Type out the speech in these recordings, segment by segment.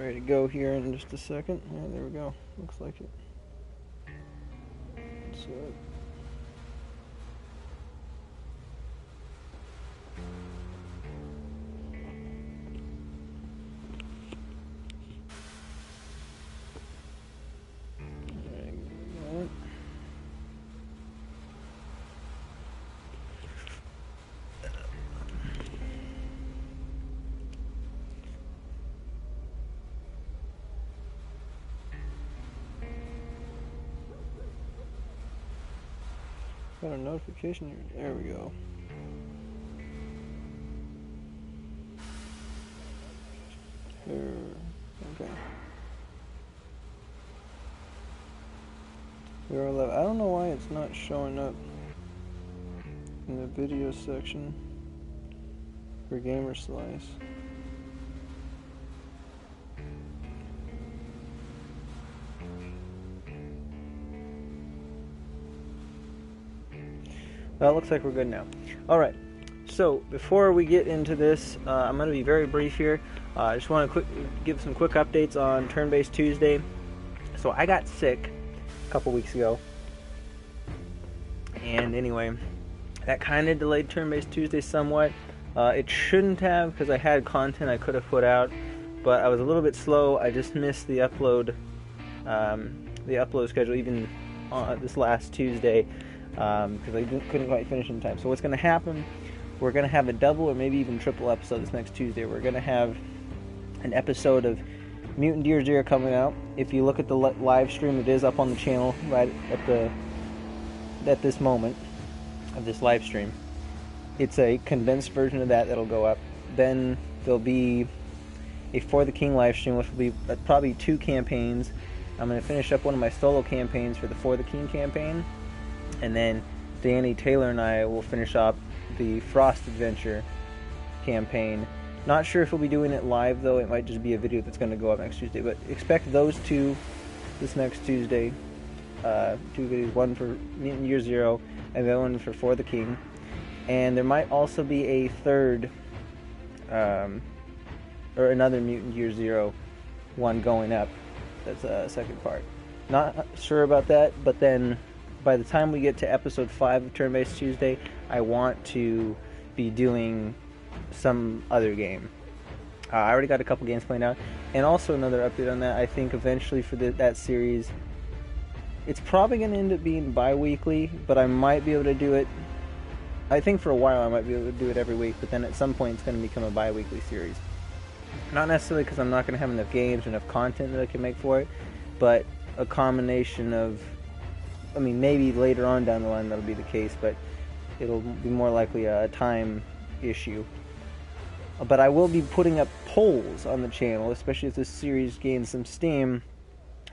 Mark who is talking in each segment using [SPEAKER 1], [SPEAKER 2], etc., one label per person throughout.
[SPEAKER 1] ready to go here in just a second. Yeah, there we go. Looks like it. So. Got a notification here. There we go. Okay. We're 11. I don't know why it's not showing up in the video section for Gamer Slice. Well, it looks like we're good now. Alright, so before we get into this, I'm going to be very brief here. I just want to give some quick updates on Turn-Based Tuesday. So I got sick a couple weeks ago. And anyway, that kind of delayed Turn-Based Tuesday somewhat. It shouldn't have, because I had content I could have put out. But I was a little bit slow. I just missed the upload schedule even this last Tuesday. Because I couldn't quite finish in time. So what's going to happen, we're going to have a double or maybe even triple episode this next Tuesday. We're going to have an episode of Mutant Year Zero coming out. If you look at the live stream, it is up on the channel right at this moment of this live stream. It's a condensed version of that'll go up. Then there'll be a For the King live stream, which will be probably 2 campaigns. I'm going to finish up one of my solo campaigns for the For the King campaign. And then Danny, Taylor, and I will finish up the Frost Adventure campaign. Not sure if we'll be doing it live, though. It might just be a video that's going to go up next Tuesday. But expect those two this next Tuesday. 2 videos, one for Mutant Year Zero, and then one for the King. And there might also be a third, or another Mutant Year Zero one going up. That's a second part. Not sure about that, but then by the time we get to episode 5 of Turn-Based Tuesday, I want to be doing some other game. I already got a couple games planned out. And also another update on that, I think eventually for that series, it's probably going to end up being bi-weekly, but I might be able to do it. I think for a while I might be able to do it every week, but then at some point it's going to become a bi-weekly series. Not necessarily because I'm not going to have enough games or enough content that I can make for it, but a combination of, I mean, maybe later on down the line that'll be the case, but it'll be more likely a time issue. But I will be putting up polls on the channel, especially if this series gains some steam,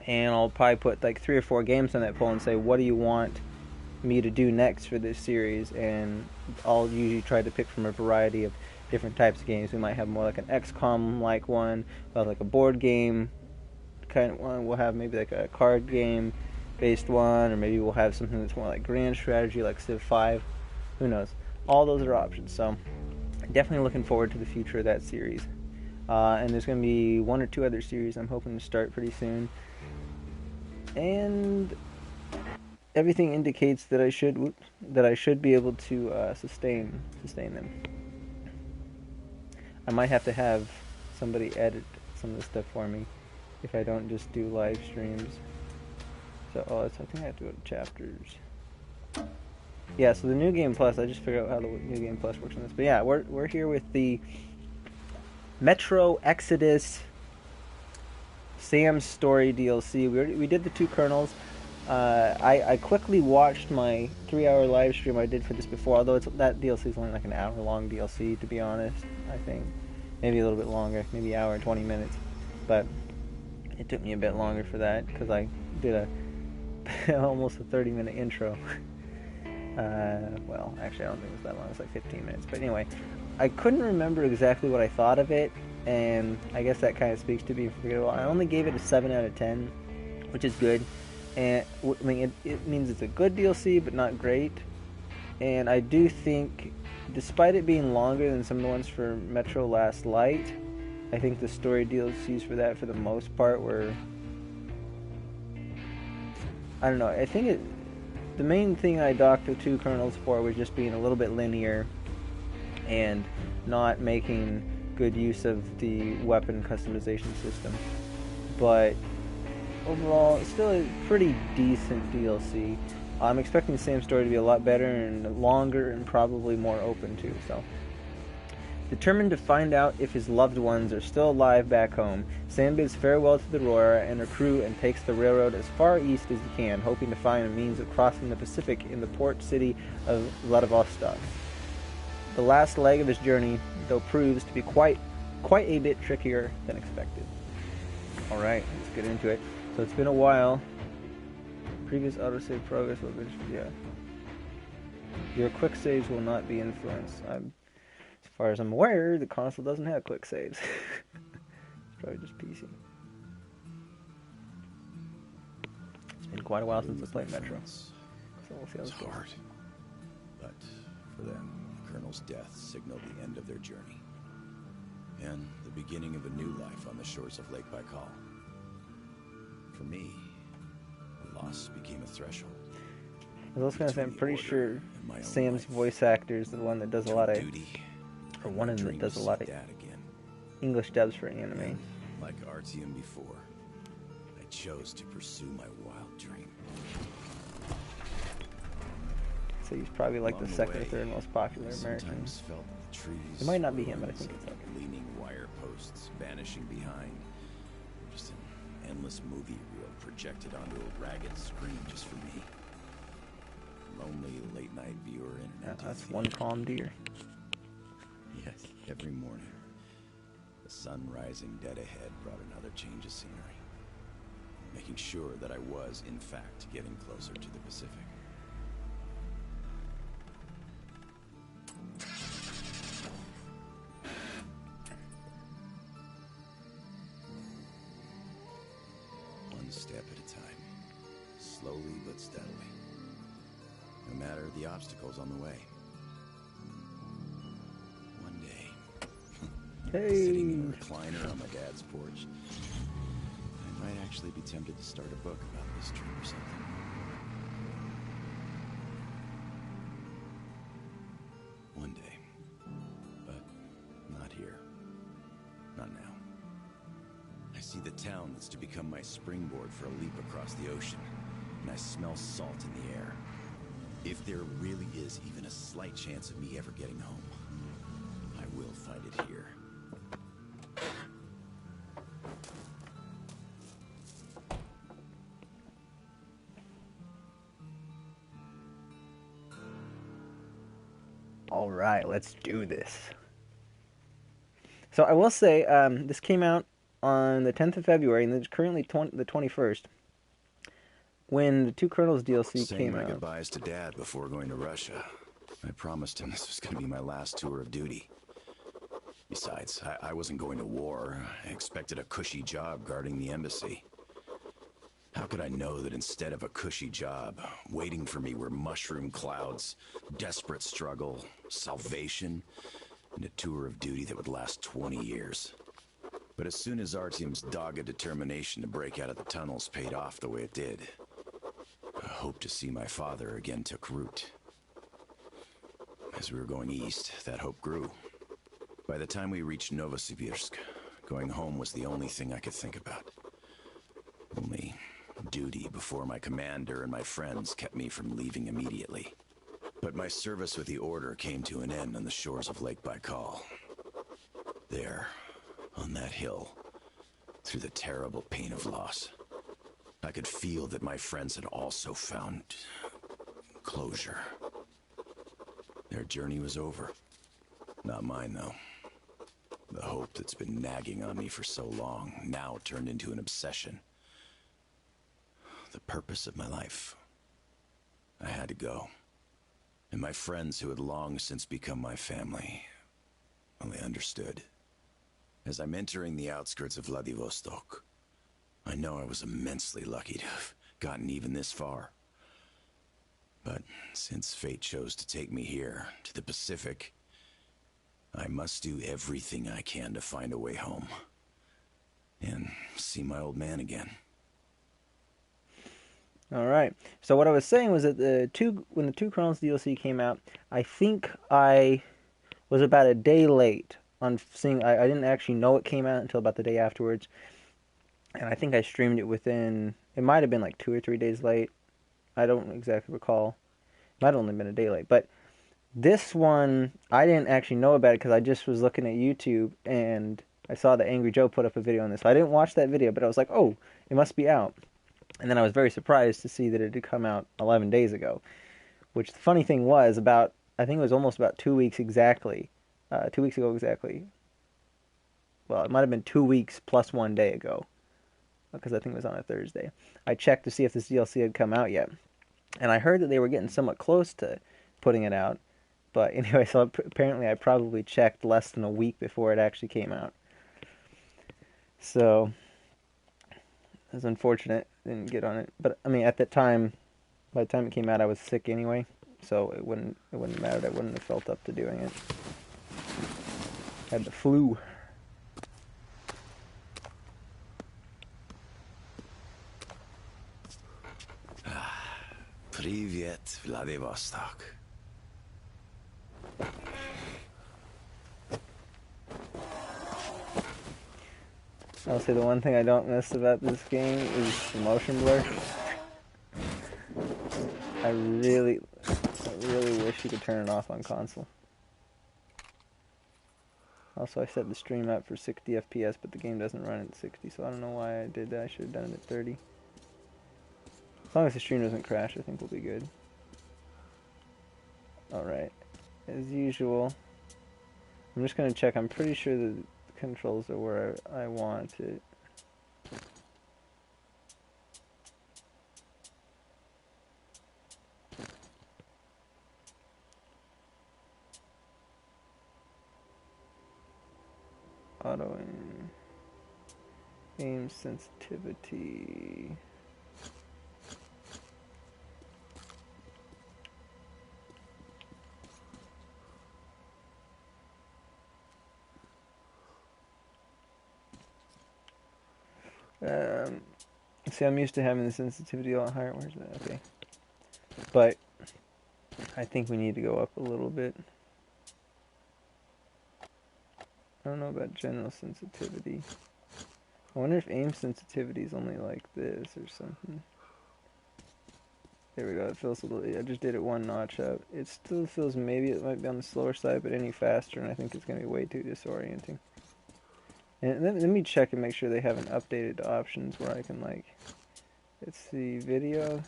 [SPEAKER 1] and I'll probably put like 3 or 4 games on that poll and say, what do you want me to do next for this series? And I'll usually try to pick from a variety of different types of games. We might have more like an XCOM-like one, we'll have like a board game kind of one, we'll have maybe like a card game based one, or maybe we'll have something that's more like grand strategy, like Civ 5. Who knows? All those are options. So definitely looking forward to the future of that series. And there's going to be 1 or 2 other series I'm hoping to start pretty soon. And everything indicates that I should be able to sustain them. I might have to have somebody edit some of the stuff for me if I don't just do live streams. So, I think I have to go to chapters. Yeah, so the New Game Plus, I just figured out how the New Game Plus works on this. But yeah, we're here with the Metro Exodus Sam's Story DLC. We did the 2 kernels. I quickly watched my 3-hour live stream I did for this before, although that DLC is only like an hour-long DLC, to be honest, I think. Maybe a little bit longer, maybe an hour and 20 minutes. But it took me a bit longer for that, because I did almost a 30-minute intro. Well, actually, I don't think it was that long. It was like 15 minutes. But anyway, I couldn't remember exactly what I thought of it, and I guess that kind of speaks to being forgettable. I only gave it a 7 out of 10, which is good. And I mean, it means it's a good DLC, but not great. And I do think, despite it being longer than some of the ones for Metro Last Light, I think the story DLCs for that, for the most part, were, I don't know. I think the main thing I docked the 2 kernels for was just being a little bit linear and not making good use of the weapon customization system. But overall, it's still a pretty decent DLC. I'm expecting the same story to be a lot better and longer and probably more open too. So, determined to find out if his loved ones are still alive back home, Sam bids farewell to the Aurora and her crew and takes the railroad as far east as he can, hoping to find a means of crossing the Pacific in the port city of Vladivostok. The last leg of his journey, though, proves to be quite a bit trickier than expected. Alright, let's get into it. So it's been a while. Previous autosave progress will be, yeah. Your quick saves will not be influenced. As far as I'm aware, the console doesn't have quick saves. It's probably just PC. It's been quite a while since I played Metro. So we'll see how this goes.
[SPEAKER 2] Hard. But for them, the Colonel's death signaled the end of their journey. And the beginning of a new life on the shores of Lake Baikal. For me, the loss became a threshold.
[SPEAKER 1] I was also going to say, I'm pretty sure Sam's voice actor is the one that does a lot of, or one of them that does a lot of English dubs for anime.
[SPEAKER 2] And like Artyom before, I chose to pursue my wild dream.
[SPEAKER 1] So he's probably like the second or third most popular American.
[SPEAKER 2] Felt the trees,
[SPEAKER 1] it might not be him, but I think it's like
[SPEAKER 2] leaning wire posts vanishing behind. Just an endless movie reel projected onto a ragged screen just for me. Lonely late night viewer in an empty
[SPEAKER 1] that's
[SPEAKER 2] theater.
[SPEAKER 1] one calm deer.
[SPEAKER 2] Yes, every morning. The sun rising dead ahead brought another change of scenery, making sure that I was, in fact, getting closer to the Pacific. One step at a time, slowly but steadily, no matter the obstacles on the way. One day, sitting in a recliner on my dad's porch, I might actually be tempted to start a book about this trip or something. One day. But not here. Not now. I see the town that's to become my springboard for a leap across the ocean, and I smell salt in the air. If there really is even a slight chance of me ever getting home, I will find it here.
[SPEAKER 1] All right, let's do this. So I will say, this came out on the 10th of February, and it's currently the 21st. When the 2 Colonels DLC
[SPEAKER 2] Saying
[SPEAKER 1] came
[SPEAKER 2] my
[SPEAKER 1] out.
[SPEAKER 2] goodbyes to Dad before going to Russia. I promised him this was going to be my last tour of duty. Besides, I wasn't going to war. I expected a cushy job guarding the embassy. How could I know that instead of a cushy job, waiting for me were mushroom clouds, desperate struggle, salvation, and a tour of duty that would last 20 years? But as soon as Artyom's dogged determination to break out of the tunnels paid off the way it did, a hope to see my father again took root. As we were going east, that hope grew. By the time we reached Novosibirsk, going home was the only thing I could think about. Only duty before my commander and my friends kept me from leaving immediately. But my service with the Order came to an end on the shores of Lake Baikal. There, on that hill, through the terrible pain of loss, I could feel that my friends had also found closure. Their journey was over. Not mine, though. The hope that's been nagging on me for so long now turned into an obsession. The purpose of my life. I had to go. And my friends who had long since become my family, well, they understood. As I'm entering the outskirts of Vladivostok, I know I was immensely lucky to have gotten even this far. But since fate chose to take me here, to the Pacific, I must do everything I can to find a way home. And see my old man again.
[SPEAKER 1] Alright. So what I was saying was that when the Two Chronos DLC came out, I think I was about a day late on seeing. I didn't actually know it came out until about the day afterwards. And I think I streamed it within, it might have been like 2 or 3 days late. I don't exactly recall. It might have only been a day late. But this one, I didn't actually know about it because I just was looking at YouTube and I saw that Angry Joe put up a video on this. So I didn't watch that video, but I was like, oh, it must be out. And then I was very surprised to see that it had come out 11 days ago. Which the funny thing was, I think it was almost about 2 weeks exactly. 2 weeks ago exactly. Well, it might have been 2 weeks plus 1 day ago. Because I think it was on a Thursday. I checked to see if this DLC had come out yet. And I heard that they were getting somewhat close to putting it out. But anyway, so apparently I probably checked less than a week before it actually came out. So, it was unfortunate. Didn't get on it. But, I mean, at that time, by the time it came out, I was sick anyway. So it wouldn't matter. I wouldn't have felt up to doing it. Had the flu.
[SPEAKER 2] Привет, Vladivostok.
[SPEAKER 1] I'll say the one thing I don't miss about this game is the motion blur. I really wish you could turn it off on console. Also, I set the stream up for 60 FPS, but the game doesn't run at 60, so I don't know why I did that. I should have done it at 30. As long as the stream doesn't crash, I think we'll be good. Alright. As usual, I'm just going to check. I'm pretty sure the controls are where I want it. Auto aim sensitivity. See, I'm used to having the sensitivity a lot higher. Where's that? Okay. But I think we need to go up a little bit. I don't know about general sensitivity. I wonder if aim sensitivity is only like this or something. There we go. It feels a little. I just did it one notch up. It still feels maybe it might be on the slower side, but any faster, and I think it's going to be way too disorienting. And let me check and make sure they haven't updated the options where I can like. Let's see, video.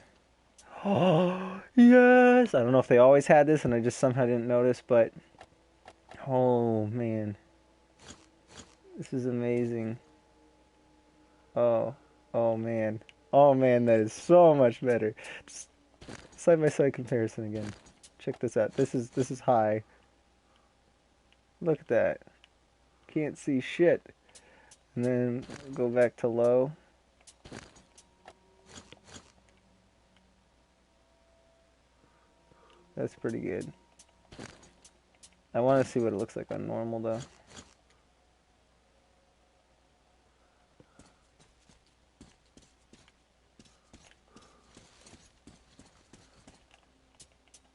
[SPEAKER 1] Oh yes! I don't know if they always had this, and I just somehow didn't notice, but oh man, this is amazing. Oh man, that is so much better. Just side by side comparison again. Check this out. This is high. Look at that. Can't see shit. And then go back to low. That's pretty good. I want to see what it looks like on normal though.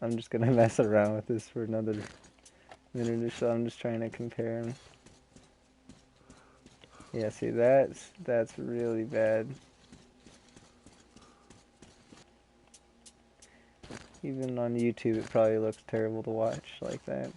[SPEAKER 1] I'm just gonna mess around with this for another minute or so. I'm just trying to compare them. Yeah, see that's really bad. Even on YouTube, it probably looks terrible to watch like that.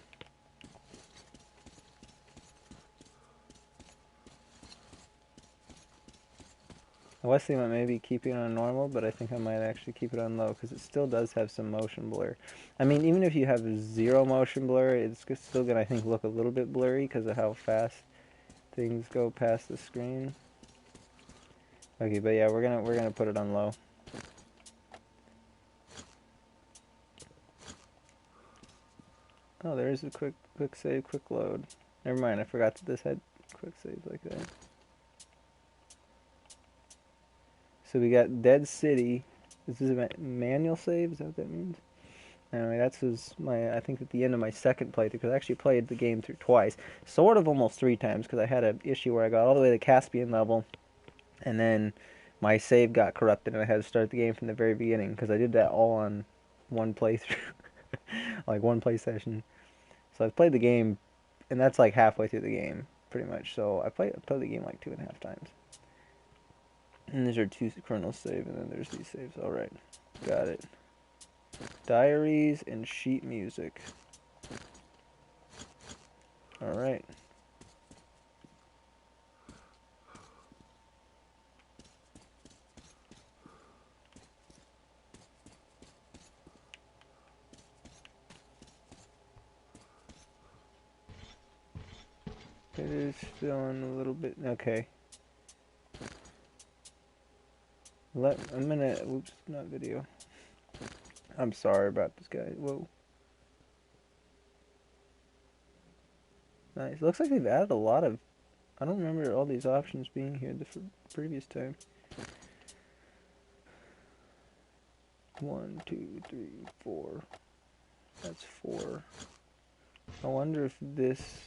[SPEAKER 1] I was thinking about maybe keeping it on normal, but I think I might actually keep it on low because it still does have some motion blur. I mean, even if you have zero motion blur, it's still gonna, I think, look a little bit blurry because of how fast things go past the screen. Okay, but yeah, we're gonna put it on low. Oh, there is a quick save, quick load. Never mind, I forgot that this had quick saves like that. So we got Dead City. This is a manual save, is that what that means? Anyway, I think at the end of my second playthrough, because I actually played the game through twice, sort of almost three times, because I had an issue where I got all the way to the Caspian level, and then my save got corrupted, and I had to start the game from the very beginning, because I did that all on one playthrough, like one play session. So I've played the game, and that's like halfway through the game, pretty much. So I played the game like 2.5 times. And these are two kernel save, and then there's these saves. All right, got it. Diaries and sheet music. All right. It is feeling a little bit okay. I'm gonna. Oops, not video. I'm sorry about this guy. Whoa. Nice. Looks like they've added a lot of. I don't remember all these options being here the previous time. 1, 2, 3, 4. That's 4. I wonder if this.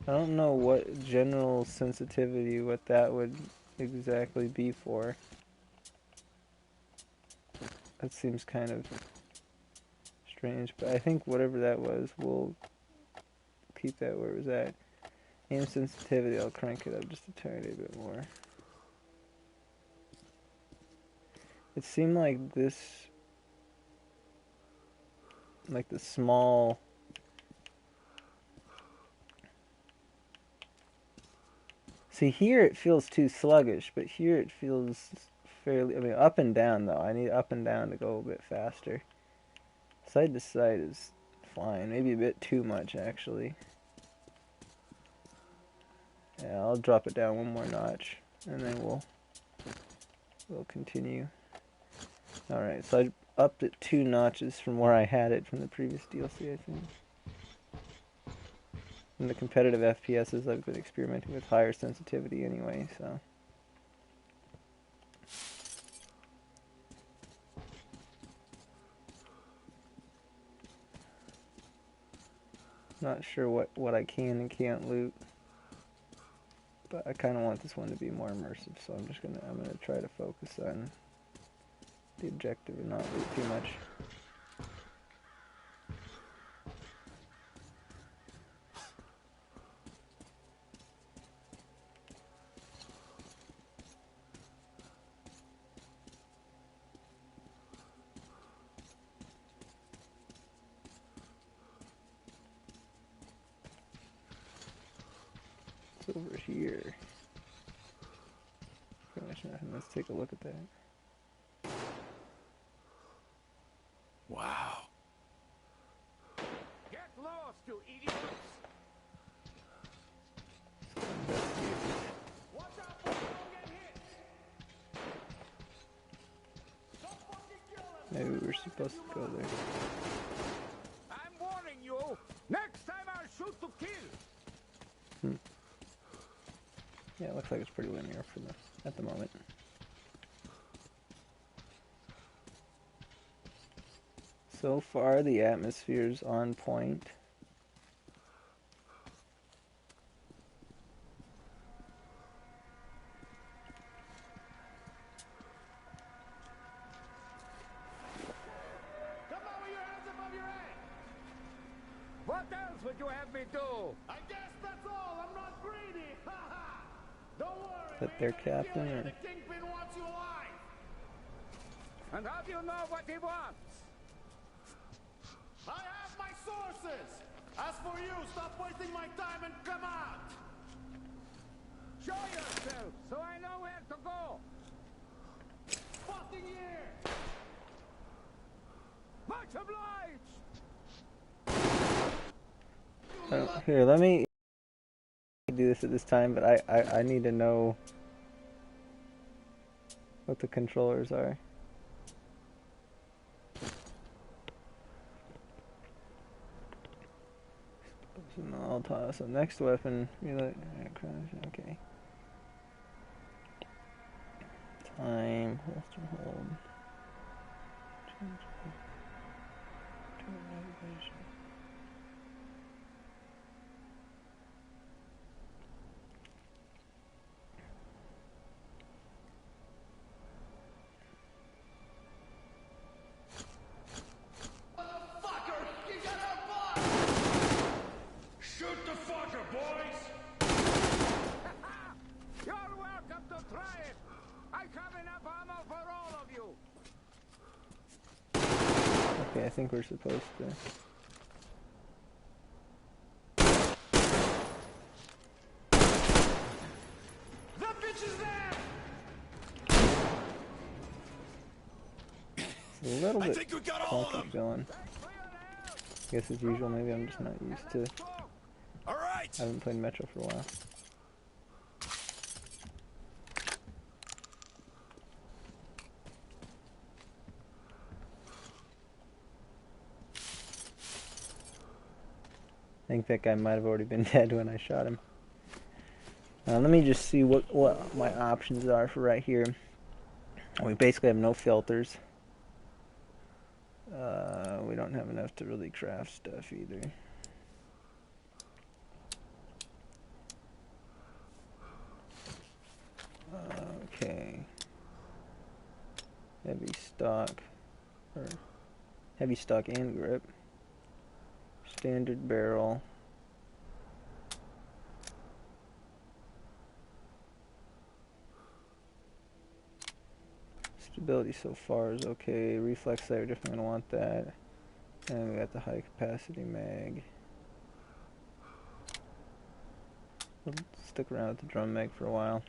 [SPEAKER 1] I don't know what general sensitivity, what that would exactly be for. That seems kind of strange, but I think whatever that was, we'll keep that where it was at. Aim sensitivity, I'll crank it up just a tiny bit more. It seemed like this, like the small, see here it feels too sluggish, but here it feels fairly, I mean up and down though, I need up and down to go a bit faster. Side to side is fine, maybe a bit too much actually. Yeah, I'll drop it down one more notch, and then we'll continue. Alright, so I upped it 2 notches from where I had it from the previous DLC, I think. In the competitive FPSs, I've been experimenting with higher sensitivity anyway, so. Not sure what I can and can't loot. But I kind of want this one to be more immersive, so I'm gonna try to focus on the objective and not loot too much. It's over here. Pretty much nothing. Let's take a look at that.
[SPEAKER 2] Wow.
[SPEAKER 3] Get lost, you idiots! Watch out for don't get hit! Stop fucking killing!
[SPEAKER 1] Maybe we're supposed to go there.
[SPEAKER 3] I'm warning you! Next time I'll shoot to kill!
[SPEAKER 1] Yeah, it looks like it's pretty linear at the moment. So far, the atmosphere's on point.
[SPEAKER 3] Come on with your hands above your head! What else would you have me do? I guess that's all. I'm not greedy. Ha ha! Don't worry.
[SPEAKER 1] Is that their captain or?
[SPEAKER 3] The Kingpin wants you alive. And how do you know what he wants? I have my sources. As for you, stop wasting my time and come out. Show yourself, so I know where to go. Fucking here. Much obliged.
[SPEAKER 1] Here, let me do this at this time, but I need to know what the controllers are. So next weapon, okay. time. Holster hold. Change turn navigation.
[SPEAKER 3] Shoot the fucker, boys! You're welcome to try it! I have enough ammo for all of you!
[SPEAKER 1] Okay, I think we're supposed to.
[SPEAKER 3] The bitch is there!
[SPEAKER 1] It's a little
[SPEAKER 2] I
[SPEAKER 1] bit
[SPEAKER 2] think we got all of
[SPEAKER 1] funky
[SPEAKER 2] them.
[SPEAKER 1] feeling. I guess as usual, maybe I'm just not used to.
[SPEAKER 2] All right.
[SPEAKER 1] I haven't played Metro for a while. I think that guy might have already been dead when I shot him. Let me just see what my options are for right here. We basically have no filters. We don't have enough to really craft stuff either. Okay. Heavy stock. Or heavy stock and grip. Standard barrel. Stability so far is okay. Reflex sight, we're definitely gonna want that. And we got the high capacity mag. We'll stick around with the drum mag for a while.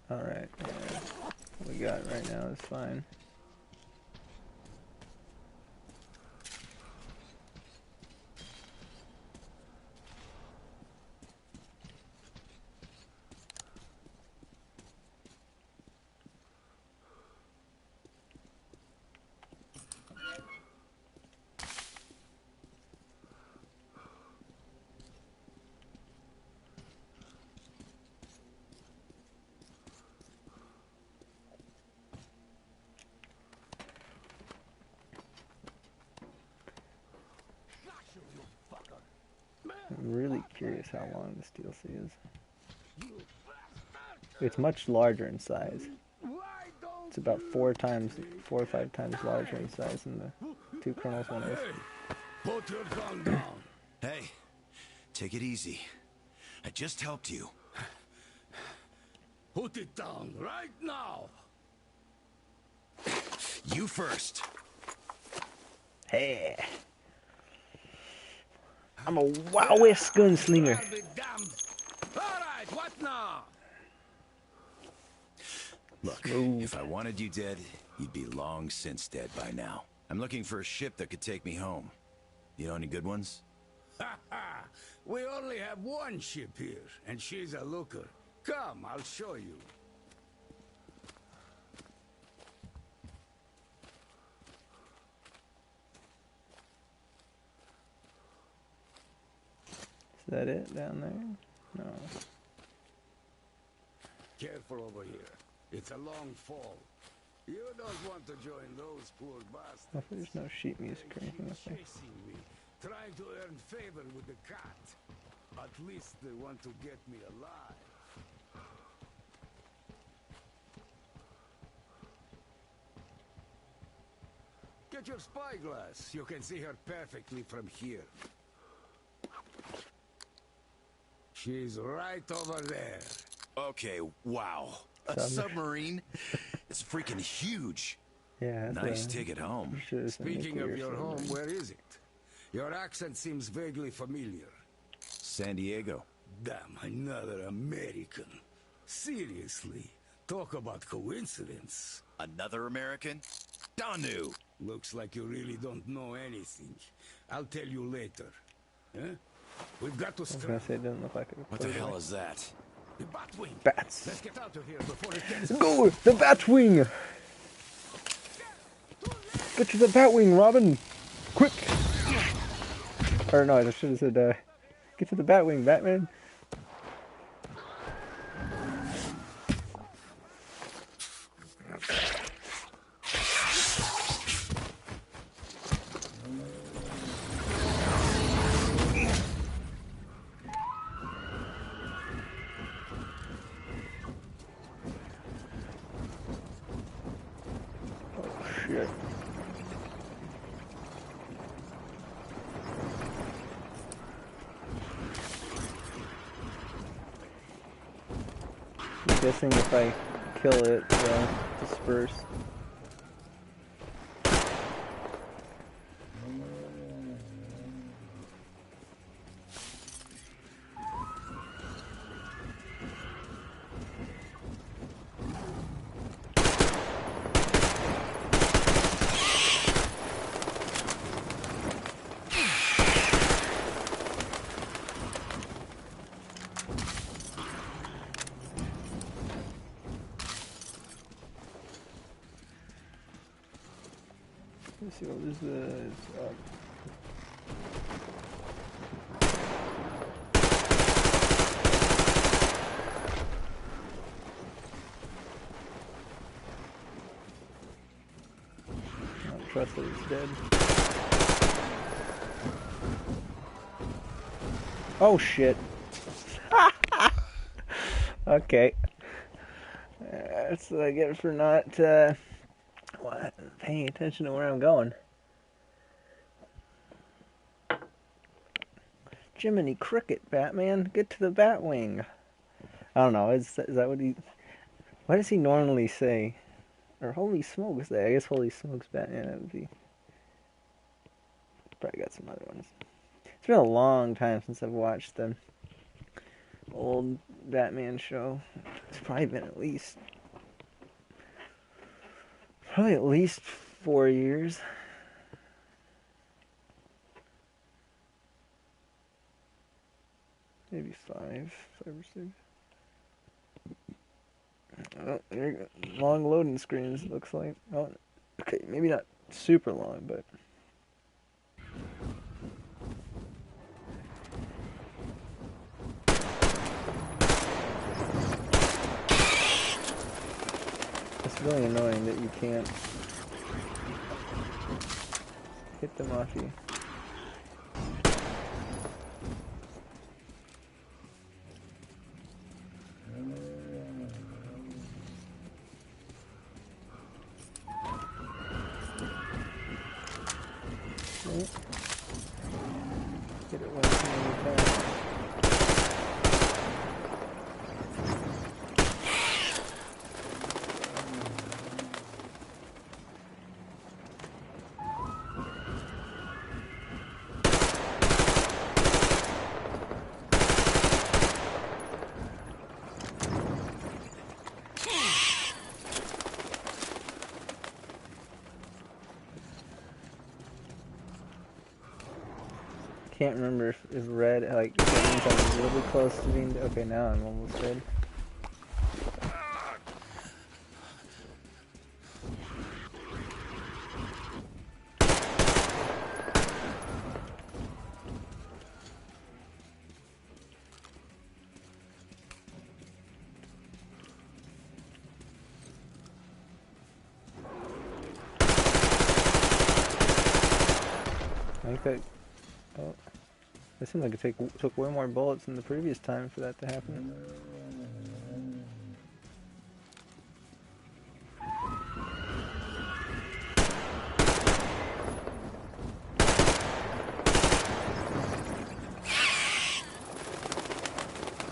[SPEAKER 1] Alright, what we got right now is fine. I'm really curious how long this DLC is. It's much larger in size. It's about 4 or 5 times larger in size than the 2 Kernels one is.
[SPEAKER 3] Put your gun down.
[SPEAKER 2] Hey, take it easy. I just helped you.
[SPEAKER 3] Put it down right now.
[SPEAKER 2] You first.
[SPEAKER 1] Hey! I'm a wowest gunslinger.
[SPEAKER 3] I'll be damned. All right, what now?
[SPEAKER 2] Look,
[SPEAKER 1] Smooth.
[SPEAKER 2] if I wanted you dead, you'd be long since dead by now. I'm looking for a ship that could take me home. You know any good ones?
[SPEAKER 3] Ha ha! We only have one ship here, and she's a looker. Come, I'll show you.
[SPEAKER 1] Is that it down there? No.
[SPEAKER 3] Careful over here. It's a long fall. You don't want to join those poor bastards.
[SPEAKER 1] Hopefully there's no sheet music or anything up there.
[SPEAKER 3] Chasing me, trying to earn favor with the cat. At least they want to get me alive. Get your spyglass. You can see her perfectly from here. She's right over there.
[SPEAKER 2] Okay, wow. A submarine? It's freaking huge.
[SPEAKER 1] Yeah, that's
[SPEAKER 2] Nice
[SPEAKER 1] a-
[SPEAKER 2] ticket home.
[SPEAKER 1] I'm sure it's a
[SPEAKER 3] Speaking of
[SPEAKER 1] nuclear
[SPEAKER 3] your home,
[SPEAKER 1] submarine.
[SPEAKER 3] where is it? Your accent seems vaguely familiar.
[SPEAKER 2] San Diego.
[SPEAKER 3] Damn, another American. Seriously, talk about coincidence.
[SPEAKER 2] Another American? Danu!
[SPEAKER 3] Looks like you really don't know anything. I'll tell you later. Huh? We've got to
[SPEAKER 1] I was gonna
[SPEAKER 3] scrap
[SPEAKER 1] say it doesn't look like a
[SPEAKER 2] What the
[SPEAKER 1] recorder.
[SPEAKER 2] hell is that?
[SPEAKER 3] the Batwing.
[SPEAKER 1] Bats.
[SPEAKER 3] Let's get out of here before it gets
[SPEAKER 1] Go! The Batwing! Get to the Batwing, Robin! Quick! Or no, I should have said, get to the Batwing, Batman. Oh, shit. I'm guessing if I kill it, they'll disperse. Let's see what is this. I don't trust that he's dead. Oh shit. Okay. That's what I get for not paying attention to where I'm going. Jiminy Cricket, Batman, get to the Batwing. I don't know, is that what he... What does he normally say? Or Holy Smokes, I guess Holy Smokes Batman, that would be... Probably got some other ones. It's been a long time since I've watched the old Batman show. It's probably been at least 4 years. Maybe 5 or 6. Oh, there you go. Long loading screens, looks like. Oh, okay, maybe not super long, but... It's really annoying that you can't hit them off you. Get it once and then can't remember if red, like, that means I'm really close to being... Okay, now I'm almost dead. I think that... Oh. It seemed like it took way more bullets than the previous time for that to happen.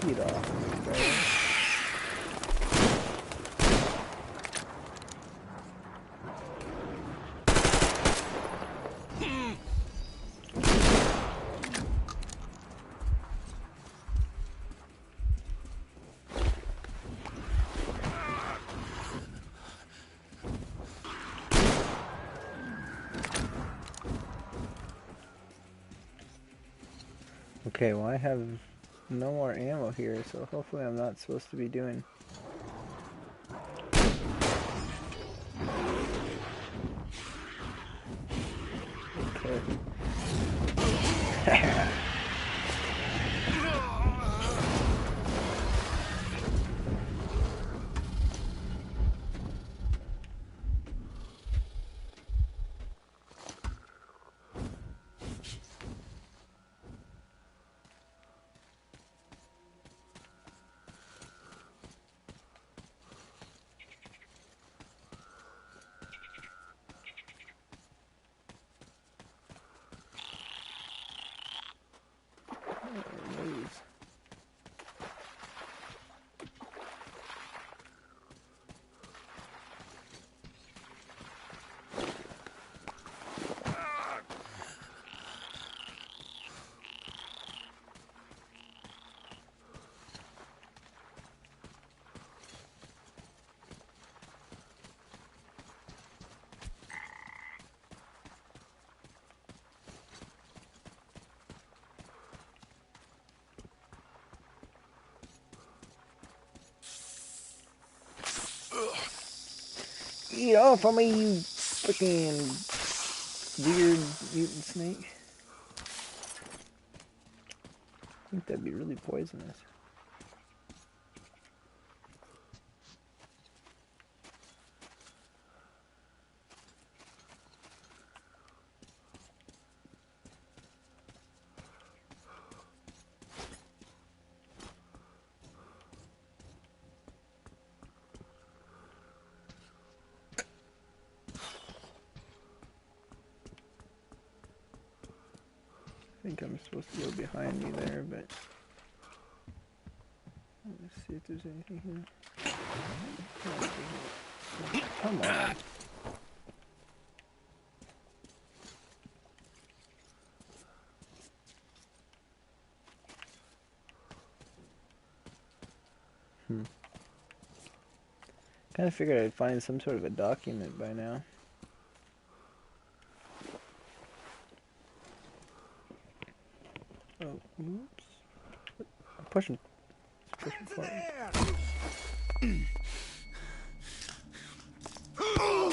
[SPEAKER 1] Get off me, bro. Okay, well I have no more ammo here, so hopefully I'm not supposed to be doing... Okay. Eat off of me, you freaking weird mutant snake. I think that'd be really poisonous. I think I'm supposed to go behind me there, but let's see if there's anything here. Come on. Kind of figured I'd find some sort of a document by now. Oh, oops. I'm pushing forward.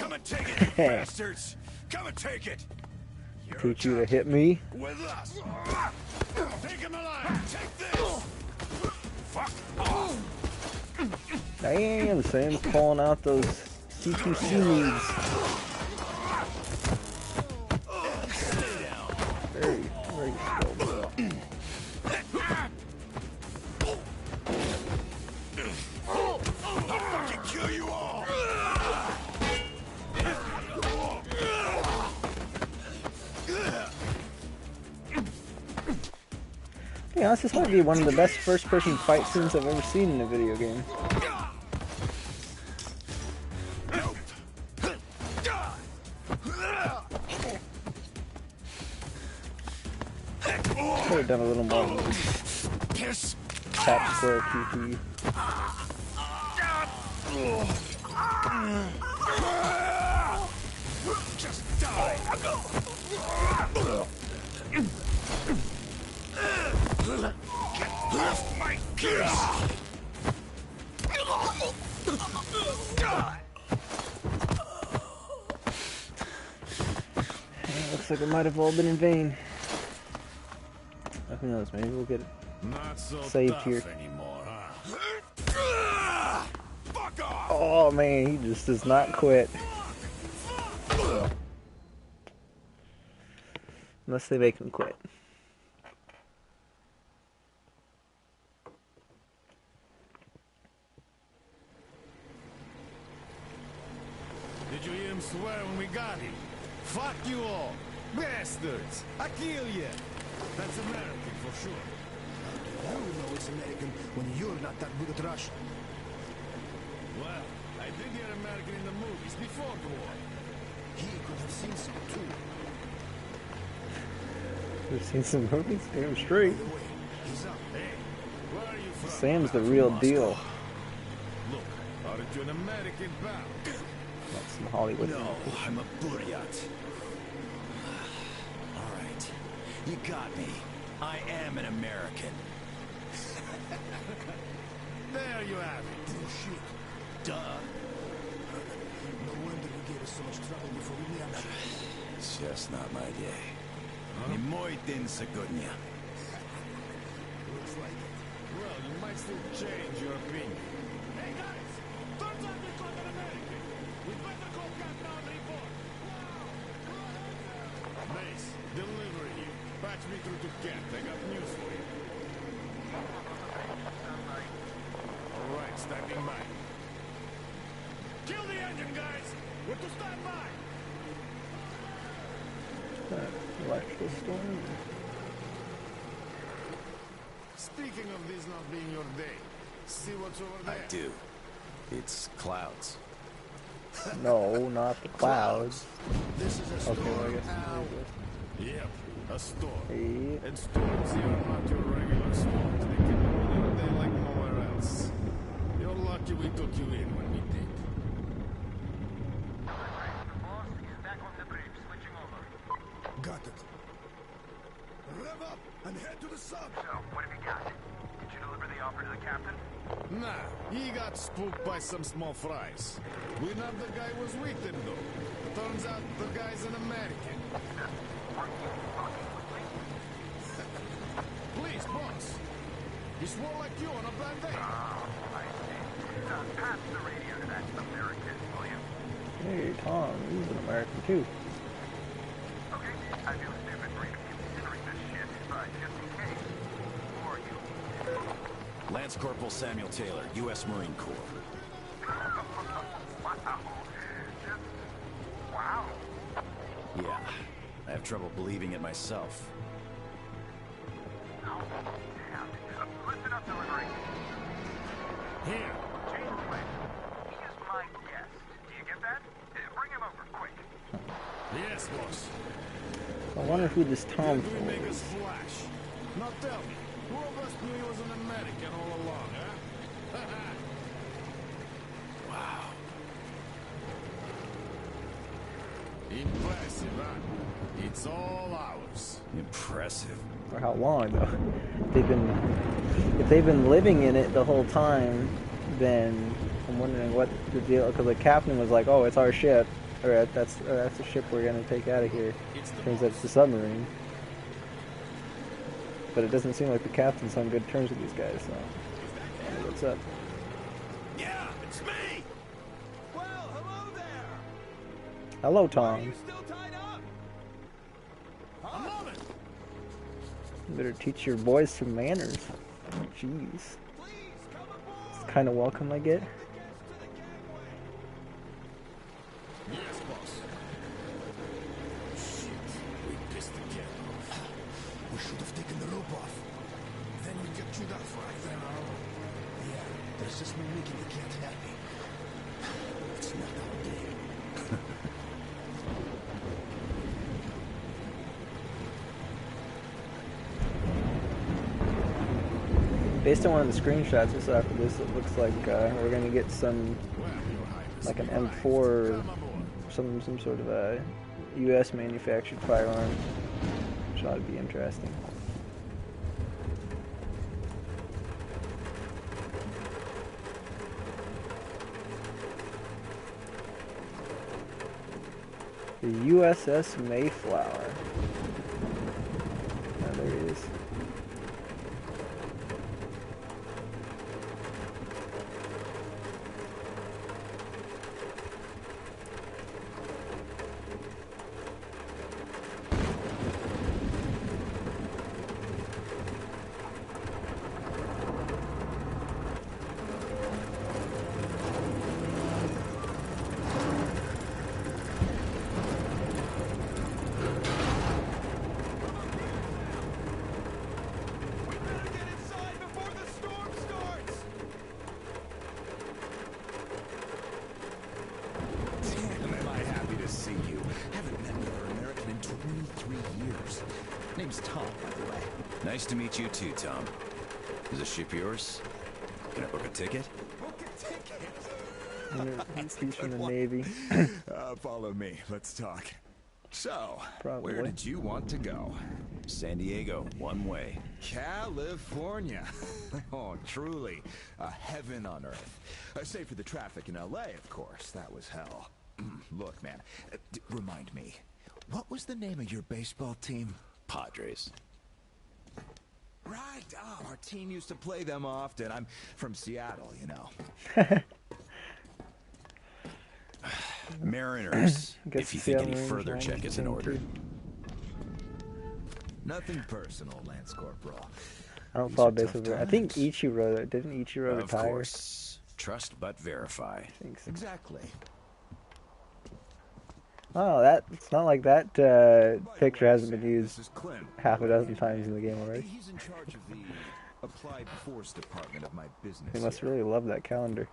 [SPEAKER 2] Come and take it, you bastards! Come and take it!
[SPEAKER 1] Teach you to hit me?
[SPEAKER 2] With us! Take him alive! Take this! Fuck off!
[SPEAKER 1] Damn, Sam's pulling out those C2C needs. Very, very slow.
[SPEAKER 2] I'll fucking kill you all!
[SPEAKER 1] Yeah, this might be one of the best first-person fight scenes I've ever seen in a video game. Could have done a little more tap square QT.
[SPEAKER 2] Just die! Get off my kiss!
[SPEAKER 1] Looks like it might have all been in vain. Who knows, maybe we'll get
[SPEAKER 2] Not so
[SPEAKER 1] saved
[SPEAKER 2] tough
[SPEAKER 1] here.
[SPEAKER 2] anymore, huh? Fuck off!
[SPEAKER 1] Oh man, he just does not quit. Unless they make him quit.
[SPEAKER 3] Did you hear him swear when we got here? Fuck you all! Bastards! I kill you! That's American for sure.
[SPEAKER 4] You know it's American when you're not that good at Russian.
[SPEAKER 3] Well, I did hear American in the movies before the war.
[SPEAKER 4] He could have seen some too.
[SPEAKER 1] We've seen some movies, damn straight.
[SPEAKER 4] By the way, he's up.
[SPEAKER 3] Hey, where are you from?
[SPEAKER 1] Sam's the real deal.
[SPEAKER 3] Look, aren't you an American pal?
[SPEAKER 1] That's some Hollywood.
[SPEAKER 2] No, I'm a Buryat. All right, you got me. I am an American.
[SPEAKER 3] There you have it.
[SPEAKER 4] Oh shit.
[SPEAKER 2] Duh.
[SPEAKER 4] No wonder you gave us so much trouble before we met.
[SPEAKER 2] It's just not my day. Не мой день сегодня.
[SPEAKER 4] Looks like it.
[SPEAKER 3] Well, you might still change your opinion. Hey guys! Turns out you got an American! We better go cut down report! Mace, delivery here. Patch me through to Kent. I got news for you. Alright, standing by. Kill the engine, guys! We're to stand by!
[SPEAKER 1] Electrical storm.
[SPEAKER 3] Speaking of this not being your day, see what's over there?
[SPEAKER 2] I do. It's clouds.
[SPEAKER 1] No, not the clouds.
[SPEAKER 4] This is a storm.
[SPEAKER 1] Okay, well, I guess
[SPEAKER 4] Ow.
[SPEAKER 3] Yep, a storm.
[SPEAKER 1] Hey,
[SPEAKER 3] And storms here are not your regular storms. They can happen in a day like nowhere else. You're lucky we took you in when we did.
[SPEAKER 4] Got it. Rev up and head to the sub.
[SPEAKER 5] So, what have you got? Did you deliver the offer to the captain?
[SPEAKER 3] Nah, he got spooked by some small fries. We know the guy was with him, though. Turns out the guy's an American. Please, boss. He swore like you on a bad day.
[SPEAKER 5] Pass the radio to that American, will you?
[SPEAKER 1] Hey, Tom, he's an American too.
[SPEAKER 5] Okay, I feel stupid for even considering this shit, but just in case, who are you?
[SPEAKER 2] Lance Corporal Samuel Taylor, U.S. Marine Corps.
[SPEAKER 5] Wow. Just... wow.
[SPEAKER 2] Yeah, I have trouble believing it myself.
[SPEAKER 5] Oh, damn. Listen up, delivery.
[SPEAKER 3] Here.
[SPEAKER 5] James Flynn. He is my guest. Do you get that? Bring him over, quick.
[SPEAKER 3] Yes, boss.
[SPEAKER 1] I wonder who this Tom
[SPEAKER 3] Did we make a
[SPEAKER 1] is.
[SPEAKER 3] splash? Now tell me, who of us knew he was an American all along, huh?
[SPEAKER 2] Wow.
[SPEAKER 3] Impressive, huh? It's all ours.
[SPEAKER 2] Impressive.
[SPEAKER 1] For how long though? If they've been living in it the whole time, then I'm wondering what the deal. Because the captain was like, "Oh, it's our ship, or that's the ship we're gonna take out of here." Turns out it's the submarine. But it doesn't seem like the captain's on good terms with these guys. So, what's up?
[SPEAKER 2] Yeah, it's me!
[SPEAKER 3] Well, hello there!
[SPEAKER 1] Hello, Tom.
[SPEAKER 3] Still tied up? I'm on it!
[SPEAKER 1] You better teach your boys some manners. Jeez.
[SPEAKER 3] Please, come aboard!
[SPEAKER 1] It's kind of welcome I get.
[SPEAKER 3] Yes, boss. Shit, we pissed again.
[SPEAKER 4] We should have taken the rope off. Then we get chewed up for it. Yeah, there's just no making the cat happy. It's not our day.
[SPEAKER 1] Based on one of the screenshots I saw for this, it looks like we're gonna get some,
[SPEAKER 3] Well, Your Highness,
[SPEAKER 1] like an
[SPEAKER 3] be right.
[SPEAKER 1] M4,
[SPEAKER 3] Come aboard.
[SPEAKER 1] some sort of a U.S. manufactured firearm, which ought to be interesting. The USS Mayflower. Oh, there he is.
[SPEAKER 3] We better get inside before the storm starts!
[SPEAKER 2] Damn, am I happy to see you. Haven't met another American in 23 years. Name's Tom, by the way. Nice to meet you too, Tom. Is the ship yours? Can I book a ticket?
[SPEAKER 3] Book a ticket!
[SPEAKER 1] He's from the Navy.
[SPEAKER 6] Follow me. Let's talk. So,
[SPEAKER 1] Probably.
[SPEAKER 6] where did you want to go?
[SPEAKER 2] San Diego, one way.
[SPEAKER 6] California. Oh, truly. A heaven on earth. Save for the traffic in LA, of course. That was hell. Look, man. Remind me. What was the name of your baseball team?
[SPEAKER 2] Padres.
[SPEAKER 6] Right. Oh, our team used to play them often. I'm from Seattle, you know.
[SPEAKER 2] Mariners.
[SPEAKER 1] Guess
[SPEAKER 2] If you
[SPEAKER 1] the
[SPEAKER 2] think
[SPEAKER 1] Seattle
[SPEAKER 2] any
[SPEAKER 1] Mariners
[SPEAKER 2] further,
[SPEAKER 1] are
[SPEAKER 2] check is in
[SPEAKER 1] interesting,
[SPEAKER 2] order.
[SPEAKER 1] too.
[SPEAKER 6] Nothing personal, Lance Corporal.
[SPEAKER 1] I don't
[SPEAKER 6] These
[SPEAKER 1] follow
[SPEAKER 6] are tough
[SPEAKER 1] baseball. I think
[SPEAKER 6] times.
[SPEAKER 1] Ichiro didn't Ichiro
[SPEAKER 2] Of
[SPEAKER 1] retire?
[SPEAKER 2] course. Trust but verify.
[SPEAKER 1] I think so.
[SPEAKER 6] Exactly.
[SPEAKER 1] Oh, it's not like that
[SPEAKER 6] By the
[SPEAKER 1] picture
[SPEAKER 6] way,
[SPEAKER 1] hasn't been
[SPEAKER 6] Sam,
[SPEAKER 1] used
[SPEAKER 6] This is Clem.
[SPEAKER 1] half a dozen times in the game
[SPEAKER 6] Hey,
[SPEAKER 1] already.
[SPEAKER 6] he's in charge of the applied force department of my business.
[SPEAKER 1] They must
[SPEAKER 6] here.
[SPEAKER 1] really love that calendar.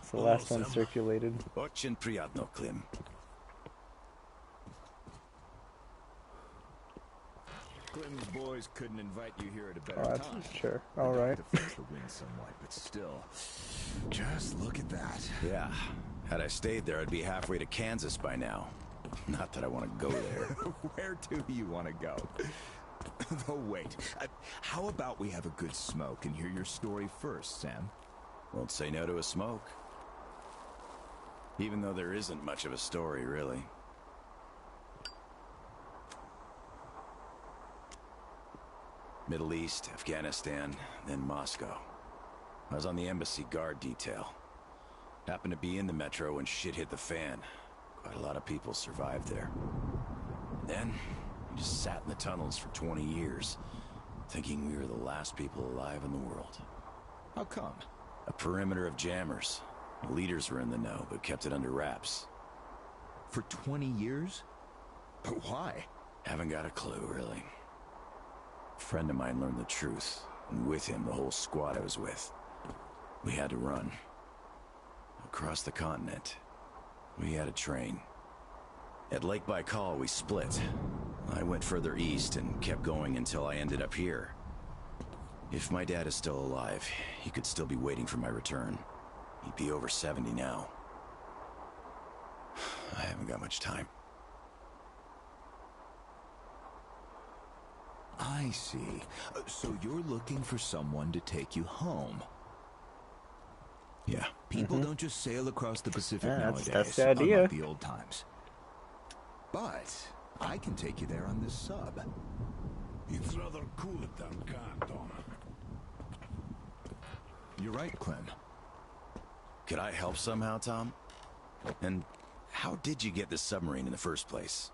[SPEAKER 1] It's the last one
[SPEAKER 2] Sam.
[SPEAKER 1] circulated.
[SPEAKER 2] Очень приятно, Клим.
[SPEAKER 6] Clem's boys couldn't invite you here at a better
[SPEAKER 1] Oh, that's
[SPEAKER 6] time.
[SPEAKER 1] sure.
[SPEAKER 6] I'd
[SPEAKER 1] All
[SPEAKER 6] like
[SPEAKER 1] right.
[SPEAKER 6] to fix the wind somewhat, but still, just look at that.
[SPEAKER 2] Yeah. Had I stayed there, I'd be halfway to Kansas by now. Not that I want to go there.
[SPEAKER 6] Where do you want to go? Though wait, how about we have a good smoke and hear your story first, Sam?
[SPEAKER 2] Won't say no to a smoke. Even though there isn't much of a story, really. Middle East, Afghanistan, then Moscow. I was on the embassy guard detail. Happened to be in the metro when shit hit the fan. Quite a lot of people survived there. And then, we just sat in the tunnels for 20 years, thinking we were the last people alive in the world.
[SPEAKER 6] How come?
[SPEAKER 2] A perimeter of jammers. The leaders were in the know, but kept it under wraps.
[SPEAKER 6] For 20 years? But why?
[SPEAKER 2] Haven't got a clue, really. A friend of mine learned the truth, and with him the whole squad I was with. We had to run. Across the continent. We had a train. At Lake Baikal, we split. I went further east and kept going until I ended up here. If my dad is still alive, he could still be waiting for my return. He'd be over 70 now. I haven't got much time.
[SPEAKER 6] I see. So you're looking for someone to take you home.
[SPEAKER 2] Yeah.
[SPEAKER 6] People don't just sail across the Pacific nowadays.
[SPEAKER 1] That's the idea.
[SPEAKER 6] Unlike the old times. But I can take you there on this sub.
[SPEAKER 4] It's rather cool than Canton.
[SPEAKER 6] You're right, Clem.
[SPEAKER 2] Could I help somehow, Tom? And how did you get this submarine in the first place?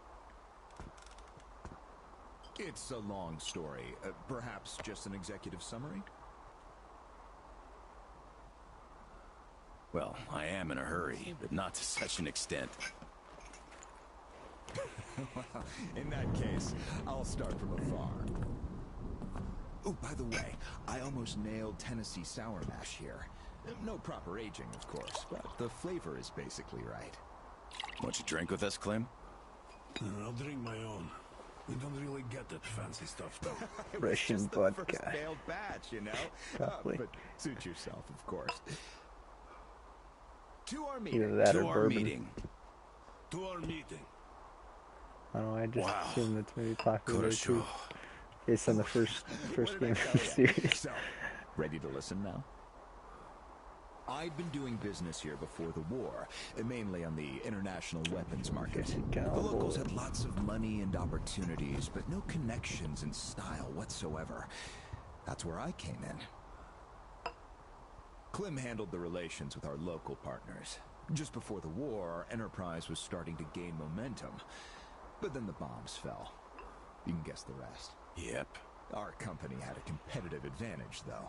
[SPEAKER 6] It's a long story. Perhaps just an executive summary?
[SPEAKER 2] Well, I am in a hurry, but not to such an extent.
[SPEAKER 6] Well, in that case, I'll start from afar. Oh, by the way, I almost nailed Tennessee sour mash here. No proper aging, of course, but the flavor is basically right.
[SPEAKER 2] Want you drink with us, Clem?
[SPEAKER 4] I'll drink my own. We don't really get that fancy stuff, though.
[SPEAKER 6] It was
[SPEAKER 1] Russian
[SPEAKER 6] just the
[SPEAKER 1] vodka.
[SPEAKER 6] first failed batch, you know?
[SPEAKER 1] Probably.
[SPEAKER 6] But suit yourself, of course. To our meeting.
[SPEAKER 1] Either that
[SPEAKER 2] To
[SPEAKER 1] or
[SPEAKER 2] our
[SPEAKER 1] bourbon.
[SPEAKER 2] meeting.
[SPEAKER 4] To our meeting.
[SPEAKER 1] I don't know, I just
[SPEAKER 2] Wow.
[SPEAKER 1] assume that's maybe popular
[SPEAKER 2] Kurosho.
[SPEAKER 1] too. Based on the first
[SPEAKER 6] What did I
[SPEAKER 1] game
[SPEAKER 6] tell
[SPEAKER 1] of the
[SPEAKER 6] ya?
[SPEAKER 1] series.
[SPEAKER 6] So, ready to listen now? I'd been doing business here before the war, mainly on the international weapons market. The locals had lots of money and opportunities, but no connections and style whatsoever. That's where I came in. Clem handled the relations with our local partners. Just before the war, our enterprise was starting to gain momentum. But then the bombs fell. You can guess the rest.
[SPEAKER 2] Yep.
[SPEAKER 6] Our company had a competitive advantage, though.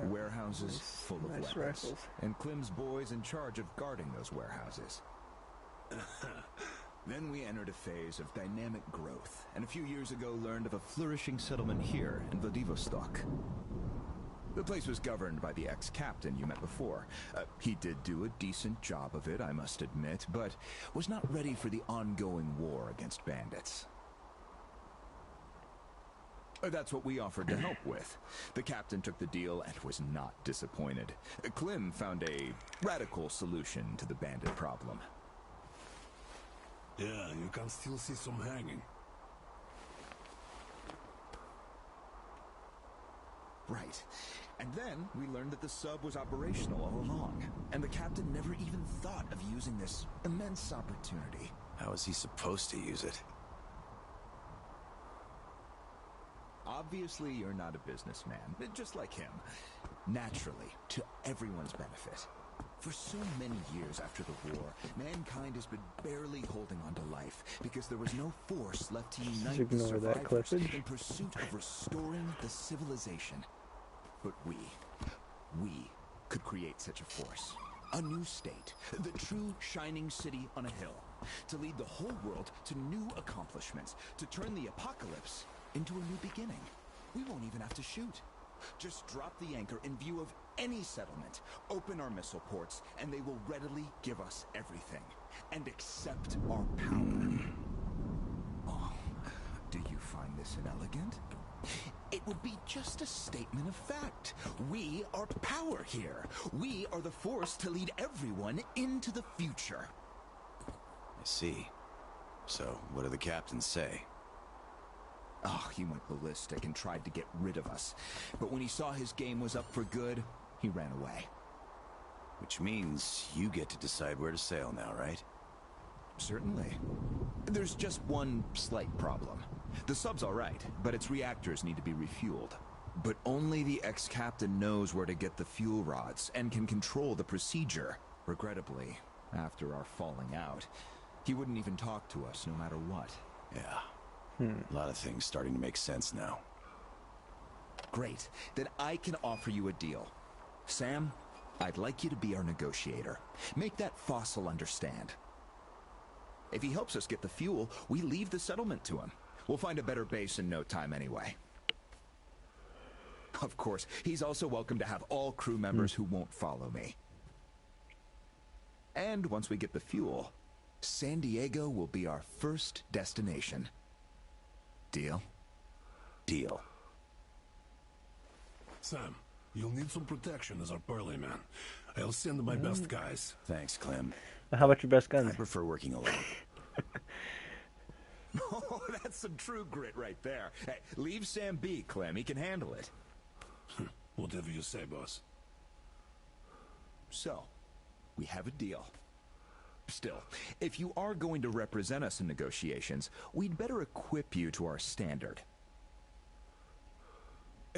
[SPEAKER 6] Warehouses full of
[SPEAKER 1] nice
[SPEAKER 6] weapons.
[SPEAKER 1] rifles.
[SPEAKER 6] And Clem's boys in charge of guarding those warehouses. Then we entered a phase of dynamic growth, and a few years ago learned of a flourishing settlement here in Vladivostok. The place was governed by the ex-captain you met before. He did do a decent job of it, I must admit, but was not ready for the ongoing war against bandits. That's what we offered to help with. The captain took the deal and was not disappointed. Clem found a radical solution to the bandit problem.
[SPEAKER 4] Yeah, you can still see some hanging.
[SPEAKER 6] Right. And then we learned that the sub was operational all along, and the captain never even thought of using this immense opportunity.
[SPEAKER 2] How is he supposed to use it?
[SPEAKER 6] Obviously, you're not a businessman, just like him. Naturally, to everyone's benefit. For so many years after the war, mankind has been barely holding on to life because there was no force left to unite the
[SPEAKER 1] ignore that
[SPEAKER 6] survivors
[SPEAKER 1] clippage.
[SPEAKER 6] in pursuit of restoring the civilization. But we could create such a force. A new state, the true shining city on a hill, to lead the whole world to new accomplishments, to turn the apocalypse into a new beginning. We won't even have to shoot. Just drop the anchor in view of any settlement, open our missile ports, and they will readily give us everything, and accept our power. Oh, do you find this inelegant? It would be just a statement of fact. We are power here. We are the force to lead everyone into the future.
[SPEAKER 2] I see. So, what do the captains say?
[SPEAKER 6] Oh, he went ballistic and tried to get rid of us. But when he saw his game was up for good, he ran away.
[SPEAKER 2] Which means you get to decide where to sail now, right?
[SPEAKER 6] Certainly. There's just one slight problem. The sub's all right, but its reactors need to be refueled. But only the ex-captain knows where to get the fuel rods and can control the procedure. Regrettably, after our falling out, he wouldn't even talk to us no matter what.
[SPEAKER 2] Yeah. A lot of things starting to make sense now.
[SPEAKER 6] Great. Then I can offer you a deal. Sam, I'd like you to be our negotiator. Make that fossil understand. If he helps us get the fuel, we leave the settlement to him. We'll find a better base in no time anyway. Of course, he's also welcome to have all crew members who won't follow me. And once we get the fuel, San Diego will be our first destination. Deal?
[SPEAKER 2] Deal.
[SPEAKER 4] Sam, you'll need some protection as our burly man. I'll send my best guys.
[SPEAKER 2] Thanks, Clem.
[SPEAKER 1] How about your best
[SPEAKER 2] I
[SPEAKER 1] guns?
[SPEAKER 2] prefer working alone.
[SPEAKER 6] Oh, that's some true grit right there. Hey, leave Sam be, Clem. He can handle it.
[SPEAKER 4] Whatever you say, boss.
[SPEAKER 6] So, we have a deal. Still, if you are going to represent us in negotiations, we'd better equip you to our standard.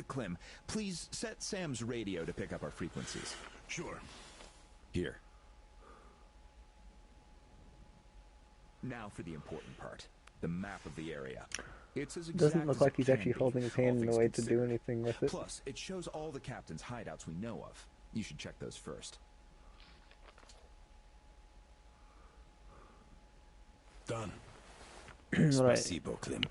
[SPEAKER 6] Clem, please set Sam's radio to pick up our frequencies.
[SPEAKER 4] Sure.
[SPEAKER 2] Here.
[SPEAKER 6] Now for the important part. The map of the area. It's as
[SPEAKER 1] Doesn't
[SPEAKER 6] exact
[SPEAKER 1] look
[SPEAKER 6] as
[SPEAKER 1] like
[SPEAKER 6] it
[SPEAKER 1] he's
[SPEAKER 6] can
[SPEAKER 1] actually
[SPEAKER 6] be,
[SPEAKER 1] holding his
[SPEAKER 6] all
[SPEAKER 1] hand in
[SPEAKER 6] things
[SPEAKER 1] a way to do
[SPEAKER 6] considered.
[SPEAKER 1] anything with it.
[SPEAKER 6] Plus, it shows all the captain's hideouts we know of. You should check those first.
[SPEAKER 4] Done.
[SPEAKER 1] Right.
[SPEAKER 2] Spasibo, Clem.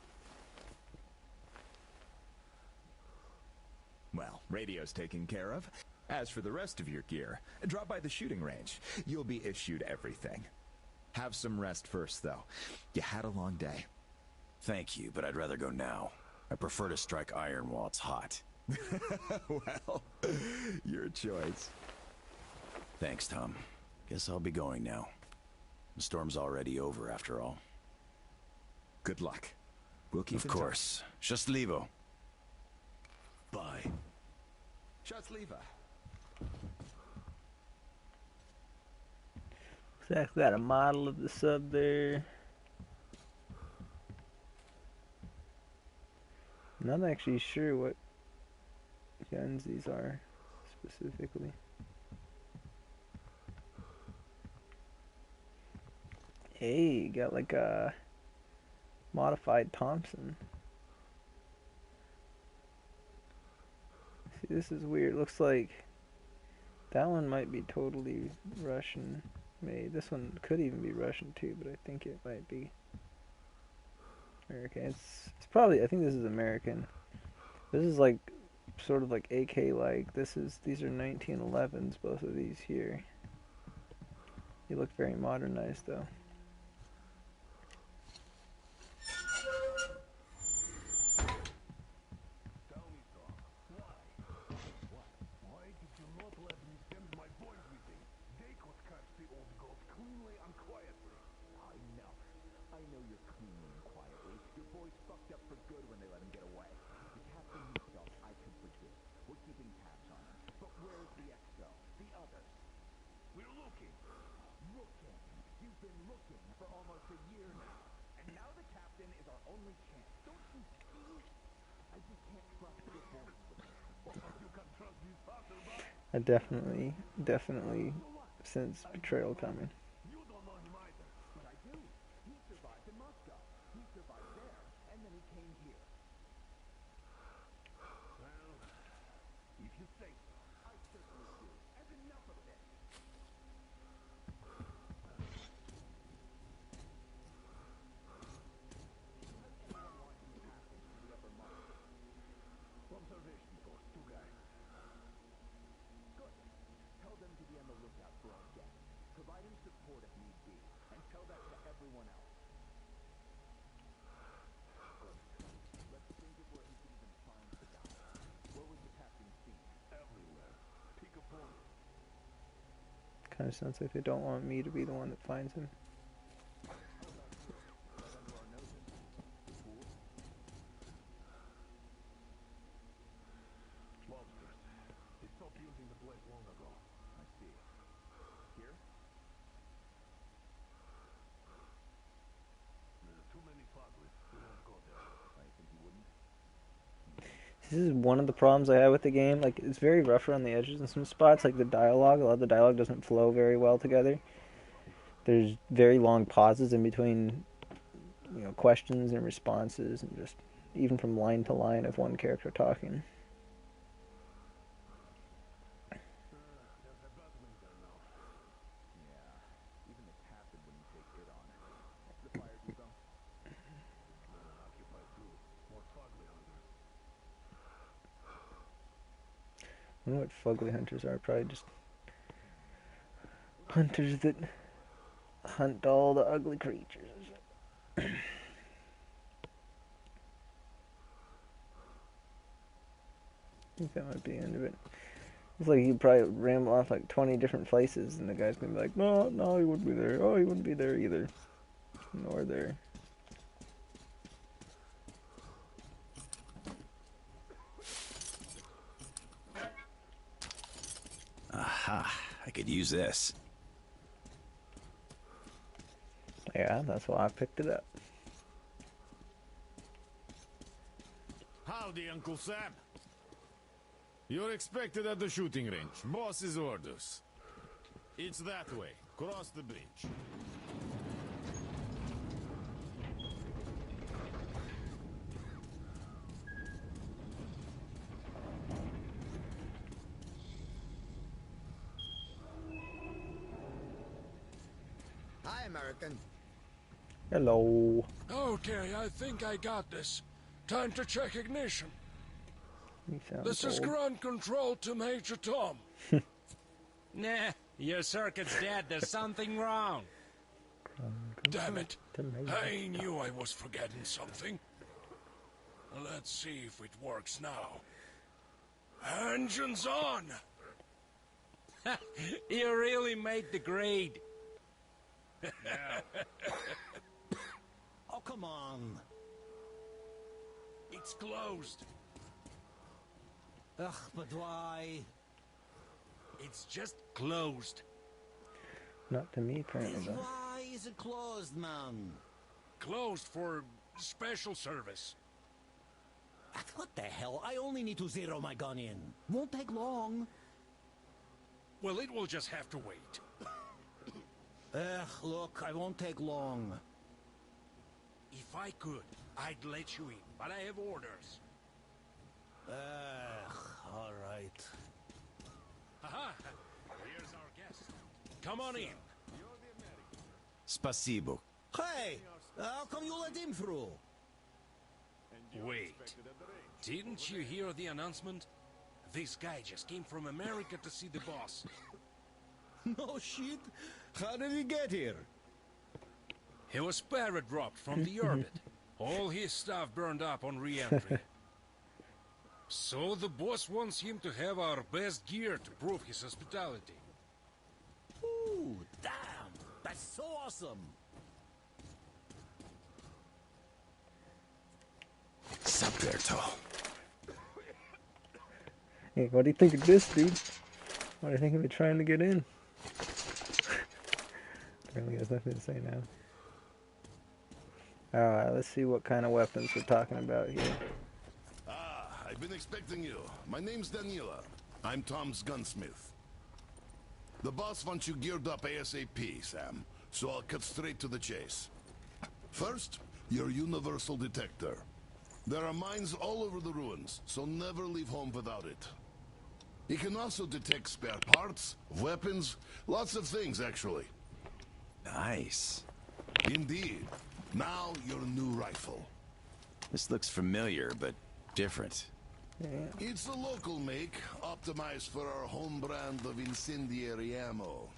[SPEAKER 6] Well, radio's taken care of. As for the rest of your gear, drop by the shooting range. You'll be issued everything. Have some rest first, though. You had a long day.
[SPEAKER 2] Thank you, but I'd rather go now. I prefer to strike iron while it's hot.
[SPEAKER 6] Well, your choice.
[SPEAKER 2] Thanks, Tom. Guess I'll be going now. The storm's already over, after all.
[SPEAKER 6] Good luck. We'll keep
[SPEAKER 2] Of
[SPEAKER 6] in touch.
[SPEAKER 2] course. Счастливо.
[SPEAKER 4] Bye.
[SPEAKER 6] Счастливо.
[SPEAKER 1] Exactly, got a model of the sub there. Not actually sure what guns these are specifically. Hey, got like a modified Thompson. See, this is weird. Looks like that one might be totally Russian made. This one could even be Russian too, but I think it might be American. It's probably, I think this is American. This is like sort of like AK like. These are 1911s, both of these here. They look very modernized though.
[SPEAKER 4] Tell me, Tom. Why did you not let me send my boys with him? They could catch the old goat cleanly and quietly.
[SPEAKER 6] I know you're cleanly and quietly. Your boys fucked up for good when they let him get away. The captain himself, I could forgive. We're keeping tabs on him. But where's the XO? The others?
[SPEAKER 4] We're looking.
[SPEAKER 6] Looking. You've been looking for almost a year now. And now the captain is our only chance. Don't you see? I just can't trust your boys with me.
[SPEAKER 4] You can trust these passersby.
[SPEAKER 1] I definitely sense betrayal coming.
[SPEAKER 4] You don't know him either.
[SPEAKER 6] But I do. He survived in Moscow. He survived there. And then he came here.
[SPEAKER 4] Well, if you say so.
[SPEAKER 6] I certainly do. And enough of this.
[SPEAKER 4] Observation post, 2 guys.
[SPEAKER 6] Good. Tell them to be on the lookout for our guest. Provide him support if need be. And tell that to everyone else. Let's think of where he could even find the guy. Where was the captain seen?
[SPEAKER 4] Everywhere. Pick a point.
[SPEAKER 1] Kind of sounds like they don't want me to be the one that finds him.
[SPEAKER 6] Right under our noses. The pool?
[SPEAKER 1] This is one of the problems I have with the game. Like, it's very rough around the edges in some spots. Like the dialogue, a lot of the dialogue doesn't flow very well together. There's very long pauses in between, questions and responses, and just even from line to line of one character talking. I don't know what fugly hunters are. Probably just hunters that hunt all the ugly creatures. I think that might be the end of it. It's like you probably ramble off like 20 different places, and the guy's gonna be like, no, he wouldn't be there. Oh, he wouldn't be there either. Nor there.
[SPEAKER 2] Aha, I could use this.
[SPEAKER 1] Yeah, that's why I picked it up.
[SPEAKER 3] Howdy, Uncle Sam. You're expected at the shooting range. Boss's orders. It's that way. Cross the bridge.
[SPEAKER 4] Hi, American.
[SPEAKER 1] Hello.
[SPEAKER 7] Okay, I think I got this. Time to check ignition.
[SPEAKER 1] You sound
[SPEAKER 7] This is
[SPEAKER 1] old.
[SPEAKER 7] ground control to Major Tom.
[SPEAKER 8] Nah, your circuit's dead. There's something wrong.
[SPEAKER 7] Damn it.
[SPEAKER 1] To Major
[SPEAKER 7] I knew I was forgetting something. Let's see if it works now. Engines on!
[SPEAKER 8] You really made the grade.
[SPEAKER 4] Oh, come on.
[SPEAKER 7] It's closed.
[SPEAKER 4] Ugh, but why?
[SPEAKER 7] It's just closed.
[SPEAKER 1] Not to me, apparently, though.
[SPEAKER 4] Why is it closed, man?
[SPEAKER 7] Closed for special service.
[SPEAKER 4] What the hell? I only need to zero my gun in. Won't take long.
[SPEAKER 7] Well, it will just have to wait.
[SPEAKER 4] Look, I won't take long.
[SPEAKER 7] If I could, I'd let you in, but I have orders.
[SPEAKER 4] All right.
[SPEAKER 7] Aha! Here's our guest. Come on in.
[SPEAKER 2] Spasibo.
[SPEAKER 4] Hey, how come you let him through?
[SPEAKER 7] Wait. Didn't you hear the announcement? This guy just came from America to see the boss.
[SPEAKER 4] No shit. How did he get here?
[SPEAKER 7] He was para-dropped from the orbit. All his stuff burned up on re-entry. So the boss wants him to have our best gear to prove his hospitality.
[SPEAKER 4] Ooh, damn. That's so awesome.
[SPEAKER 2] Saberto.
[SPEAKER 1] Hey, what do you think of this, dude? What do you think of it trying to get in? Apparently has nothing to say now. Alright, let's see what kind of weapons we're talking about here.
[SPEAKER 9] I've been expecting you. My name's Daniela. I'm Tom's gunsmith. The boss wants you geared up ASAP, Sam, so I'll cut straight to the chase. First, your universal detector. There are mines all over the ruins, so never leave home without it. It can also detect spare parts, weapons, lots of things, actually.
[SPEAKER 2] Nice.
[SPEAKER 9] Indeed. Now, your new rifle.
[SPEAKER 2] This looks familiar, but different.
[SPEAKER 1] Yeah.
[SPEAKER 9] It's a local make, optimized for our home brand of incendiary ammo.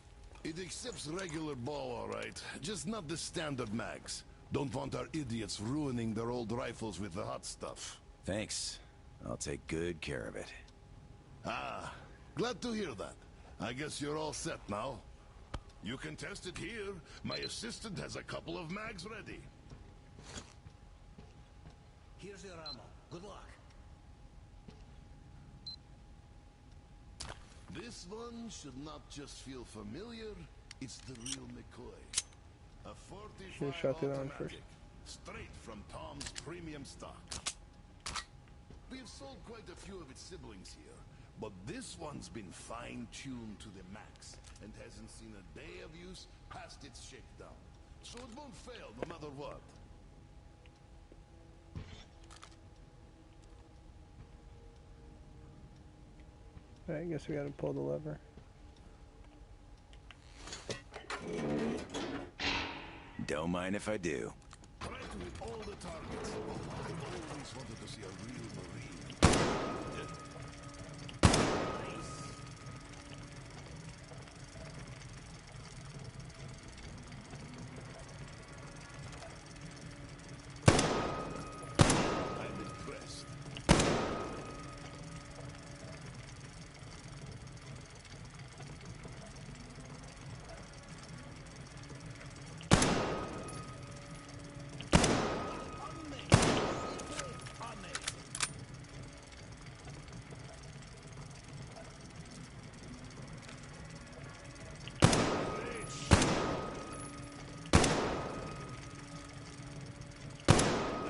[SPEAKER 9] It accepts regular ball, all right, just not the standard mags. Don't want our idiots ruining their old rifles with the hot stuff.
[SPEAKER 2] Thanks. I'll take good care of it.
[SPEAKER 9] Ah, glad to hear that. I guess you're all set now. You can test it here. My assistant has a couple of mags ready.
[SPEAKER 4] Here's your ammo. Good luck.
[SPEAKER 9] This one should not just feel familiar. It's the real McCoy. A 45
[SPEAKER 1] Should've shot the other one
[SPEAKER 9] automatic, straight from Tom's premium stock. We've sold quite a few of its siblings here, but this one's been fine-tuned to the max and hasn't seen a day of use past its shakedown. So it won't fail no matter what.
[SPEAKER 1] I guess we gotta pull the lever.
[SPEAKER 2] Don't mind if I do.
[SPEAKER 9] Try to hit all the targets. I've always wanted to see a real Marine. I'm impressed.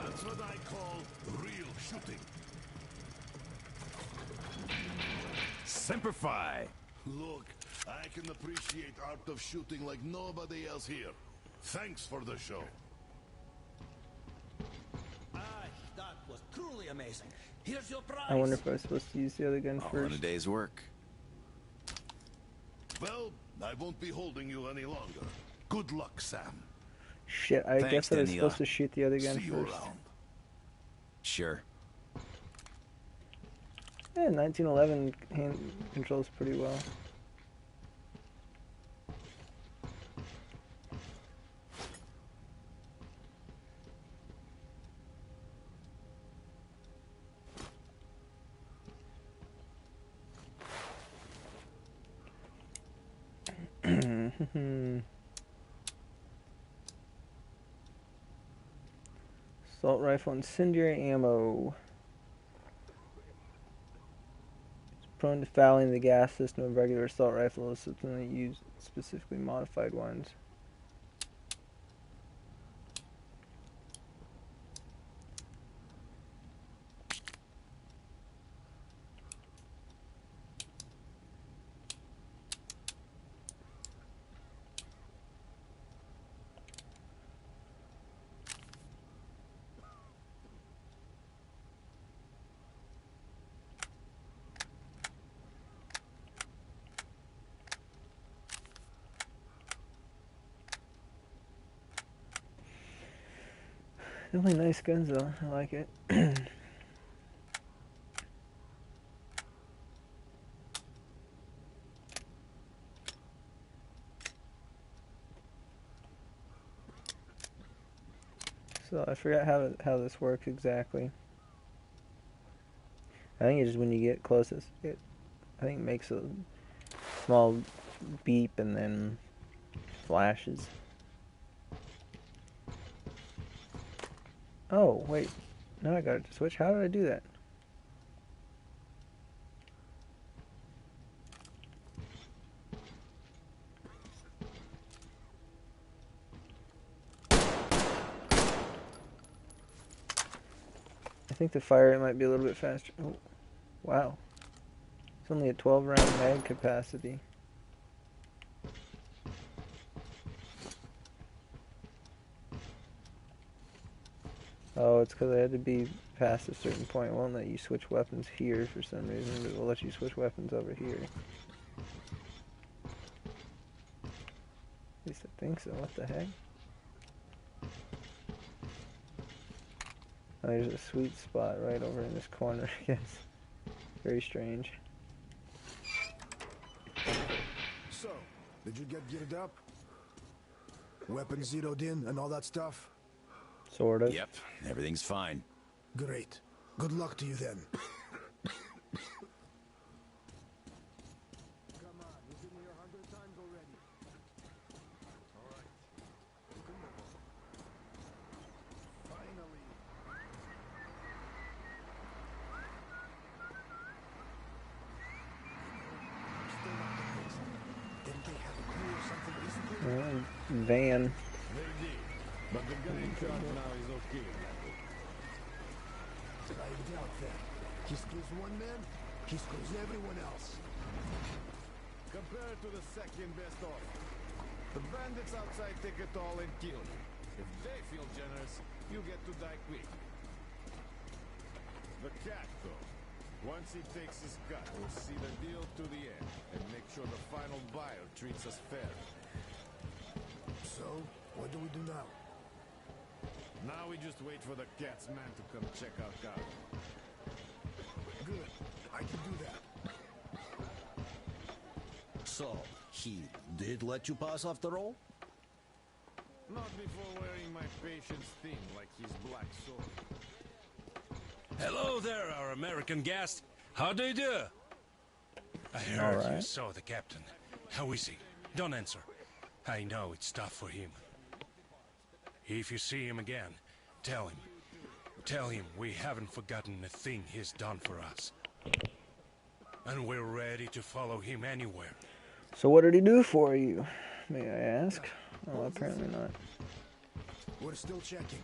[SPEAKER 9] That's what I call real shooting.
[SPEAKER 2] Semper Fi!
[SPEAKER 9] Look, I can appreciate art of shooting like nobody else here. Thanks for the show.
[SPEAKER 4] That was truly amazing. Here's your prize.
[SPEAKER 1] I wonder if I was supposed to use the other gun
[SPEAKER 2] All in
[SPEAKER 1] first.
[SPEAKER 2] a day's work.
[SPEAKER 9] Well, I won't be holding you any longer. Good luck, Sam.
[SPEAKER 1] Shit, I
[SPEAKER 2] Thanks,
[SPEAKER 1] guess I was
[SPEAKER 2] Daniela.
[SPEAKER 1] supposed to shoot the other gun
[SPEAKER 9] See you
[SPEAKER 1] first.
[SPEAKER 9] around.
[SPEAKER 2] Sure.
[SPEAKER 1] Yeah, 1911 hand controls pretty well. Assault rifle, incendiary ammo. It's prone to fouling the gas system of regular assault rifles, so it's only used specifically modified ones. Really nice guns though, I like it. So I forgot how this works exactly. I think it's just when you get closest, I think it makes a small beep and then flashes. Oh, wait. Now I got it to switch. How did I do that? I think the fire rate might be a little bit faster. Oh, wow. It's only a 12 round mag capacity. Oh, it's because I had to be past a certain point. It won't let you switch weapons here for some reason, but it will let you switch weapons over here. At least I think so. What the heck? Oh, there's a sweet spot right over in this corner, I guess. Very strange.
[SPEAKER 4] So, did you get geared up? Weapons zeroed in and all that stuff?
[SPEAKER 1] Sort of.
[SPEAKER 2] Yep, everything's fine.
[SPEAKER 4] Great. Good luck to you then. Come on, you've been here 100 times already. All right. Finally. Still not the case. Didn't they have a crew or something recently?
[SPEAKER 1] Van.
[SPEAKER 3] They did. But the guy in charge now is okay.
[SPEAKER 4] I doubt that. He screws one man, he screws everyone else.
[SPEAKER 3] Compared to the second best offer. The bandits outside take it all and kill you. If they feel generous, you get to die quick. The cat, though. Once he takes his cut, we'll see the deal to the end and make sure the final buyer treats us fair.
[SPEAKER 4] So, what do we do now?
[SPEAKER 3] Now we just wait for the cat's man to come check our car.
[SPEAKER 4] Good. I can do that.
[SPEAKER 10] So, he did let you pass after all?
[SPEAKER 3] Not before wearing my patient's thing like his black sword.
[SPEAKER 7] Hello there, our American guest. How do you do? I heard you saw the captain. How is he? Don't answer. I know it's tough for him. If you see him again, tell him. Tell him we haven't forgotten a thing he's done for us. And we're ready to follow him anywhere.
[SPEAKER 1] So what did he do for you, may I ask? Oh, apparently not.
[SPEAKER 4] We're still checking.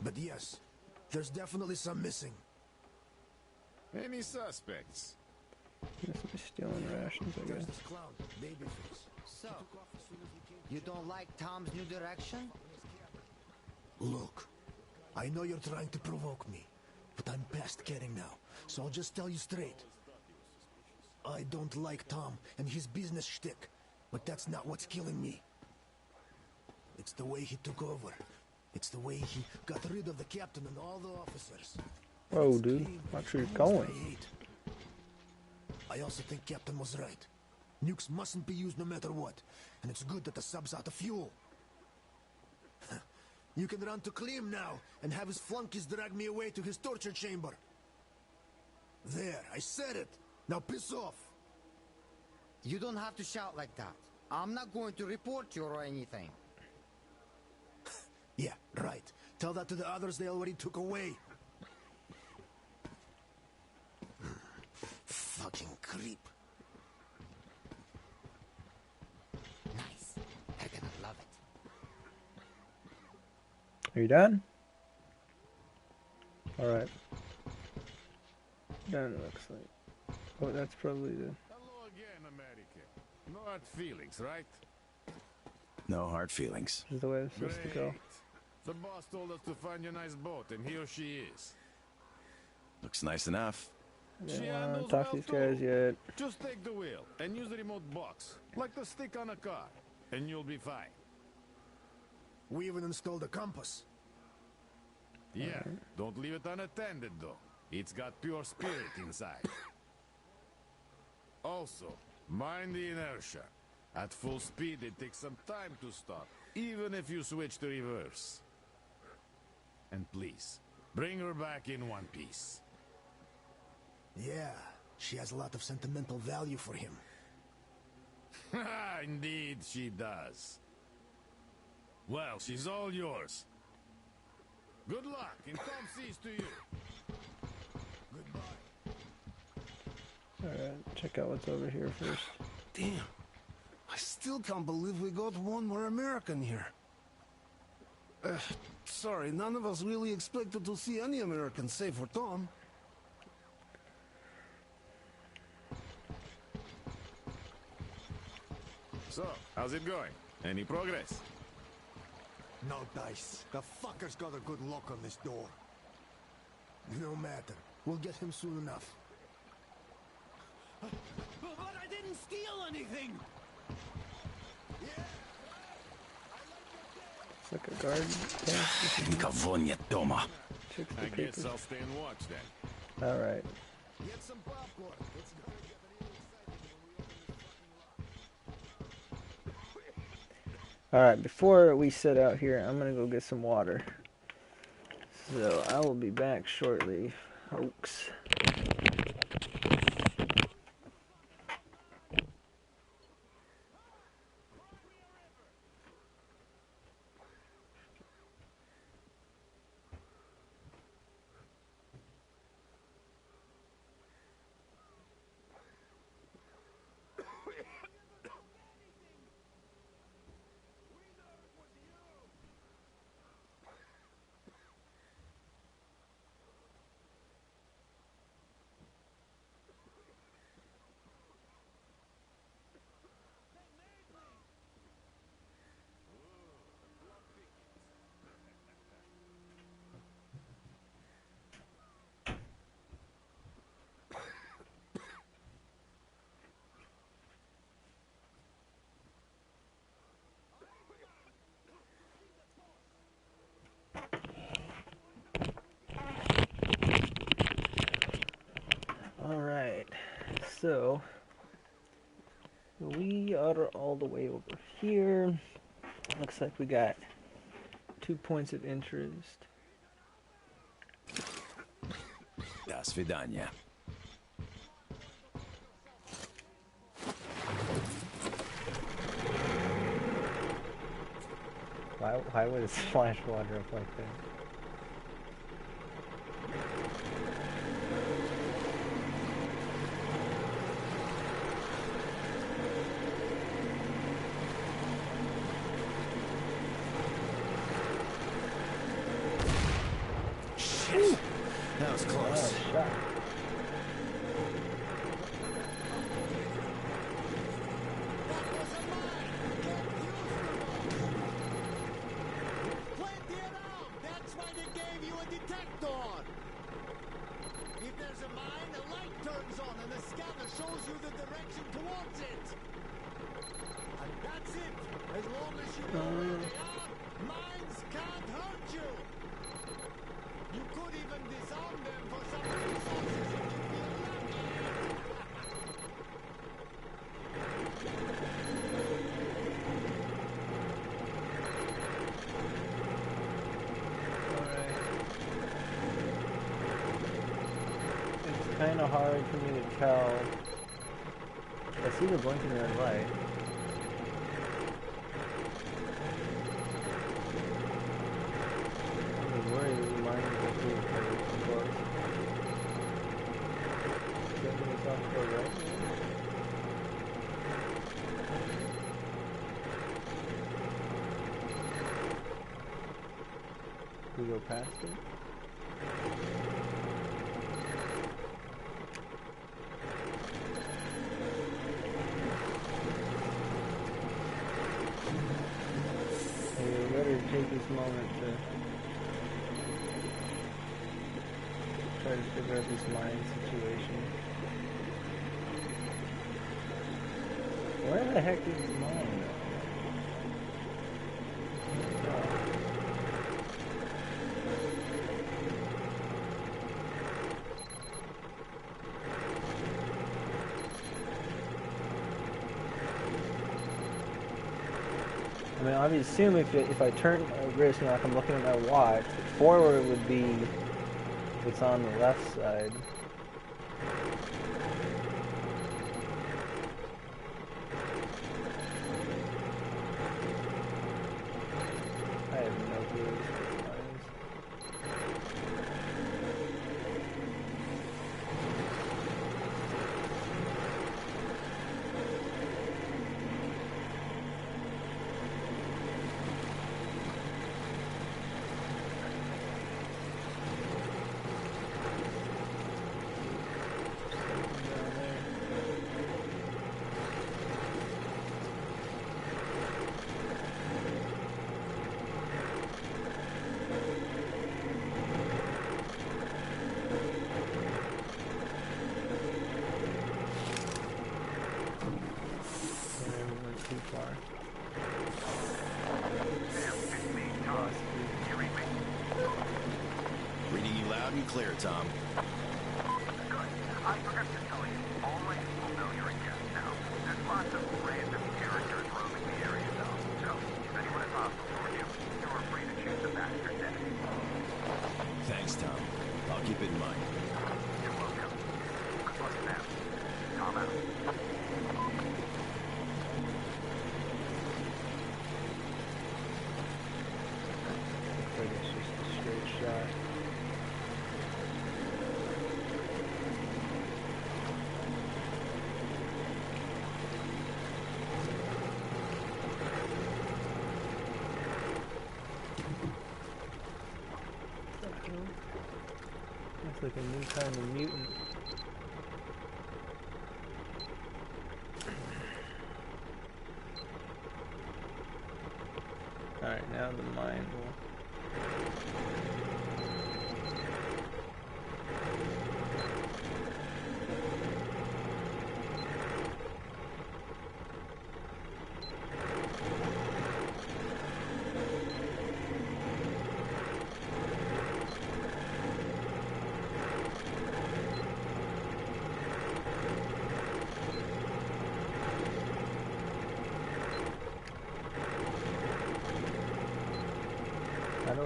[SPEAKER 4] But yes, there's definitely some missing.
[SPEAKER 3] Any suspects?
[SPEAKER 1] Must be stealing rations, I
[SPEAKER 4] There's
[SPEAKER 1] guess.
[SPEAKER 4] this clown, Babyface.
[SPEAKER 11] So, you don't like Tom's new direction?
[SPEAKER 4] Look, I know you're trying to provoke me, but I'm past kidding now, so I'll just tell you straight. I don't like Tom and his business shtick, but that's not what's killing me. It's the way he took over. It's the way he got rid of the captain and all the officers.
[SPEAKER 1] Whoa, dude. Watch where you're going.
[SPEAKER 4] I also think Captain was right. Nukes mustn't be used no matter what, and it's good that the sub's out of fuel. You can run to Klim now and have his flunkies drag me away to his torture chamber. There, I said it. Now piss off.
[SPEAKER 11] You don't have to shout like that. I'm not going to report you or anything.
[SPEAKER 4] Yeah, right. Tell that to the others they already took away. Fucking creep.
[SPEAKER 11] Nice. They're gonna love it.
[SPEAKER 1] Are you done? Alright. Done, it looks like. Oh, that's probably the...
[SPEAKER 3] Hello again, America. No hard feelings, right?
[SPEAKER 2] No hard feelings.
[SPEAKER 1] This is the way it's supposed to go.
[SPEAKER 3] Great. The boss told us to find you a nice boat, and here she is.
[SPEAKER 2] Looks nice enough.
[SPEAKER 1] I didn't want to talk to these guys yet.
[SPEAKER 3] Just take the wheel and use the remote box, like the stick on a car, and you'll be fine.
[SPEAKER 4] We even installed a compass.
[SPEAKER 3] Yeah, don't leave it unattended though. It's got pure spirit inside. Also, mind the inertia. At full speed, it takes some time to stop, even if you switch to reverse. And please, bring her back in one piece.
[SPEAKER 4] Yeah, she has a lot of sentimental value for him.
[SPEAKER 3] Indeed, she does. Well, she's all yours. Good luck, and Tom sees to you.
[SPEAKER 4] Goodbye.
[SPEAKER 1] Alright, check out what's over here first.
[SPEAKER 10] Damn. I still can't believe we got one more American here. Sorry, none of us really expected to see any Americans save for Tom.
[SPEAKER 3] So, how's it going? Any progress?
[SPEAKER 4] No dice. The fucker's got a good lock on this door. No matter. We'll get him soon enough.
[SPEAKER 10] But I didn't steal anything!
[SPEAKER 1] It's like a garden.
[SPEAKER 2] Никого нет дома.
[SPEAKER 1] Checks the
[SPEAKER 3] I guess
[SPEAKER 1] papers.
[SPEAKER 3] I'll stay and watch then.
[SPEAKER 1] Alright.
[SPEAKER 4] Get some popcorn. It's gonna get real exciting when we open this fucking lock.
[SPEAKER 1] Alright, before we set out here, I'm gonna go get some water. So, I will be back shortly, folks. So we are all the way over here. Looks like we got 2 points of interest.
[SPEAKER 2] До свидания.
[SPEAKER 1] Why would it splash water up like that?
[SPEAKER 2] Shit! That was close.
[SPEAKER 1] Oh, shot.
[SPEAKER 12] Plenty around. That's why they gave you a detector. If there's a mine, a light turns on and the scanner shows you the direction towards it. And that's it. As long as you know where they are, mines can't hurt you. You could even disarm them for some resources if you feel lucky.
[SPEAKER 1] It's kind of hard for me to tell. I see the blinking red light. I'm worried that the mine is too close. Getting this off to the right. We go past it. Hey, we better take this moment to try to figure out this mine situation. Where the heck is this mine? I mean, I would assume if I turn wrist, like I'm looking at my watch, forward would be if it's on the left side. I have no clue what this mine is. Too far.
[SPEAKER 2] Reading you loud and clear, Tom.
[SPEAKER 5] Good. I forgot to tell you, all my people know you're a guest now. There's lots of random characters roaming the area, though. So, if anyone is hostile toward you, you are free to choose the bastard dead.
[SPEAKER 2] Thanks, Tom. I'll keep it in mind.
[SPEAKER 5] You're welcome. Good luck, Sam. Tom out.
[SPEAKER 1] Like it's just a straight shot. Looks like a new kind of mutant. Alright, now the mine will...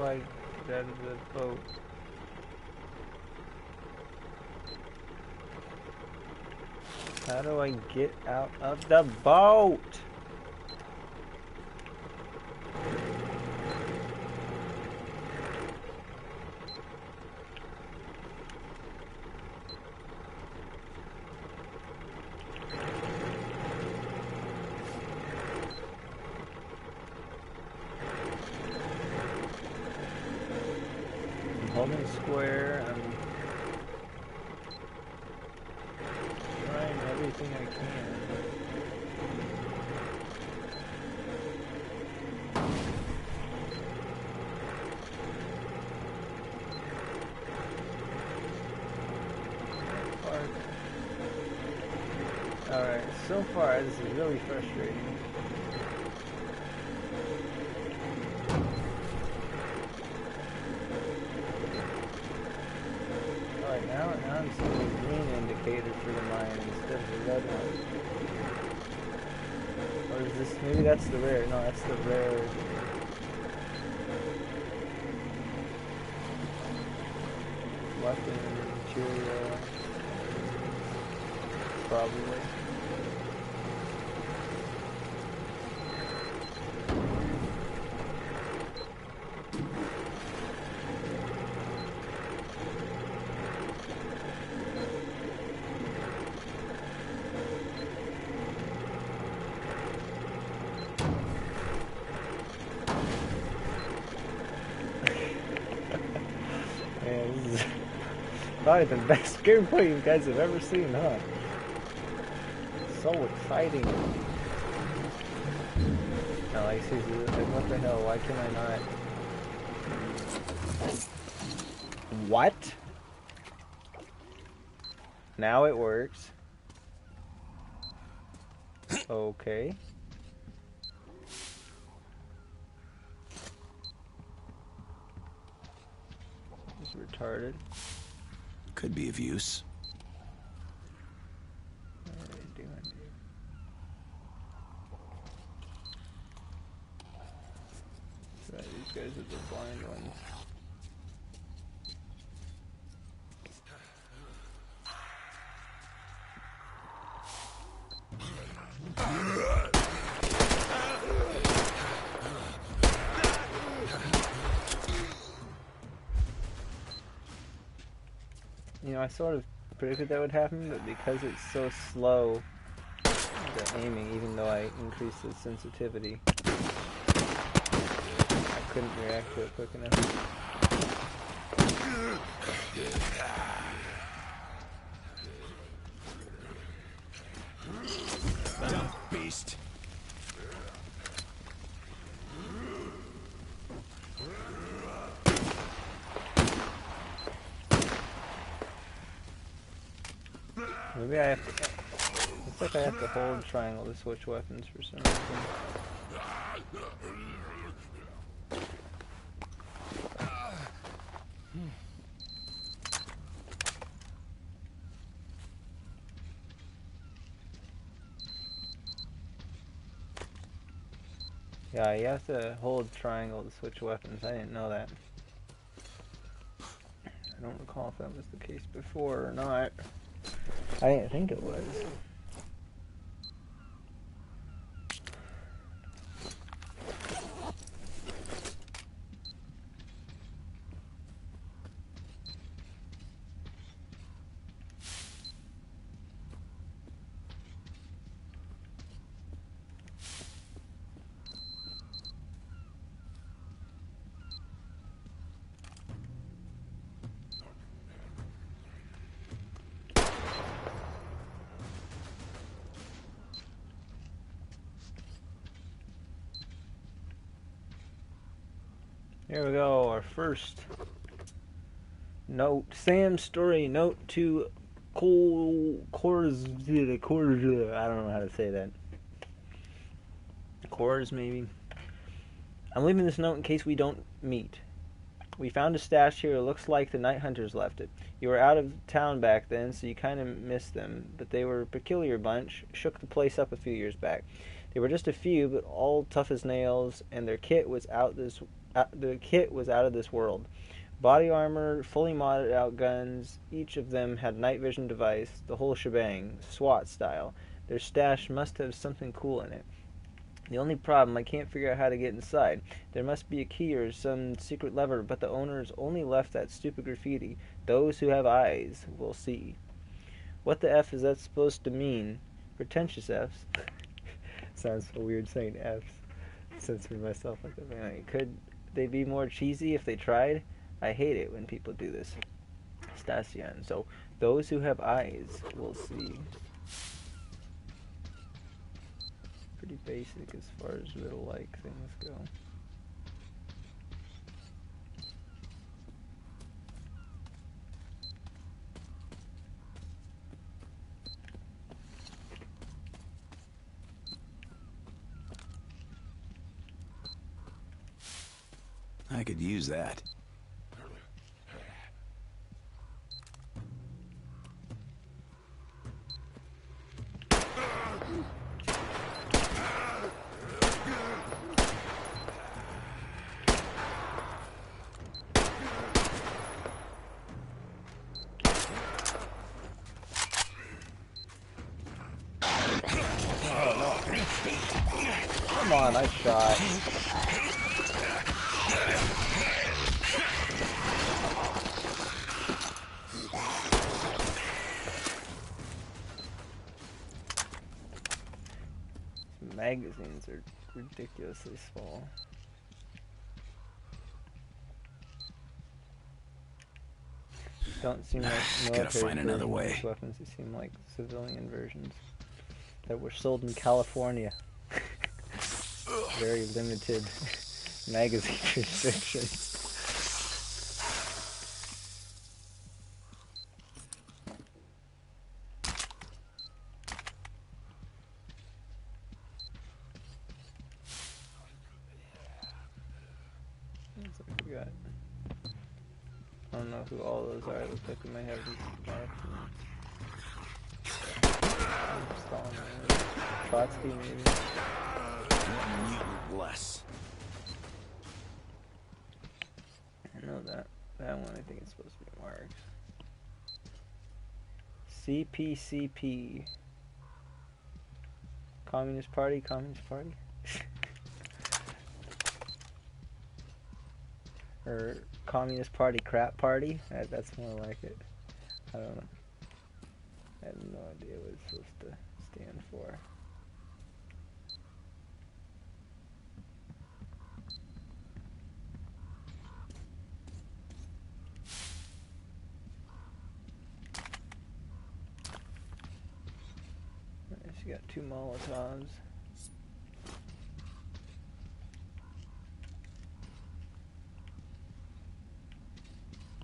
[SPEAKER 1] do I get out of the boat? How do I get out of the boat? Holding square, I'm trying everything I can. Alright, so far this is really frustrating. Now I'm seeing a green indicator for the mine instead of the red one. Or is this, maybe that's the rare, no, that's the rare. Weapon material. Probably. Probably the best gameplay you guys have ever seen, huh? So exciting. No, like seriously, like what the hell? Why can I not? What? Now it works. Okay. It's retarded.
[SPEAKER 2] Could be of use.
[SPEAKER 1] What are they doing here? Right, these guys are the blind ones. You know, I sort of predicted that would happen, but because it's so slow, the aiming, even though I increased the sensitivity, I couldn't react to it quick enough.
[SPEAKER 6] Dumb beast.
[SPEAKER 1] Maybe I have to... Looks like I have to hold triangle to switch weapons for some reason. Yeah, you have to hold triangle to switch weapons. I didn't know that. I don't recall if that was the case before or not. I didn't think it was. Here we go, our first note. Sam's story, note to Cores, I don't know how to say that. Cores, maybe. I'm leaving this note in case we don't meet. We found a stash here. It looks like the night hunters left it. You were out of town back then, so you kind of missed them. But they were a peculiar bunch. Shook the place up a few years back. They were just a few, but all tough as nails, and their kit was out the kit was out of this world. Body armor, fully modded out guns. Each of them had night vision device, the whole shebang, SWAT style. Their stash must have something cool in it. The only problem, I can't figure out how to get inside. There must be a key or some secret lever, but the owners only left that stupid graffiti. Those who have eyes will see. What the F is that supposed to mean? Pretentious Fs. Sounds so weird saying Fs. Censor myself like that. Anyway, could they be more cheesy if they tried? I hate it when people do this. Stasien. So, those who have eyes will see. Pretty basic as far as riddle-like things go.
[SPEAKER 2] I could use that.
[SPEAKER 1] Come on, I shot. Magazines are ridiculously small. Don't seem like
[SPEAKER 2] Gotta find another way.
[SPEAKER 1] versions of weapons. They seem like civilian versions that were sold in California. Very limited magazine restrictions. Looks like we got. I don't know who all those are. It looks like we might have these Trotsky maybe.
[SPEAKER 2] One mutant less.
[SPEAKER 1] I know that. That one I think it's supposed to be marked. CPCP. Communist Party, Communist Party? Or Communist Party Crap Party? That's more like it. I don't know. I have no idea what it's supposed to stand for. Nice, you got 2 Molotovs.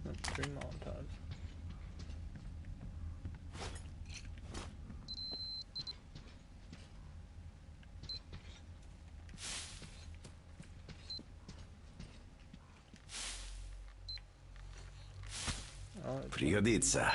[SPEAKER 1] That's 3 Molotovs.
[SPEAKER 2] Пригодится.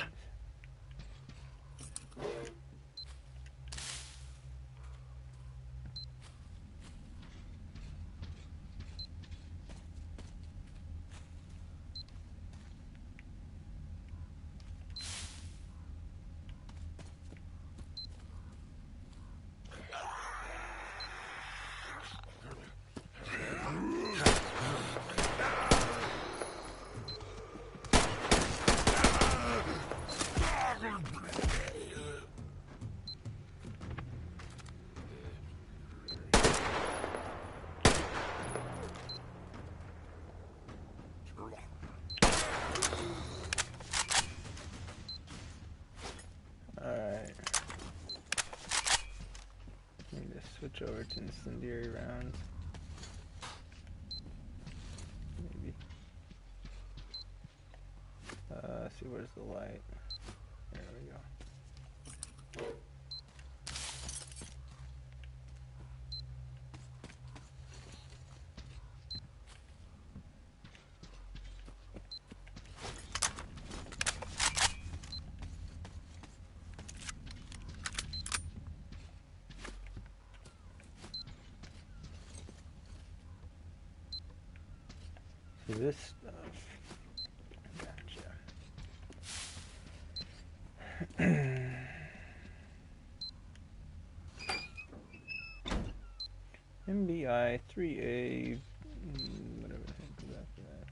[SPEAKER 2] Switch over to incendiary rounds. Maybe. See, where's the light? There we go.
[SPEAKER 1] to this stuff. Gotcha. MBI 3A, whatever the heck is after that.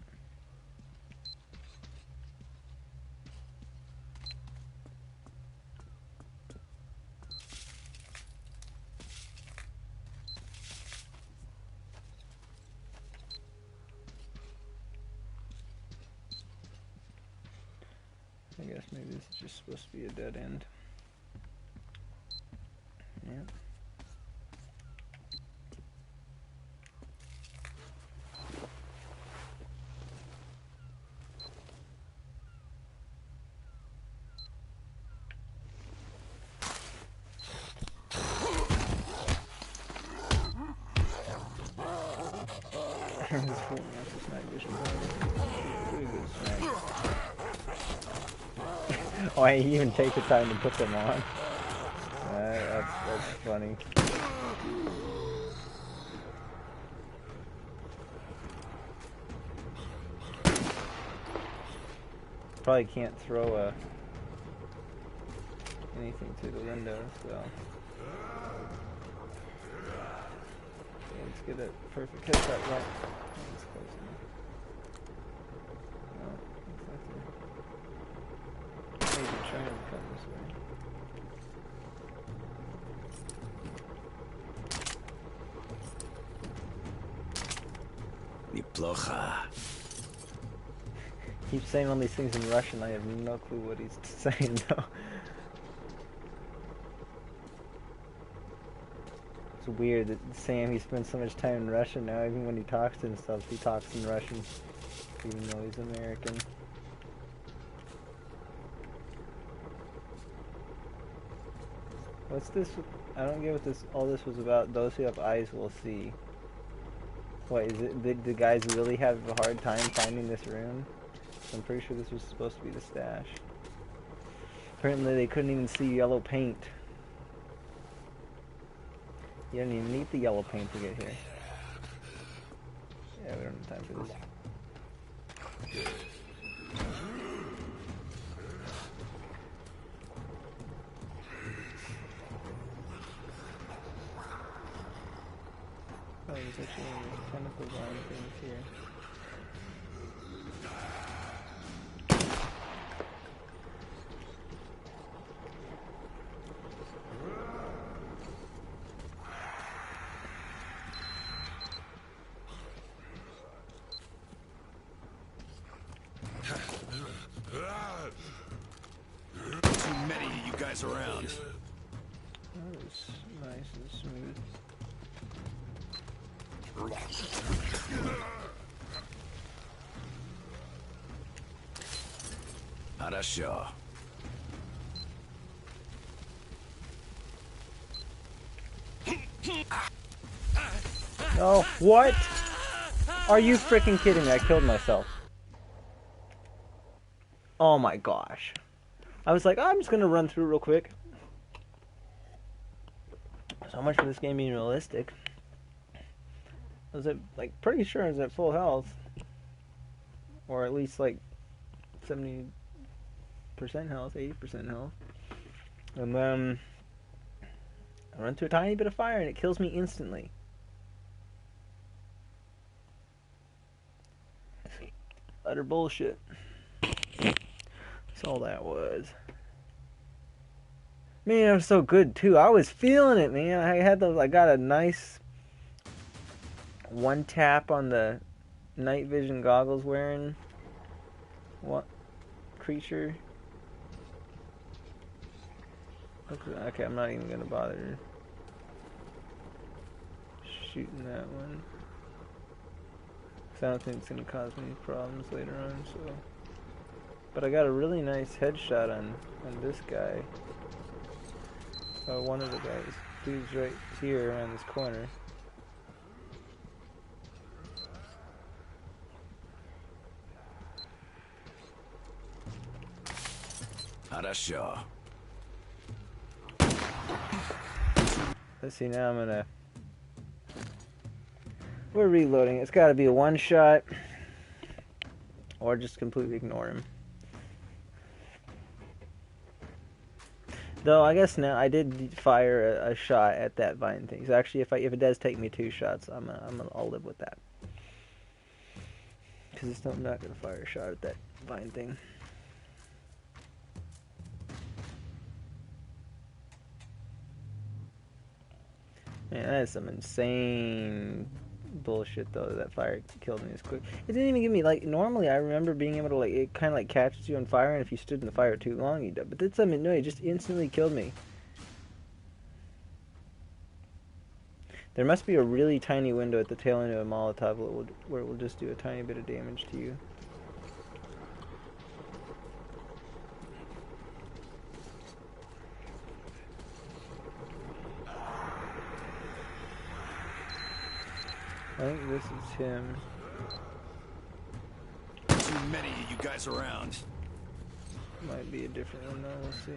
[SPEAKER 1] I guess maybe this is just supposed to be a dead end. Yeah. Oh, I even take the time to put them on. That's funny. Probably can't throw anything through the window, so yeah, let's get a perfect headshot right. That's close enough. No, looks like maybe try to come this way.
[SPEAKER 2] Neplokha.
[SPEAKER 1] Keep saying all these things in Russian. I have no clue what he's saying though. It's weird that Sam, he spends so much time in Russia now. Even when he talks to himself, he talks in Russian, even though he's American. What's this? I don't get what this. All this was about. Those who have eyes will see. What is it? Did the guys really have a hard time finding this rune? I'm pretty sure this was supposed to be the stash. Apparently they couldn't even see yellow paint. You don't even need the yellow paint to get here. Yeah, we don't have time for this. Oh, there's actually chemical line things here.
[SPEAKER 2] Too many of you guys around.
[SPEAKER 1] That was nice and smooth.
[SPEAKER 2] Хорошо.
[SPEAKER 1] No, what? Are you freaking kidding me? I killed myself. Oh my gosh. I was like, oh, I'm just gonna run through real quick. So much for this game being realistic. Was it like pretty sure I was at full health, or at least like 70% health, 80% health, and then I run through a tiny bit of fire and it kills me instantly. Utter bullshit. That's all that was. Man, it was so good too. I was feeling it, man. I got a nice one tap on the night vision goggles wearing what creature. Okay, I'm not even gonna bother shooting that one. I don't think it's gonna cause me problems later on, so. But I got a really nice headshot on this guy. One of the guys. Dude's right here around this corner.
[SPEAKER 2] Хорошо.
[SPEAKER 1] Let's see, now we're reloading. It's gotta be a one shot. or just completely ignore him. Though I guess now I did fire a shot at that vine thing. So actually, if it does take me 2 shots, I'll live with that. Because I'm not gonna fire a shot at that vine thing. Man, that is some insane bullshit though. That fire killed me as quick. It didn't even give me like. Normally, I remember being able to like. It kind of like catches you on fire, and if you stood in the fire too long, you died. But this time, no, it just instantly killed me. There must be a really tiny window at the tail end of a Molotov where it will just do a tiny bit of damage to you. I think this is him.
[SPEAKER 2] Too many of you guys around.
[SPEAKER 1] Might be a different one though, we'll see.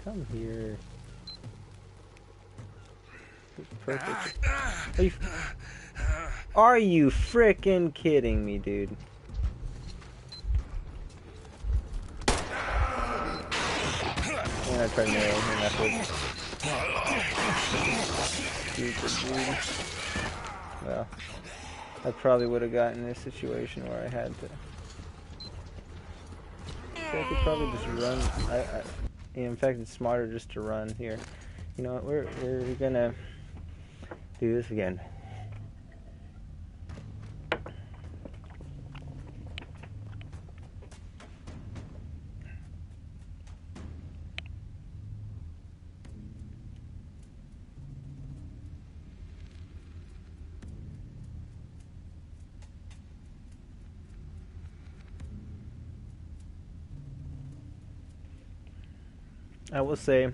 [SPEAKER 1] Come here. Perfect. Are you frickin' kidding me, dude? And I tried nailing him afterwards. Stupid dude. Well, I probably would have gotten in a situation where I had to. So I could probably just run. In fact, it's smarter just to run here. You know what? We're gonna do this again. I will say,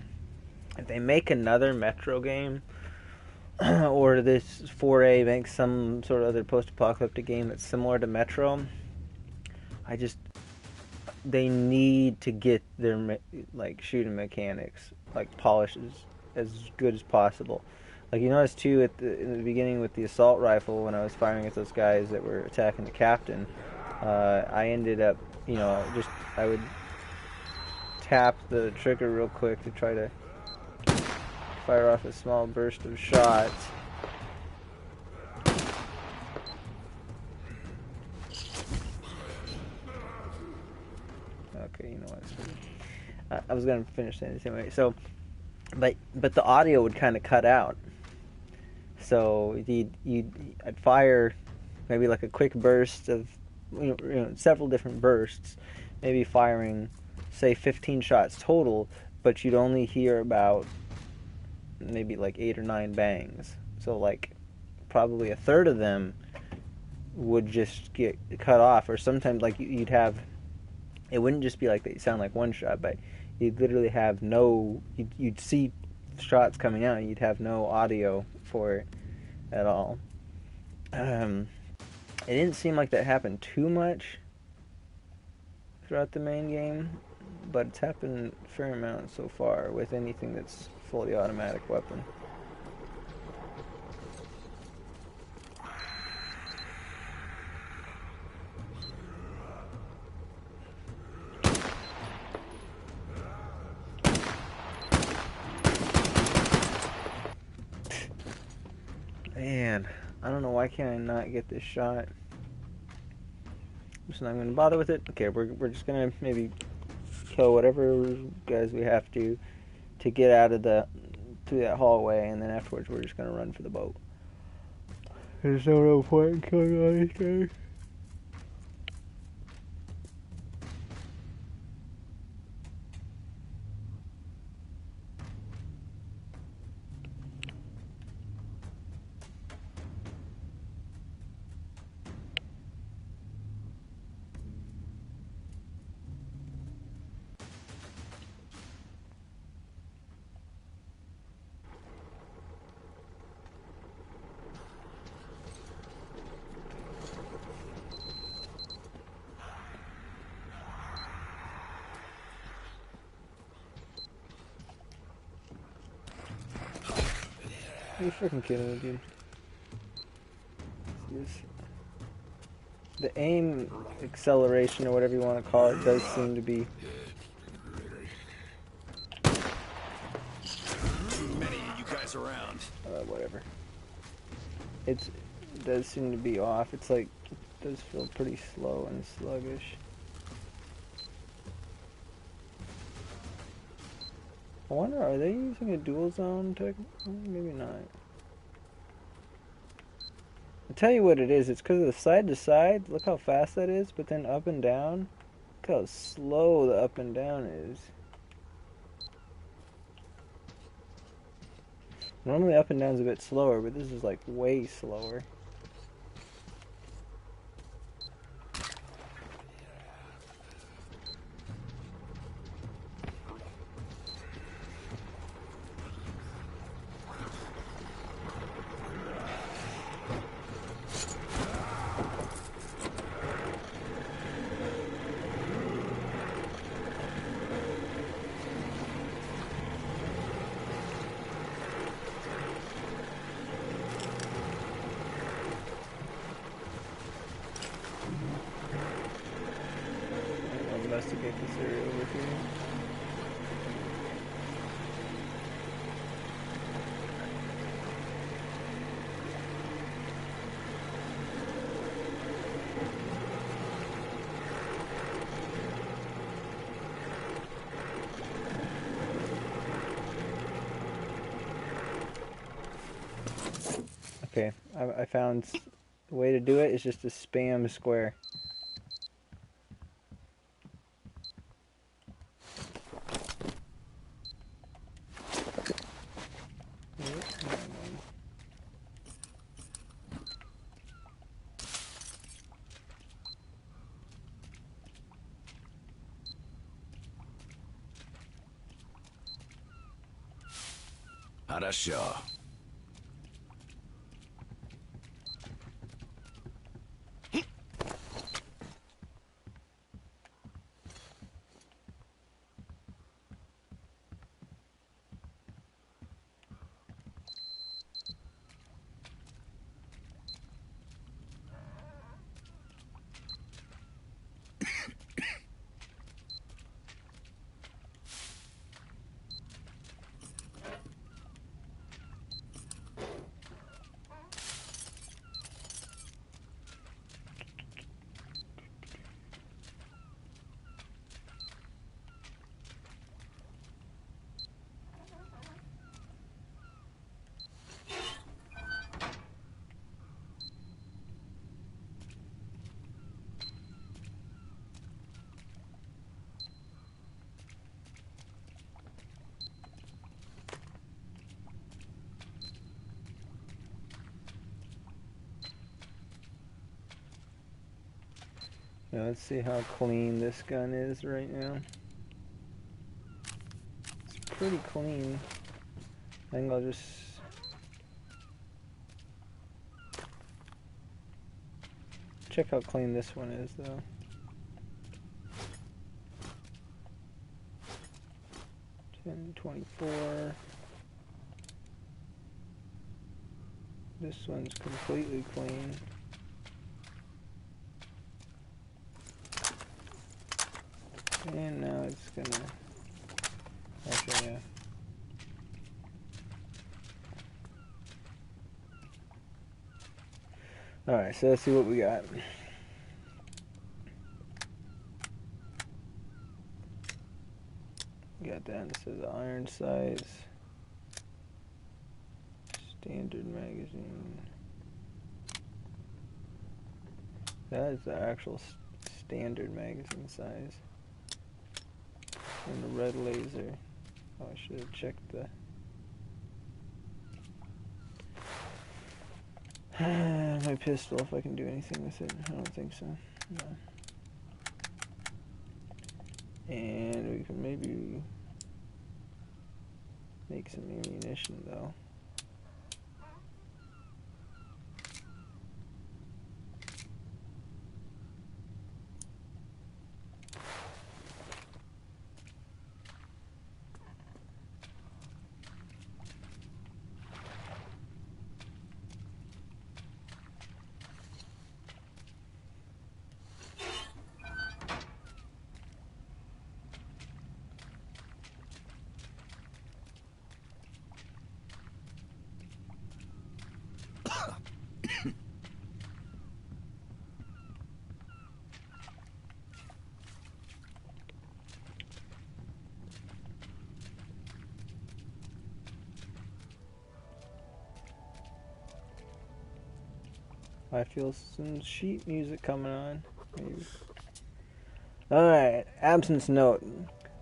[SPEAKER 1] if they make another Metro game, or this 4A makes some sort of other post-apocalyptic game that's similar to Metro, they need to get their shooting mechanics polished as good as possible. Like you notice too in the beginning with the assault rifle when I was firing at those guys that were attacking the captain, I ended up I would tap the trigger real quick to try to fire off a small burst of shots. Okay, you know what? I was gonna finish saying this anyway. So, but the audio would kind of cut out. So I'd fire maybe like a quick burst of several different bursts, maybe firing say 15 shots total, but you'd only hear about maybe like 8 or 9 bangs. So like probably a third of them would just get cut off, or sometimes like you'd have, it wouldn't just be like they sound like one shot, but you'd literally have you'd see shots coming out and you'd have no audio for it at all. It didn't seem like that happened too much throughout the main game, but it's happened a fair amount so far with anything that's fully automatic weapon. Man, I don't know why can't I not get this shot. I'm just not going to bother with it. Okay, we're just going to maybe kill whatever guys we have to get out of through that hallway, and then afterwards we're just going to run for the boat. There's no real point in killing all these guys. Are you freaking kidding me, dude? The aim acceleration, or whatever you want to call it, does seem to be...
[SPEAKER 2] Too many of you guys around.
[SPEAKER 1] Whatever. It does seem to be off. It's like, it does feel pretty slow and sluggish. I wonder, are they using a dual zone tech? Maybe not. I'll tell you what it is. It's because of the side to side. Look how fast that is. But then up and down. Look how slow the up and down is. Normally up and down's a bit slower, but this is like way slower. Investigate this area over here. Okay, I found the way to do it is just to spam square.
[SPEAKER 2] Хорошо. Now let's see how clean this gun is right now. It's pretty clean. I think I'll just... check how clean this one is though. $10.24. This one's completely clean. And now it's gonna... okay, yeah. Alright, so let's see what we got. Got that, it says iron sights. Standard magazine. That is the actual standard magazine size. And the red laser. Oh, I should have checked the... my pistol, if I can do anything with it. I don't think so. No. And we can maybe make some ammunition though.
[SPEAKER 1] I feel some sheet music coming on. Maybe. Alright, absence note.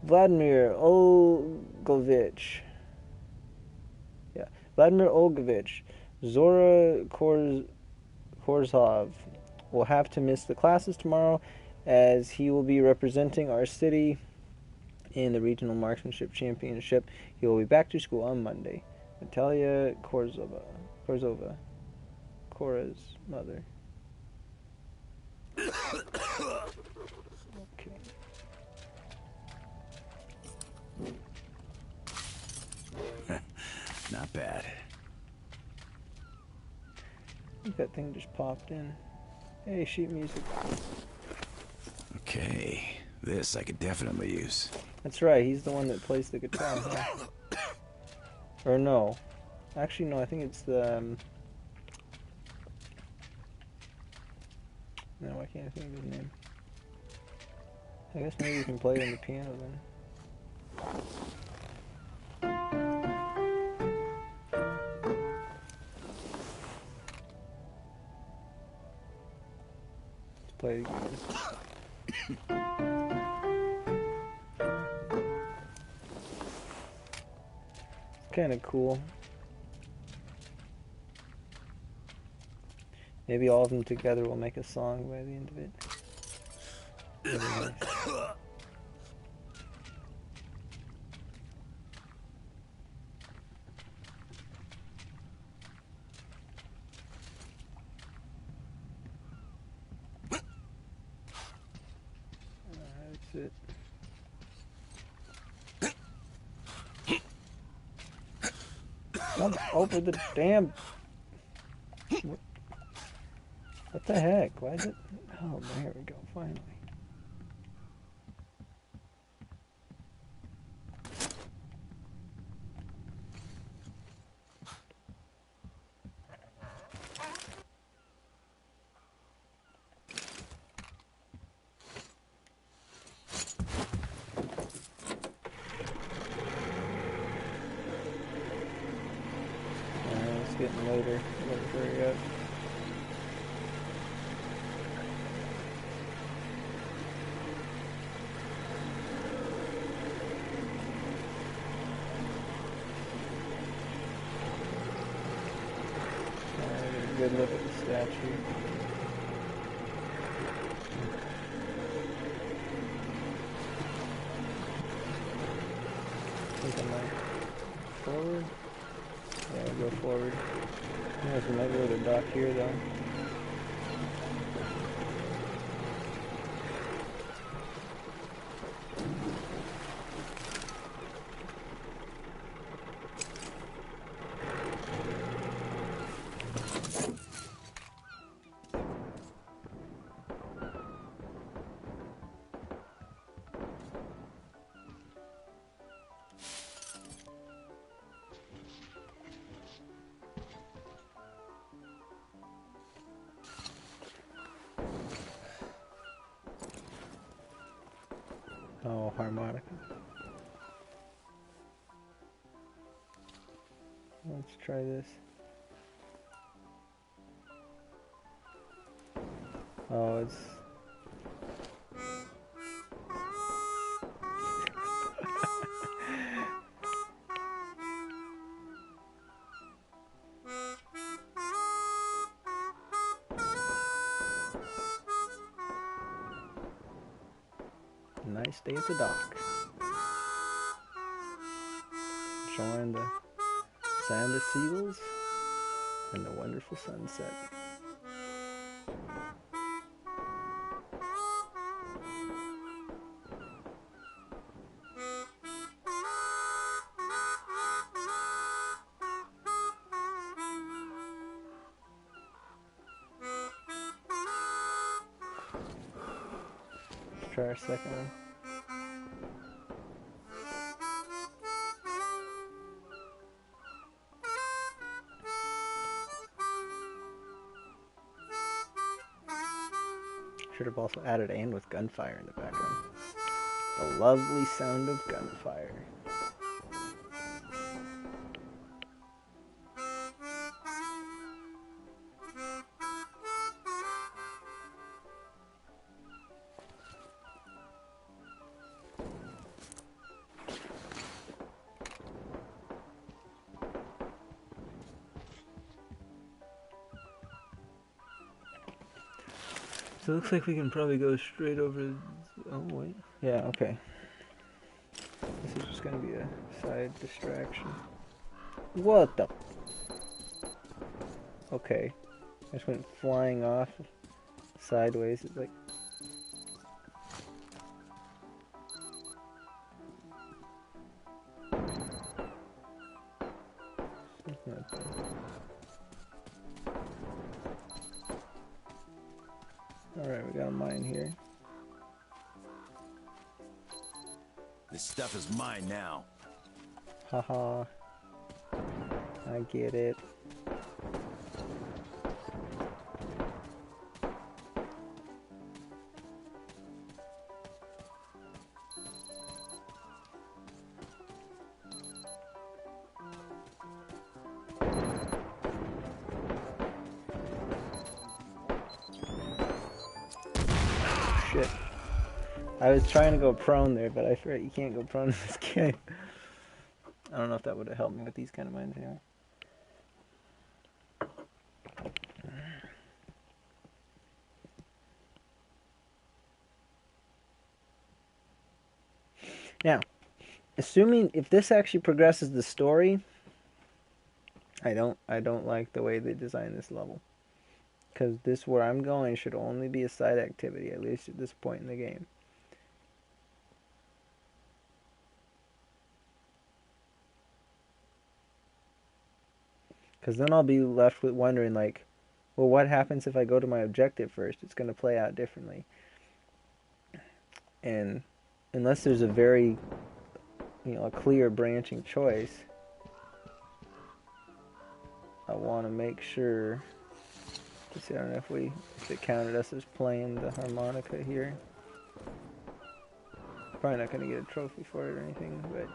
[SPEAKER 1] Vladimir Olgovich. Yeah, Vladimir Olgovich. Zora Korzhov will have to miss the classes tomorrow as he will be representing our city in the Regional Marksmanship Championship. He will be back to school on Monday. Natalia Korzova. Cora's mother. Okay.
[SPEAKER 2] Not bad.
[SPEAKER 1] I think that thing just popped in. Hey, sheet music.
[SPEAKER 2] Okay, this I could definitely use.
[SPEAKER 1] That's right, he's the one that plays the guitar, huh? Or no. Actually, no, I think it's the... No, why can't I think of his name? I guess maybe you can play it on the piano then. Let's play it again. It's kind of cool. Maybe all of them together will make a song by the end of it. Really nice. That's it. Jump over the damn... What the heck? Why is it... Oh, there we go, finally. It's getting later. Better hurry up. Good look at the statue. I think I might forward. Yeah, I'll go forward. I guess we might be able to dock here though. Oh, harmonica. Let's try this. Oh, it's... Nice day at the dock. Enjoying the sound of seagulls and the wonderful sunset. Let's try our second one. Should have also added "and" with gunfire in the background. The lovely sound of gunfire. So it looks like we can probably go straight over. Oh wait. Yeah. Okay. This is just gonna be a side distraction. What the? Okay. I just went flying off sideways. It's like. Alright, we got a mine here.
[SPEAKER 2] This stuff is mine now.
[SPEAKER 1] Haha. I get it. Shit. I was trying to go prone there, but I forgot you can't go prone in this game. I don't know if that would have helped me with these kind of mines anyway. Now, assuming if this actually progresses the story, I don't like the way they designed this level. Because this where I'm going should only be a side activity, at least at this point in the game. Because then I'll be left with wondering, like, well, what happens if I go to my objective first? It's going to play out differently. And unless there's a very, a clear branching choice, I want to make sure. Let's see, I don't know if it counted us as playing the harmonica here. Probably not going to get a trophy for it or anything, but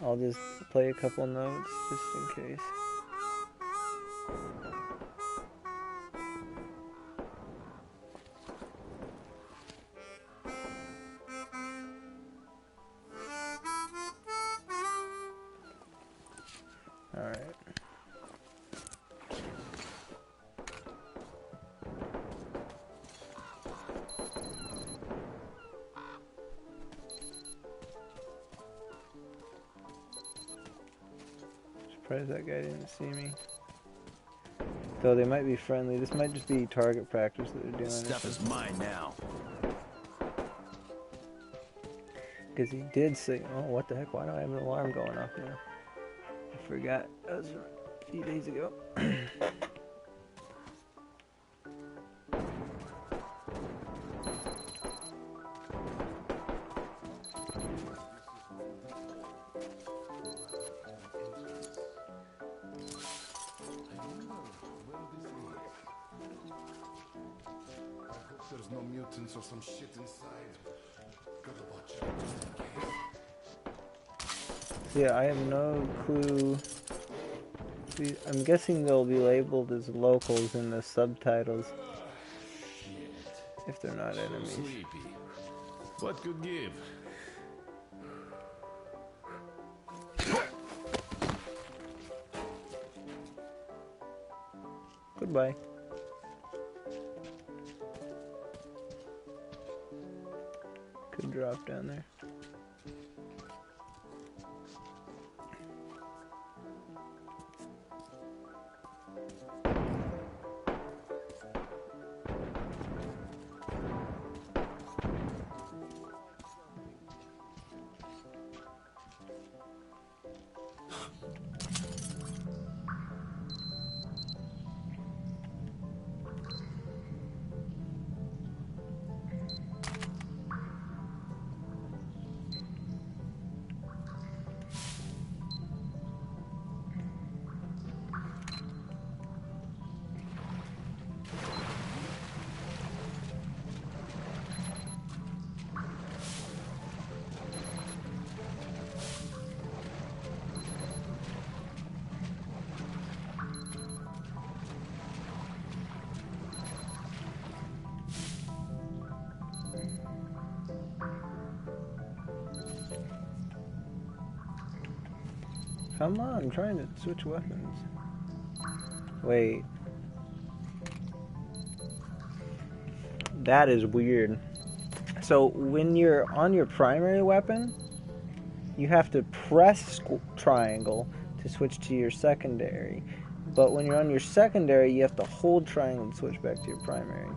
[SPEAKER 1] I'll just play a couple notes just in case. Alright. Surprised that guy didn't see me. Though they might be friendly. This might just be target practice that they're doing.
[SPEAKER 2] This stuff is mine now.
[SPEAKER 1] Because he did say, oh, what the heck? Why do I have an alarm going off now? I forgot. That was a few days ago.
[SPEAKER 9] There's no mutants or some shit inside. Gotta watch out just in case.
[SPEAKER 1] Yeah, I have no clue. I'm guessing they'll be labeled as locals in the subtitles. If they're not enemies.
[SPEAKER 3] Sleepy. What could give?
[SPEAKER 1] Goodbye. Could drop down there. Come on, I'm trying to switch weapons. Wait. That is weird. So when you're on your primary weapon, you have to press triangle to switch to your secondary. But when you're on your secondary, you have to hold triangle to switch back to your primary.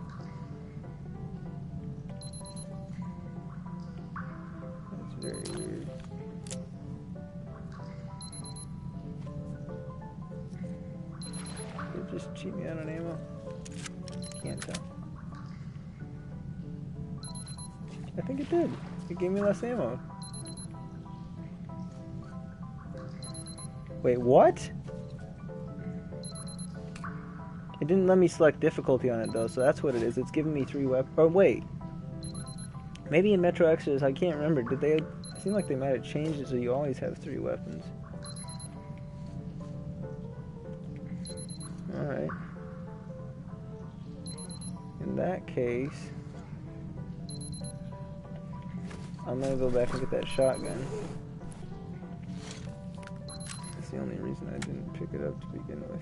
[SPEAKER 1] That's very weird. Did it just cheat me out on ammo? Can't tell. I think it did. It gave me less ammo. Wait, what? It didn't let me select difficulty on it though, so that's what it is. It's giving me 3 weapons. Oh wait, maybe in Metro Exodus, I can't remember. Did they? It seemed like they might have changed it so you always have 3 weapons. All right. In that case, I'm gonna go back and get that shotgun. That's the only reason I didn't pick it up to begin with.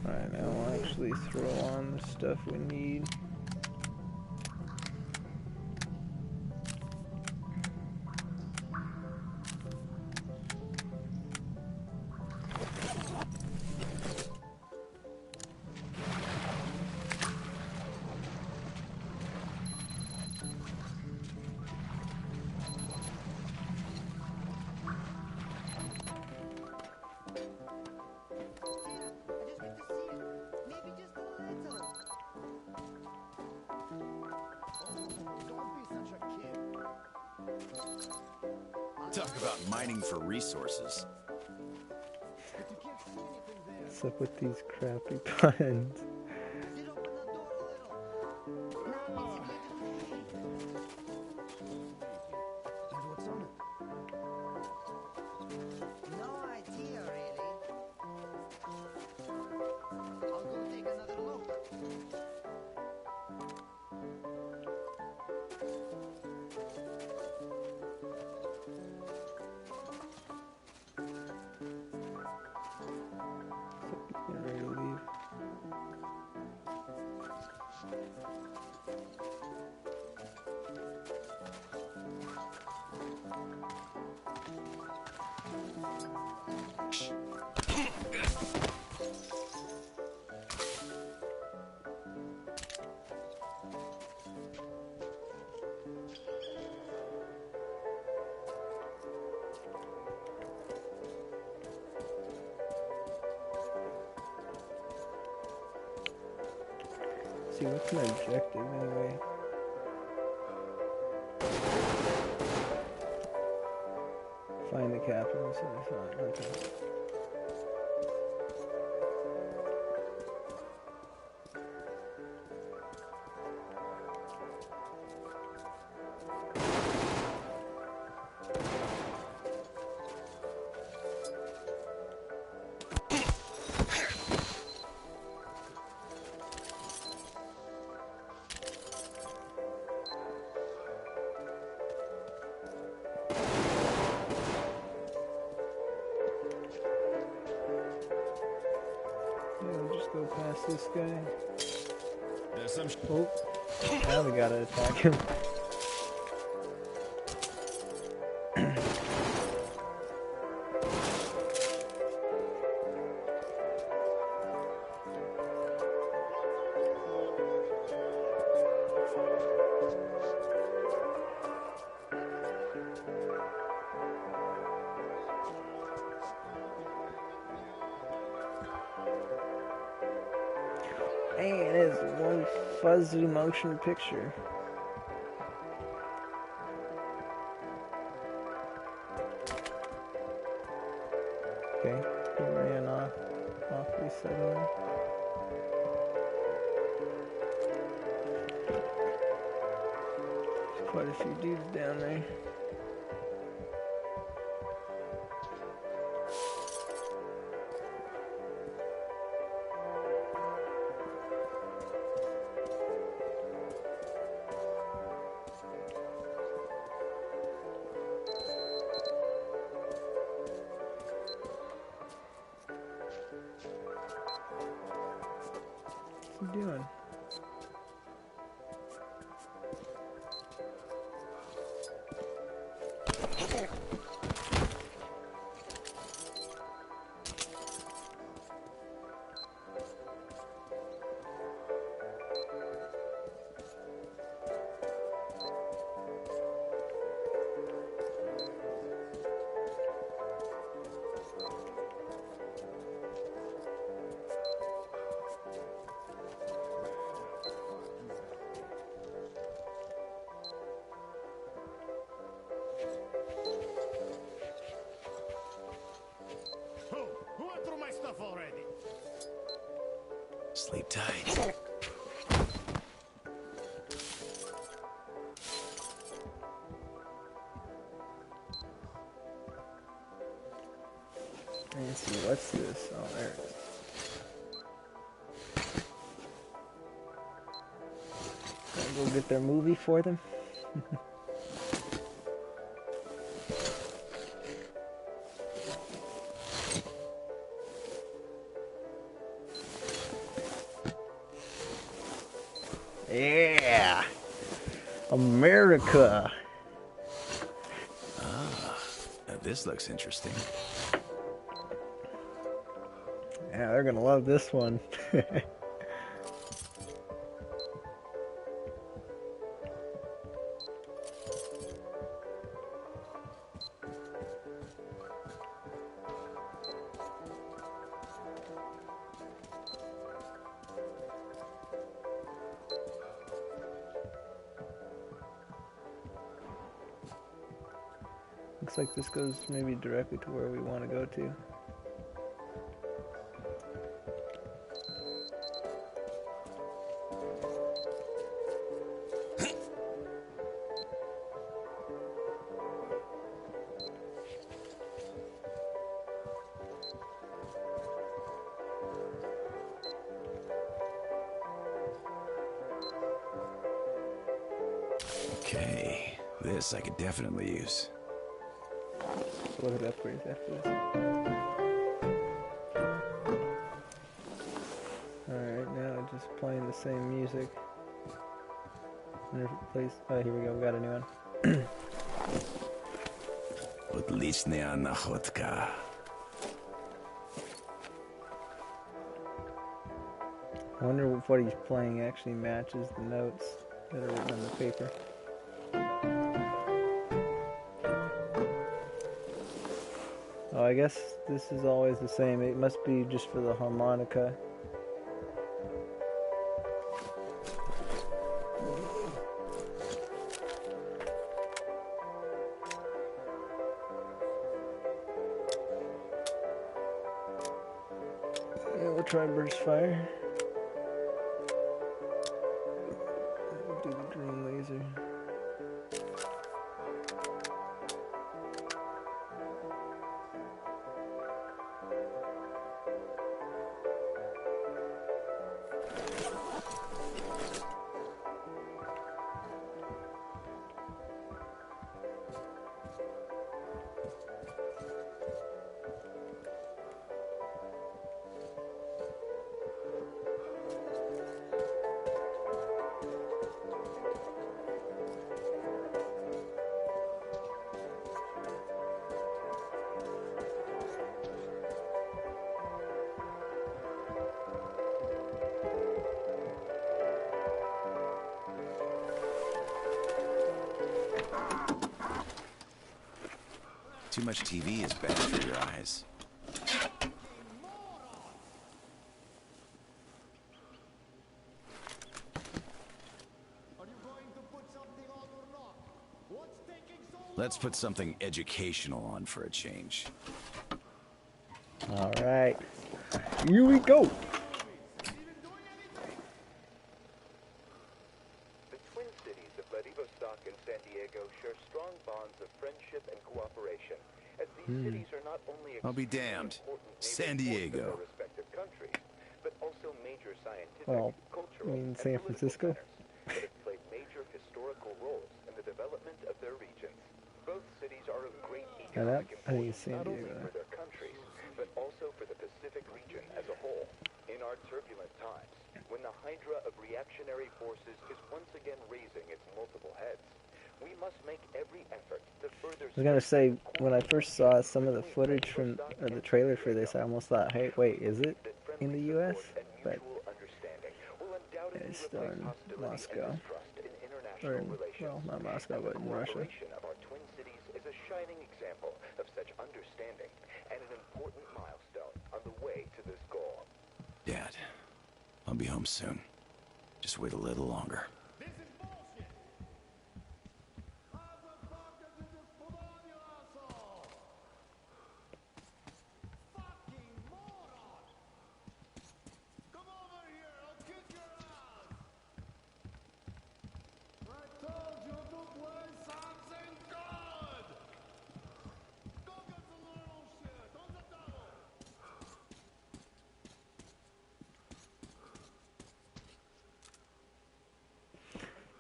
[SPEAKER 1] Alright, now we'll actually throw on the stuff we need.
[SPEAKER 2] Talk about mining for resources.
[SPEAKER 1] What's up with these crappy puns? See, what's my objective anyway? Find the capital, so I thought, okay. Go past this guy.
[SPEAKER 2] There's some.
[SPEAKER 1] Oh, now we gotta attack him. Man, it is one fuzzy motion picture. a few dudes down there. What are you doing?
[SPEAKER 3] Who went through my stuff already?
[SPEAKER 2] Sleep tight.
[SPEAKER 1] Let's see, what's this? Oh, there it is. Gotta go get their movie for them. Yeah! America!
[SPEAKER 2] Now this looks interesting.
[SPEAKER 1] Yeah, they're gonna love this one. Looks like this goes maybe directly to where we want to go to.
[SPEAKER 2] Okay, this I could definitely use.
[SPEAKER 1] So what are the upgrades after this? Alright, now just playing the same music. And if it plays, oh, here we go, we got a new one.
[SPEAKER 2] Отличная находка.
[SPEAKER 1] I wonder if what he's playing actually matches the notes that are written on the paper. Oh, I guess this is always the same. It must be just for the harmonica. Yeah, we'll try burst fire. We'll do the green laser.
[SPEAKER 2] Too much TV is bad for your eyes. Let's put something educational on for a change.
[SPEAKER 1] All right, here we go.
[SPEAKER 5] The Twin Cities of Vladivostok and San Diego strong bonds of friendship and cooperation, as these cities are not only
[SPEAKER 2] I'll be damned.
[SPEAKER 5] important
[SPEAKER 2] San
[SPEAKER 5] neighbors to
[SPEAKER 2] Diego.
[SPEAKER 5] their respective countries, but also major scientific,
[SPEAKER 1] Well,
[SPEAKER 5] cultural,
[SPEAKER 1] you mean
[SPEAKER 5] and
[SPEAKER 1] San
[SPEAKER 5] political
[SPEAKER 1] Francisco?
[SPEAKER 5] centers that have played major historical roles in the development of their regions. Both cities are of great
[SPEAKER 1] Yeah, that,
[SPEAKER 5] economic
[SPEAKER 1] I think it's
[SPEAKER 5] importance,
[SPEAKER 1] San
[SPEAKER 5] not only
[SPEAKER 1] Diego.
[SPEAKER 5] for their countries, but also for the Pacific region as a whole. In our turbulent times, when the hydra of reactionary forces is once again raising its multiple heads, we must make every effort to further...
[SPEAKER 1] I was gonna say, when I first saw some of the footage from the trailer for this, I almost thought, hey, wait, is it in the U.S.? But it's still in Moscow. Or, well, not Moscow, but in Russia.
[SPEAKER 5] Of our twin cities is a shining example of such understanding and an important milestone on the way to this goal.
[SPEAKER 2] Dad, I'll be home soon. Just wait a little longer.
[SPEAKER 12] This is bullshit! Motherfucker, you just put on your asshole! Fucking moron! Come over here, I'll kick your ass! I told you to play something good! Go get some little shit on the double!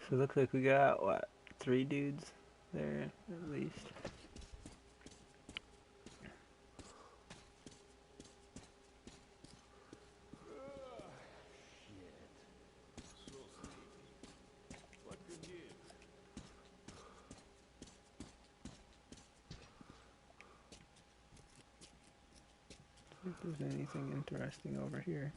[SPEAKER 1] So it looks like we got, what, 3 dudes there, at least. See if there's anything interesting over here.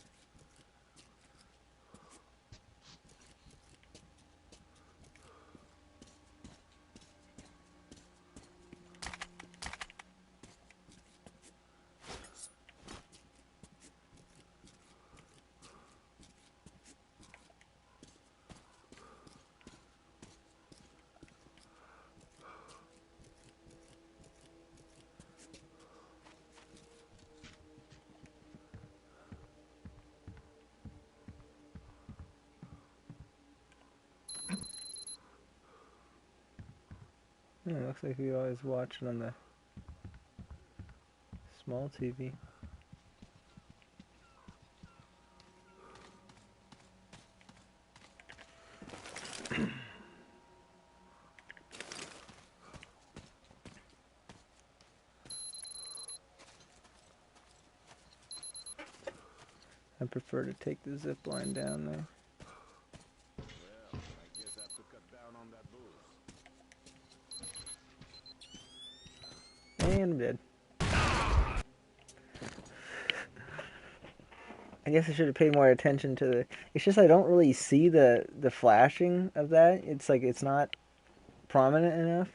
[SPEAKER 1] Yeah, it looks like we always watch it on the small TV. I prefer to take the zip line down there.
[SPEAKER 3] Well, I guess I have to cut down on that booze.
[SPEAKER 1] And I'm dead. I guess I should have paid more attention to the... It's just I don't really see the flashing of that. It's like it's not prominent enough.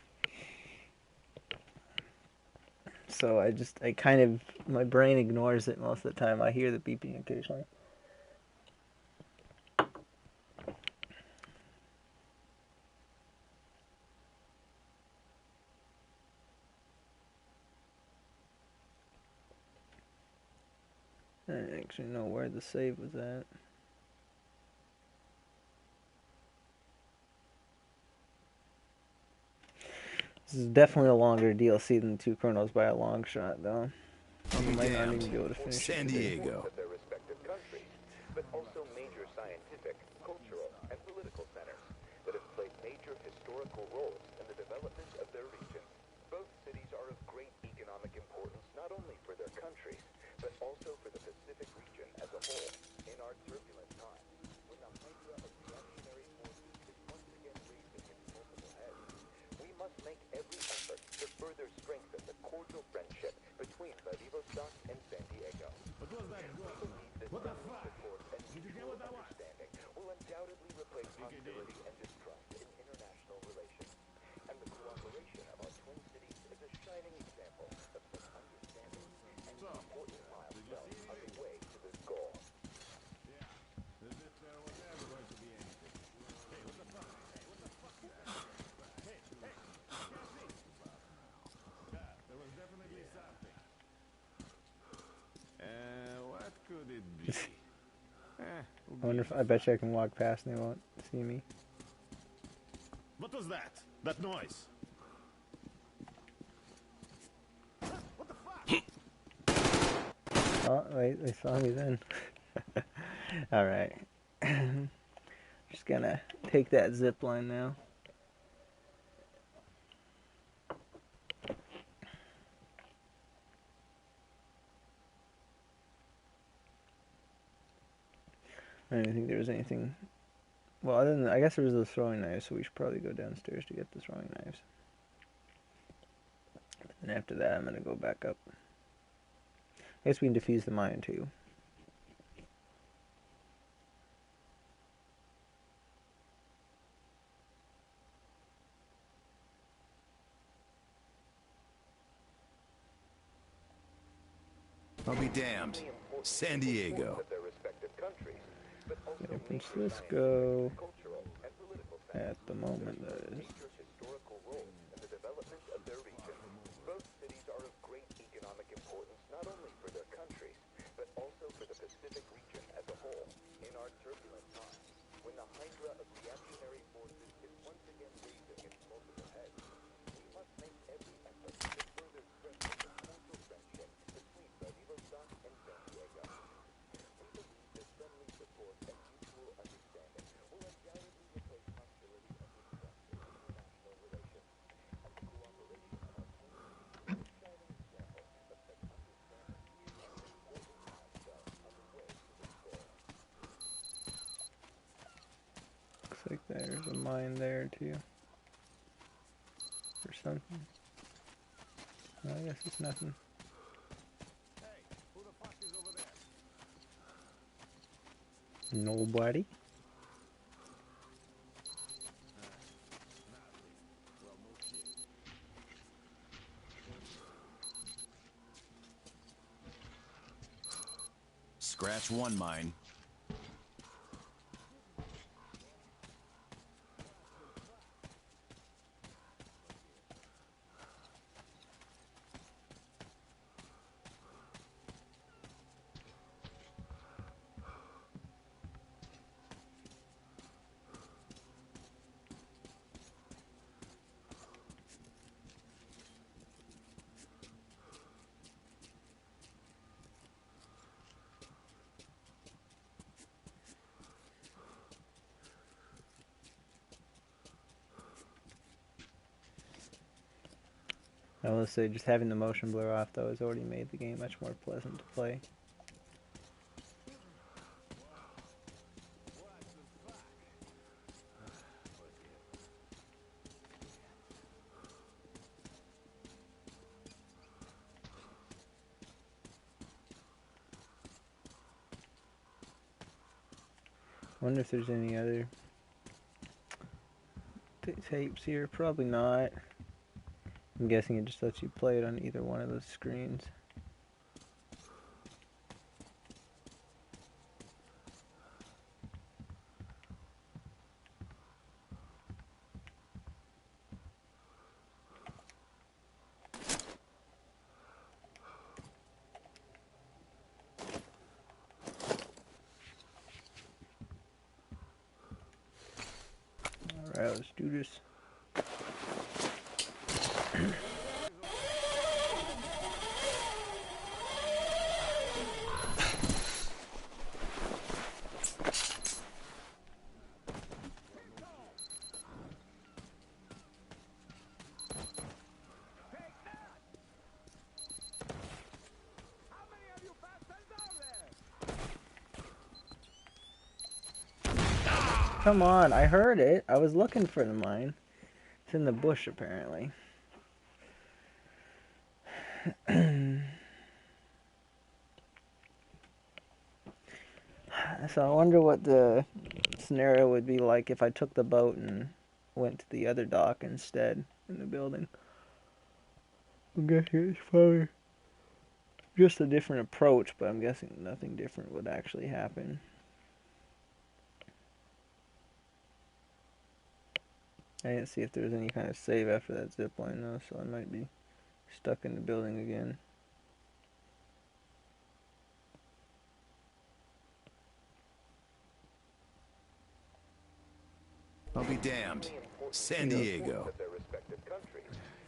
[SPEAKER 1] So I kind of... My brain ignores it most of the time. I hear the beeping occasionally. I didn't actually know where the save was at. This is definitely a longer DLC than 2 Chronos by a long shot, though. I might not even be able to finish
[SPEAKER 2] San
[SPEAKER 1] it today.
[SPEAKER 2] Diego.
[SPEAKER 5] Of their respective countries, but also major scientific, cultural, and political centers that have played major historical roles in the development of their regions. Both cities are of great economic importance not only for their countries, but also for the Pacific region as a whole. In our turbulent times, when the hydra of reactionary forces is once again raising its multiple heads, we must make every effort to further strengthen the cordial friendship between Vladivostok and San Diego.
[SPEAKER 12] What was that? What the fuck? Did you get what that was?
[SPEAKER 5] Understanding will undoubtedly replace hostility and distrust in international relations. And the cooperation of our twin cities is a shining example of such understanding and an important milestone on the way to this goal.
[SPEAKER 3] Yeah, as if there was ever going to be anything. Hey, what the fuck? Hey, what the fuck? Hey, you can't see. Yeah, there was definitely something. What could it be?
[SPEAKER 1] I wonder if I bet you I can walk past and they won't see me.
[SPEAKER 12] What was that? That noise?
[SPEAKER 1] Oh, wait, they saw me then. Alright. Just gonna take that zip line now. I didn't think there was anything. Well, other than I guess there was the throwing knives, so we should probably go downstairs to get the throwing knives. And after that, I'm gonna go back up. I guess we can defuse the mine too.
[SPEAKER 2] I'll be damned. San Diego.
[SPEAKER 1] San Francisco. At the moment, that is.
[SPEAKER 5] Both cities are of great economic importance, not only for their countries, but also for the Pacific region as a whole. In our turbulent times, when the hydra of reactionary forces is once again raising its multiple heads, we must make every effort to further strengthen the cultural friendship between Vladivostok and San Diego. We believe that friendly support and mutual understanding will undoubtedly replace hostility and mistrust in international relations. And the cooperation of our countries is a shining example of such understanding and an important milestone on the way to this goal.
[SPEAKER 1] Looks like there's a mine there too. Or something. Well, I guess it's nothing. Nobody.
[SPEAKER 2] Scratch one mine.
[SPEAKER 1] I will say, just having the motion blur off though has already made the game much more pleasant to play. Wonder if there's any other tapes here. Probably not. I'm guessing it just lets you play it on either one of those screens. Alright, let's do this. Come on, I heard it. I was looking for the mine. It's in the bush, apparently. So I wonder what the scenario would be like if I took the boat and went to the other dock instead in the building. I'm guessing it's probably just a different approach, but I'm guessing nothing different would actually happen. I didn't see if there was any kind of save after that zipline though, so I might be stuck in the building again.
[SPEAKER 2] I'll be damned. San Diego.
[SPEAKER 5] Of their respective countries,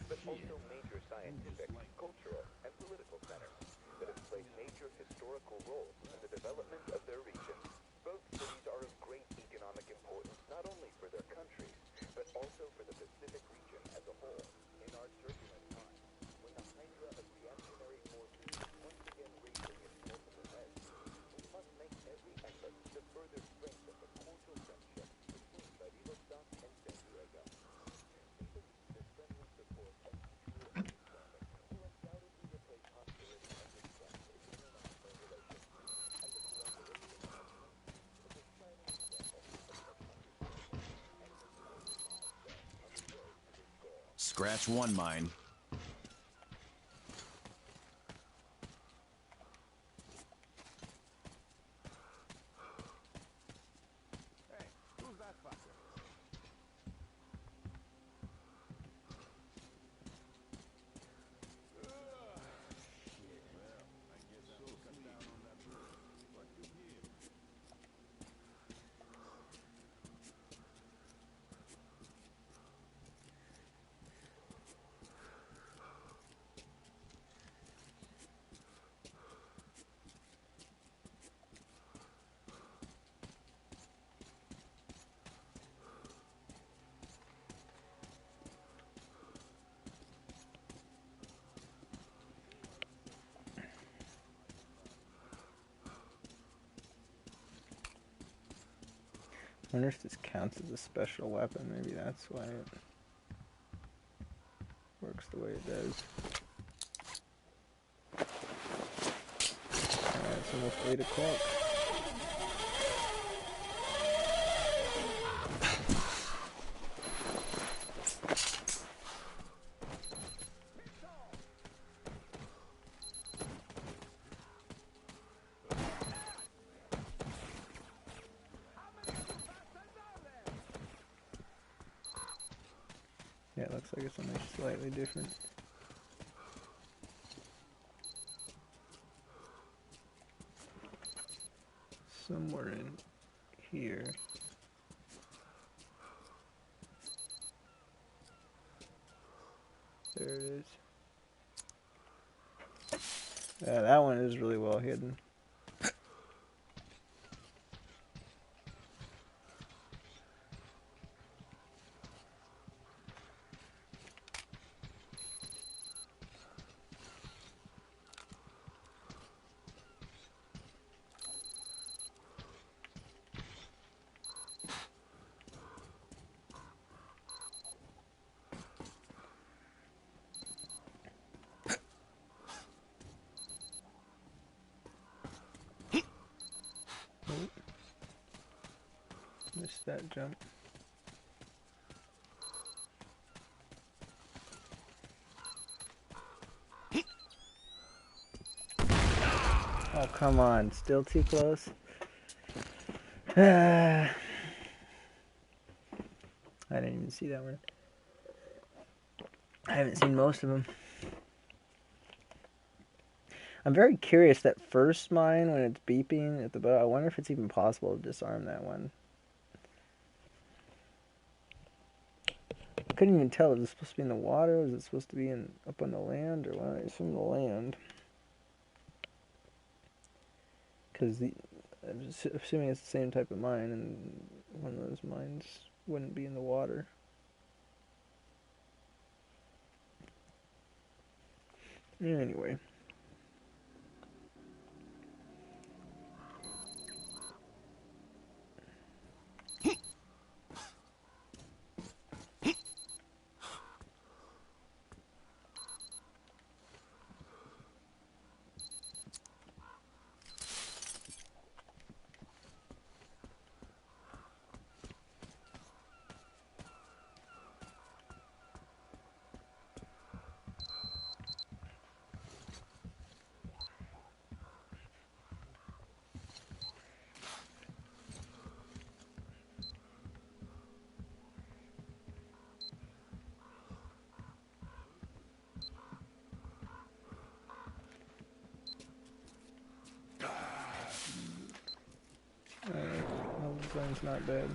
[SPEAKER 5] but also major scientific, cultural, and political centers that have played major major historical role in the development of their region. Both cities are of great economic importance, not only for their countries, but also for the Pacific region as a whole. In our turbulent times, when the hydra of reactionary forces is once again raising its multiple heads, we must make every effort to further strengthen the cordial friendship between Vladivostok and San Diego. We believe this friendly support and mutual understanding will undoubtedly replace hostility and distrust in international relations, and the cooperation of our countries is a shining example of such understanding and the fortified step on the road to this goal.
[SPEAKER 2] Scratch one mine.
[SPEAKER 6] Hey, who's that fucker?
[SPEAKER 1] I wonder if this counts as a special weapon. Maybe that's why it works the way it does. Alright, it's almost 8 o'clock. Yeah, it looks like it's something slightly different. Somewhere in here. There it is. Yeah, that one is really well hidden. Missed that jump. Oh, come on. Still too close? I didn't even see that one. I haven't seen most of them. I'm very curious, that first mine, when it's beeping at the boat, I wonder if it's even possible to disarm that one. I couldn't even tell. Is it supposed to be in the water? Is it supposed to be up on the land? Or what? It's from the land. Because I'm assuming it's the same type of mine, and one of those mines wouldn't be in the water. Anyway. Gun's not bad.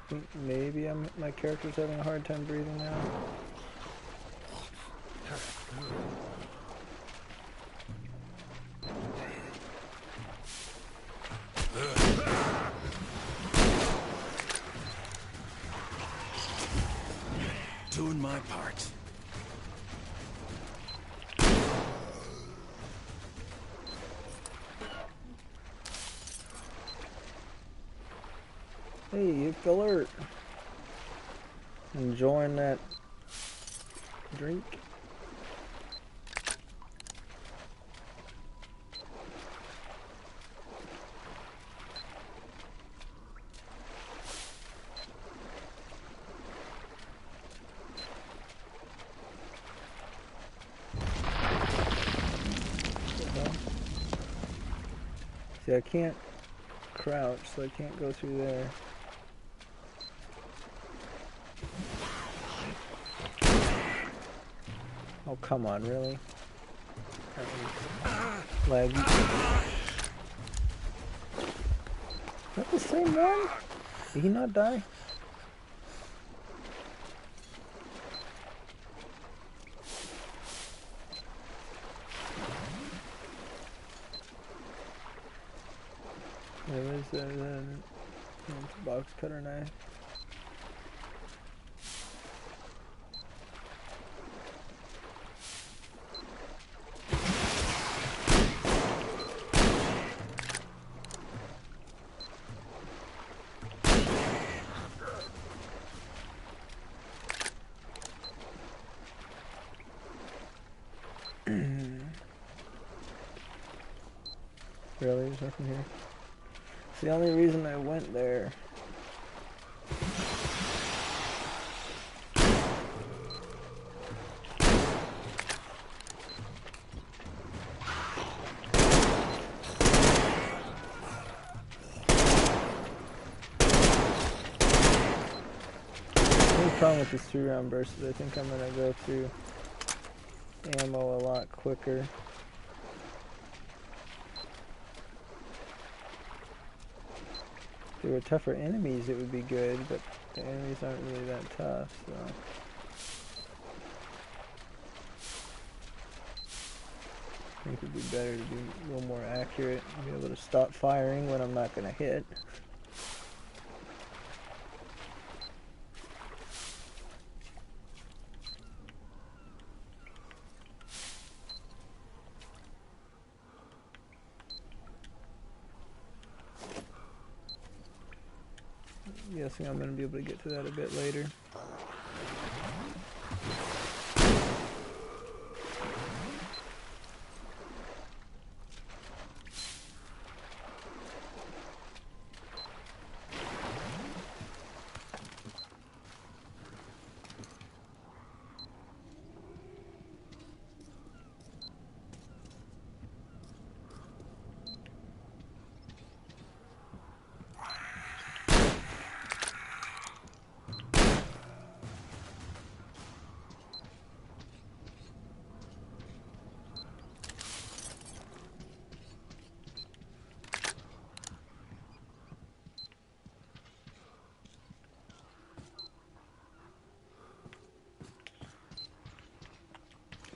[SPEAKER 1] think maybe my character's having a hard time breathing now.
[SPEAKER 2] Doing my part.
[SPEAKER 1] Hey, alert! Enjoying that drink. See, I can't crouch, so I can't go through there. Oh, come on, really? Laggy. Is that the same one? Did he not die? There is the box cutter knife. Really? There's nothing here? It's the only reason I went there. The problem with this 3-round burst is I think I'm gonna go through ammo a lot quicker. If they were tougher enemies, it would be good, but the enemies aren't really that tough, so. I think it'd be better to be a little more accurate and be able to stop firing when I'm not going to hit. I'm guessing I'm going to be able to get to that a bit later.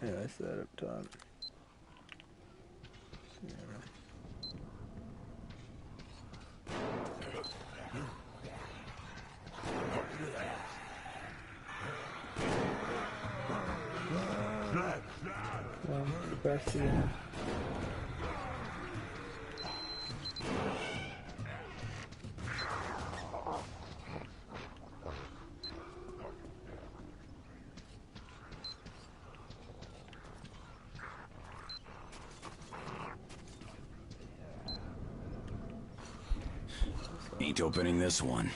[SPEAKER 1] Yeah, I set that up top. Yeah. Best here.
[SPEAKER 2] Ain't opening this one.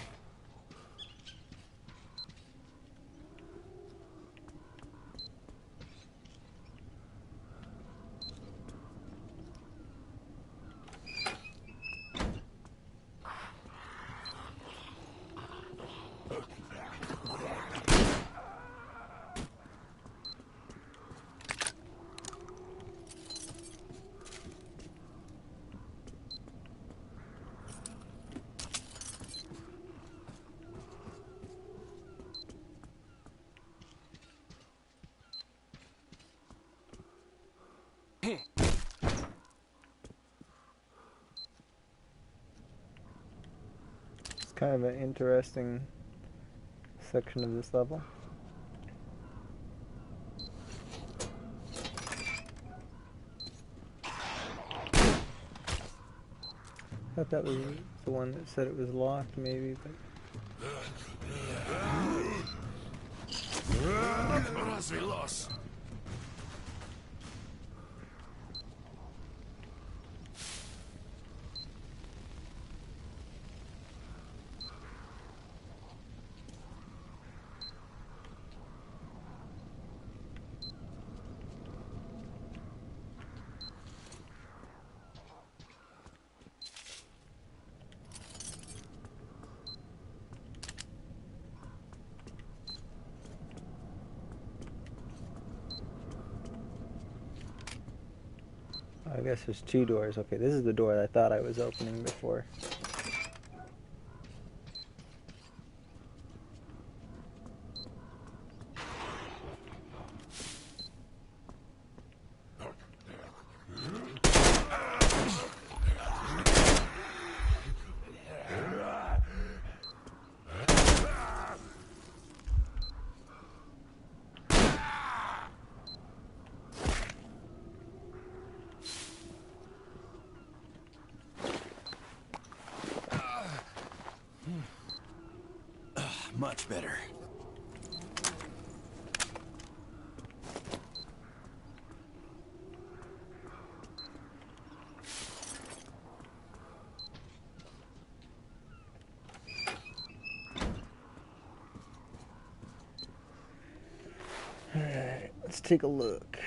[SPEAKER 1] kind of an interesting section of this level. I thought that was the one that said it was locked, maybe, but...
[SPEAKER 9] Развелось.
[SPEAKER 1] I guess there's two doors. Okay, this is the door I thought I was opening before.
[SPEAKER 2] Much better.
[SPEAKER 1] Alright, let's take a look.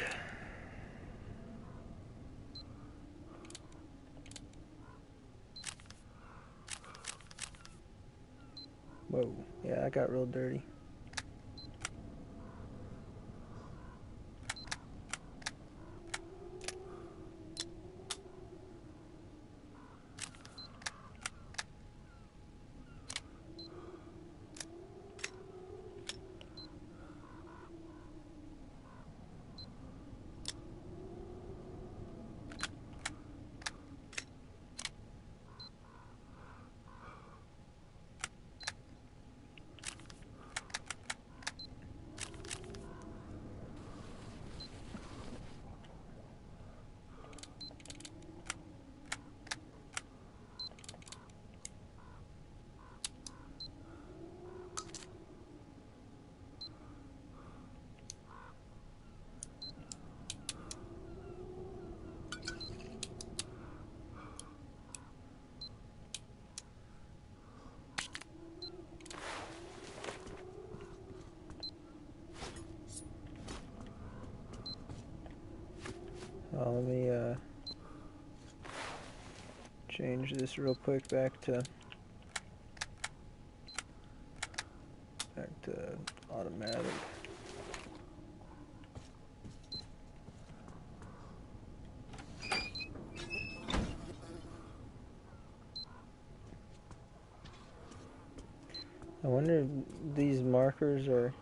[SPEAKER 1] Whoa, yeah, that got real dirty. Let me change this real quick back to automatic. I wonder if these markers are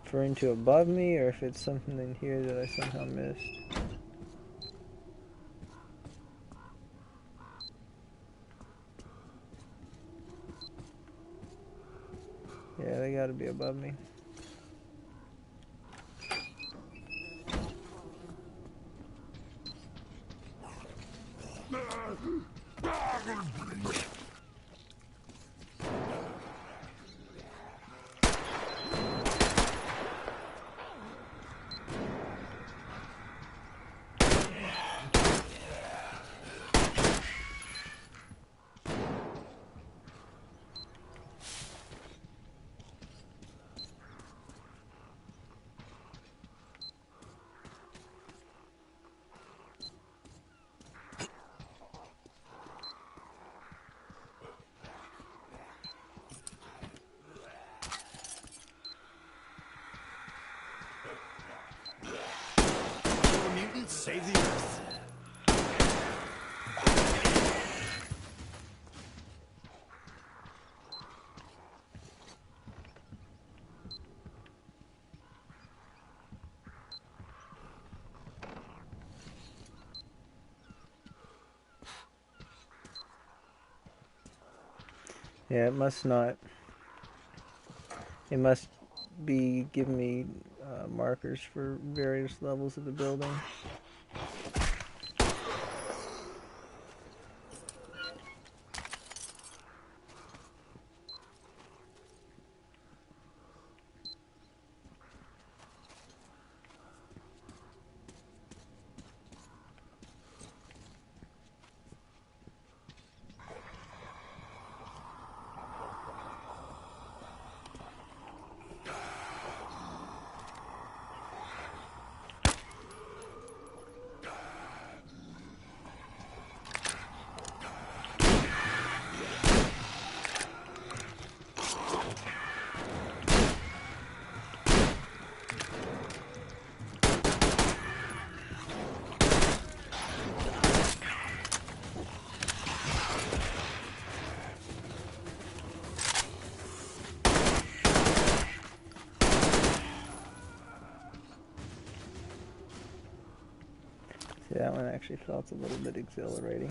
[SPEAKER 1] referring to above me, or if it's something in here that I somehow missed. Yeah, they gotta be above me. Yeah, it must not. It must be giving me markers for various levels of the building. See, that one actually felt a little bit exhilarating.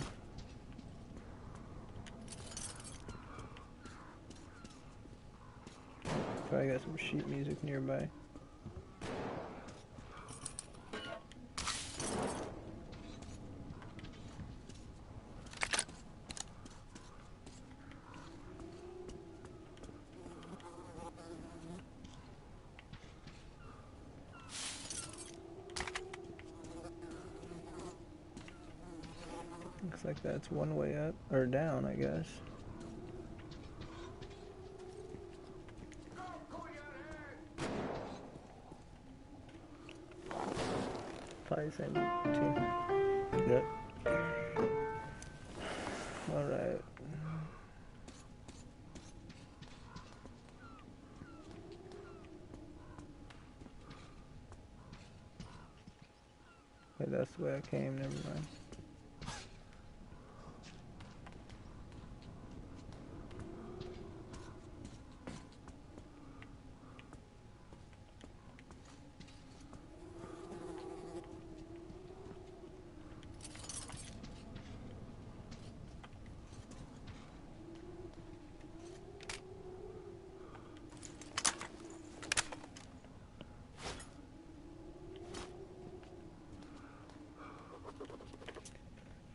[SPEAKER 1] Probably got some sheet music nearby. Looks like that's one way up, or down, I guess. Probably the same too. Yep. Alright. Wait, that's the way I came, never mind.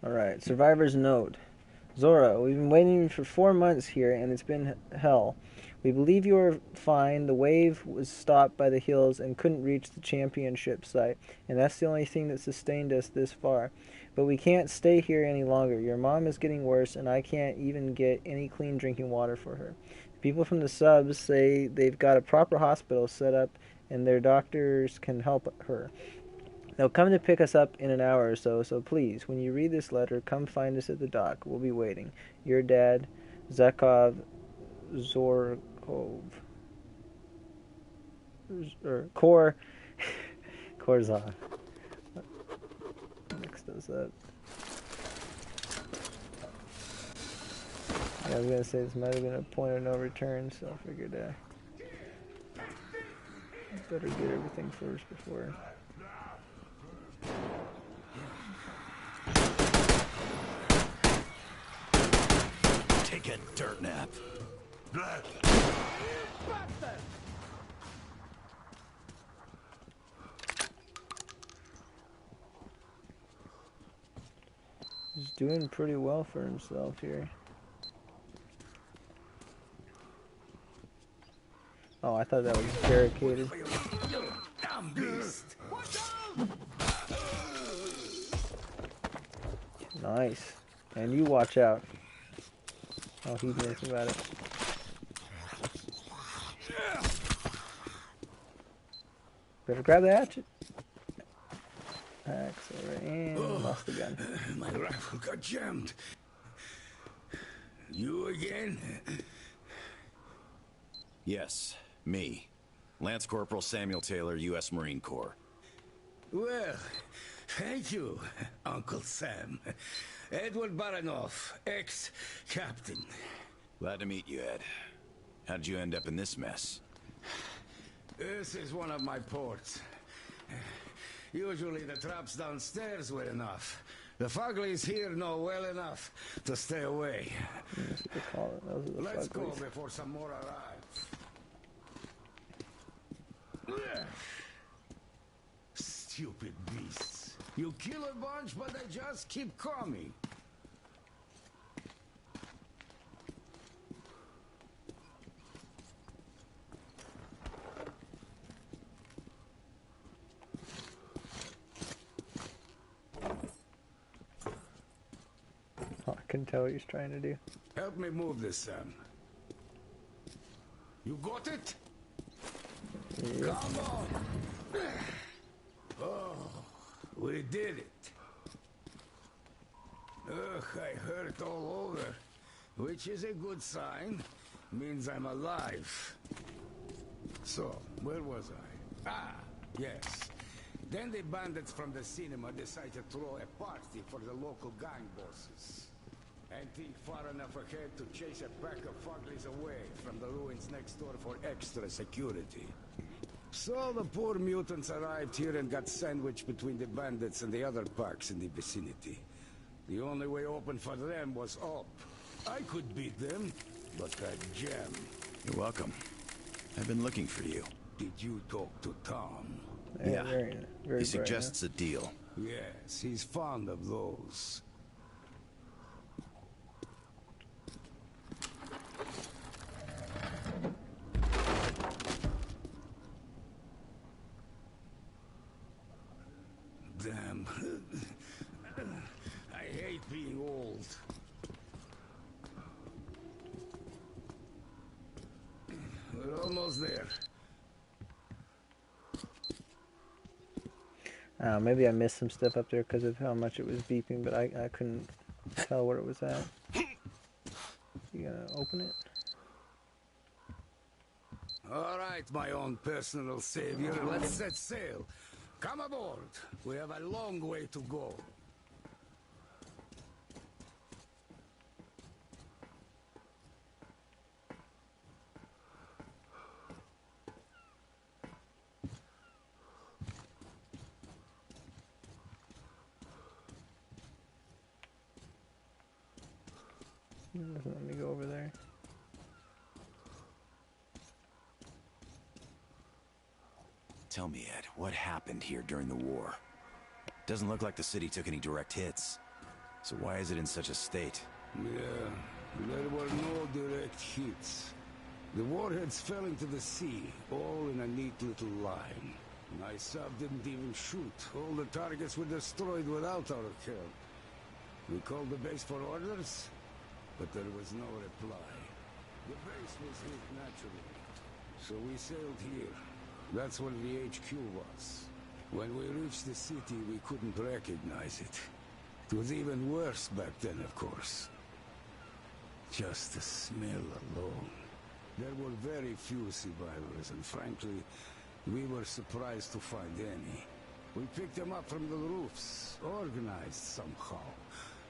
[SPEAKER 1] Alright, survivor's note. Zora, we've been waiting for 4 months here, and it's been hell. We believe you are fine. The wave was stopped by the hills and couldn't reach the championship site, and that's the only thing that sustained us this far. But we can't stay here any longer. Your mom is getting worse, and I can't even get any clean drinking water for her. People from the subs say they've got a proper hospital set up, and their doctors can help her. They'll come to pick us up in an hour or so, so please, when you read this letter, come find us at the dock. We'll be waiting. Your dad, Zakov Zorkov. Or Korzov. Mix those up. I was going to say this might have been a point of no return, so I figured better get everything first before...
[SPEAKER 2] Take a dirt nap.
[SPEAKER 1] He's doing pretty well for himself here. Oh, I thought that was barricaded.
[SPEAKER 4] Damn beast!
[SPEAKER 1] Nice. And you watch out. Oh, he knows about it. Better grab the hatchet. Axe over and lost the gun.
[SPEAKER 4] My rifle got jammed. You again?
[SPEAKER 2] Yes, me. Lance Corporal Samuel Taylor, U.S. Marine Corps.
[SPEAKER 4] Well, thank you, Uncle Sam. Edward Baranov, ex-captain.
[SPEAKER 2] Glad to meet you, Ed. How'd you end up in this mess?
[SPEAKER 4] This is one of my ports. Usually the traps downstairs were enough,
[SPEAKER 10] The Fuglies here know well enough to stay away.
[SPEAKER 1] That's what they call it. Those are the
[SPEAKER 10] Let's go
[SPEAKER 1] Fuglies.
[SPEAKER 10] before some more arrive. Stupid beasts. You kill a bunch, but they just keep coming.
[SPEAKER 1] Oh, I couldn't tell what he's trying to do.
[SPEAKER 10] Help me move this, Sam. You got it?
[SPEAKER 1] Yep.
[SPEAKER 10] Come on! Oh, we did it. Ugh, I hurt all over, which is a good sign. Means I'm alive. So, where was I? Ah, yes. Then the bandits from the cinema decided to throw a party for the local gang bosses. And think far enough ahead to chase a pack of Fuglies away from the ruins next door for extra security. So the poor mutants arrived here and got sandwiched between the bandits and the other packs in the vicinity. The only way open for them was up. I could beat them, but that gem...
[SPEAKER 2] You're welcome. I've been looking for you.
[SPEAKER 10] Did you talk to Tom?
[SPEAKER 2] Yeah.
[SPEAKER 1] Very
[SPEAKER 2] He
[SPEAKER 1] bright,
[SPEAKER 2] suggests a deal.
[SPEAKER 10] Yes, he's fond of those. Damn. I hate being old. We're almost there.
[SPEAKER 1] Maybe I missed some stuff up there because of how much it was beeping, but I couldn't tell where it was at. You gonna open it?
[SPEAKER 10] All right, my own personal savior, let's set sail. Come aboard. We have a long way to go.
[SPEAKER 1] It doesn't let me go over there.
[SPEAKER 2] Tell me, Ed, what happened here during the war? Doesn't look like the city took any direct hits. So why is it in such a state?
[SPEAKER 10] Yeah, there were no direct hits. The warheads fell into the sea, all in a neat little line. Myself didn't even shoot. All the targets were destroyed without our help. We called the base for orders, but there was no reply. The base was hit naturally, so we sailed here. That's where the HQ was. When we reached the city, we couldn't recognize it. It was even worse back then, of course. Just the smell alone. There were very few survivors, and frankly, we were surprised to find any. We picked them up from the roofs, organized somehow,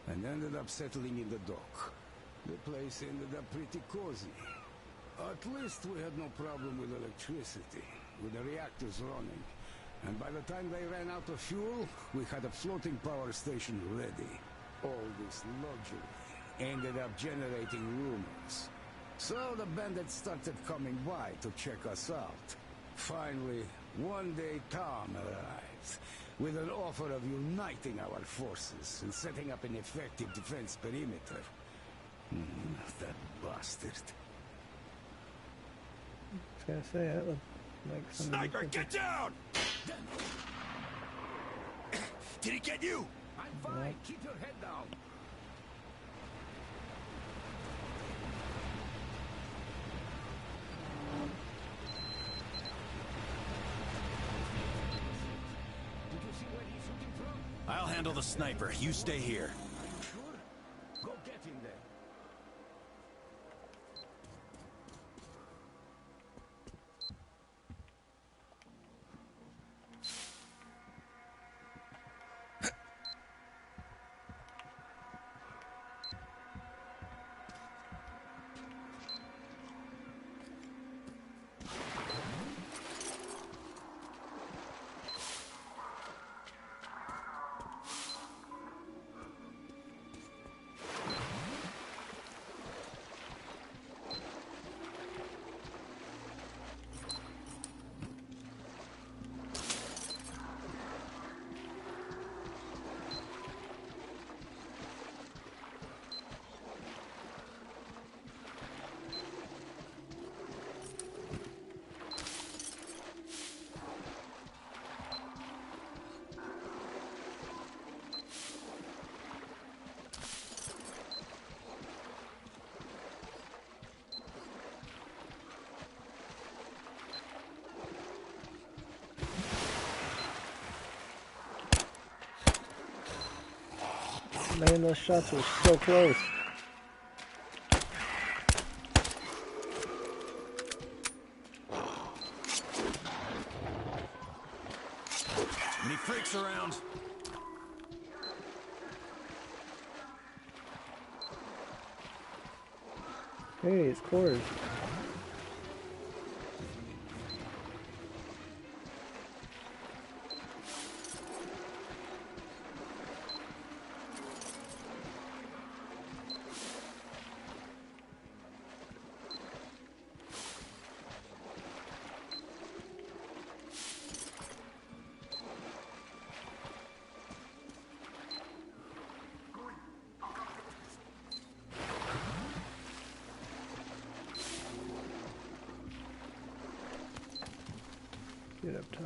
[SPEAKER 10] and ended up settling in the dock. The place ended up pretty cozy. At least we had no problem with electricity, with the reactors running. And by the time they ran out of fuel, we had a floating power station ready. All this luxury ended up generating rumors. So the bandits started coming by to check us out. Finally, one day Tom arrived, with an offer of uniting our forces and setting up an effective defense perimeter. That bastard.
[SPEAKER 1] I was gonna say, that looked like somebody...
[SPEAKER 6] Sniper, get down! Did he get you?
[SPEAKER 10] I'm fine. Keep your head down. Did you see where he's shooting from?
[SPEAKER 2] I'll handle the sniper. You stay here.
[SPEAKER 10] Sure. Go get him then.
[SPEAKER 1] Man, those shots were so close.
[SPEAKER 2] Any freaks around?
[SPEAKER 1] Hey, it's Cores. Get up top.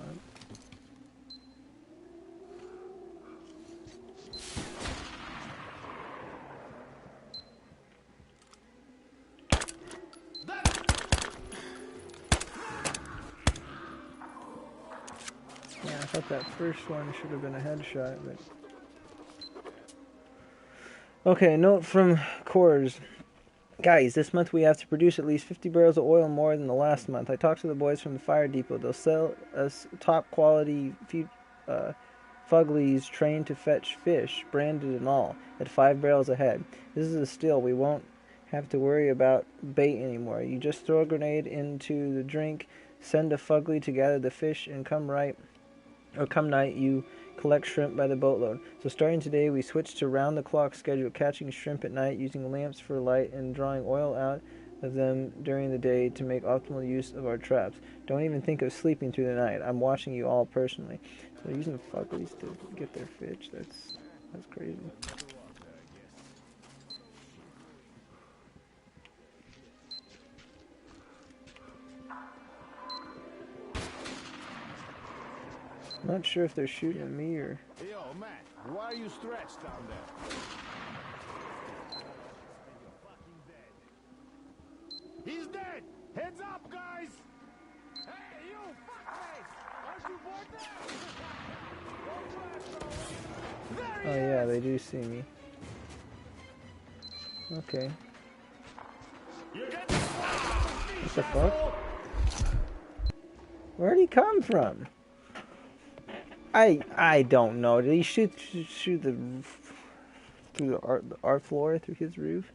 [SPEAKER 1] Yeah, I thought that first one should have been a headshot, but... Okay, note from Cores. Guys, this month we have to produce at least 50 barrels of oil more than the last month. I talked to the boys from the fire depot. They'll sell us top quality fuglies trained to fetch fish, branded and all, at 5 barrels a head. This is a steal. We won't have to worry about bait anymore. You just throw a grenade into the drink, send a fugly to gather the fish, and come night you collect shrimp by the boatload. So starting today, we switched to round-the-clock schedule, catching shrimp at night, using lamps for light, and drawing oil out of them during the day to make optimal use of our traps. Don't even think of sleeping through the night. I'm watching you all personally. So they're using fuglies to get their fish. That's crazy. Not sure if they're shooting at me or...
[SPEAKER 3] Yo, Matt, why are you stretched down there? He's dead! Heads up, guys! Hey, you fuckface! Aren't you bored there?
[SPEAKER 1] Oh yeah, they do see me. Okay. What the fuck? Where'd he come from? I don't know. Did he shoot the through our floor through his roof?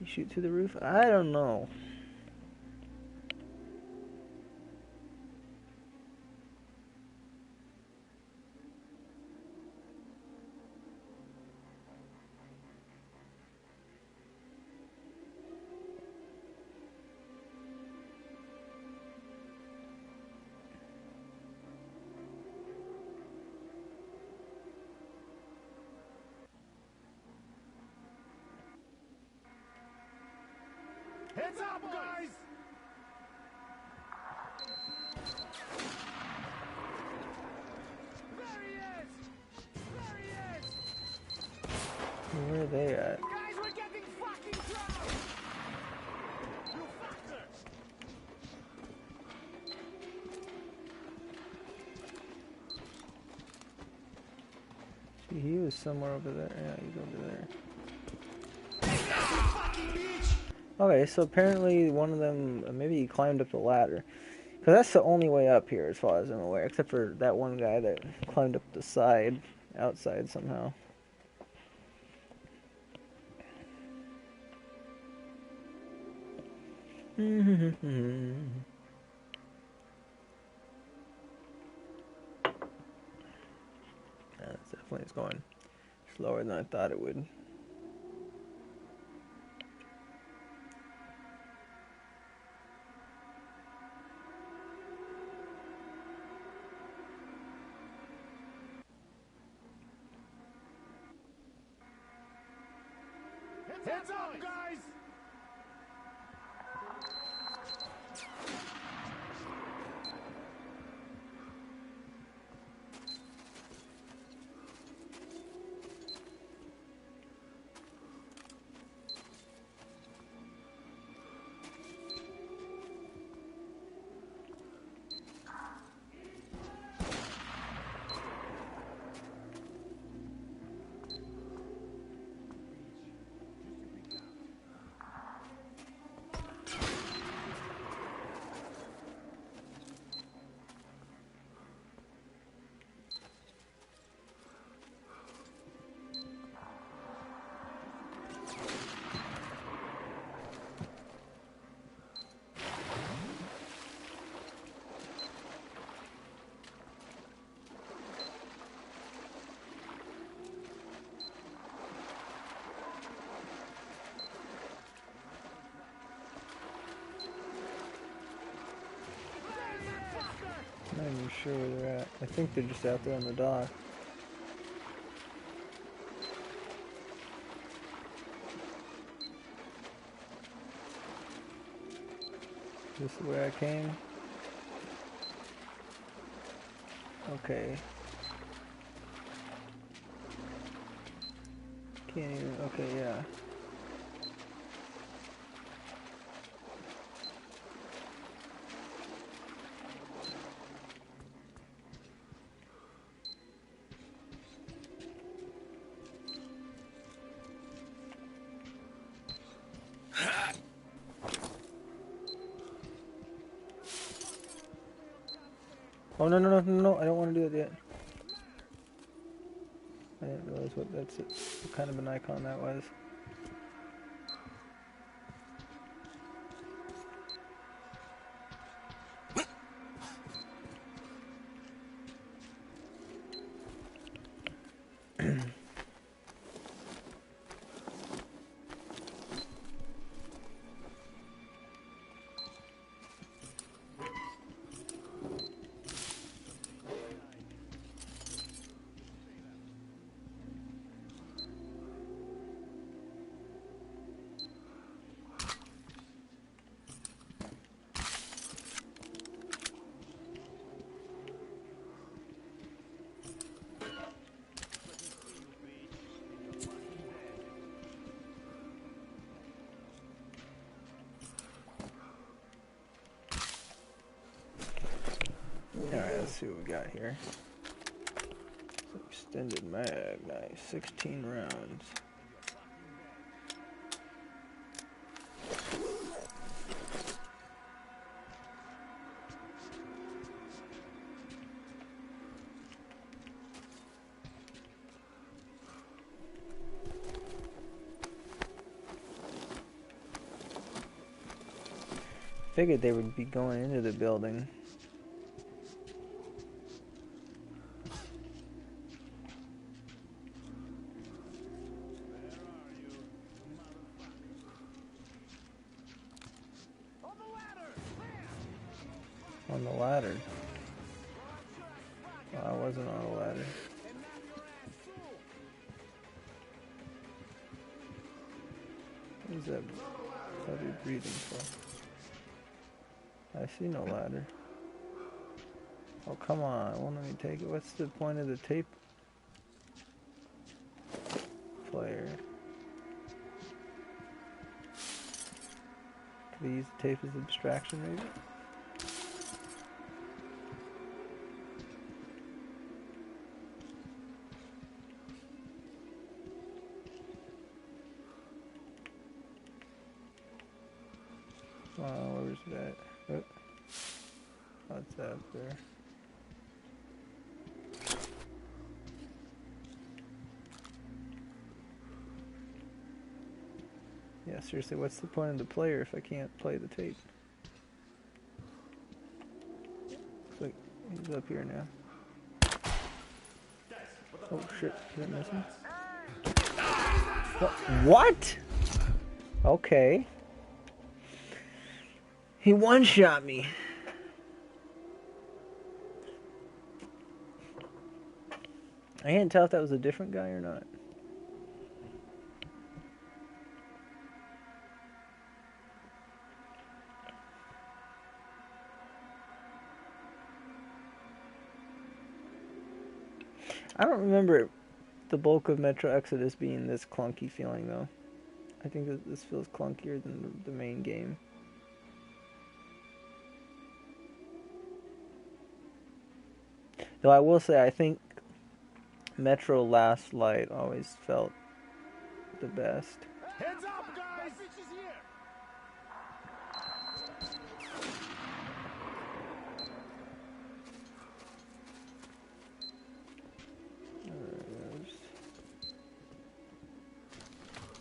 [SPEAKER 1] He shoot through the roof? I don't know.
[SPEAKER 3] Heads up, guys! There he is! There he is!
[SPEAKER 1] Where are they at?
[SPEAKER 3] Guys, we're getting fucking drowned! You fuckers!
[SPEAKER 1] See, he was somewhere over there. Yeah, he's over there. Okay, so apparently one of them, maybe he climbed up the ladder. Because that's the only way up here as far as I'm aware. Except for that one guy that climbed up the side, outside somehow. That's definitely it's going slower than I thought it would.
[SPEAKER 3] Heads up, guys!
[SPEAKER 1] not even sure where they're at. I think they're just out there on the dock. This is where I came. Okay. Can't even, okay, yeah. Oh, no, no, no, no, no, I don't want to do it yet. I didn't realize what kind of an icon that was. Alright, let's see what we got here. Extended mag, nice. 16 rounds. Figured they would be going into the building. On the ladder. Oh, I wasn't on a ladder. What is that heavy breathing for? I see no ladder. Oh, come on. Won't let me take it. What's the point of the tape player? Could I use the tape as a distraction, maybe? Where's that? Oh, what's that there? Yeah, seriously, what's the point of the player if I can't play the tape? Looks like he's up here now. Oh shit, is that missing? What? Okay. He one-shot me. I can't tell if that was a different guy or not. I don't remember the bulk of Metro Exodus being this clunky feeling, though. I think that this feels clunkier than the main game. Though I will say, I think Metro Last Light always felt the best.
[SPEAKER 12] Heads up, guys! Bitches here!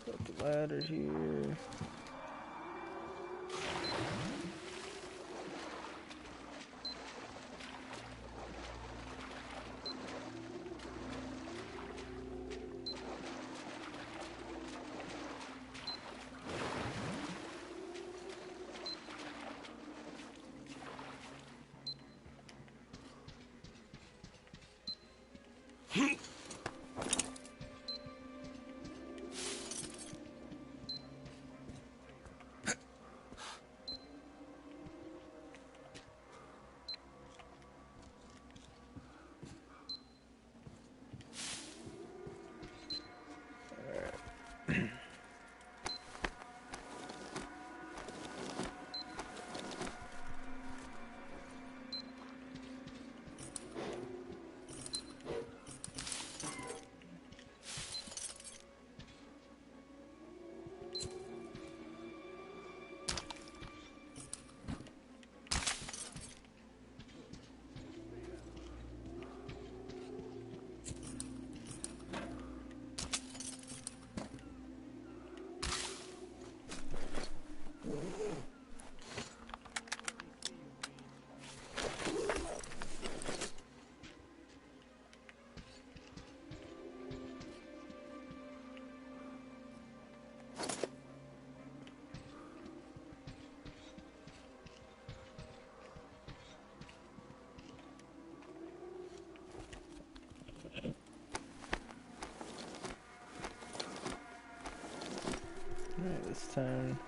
[SPEAKER 1] Got the ladder here. this time.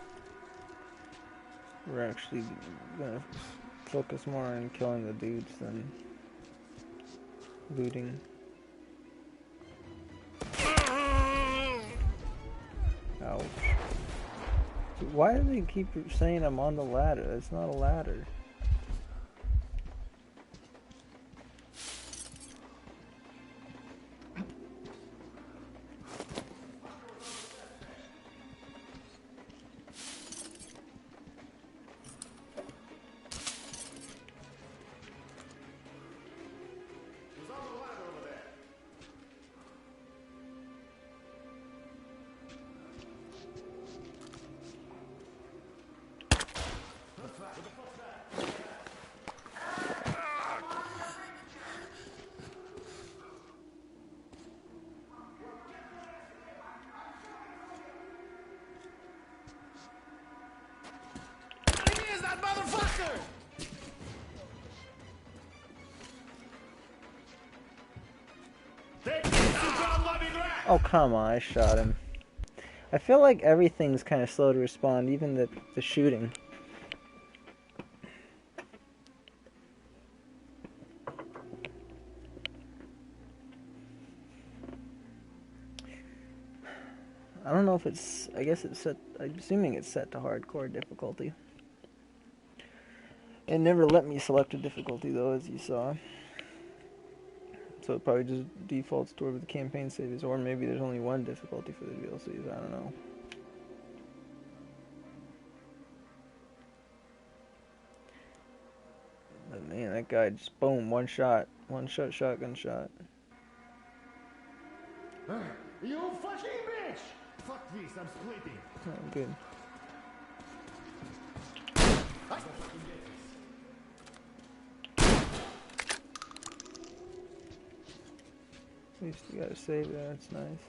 [SPEAKER 1] We're actually gonna focus more on killing the dudes than looting. Ouch. Why do they keep saying I'm on the ladder? It's not a ladder. Oh, come on, I shot him. I feel like everything's kind of slow to respond, even the shooting. I don't know if it's, I guess it's set, I'm assuming it's set to hardcore difficulty. It never let me select a difficulty though, as you saw. So it probably just defaults to wherever the campaign save is, or maybe there's only one difficulty for the DLCs, I don't know. But man, that guy just, boom, one shot, shotgun shot.
[SPEAKER 12] You fucking bitch! Fuck this, I'm splitting.
[SPEAKER 1] Oh, good. At least you gotta save that, that's nice.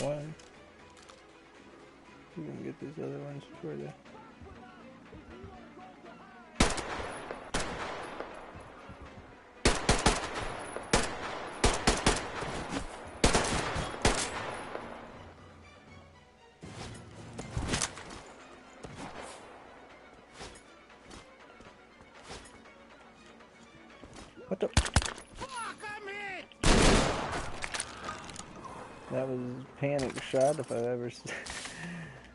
[SPEAKER 1] One. We're gonna get these other ones for the. What the? That was a panic shot if I've ever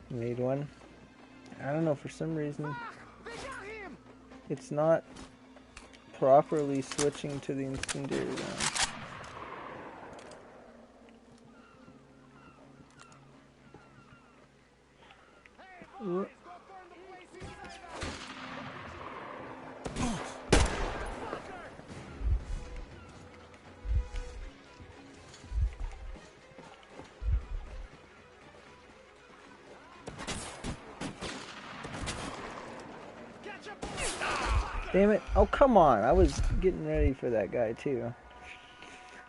[SPEAKER 1] made one. I don't know, for some reason it's not properly switching to the incendiary round. Damn it. Oh, come on. I was getting ready for that guy, too.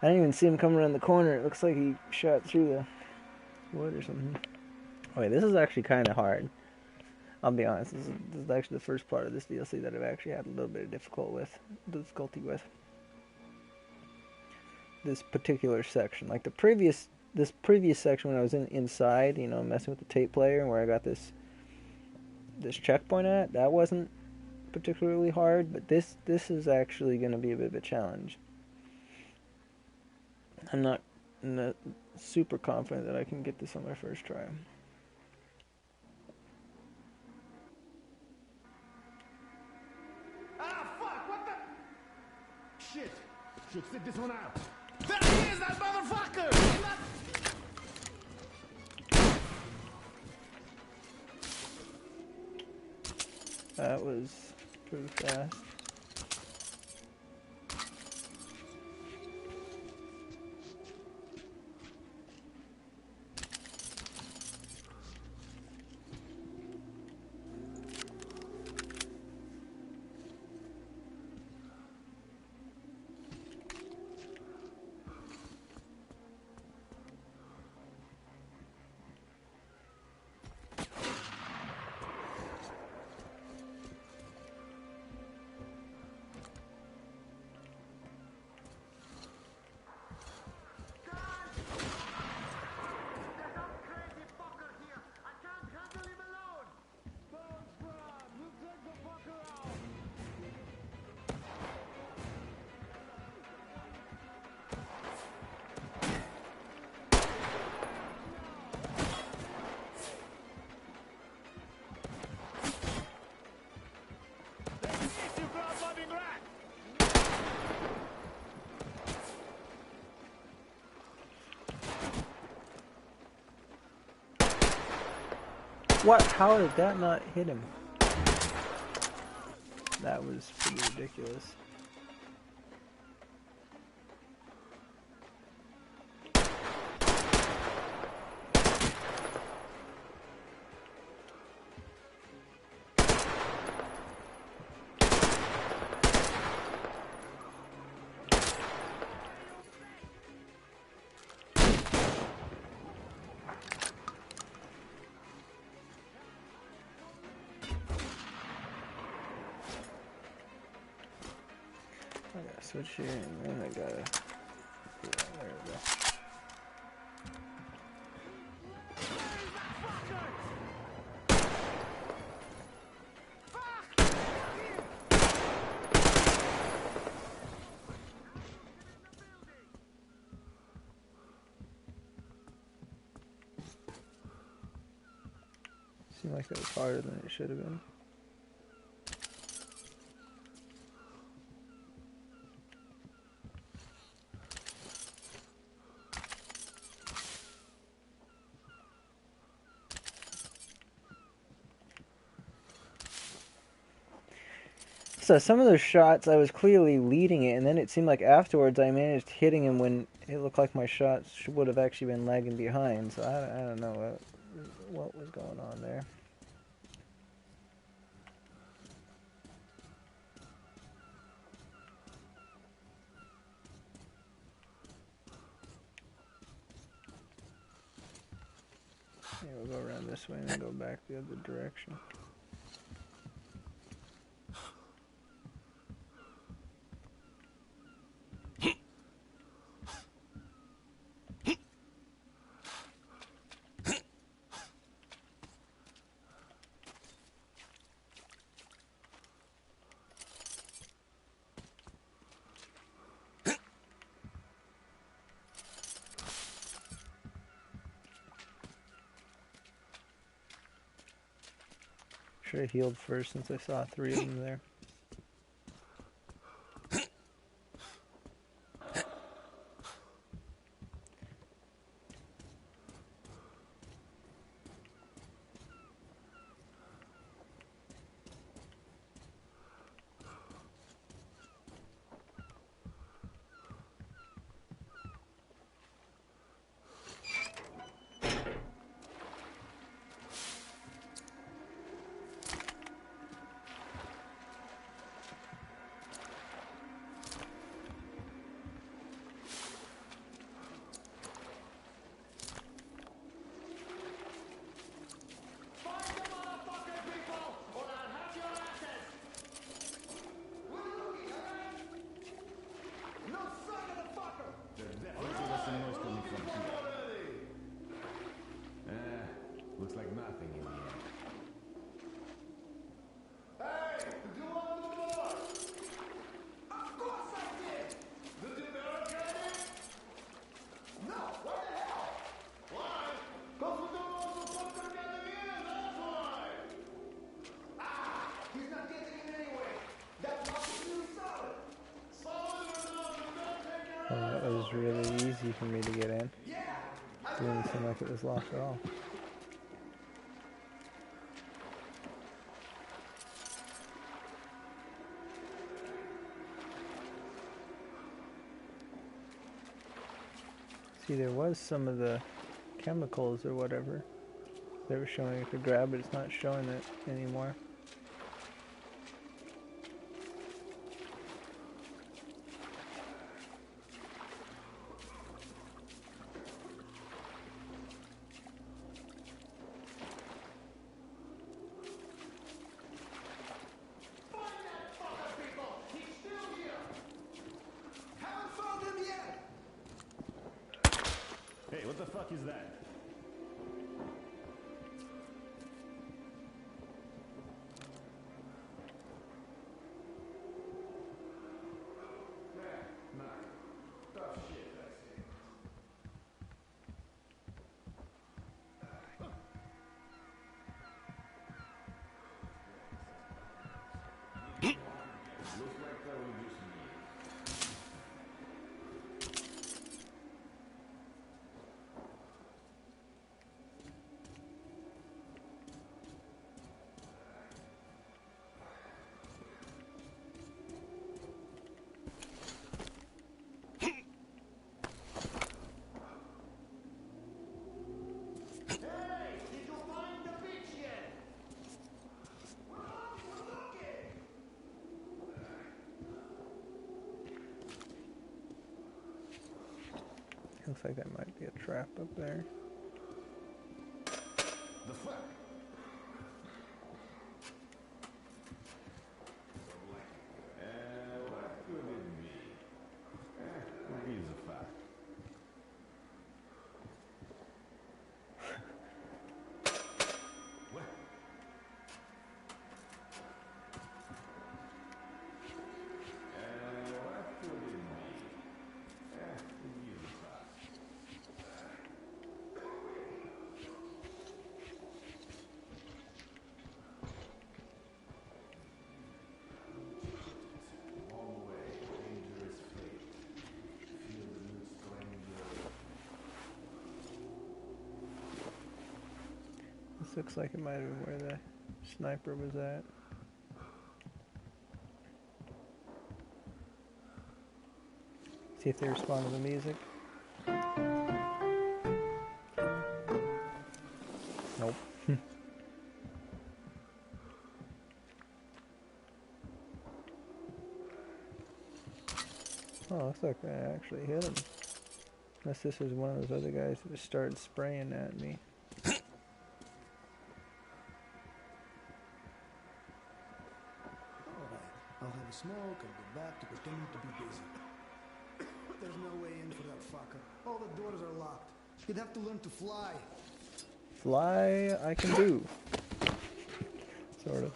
[SPEAKER 1] I didn't even see him coming around the corner. It looks like he shot through the wood or something. Okay, this is actually kind of hard. I'll be honest. This is actually the first part of this DLC that I've actually had a little bit of difficulty with. This particular section, like this previous section when I was inside, you know, messing with the tape player, where I got this checkpoint at, that wasn't particularly hard, but this is actually going to be a bit of a challenge. I'm not super confident that I can get this on my first try.
[SPEAKER 12] Ah, fuck! What the? Shit! Should sit this one out. There he is, that motherfucker!
[SPEAKER 1] That was pretty fast. What? How did that not hit him? That was pretty ridiculous. I gotta switch here, and then I gotta... Yeah, there we go. Seemed like that was harder than it should have been. So some of those shots I was clearly leading it, and then it seemed like afterwards I managed hitting him when it looked like my shots would have actually been lagging behind. So I don't know what was going on there. Yeah, we'll go around this way and then go back the other direction. Should have healed first since I saw 3 of them there. Oh, that was really easy for me to get in. It didn't seem like it was locked at all. See, there was some of the chemicals or whatever they were showing I could grab, but it's not showing it anymore.
[SPEAKER 13] Hey, what the fuck is that?
[SPEAKER 1] Looks like that might be a trap up there.
[SPEAKER 13] The fuck? What could it be? Who gives a fuck? What? What could it be? Who gives a fuck?
[SPEAKER 1] This looks like it might have been where the sniper was at. See if they respond to the music. Nope. Oh, looks like I actually hit him. Unless this was one of those other guys that just started spraying at me.
[SPEAKER 14] I'll have a smoke and go back to pretending to be busy. There's no way in for that fucker. All the doors are locked. He'd have to learn to fly.
[SPEAKER 1] Fly, I can do. Sort of.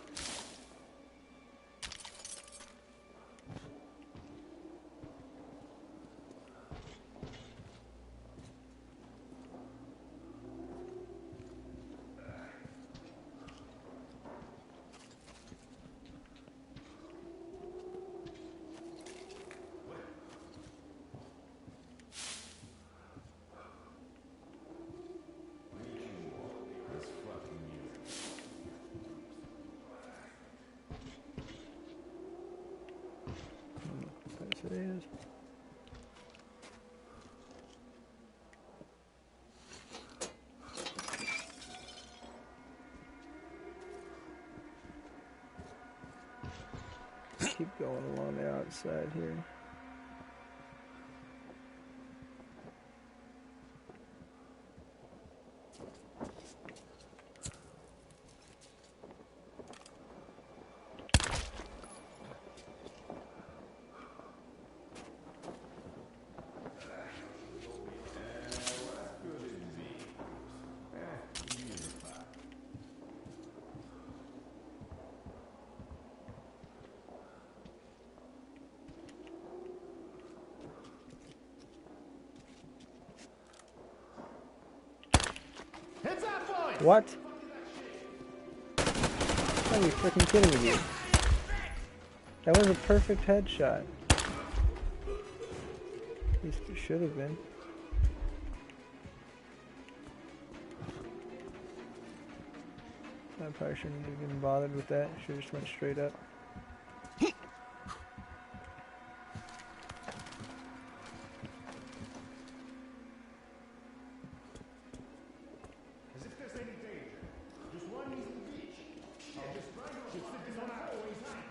[SPEAKER 1] It is. Keep going along the outside here. What? Are you freaking kidding me? That was a perfect headshot. At least it should have been. I probably shouldn't have even bothered with that. Should have just went straight up.
[SPEAKER 12] As if there's any danger. Just one easy beach. I'll just run you should sit on always high.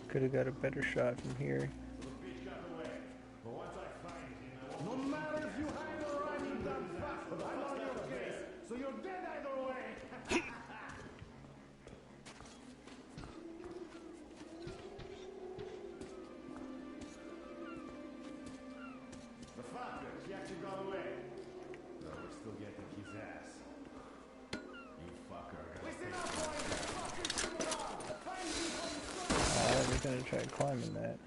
[SPEAKER 1] Could have got a better shot from here.
[SPEAKER 12] No matter if you hide or run, you done fast. I'm on your case, so you're dead either way. The fucker, he actually got away. No, we're still getting his ass. You fucker. Listen up, boys. This fucker's coming on. Find me on the
[SPEAKER 1] I was gonna try climbing that.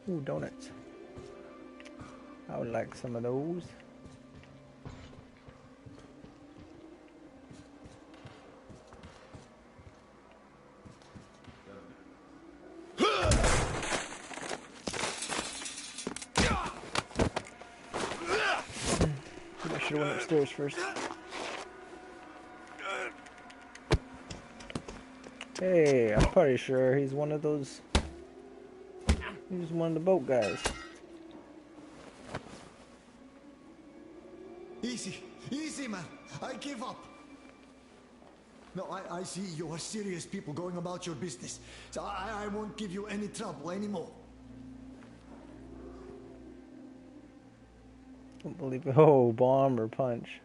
[SPEAKER 1] Ooh, donuts. I would like some of those. I should have went upstairs first. Hey, I'm pretty sure he's one of those. He's one of the boat guys.
[SPEAKER 12] Easy, easy, man. I give up. No, I see you are serious people going about your business. So I won't give you any trouble anymore.
[SPEAKER 1] Don't believe it. Oh, bomb or punch.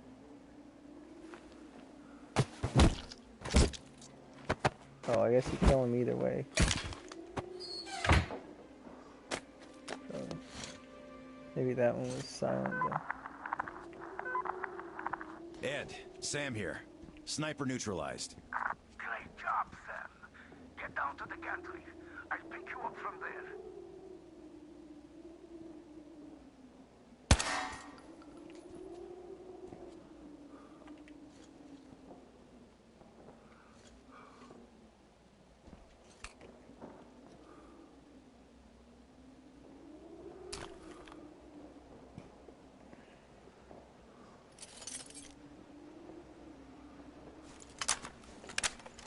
[SPEAKER 1] Oh, I guess you kill him either way. So, maybe that one was silent then.
[SPEAKER 2] Ed, Sam here. Sniper neutralized.
[SPEAKER 5] Great job, Sam. Get down to the gantry. I'll pick you up from there.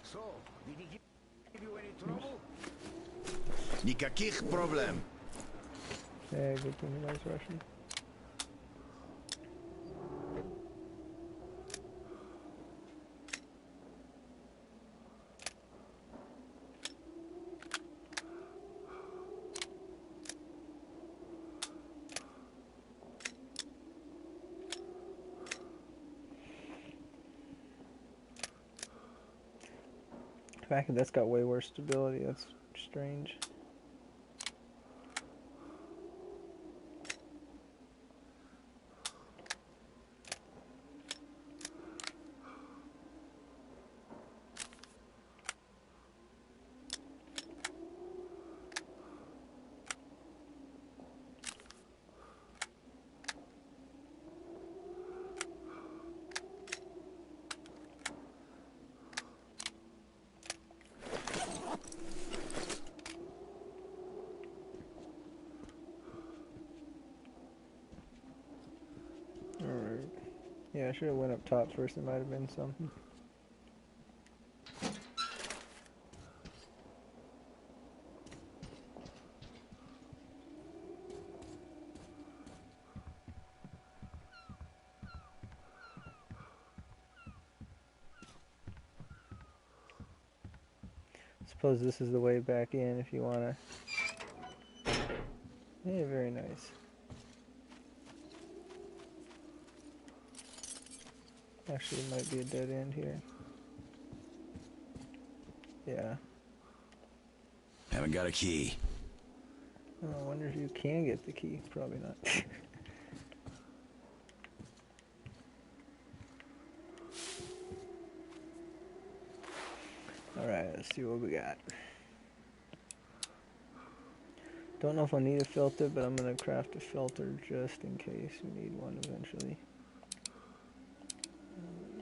[SPEAKER 10] So, did he give you any trouble?
[SPEAKER 2] Никаких проблем.
[SPEAKER 1] Yeah, good thing he knows Russian. The fact that that's got way worse stability, that's strange. Alright. Yeah, I should have went up top first. There might have been something. suppose this is the way back in if you want to. Yeah, very nice. Actually, it might be a dead end here. Yeah.
[SPEAKER 2] Haven't got a key.
[SPEAKER 1] Oh, I wonder if you can get the key. Probably not. Alright, let's see what we got. Don't know if I'll need a filter, but I'm going to craft a filter just in case we need one eventually.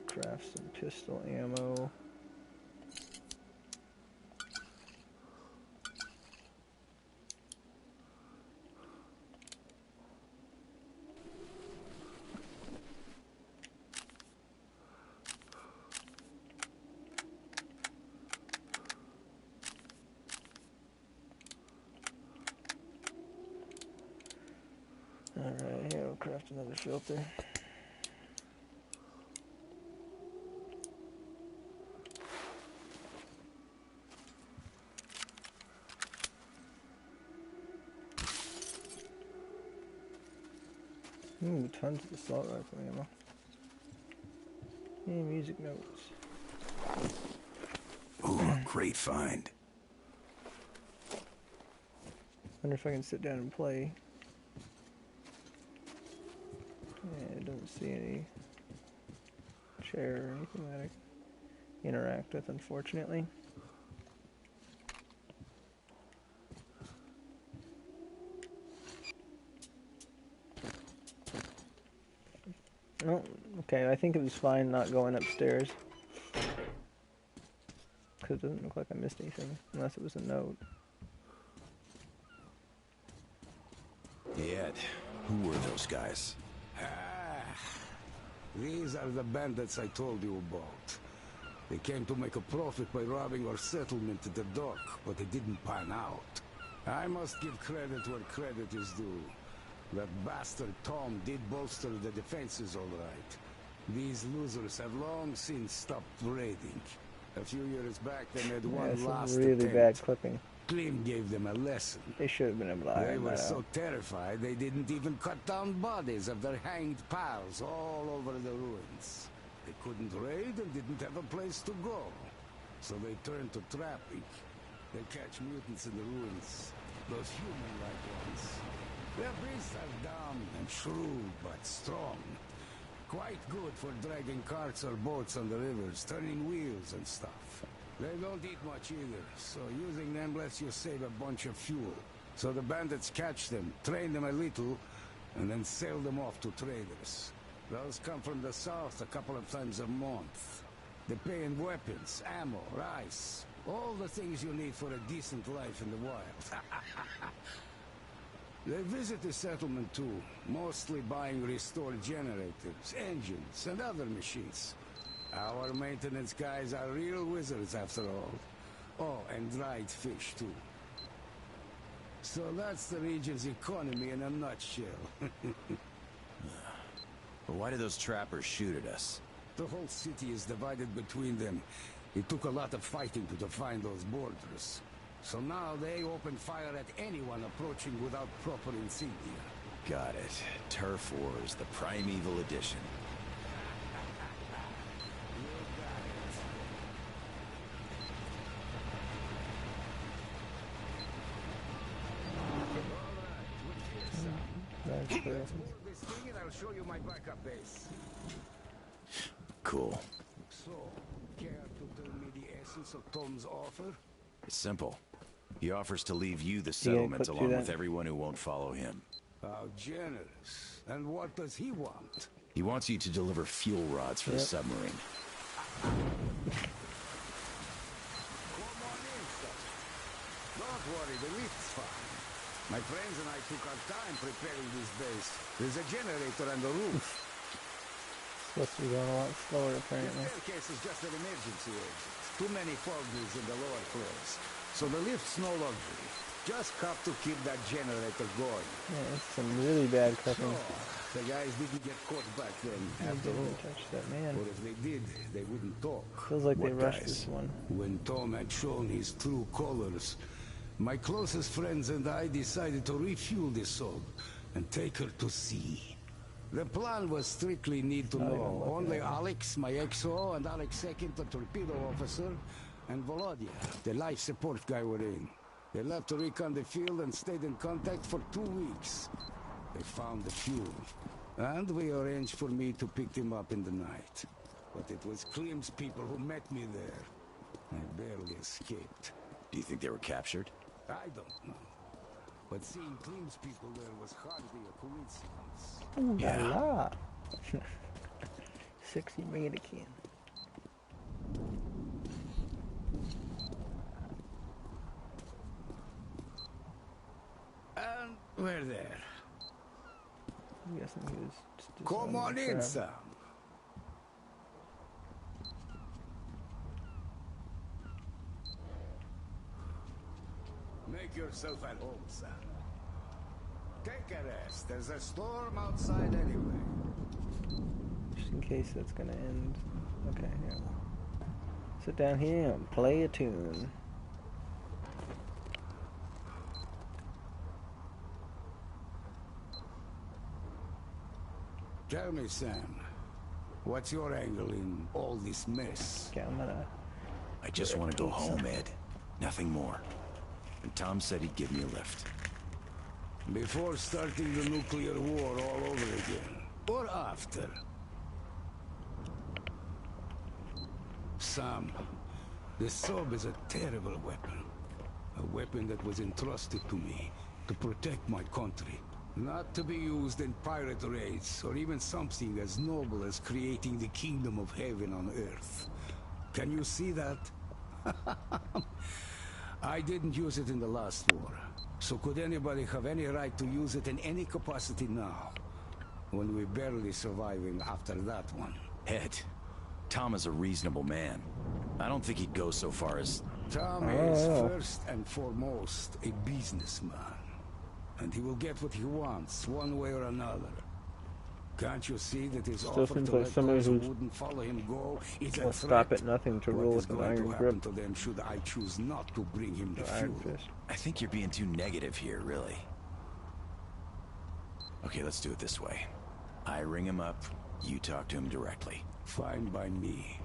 [SPEAKER 1] Craft some pistol ammo. Alright, here we'll craft another filter. Ooh, tons of assault rifle ammo. Hey, music notes.
[SPEAKER 2] Ooh, great find.
[SPEAKER 1] Wonder if I can sit down and play. Yeah, I don't see any chair or anything that I can interact with, unfortunately. Oh, okay, I think it was fine not going upstairs. Because it doesn't look like I missed anything, unless it was a note.
[SPEAKER 2] Yet, who were those guys?
[SPEAKER 10] These are the bandits I told you about. They came to make a profit by robbing our settlement at the dock, but it didn't pan out. I must give credit where credit is due. That bastard Tom did bolster the defenses all right. These losers have long since stopped raiding. A few years back they made one last
[SPEAKER 1] really
[SPEAKER 10] attempt.
[SPEAKER 1] bad clipping.
[SPEAKER 10] Klim gave them a lesson.
[SPEAKER 1] They should have been able to
[SPEAKER 10] They
[SPEAKER 1] iron
[SPEAKER 10] were
[SPEAKER 1] that
[SPEAKER 10] so
[SPEAKER 1] out.
[SPEAKER 10] terrified they didn't even cut down bodies of their hanged pals all over the ruins. They couldn't raid and didn't have a place to go. So they turned to trapping. They catch mutants in the ruins. Those human-like ones. Their beasts are dumb and shrewd, but strong. Quite good for dragging carts or boats on the rivers, turning wheels and stuff. They don't eat much either, so using them lets you save a bunch of fuel. So the bandits catch them, train them a little, and then sell them off to traders. Those come from the south a couple of times a month. They pay in weapons, ammo, rice, all the things you need for a decent life in the wild. They visit the settlement too, mostly buying restored generators, engines, and other machines. Our maintenance guys are real wizards after all. Oh, and dried fish too. So that's the region's economy in a nutshell.
[SPEAKER 2] But why did those trappers shoot at us?
[SPEAKER 10] The whole city is divided between them. It took a lot of fighting to define those borders. So now they open fire at anyone approaching without proper insignia.
[SPEAKER 2] Got it. Turf Wars, the primeval edition.
[SPEAKER 10] This thing and I'll show you my backup base.
[SPEAKER 2] Cool.
[SPEAKER 10] So, care to tell me the essence of Tom's offer?
[SPEAKER 2] It's simple. He offers to leave you the settlement
[SPEAKER 1] click
[SPEAKER 2] along
[SPEAKER 1] through
[SPEAKER 2] with
[SPEAKER 1] that?
[SPEAKER 2] everyone who won't follow him.
[SPEAKER 10] How generous. And what does he want?
[SPEAKER 2] He wants you to deliver fuel rods for the submarine.
[SPEAKER 10] Don't worry, the lift's fine. My friends and I took our time preparing this base. There's a generator on the roof.
[SPEAKER 1] Supposed to be going a lot slower, apparently.
[SPEAKER 10] The staircase is just an emergency exit. Too many foggies in the lower floors. So the lift's no luxury. Just have to keep that generator going.
[SPEAKER 1] Yeah, it's some really bad clipping.
[SPEAKER 10] So, the guys didn't get caught back then. After
[SPEAKER 1] They
[SPEAKER 10] all.
[SPEAKER 1] didn't touch that man.
[SPEAKER 10] Or if they did, they wouldn't talk.
[SPEAKER 1] Feels like they
[SPEAKER 10] What
[SPEAKER 1] rushed
[SPEAKER 10] guys?
[SPEAKER 1] this one.
[SPEAKER 10] When Tom had shown his true colors, my closest friends and I decided to refuel the Sob and take her to sea. The plan was strictly need to know. Only Alex, my XO, and Alex II, the torpedo officer, and Volodya, the life support guy, were in. They left to recon the field and stayed in contact for 2 weeks. They found the fuel, and we arranged for me to pick them up in the night. But it was Klim's people who met me there. I barely escaped.
[SPEAKER 2] Do you think they were captured?
[SPEAKER 10] I don't know. But seeing Klim's people there was hardly a coincidence.
[SPEAKER 1] Ooh la la. Sexy mannequin.
[SPEAKER 10] And we're there.
[SPEAKER 1] I'm guessing he was just
[SPEAKER 10] Come on in,
[SPEAKER 1] crab.
[SPEAKER 10] Sam. Make yourself at home, Sam. Take a rest. There's a storm outside anyway.
[SPEAKER 1] Just in case that's gonna end. Okay, yeah. Sit down here and play a tune.
[SPEAKER 10] Tell me, Sam, what's your angle in all this mess?
[SPEAKER 1] Okay, I'm gonna...
[SPEAKER 2] I just want to go home, Ed. Nothing more. And Tom said he'd give me a lift.
[SPEAKER 10] Before starting the nuclear war all over again. Or after. Sam, the Sob is a terrible weapon. A weapon that was entrusted to me to protect my country. Not to be used in pirate raids, or even something as noble as creating the kingdom of heaven on earth. Can you see that? I didn't use it in the last war, so could anybody have any right to use it in any capacity now? When we're barely surviving after that one.
[SPEAKER 2] Ed, Tom is a reasonable man. I don't think he'd go so far as...
[SPEAKER 10] Tom is first and foremost a businessman. And he will get what he wants, one way or another. Can't you see that his
[SPEAKER 1] Still
[SPEAKER 10] offer
[SPEAKER 1] seems
[SPEAKER 10] to
[SPEAKER 1] like
[SPEAKER 10] let
[SPEAKER 1] somebody
[SPEAKER 10] those who
[SPEAKER 1] who
[SPEAKER 10] wouldn't follow him go is a
[SPEAKER 1] will
[SPEAKER 10] threat?
[SPEAKER 1] stop at nothing to rule
[SPEAKER 10] What is
[SPEAKER 1] with an
[SPEAKER 10] going
[SPEAKER 1] iron
[SPEAKER 10] to happen
[SPEAKER 1] grip.
[SPEAKER 10] to them should I choose not to bring him the
[SPEAKER 1] Iron
[SPEAKER 10] fuel?
[SPEAKER 1] fist.
[SPEAKER 2] I think you're being too negative here, really. Okay, let's do it this way. I ring him up, you talk to him directly.
[SPEAKER 10] Fine by me.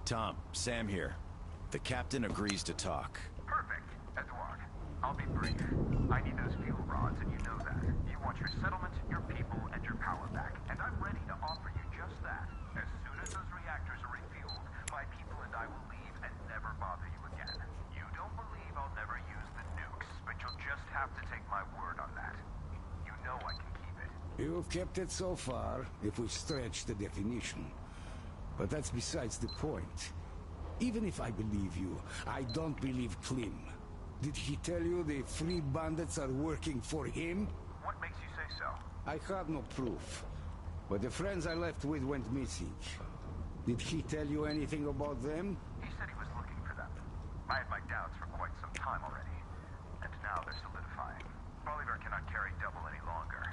[SPEAKER 2] Tom, Sam here. The captain agrees to talk.
[SPEAKER 5] Perfect, Edouard. I'll be brief. I need those fuel rods, and you know that. You want your settlement, your people, and your power back. And I'm ready to offer you just that. As soon as those reactors are refueled, my people and I will leave and never bother you again. You don't believe I'll never use the nukes, but you'll just have to take my word on that. You know I can keep it.
[SPEAKER 10] You've kept it so far, if we stretch the definition. But that's besides the point. Even if I believe you, I don't believe Klim. Did he tell you the free bandits are working for him?
[SPEAKER 5] What makes you say so?
[SPEAKER 10] I have no proof. But the friends I left with went missing. Did he tell you anything about them?
[SPEAKER 5] He said he was looking for them. I had my doubts for quite some time already. And now they're solidifying. Bolivar cannot carry double any longer.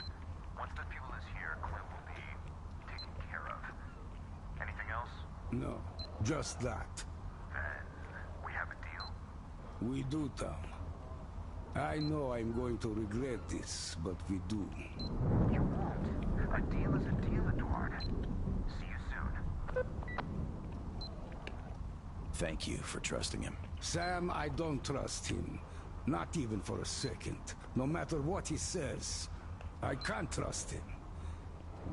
[SPEAKER 5] Once the fuel is here, Klim will be taken care of. Anything else?
[SPEAKER 10] No, just that.
[SPEAKER 5] Then we have a deal.
[SPEAKER 10] We do, Tom. I know I'm going to regret this, but we do.
[SPEAKER 5] You won't. A deal is a deal, Edouard. See you soon.
[SPEAKER 2] Thank you for trusting him.
[SPEAKER 10] Sam, I don't trust him. Not even for a second. No matter what he says, I can't trust him.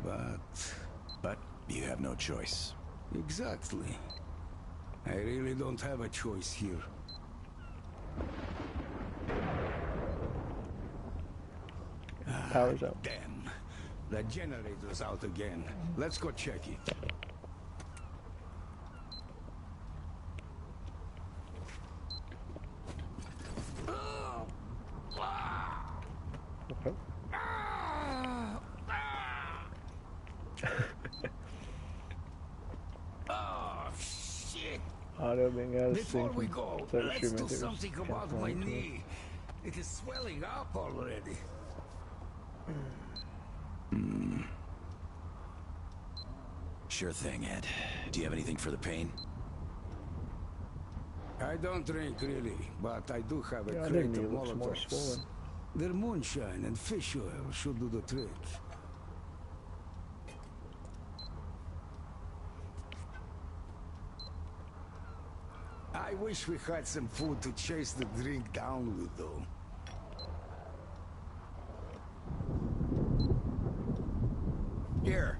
[SPEAKER 2] But you have no choice.
[SPEAKER 10] Exactly. I really don't have a choice here.
[SPEAKER 1] Power's out.
[SPEAKER 10] Damn. The generator's out again. Let's go check it.
[SPEAKER 1] Okay.
[SPEAKER 10] Oh, shit.
[SPEAKER 1] Auto being out of
[SPEAKER 10] Before
[SPEAKER 1] sync.
[SPEAKER 10] we go,
[SPEAKER 1] So
[SPEAKER 10] let's do something about my knee. It is swelling up already.
[SPEAKER 2] Sure thing, Ed. Do you have anything for the pain?
[SPEAKER 10] I don't drink really, but I do have a
[SPEAKER 1] Yeah, I
[SPEAKER 10] crate
[SPEAKER 1] think
[SPEAKER 10] of
[SPEAKER 1] it looks more
[SPEAKER 10] Molotovs.
[SPEAKER 1] swollen.
[SPEAKER 10] Their moonshine and fish oil should do the trick. I wish we had some food to chase the drink down with, though.
[SPEAKER 2] Here.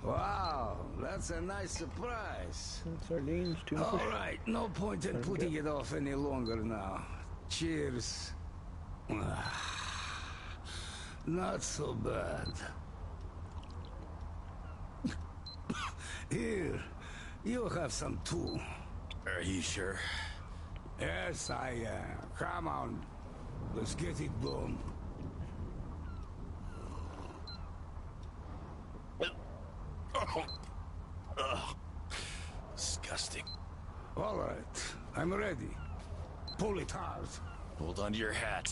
[SPEAKER 10] Wow, that's a nice surprise.
[SPEAKER 1] Sardines, tuna
[SPEAKER 10] All
[SPEAKER 1] fish.
[SPEAKER 10] right, no point in
[SPEAKER 1] Very
[SPEAKER 10] putting
[SPEAKER 1] good.
[SPEAKER 10] it off any longer now. Cheers. Not so bad. Here, you have some too.
[SPEAKER 2] Are you sure?
[SPEAKER 10] Yes, I am. Come on, let's get it done.
[SPEAKER 2] Disgusting.
[SPEAKER 10] All right, I'm ready. Pull it hard.
[SPEAKER 2] Hold on to your hat.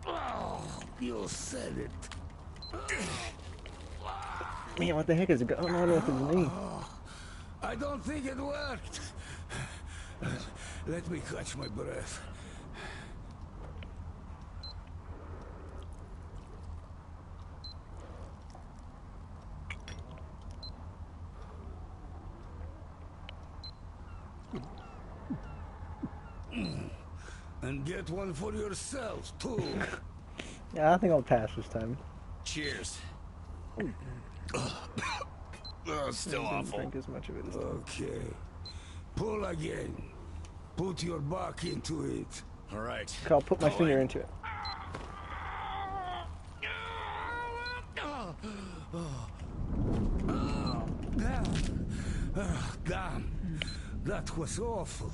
[SPEAKER 10] Oh, you said it.
[SPEAKER 1] Man, what the heck is going on with his knee?
[SPEAKER 10] I don't think it worked. Let me catch my breath. And get one for yourself, too.
[SPEAKER 1] Yeah, I think I'll pass this time.
[SPEAKER 2] Cheers. Still
[SPEAKER 1] I didn't
[SPEAKER 2] awful.
[SPEAKER 1] drink as much of it as
[SPEAKER 10] Okay. Pull again. Put your back into it.
[SPEAKER 2] All right.
[SPEAKER 1] I'll put my finger into it.
[SPEAKER 10] Damn. That was awful.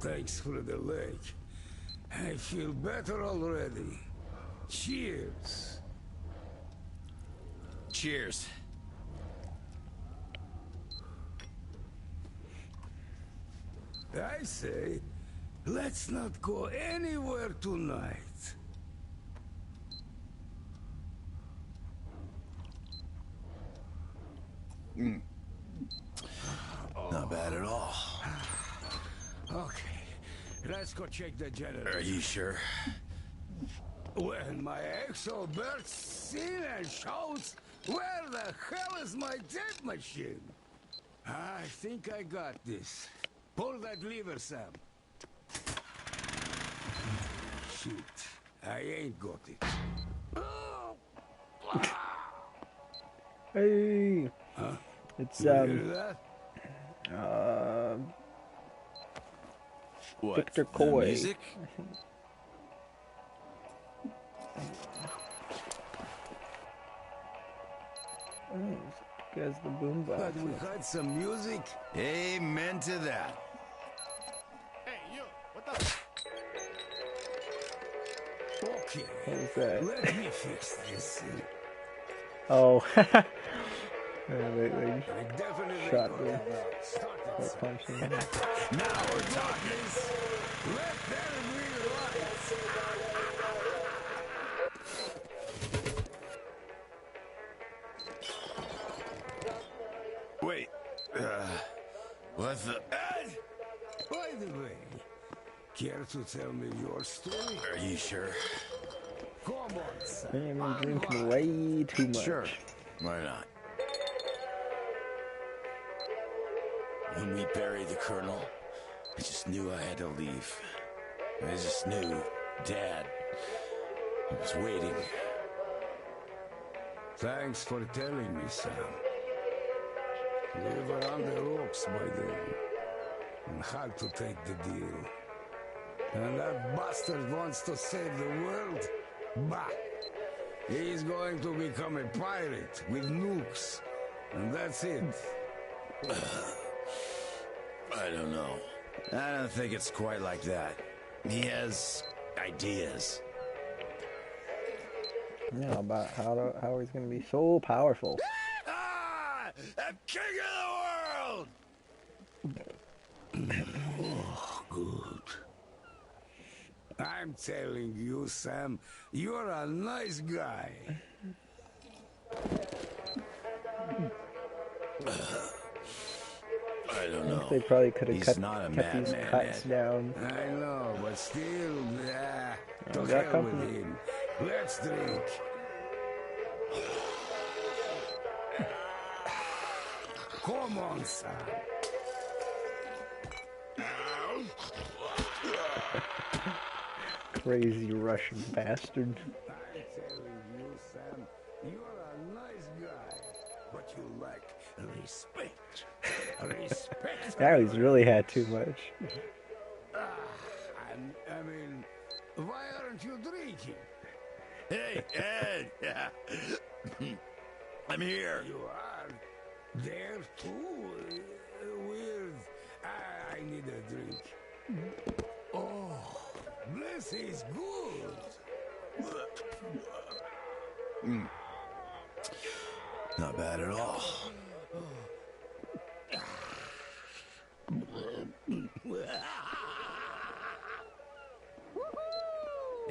[SPEAKER 10] Thanks for the leg. I feel better already. Cheers.
[SPEAKER 2] Cheers.
[SPEAKER 10] I say, let's not go anywhere tonight.
[SPEAKER 2] Not bad at all.
[SPEAKER 10] Okay, let's go check the generator.
[SPEAKER 2] Are you sure?
[SPEAKER 10] When my exo bursts in and shouts, where the hell is my tape machine? I think I got this. Pull that lever, Sam. Shit, I ain't got it.
[SPEAKER 1] Hey!
[SPEAKER 10] Huh?
[SPEAKER 1] It's,
[SPEAKER 10] You hear that?
[SPEAKER 2] What?
[SPEAKER 1] Victor
[SPEAKER 2] the
[SPEAKER 1] Coy.
[SPEAKER 2] music?
[SPEAKER 1] Oh, because the boombox.
[SPEAKER 10] But we had some music.
[SPEAKER 2] Amen to that.
[SPEAKER 3] Hey, you! What the?
[SPEAKER 10] Okay.
[SPEAKER 1] What was that?
[SPEAKER 10] Let me fix this.
[SPEAKER 1] Oh. They
[SPEAKER 10] I definitely
[SPEAKER 1] shot
[SPEAKER 10] got
[SPEAKER 1] the
[SPEAKER 10] it now. Start it, Sam.
[SPEAKER 1] punching.
[SPEAKER 10] Now we're talking. Let them read lights.
[SPEAKER 2] Wait. What the?
[SPEAKER 10] Ed! By the way, care to tell me your story?
[SPEAKER 2] Are you sure?
[SPEAKER 10] Come on, Sam.
[SPEAKER 1] Man, I'm
[SPEAKER 10] I'm
[SPEAKER 1] drinking
[SPEAKER 10] lying.
[SPEAKER 1] way too much.
[SPEAKER 2] Sure. Why not? When we buried the colonel, I just knew I had to leave. I just knew Dad was waiting.
[SPEAKER 10] Thanks for telling me, Sam. We were on the ropes by then, and had to take the deal. And that bastard wants to save the world? Bah! He's going to become a pirate with nukes, and that's it.
[SPEAKER 2] I don't know. I don't think it's quite like that. He has ideas.
[SPEAKER 1] Yeah, about how he's going to be so powerful.
[SPEAKER 2] Ah! The king of the world!
[SPEAKER 10] Oh, good. I'm telling you, Sam, you're a nice guy.
[SPEAKER 2] I don't
[SPEAKER 1] I
[SPEAKER 2] know.
[SPEAKER 1] think they probably could have
[SPEAKER 2] He's
[SPEAKER 1] kept
[SPEAKER 2] not a
[SPEAKER 1] these
[SPEAKER 2] madman,
[SPEAKER 1] cuts
[SPEAKER 2] Ed.
[SPEAKER 1] down.
[SPEAKER 10] I know, but still, to
[SPEAKER 1] got
[SPEAKER 10] hell
[SPEAKER 1] company.
[SPEAKER 10] with him. Let's drink. Come on, Sam.
[SPEAKER 1] Crazy Russian bastard.
[SPEAKER 10] I'm telling you, Sam, you're a nice guy, but you lack respect. Respect.
[SPEAKER 1] Now he's really had too much.
[SPEAKER 10] I mean, why aren't you drinking?
[SPEAKER 2] Hey, Ed! Yeah. I'm here.
[SPEAKER 10] You are there too. Weird. I need a drink. Oh, this is good.
[SPEAKER 2] Not bad at all.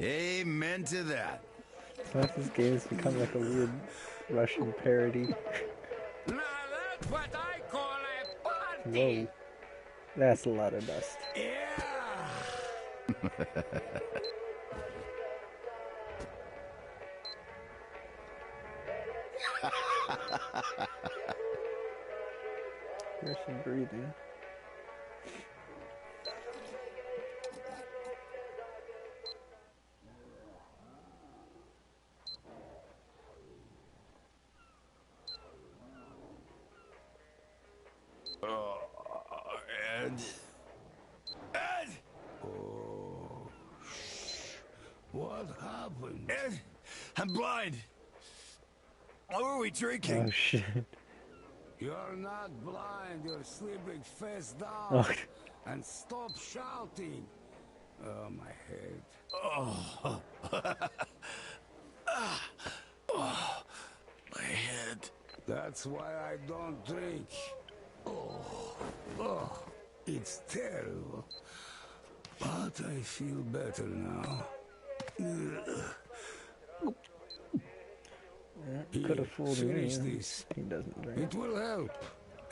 [SPEAKER 2] Amen to that.
[SPEAKER 1] So this game has become like a weird Russian parody.
[SPEAKER 12] Now that's what I call a party.
[SPEAKER 1] Whoa. That's a lot of dust. There's some breathing.
[SPEAKER 2] Ed. Ed!
[SPEAKER 10] Oh, what happened?
[SPEAKER 2] Ed! I'm blind. What were we drinking?
[SPEAKER 1] Oh shit.
[SPEAKER 10] You're not blind. You're sleeping face down.
[SPEAKER 1] Oh.
[SPEAKER 10] And stop shouting. Oh, my head.
[SPEAKER 2] Oh. Oh. My head.
[SPEAKER 10] That's why I don't drink. Oh, it's terrible. But I feel better now.
[SPEAKER 1] Could have fooled me.
[SPEAKER 10] Finish this.
[SPEAKER 1] He doesn't drink.
[SPEAKER 10] It will help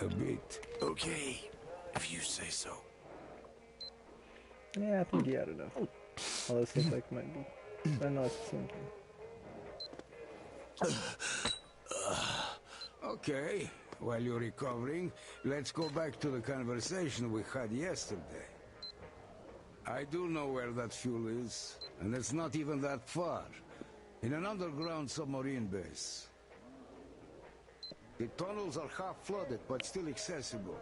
[SPEAKER 10] a bit.
[SPEAKER 2] Okay, if you say so.
[SPEAKER 1] Yeah, I think he had enough. Although this looks like it might be. I don't know, it's the same thing.
[SPEAKER 10] Okay, while you're recovering, let's go back to the conversation we had yesterday. I do know where that fuel is, and it's not even that far. In an underground submarine base. The tunnels are half flooded, but still accessible.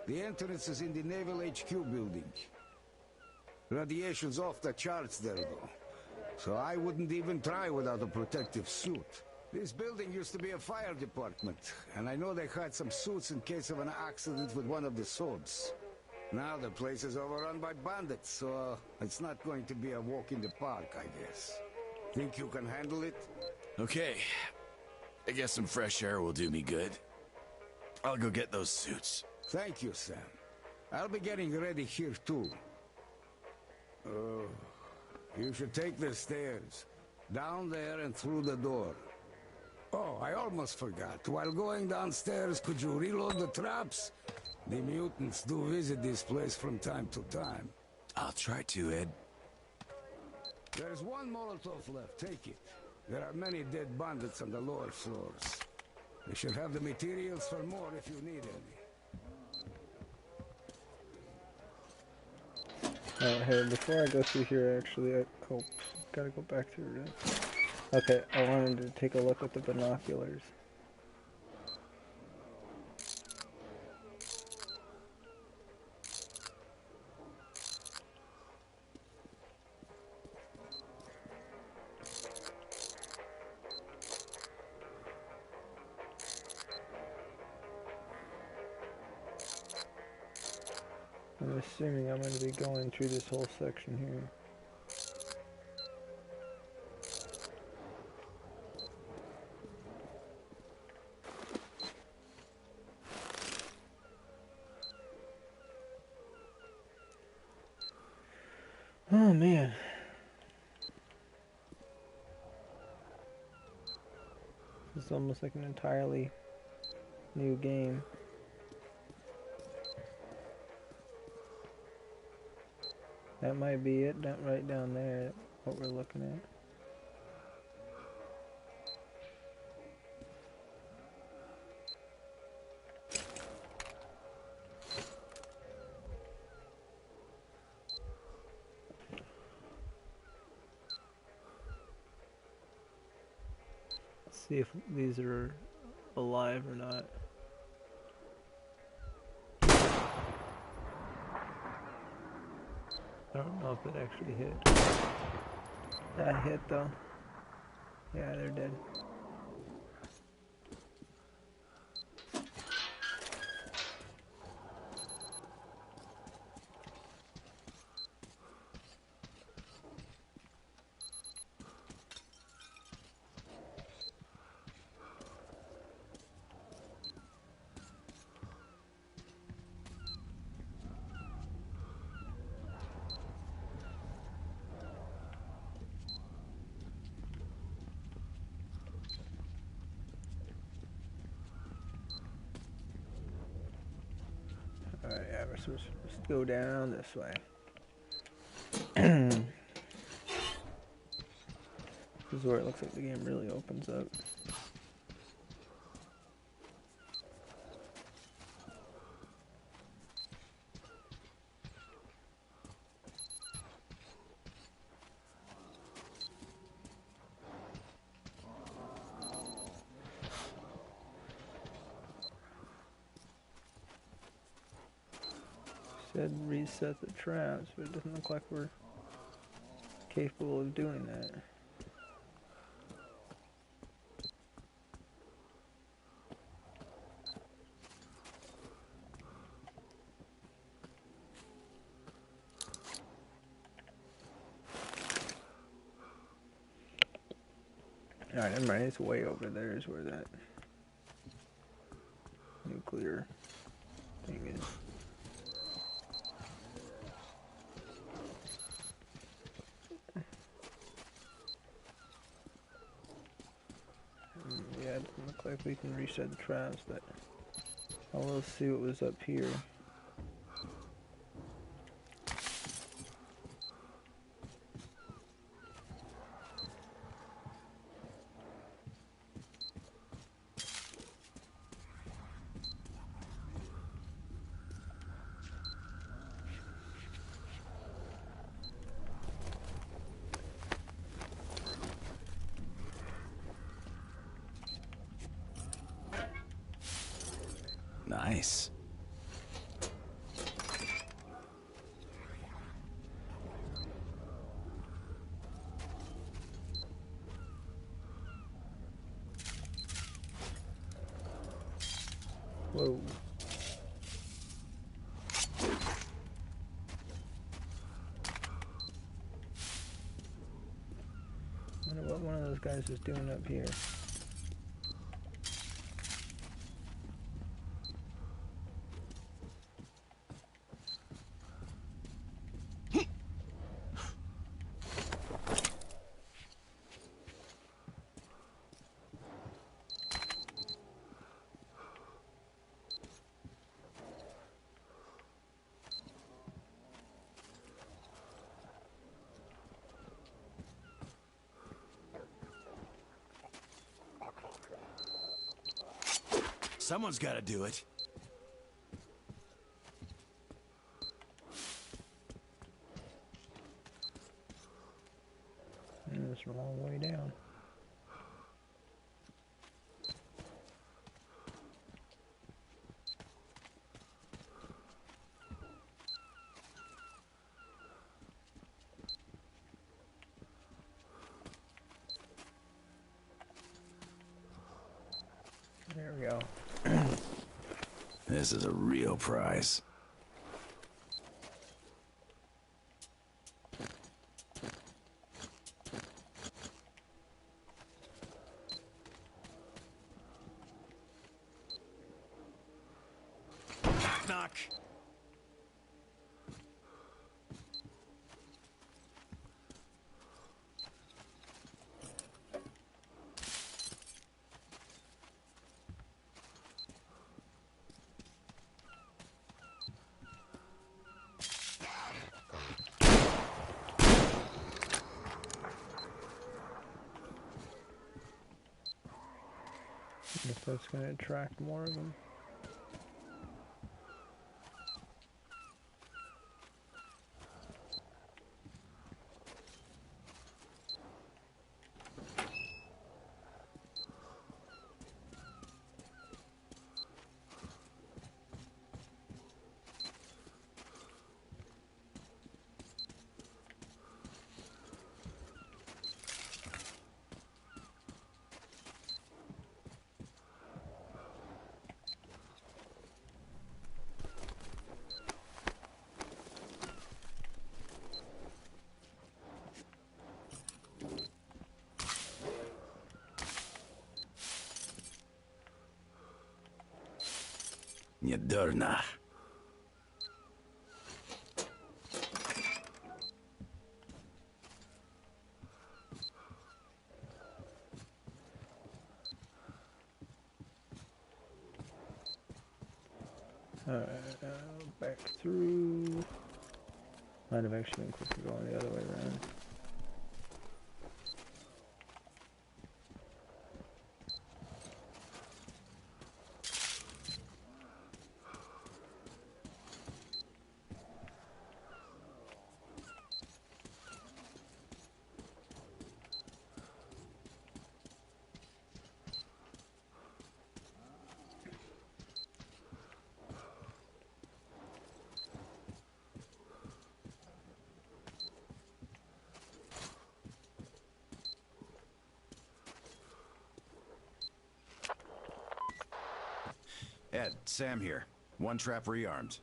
[SPEAKER 10] The entrance is in the Naval HQ building. Radiation's off the charts there, though. So I wouldn't even try without a protective suit. This building used to be a fire department, and I know they had some suits in case of an accident with one of the swords. Now the place is overrun by bandits, so it's not going to be a walk in the park, I guess. Think you can handle it?
[SPEAKER 2] Okay. I guess some fresh air will do me good. I'll go get those suits.
[SPEAKER 10] Thank you, Sam. I'll be getting ready here, too. You should take the stairs. Down there and through the door. Oh, I almost forgot. While going downstairs, could you reload the traps? The mutants do visit this place from time to time.
[SPEAKER 2] I'll try to, Ed.
[SPEAKER 10] There's one Molotov left. Take it. There are many dead bandits on the lower floors. We should have the materials for more if you need any.
[SPEAKER 1] Hey, before I go through here, actually, gotta go back through it. Okay, I wanted to take a look at the binoculars. I'm assuming I'm going to be going through this whole section here. Oh man. This is almost like an entirely new game. That might be it, right down there, what we're looking at. See if these are alive or not. I don't know if it actually hit. That hit though. Yeah, they're dead. Alright, yeah, we're supposed to go down this way. This is where it looks like the game really opens up. Said reset the traps, but it doesn't look like we're capable of doing that. Alright, never mind, it's way over there is where that nuclear thing is. Yeah, it doesn't look like we can reset the traps, but I will see what was up here.
[SPEAKER 2] Nice.
[SPEAKER 1] Whoa. I wonder what one of those guys is doing up here.
[SPEAKER 2] Someone's got to do it.
[SPEAKER 1] And it's a long way down. There we go.
[SPEAKER 2] This is a real prize.
[SPEAKER 6] Knock.
[SPEAKER 1] If that's going to attract more of them.
[SPEAKER 2] Недурно.
[SPEAKER 1] Alright, back through. Might have actually been quicker going the other way around.
[SPEAKER 2] Ed, Sam here. One trap rearmed.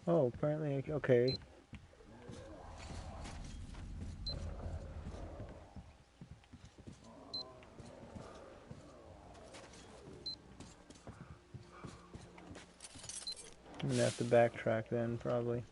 [SPEAKER 1] Oh, apparently, okay. I'm gonna have to backtrack then, probably.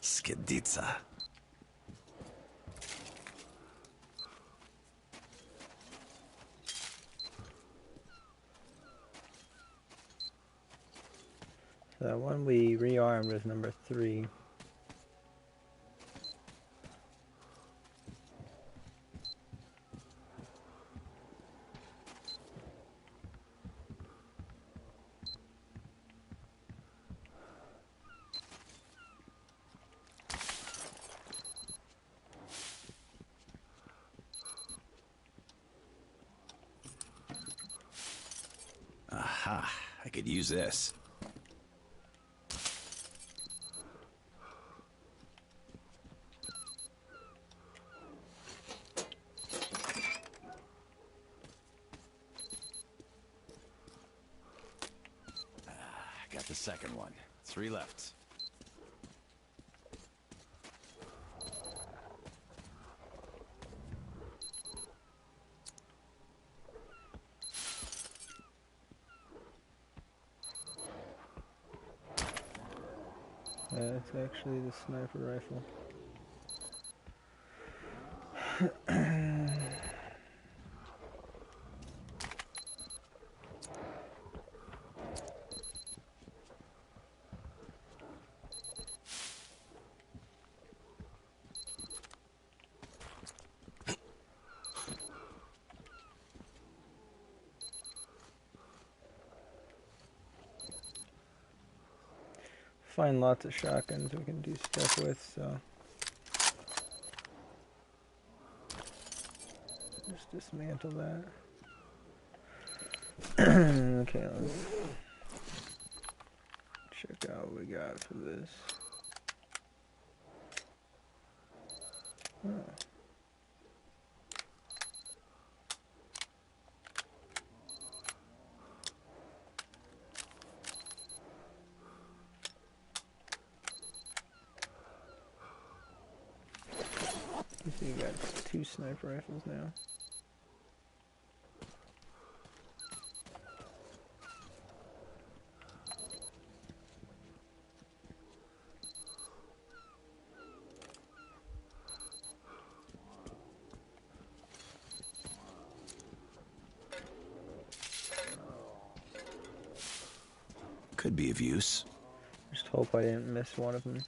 [SPEAKER 2] Skiditsa.
[SPEAKER 1] So that one we rearmed was number 3.
[SPEAKER 2] Aha, I could use this. Got the second one. 3 left.
[SPEAKER 1] It's actually the sniper rifle. Find lots of shotguns we can do stuff with, so just dismantle that. Okay, let's check out what we got for this. Oh. So you got 2 sniper rifles now.
[SPEAKER 2] Could be of use.
[SPEAKER 1] Just hope I didn't miss one of them.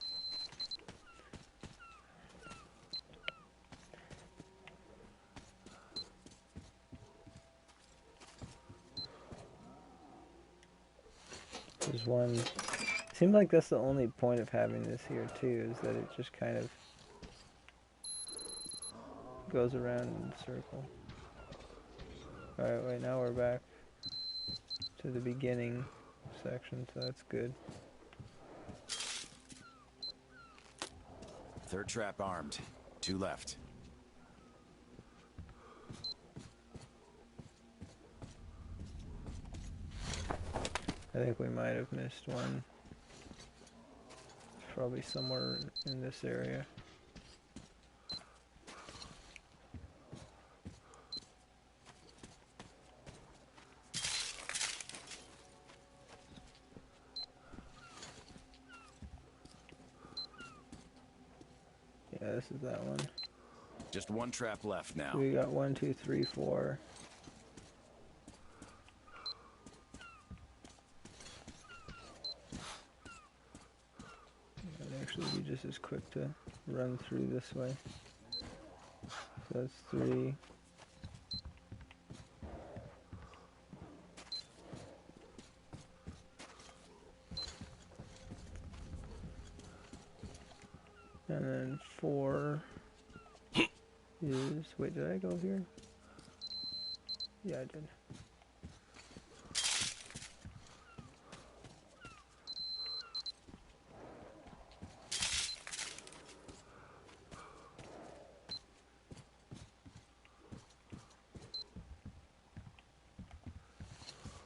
[SPEAKER 1] There's one. Seems like that's the only point of having this here too, is that it just kind of goes around in a circle. Alright, wait, now we're back to the beginning section, so that's good.
[SPEAKER 2] Third trap armed. 2 left.
[SPEAKER 1] I think we might have missed one. It's probably somewhere in this area. Yeah, this is that one.
[SPEAKER 2] Just 1 trap left now.
[SPEAKER 1] We got 1, 2, 3, 4. It'd actually be just as quick to run through this way. So that's 3. And then 4 is... Wait, did I go here? Yeah, I did.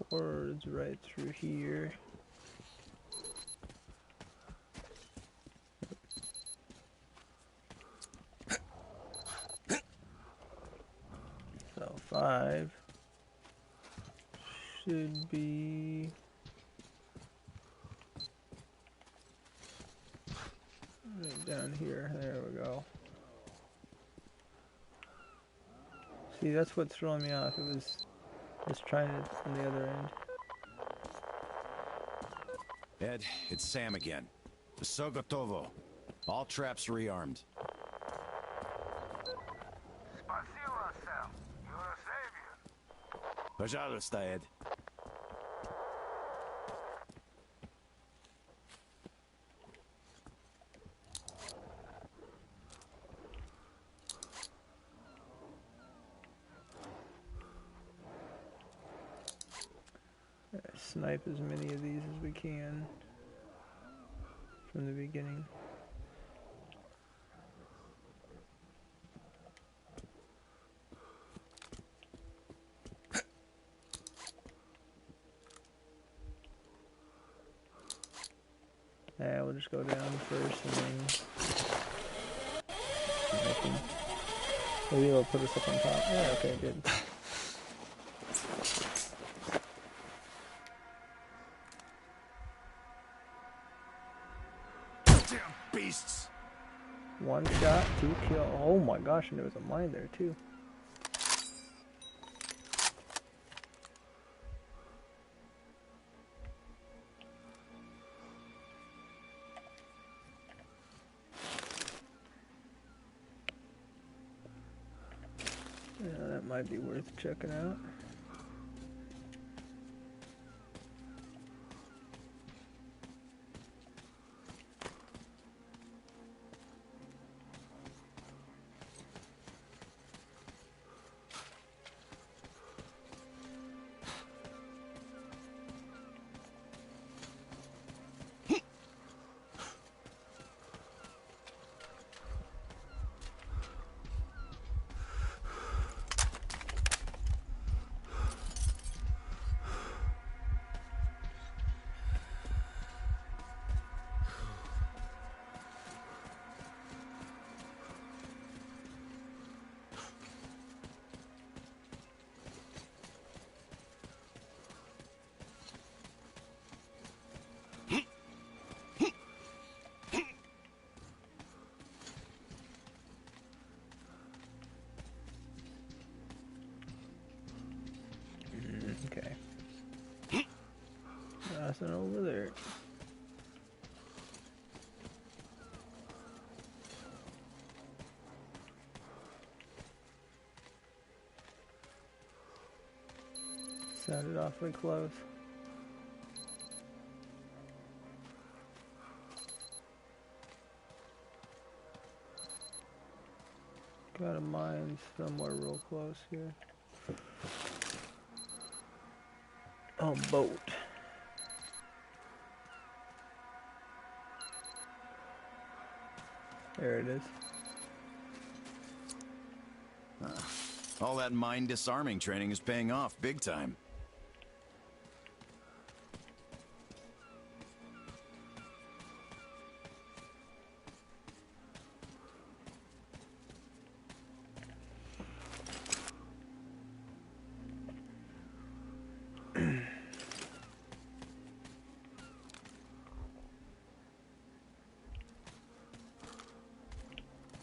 [SPEAKER 1] Four is right through here. So 5 should be right down here. There we go. See, that's what's throwing me off. It was trying it from the other end.
[SPEAKER 2] Ed, it's Sam again. Всё готово. All traps rearmed.
[SPEAKER 5] Спасибо, Sam. You're a savior.
[SPEAKER 2] Пожалуйста, Ed.
[SPEAKER 1] Snipe as many of these as we can from the beginning. Yeah, we'll just go down first and then maybe it'll put us up on top. Yeah, okay, good.
[SPEAKER 2] Beasts.
[SPEAKER 1] 1 shot, 2 kill. Oh my gosh, and there was a mine there too. Yeah, that might be worth checking out. Sounded awfully close. Got a mine somewhere real close here. Oh, boat. There it is.
[SPEAKER 2] All that mine disarming training is paying off big time.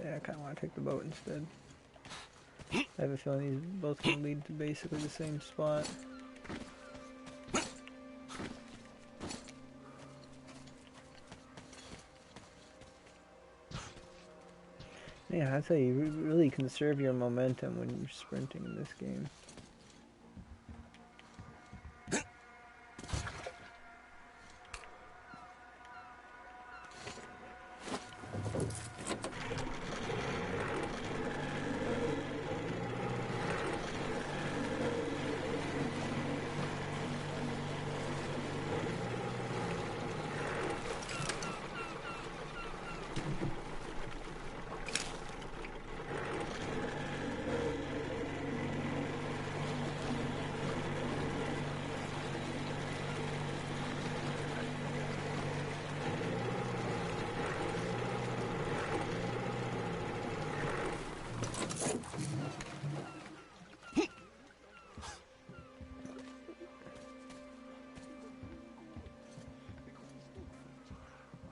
[SPEAKER 1] Yeah, I kind of want to take the boat instead. I have a feeling these both going to lead to basically the same spot. Yeah, I tell you, you really conserve your momentum when you're sprinting in this game.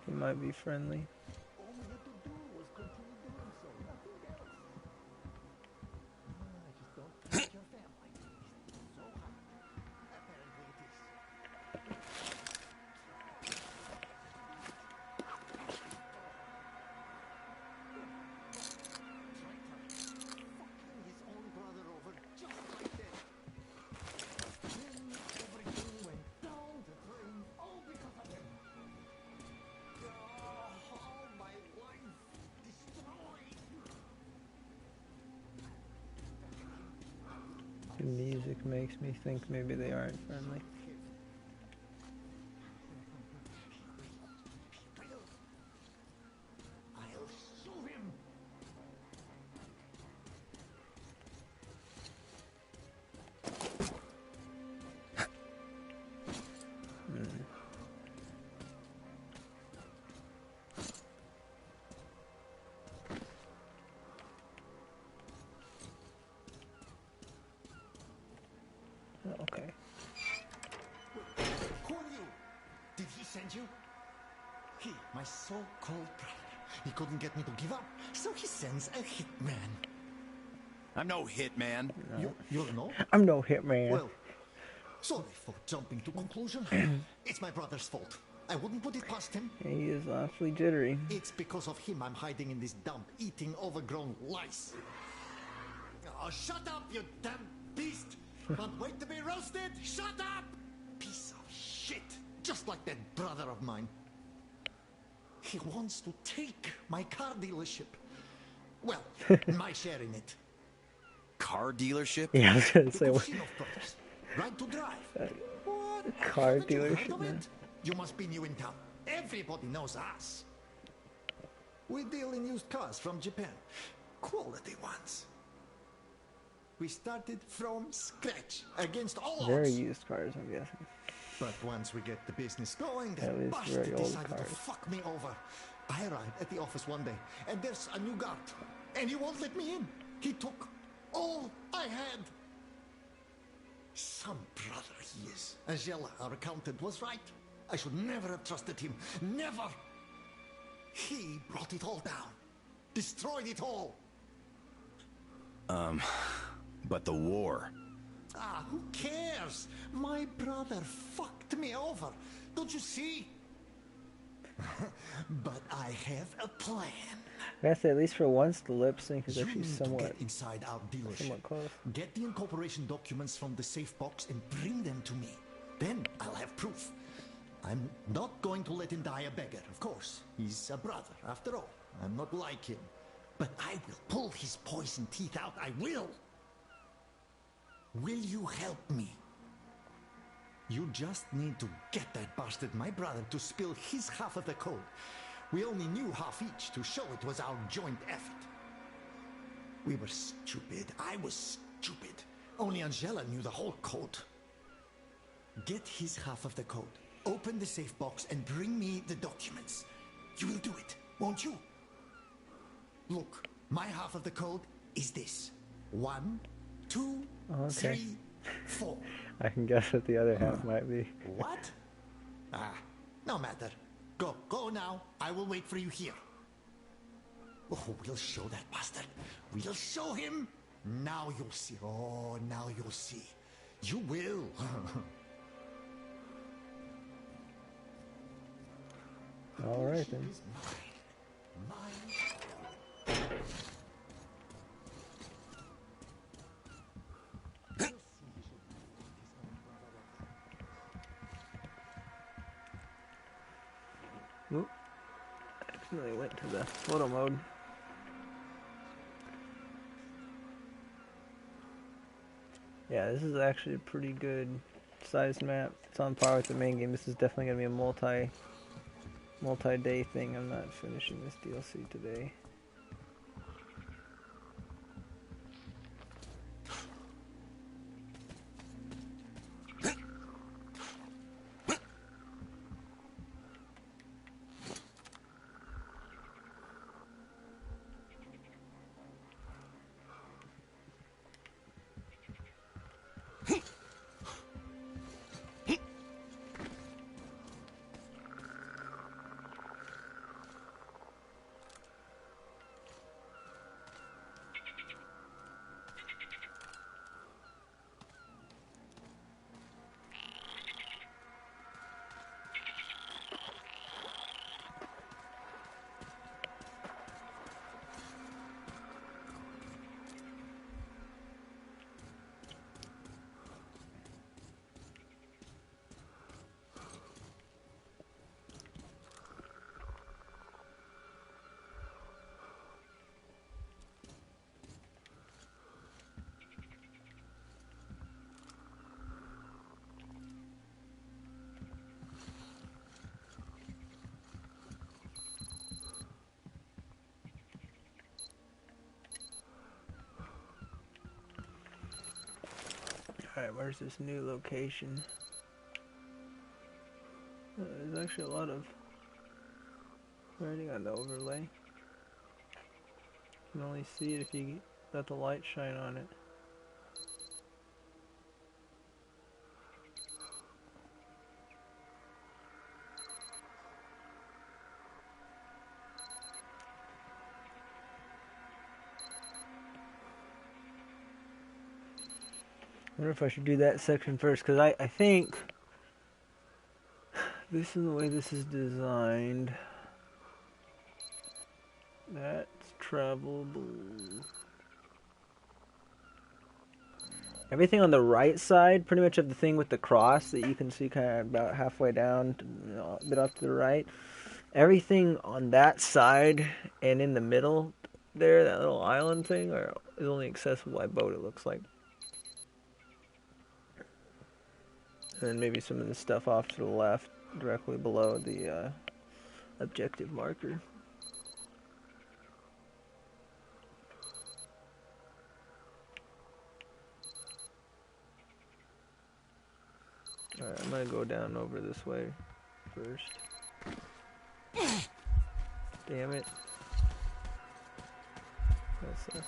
[SPEAKER 1] He might be friendly. The music makes me think maybe they aren't friendly. Okay.
[SPEAKER 12] Who are you? Did he send you? He, my so-called brother. He couldn't get me to give up, so he sends a hitman.
[SPEAKER 2] I'm no hitman.
[SPEAKER 12] You're no?
[SPEAKER 1] I'm no hitman.
[SPEAKER 12] Well, sorry for jumping to conclusion. It's my brother's fault. I wouldn't put it past him.
[SPEAKER 1] He is awfully jittery.
[SPEAKER 12] It's because of him I'm hiding in this dump, eating overgrown lice. Oh, shut up, you damn beast! Can't wait to be roasted! Shut up! Piece of shit! Just like that brother of mine. He wants to take my car dealership. Well, my share in it.
[SPEAKER 2] Car dealership?
[SPEAKER 1] Yeah, I was gonna say
[SPEAKER 12] The
[SPEAKER 1] what.
[SPEAKER 12] Kushilov brothers. Right to drive. What?
[SPEAKER 1] Car
[SPEAKER 12] Haven't you heard
[SPEAKER 1] dealership,
[SPEAKER 12] of
[SPEAKER 1] man.
[SPEAKER 12] it? You must be new in town. Everybody knows us. We deal in used cars from Japan. Quality ones. We started from scratch against all
[SPEAKER 1] Very
[SPEAKER 12] odds.
[SPEAKER 1] used cars, I'm guessing.
[SPEAKER 12] But once we get the business going,
[SPEAKER 1] At
[SPEAKER 12] the
[SPEAKER 1] least
[SPEAKER 12] bastard
[SPEAKER 1] very old
[SPEAKER 12] decided to
[SPEAKER 1] cars.
[SPEAKER 12] fuck me over. I arrived at the office one day, and there's a new guard, and he won't let me in. He took all I had. Some brother he is. Angela, our accountant, was right. I should never have trusted him. Never! He brought it all down. Destroyed it all.
[SPEAKER 2] But the war.
[SPEAKER 12] Ah, who cares? My brother fucked me over. Don't you see? But I have a plan.
[SPEAKER 1] I gotta say, at least for once, the lip sync is
[SPEAKER 12] You
[SPEAKER 1] actually
[SPEAKER 12] need to
[SPEAKER 1] somewhat
[SPEAKER 12] get inside our dealership.
[SPEAKER 1] close.
[SPEAKER 12] Get the incorporation documents from the safe box and bring them to me. Then I'll have proof. I'm not going to let him die a beggar, of course. He's a brother, after all. I'm not like him. But I will pull his poison teeth out. I will! Will you help me? You just need to get that bastard, my brother, to spill his half of the code. We only knew half each to show it was our joint effort. We were stupid. I was stupid. Only Angela knew the whole code. Get his half of the code. Open the safe box and bring me the documents. You will do it, won't you? Look, my half of the code is this. 1, 2,
[SPEAKER 1] Okay.
[SPEAKER 12] 3, 4.
[SPEAKER 1] I can guess what the other half might be.
[SPEAKER 12] What? Ah, no matter. Go now. I will wait for you here. Oh, we'll show that bastard. We'll show him. Now you'll see. Oh, now you'll see. You will.
[SPEAKER 1] All right then. Oop. Accidentally went to the photo mode. Yeah, this is actually a pretty good sized map. It's on par with the main game. This is definitely gonna be a multi-day thing. I'm not finishing this DLC today. Alright, where's this new location? There's actually a lot of writing on the overlay. You can only see it if you let the light shine on it. I wonder if I should do that section first, because I think this is the way this is designed. That's travelable. Everything on the right side, pretty much of the thing with the cross that you can see kind of about halfway down, a bit off to the right. Everything on that side and in the middle there, that little island thing, is only accessible by boat, it looks like. And then maybe some of the stuff off to the left, directly below the objective marker. Alright, I'm gonna go down over this way first. Damn it. That sucks.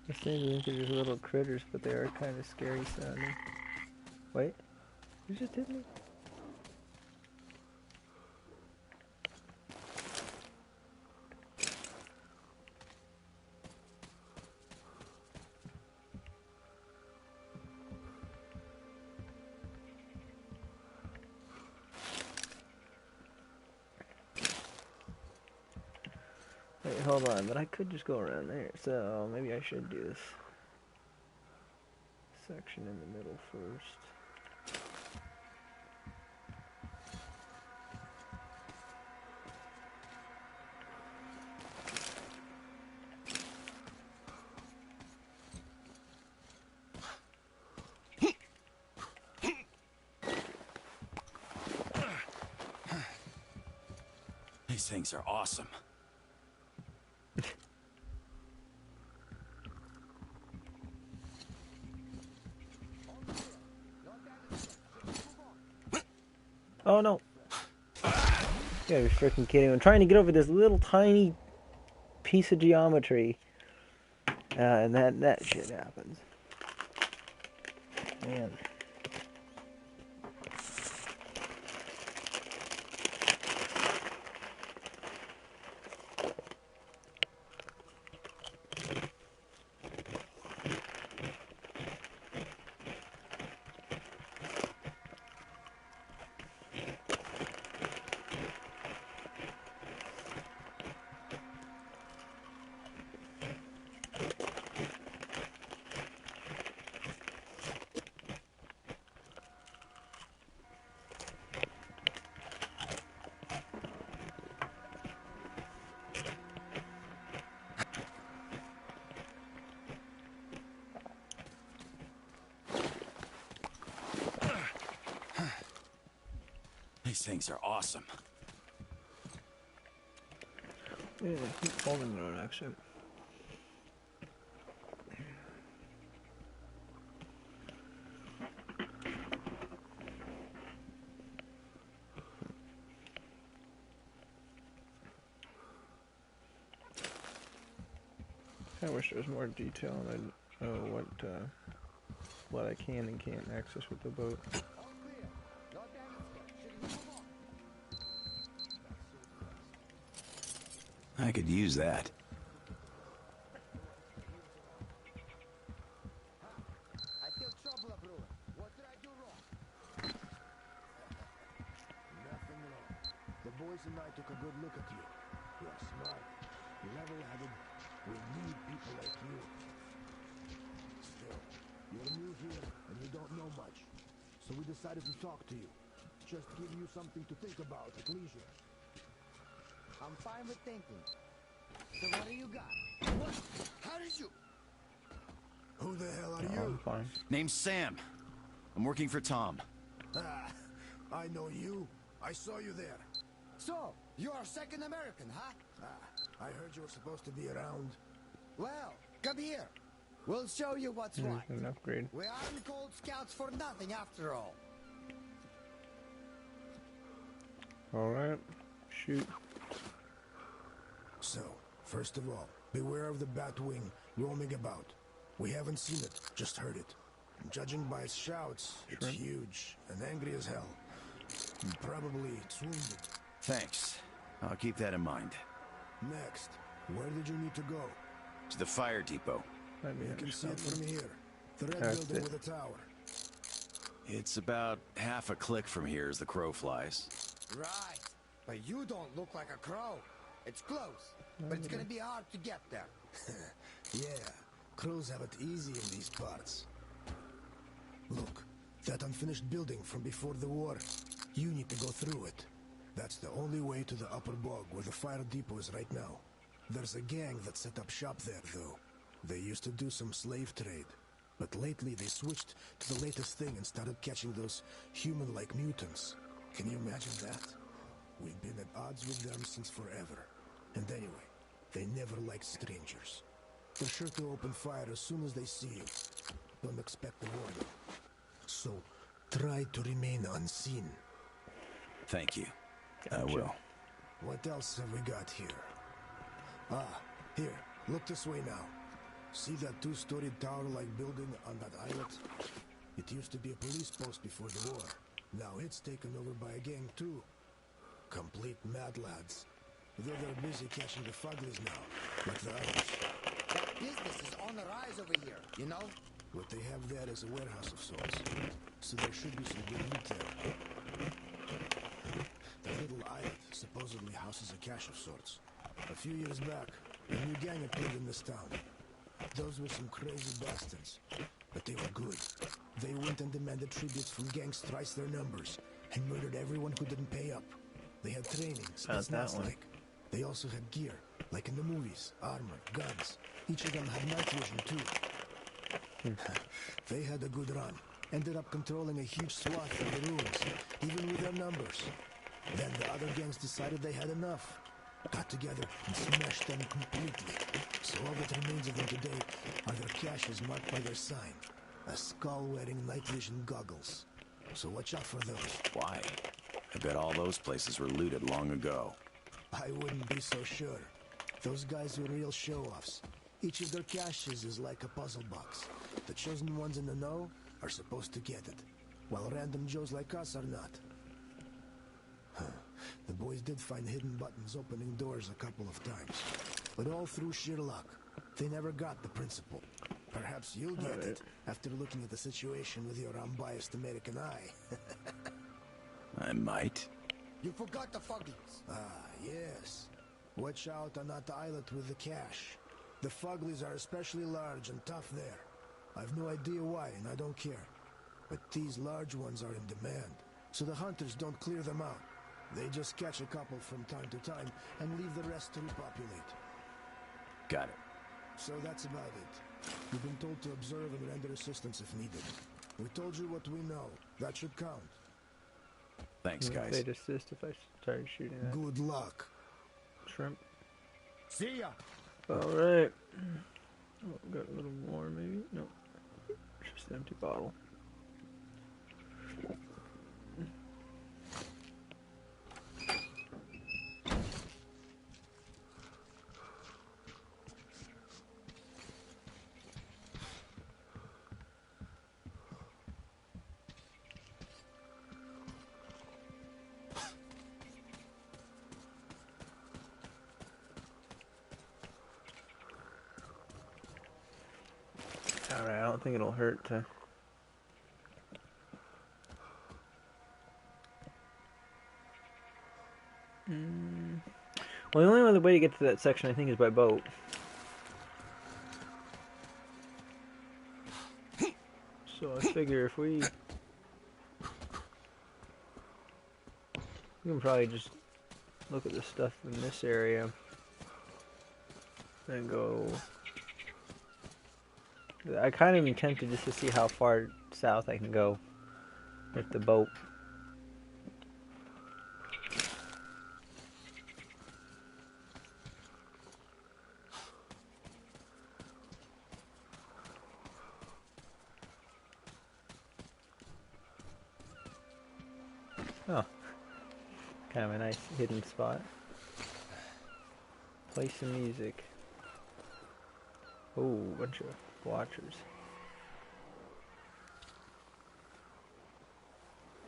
[SPEAKER 1] This thing they're just little critters, but they are kind of scary sounding. Wait, you just hit me? Wait, hold on, but I could just go around there, so maybe I should do this section in the middle first.
[SPEAKER 2] These things are awesome.
[SPEAKER 1] Oh no. You gotta be freaking kidding me. I'm trying to get over this little tiny piece of geometry. And that shit happens. Man.
[SPEAKER 2] These things are awesome.
[SPEAKER 1] Yeah, keep holding their own accent. I wish there was more detail and I'd know what I can and can't access with the boat.
[SPEAKER 2] I could use that.
[SPEAKER 11] I feel trouble brewing. What did I do wrong?
[SPEAKER 4] Nothing wrong. The boys and I took a good look at you. You are smart, level-headed. We need people like you. Still, you're new here and you don't know much. So we decided to talk to you. Just give you something to think about at leisure.
[SPEAKER 11] I'm fine with thinking. So what do you got? What? How did you...
[SPEAKER 4] Who the hell are
[SPEAKER 1] I'm
[SPEAKER 4] you?
[SPEAKER 1] fine.
[SPEAKER 2] Name's Sam. I'm working for Tom.
[SPEAKER 4] Ah, I know you. I saw you there.
[SPEAKER 11] So, you are second American, huh?
[SPEAKER 4] I heard you were supposed to be around.
[SPEAKER 11] Well, come here. We'll show you what's
[SPEAKER 1] There's
[SPEAKER 11] what.
[SPEAKER 1] an upgrade.
[SPEAKER 11] We aren't called scouts for nothing after all.
[SPEAKER 1] Alright. Shoot.
[SPEAKER 4] So, first of all, beware of the Batwing roaming about. We haven't seen it, just heard it. And judging by its shouts, it's huge and angry as hell. And probably it's wounded.
[SPEAKER 2] Thanks. I'll keep that in mind.
[SPEAKER 4] Next, where did you need to go?
[SPEAKER 2] To the fire depot.
[SPEAKER 4] You can see it from here. The red
[SPEAKER 1] That's
[SPEAKER 4] building
[SPEAKER 1] it.
[SPEAKER 4] with a tower.
[SPEAKER 2] It's about half a click from here as the crow flies.
[SPEAKER 11] Right. But you don't look like a crow. It's close, but it's gonna be hard to get there.
[SPEAKER 4] Yeah, crows have it easy in these parts. Look, that unfinished building from before the war. You need to go through it. That's the only way to the upper bog where the fire depot is right now. There's a gang that set up shop there, though. They used to do some slave trade. But lately they switched to the latest thing and started catching those human-like mutants. Can you imagine that? We've been at odds with them since forever. And anyway, they never liked strangers. They're sure to open fire as soon as they see you. Don't expect a warning. So, try to remain unseen.
[SPEAKER 2] Thank you. I
[SPEAKER 1] Gotcha.
[SPEAKER 2] will.
[SPEAKER 4] What else have we got here? Ah, here, look this way now. See that two-storied tower-like building on that islet? It used to be a police post before the war. Now it's taken over by a gang too. Complete mad lads. Though they're busy catching the fugglies now, like the others.
[SPEAKER 11] That business is on the rise over here, you know?
[SPEAKER 4] What they have there is a warehouse of sorts. So there should be some good loot there. The little islet supposedly houses a cache of sorts. A few years back, A new gang appeared in this town. Those were some crazy bastards, but they were good. They went and demanded tributes from gangs thrice their numbers, and murdered everyone who didn't pay up. They had training,
[SPEAKER 1] How's that one?
[SPEAKER 4] like. They also had gear, like in the movies, armor, guns. Each of them had night vision too. They had a good run. Ended up controlling a huge swath of the ruins, even with their numbers. Then the other gangs decided they had enough. Got together and smashed them completely. So all that remains of them today are their caches marked by their sign. A skull wearing night vision goggles. So watch out for those.
[SPEAKER 2] Why? I bet all those places were looted long ago.
[SPEAKER 4] I wouldn't be so sure. Those guys are real show-offs. Each of their caches is like a puzzle box. The chosen ones in the know are supposed to get it, while random Joes like us are not. The boys did find hidden buttons opening doors a couple of times, but all through sheer luck. They never got the principle. Perhaps you'll get it after looking at the situation with your unbiased American eye.
[SPEAKER 2] I might.
[SPEAKER 11] You forgot the Fugglies.
[SPEAKER 4] Ah, yes. Watch out on that islet with the cache. The Fugglies are especially large and tough there. I've no idea why, and I don't care. But these large ones are in demand, so the hunters don't clear them out. They just catch a couple from time to time and leave the rest to repopulate.
[SPEAKER 2] Got it.
[SPEAKER 4] So that's about it. You've been told to observe and render assistance if needed. We told you what we know. That should count.
[SPEAKER 2] Thanks, guys.
[SPEAKER 1] They'd assist if I started shooting that.
[SPEAKER 4] Good luck.
[SPEAKER 1] Shrimp.
[SPEAKER 11] See ya.
[SPEAKER 1] Alright. Oh, got a little more maybe? No. Just an empty bottle. Alright, I don't think it'll hurt to... Well, the only other way to get to that section, I think, is by boat. So I figure if we can probably just look at the stuff in this area and go... I kind of am tempted just to see how far south I can go with the boat. Oh, kind of a nice hidden spot. Play some music. Oh, bunch of watchers.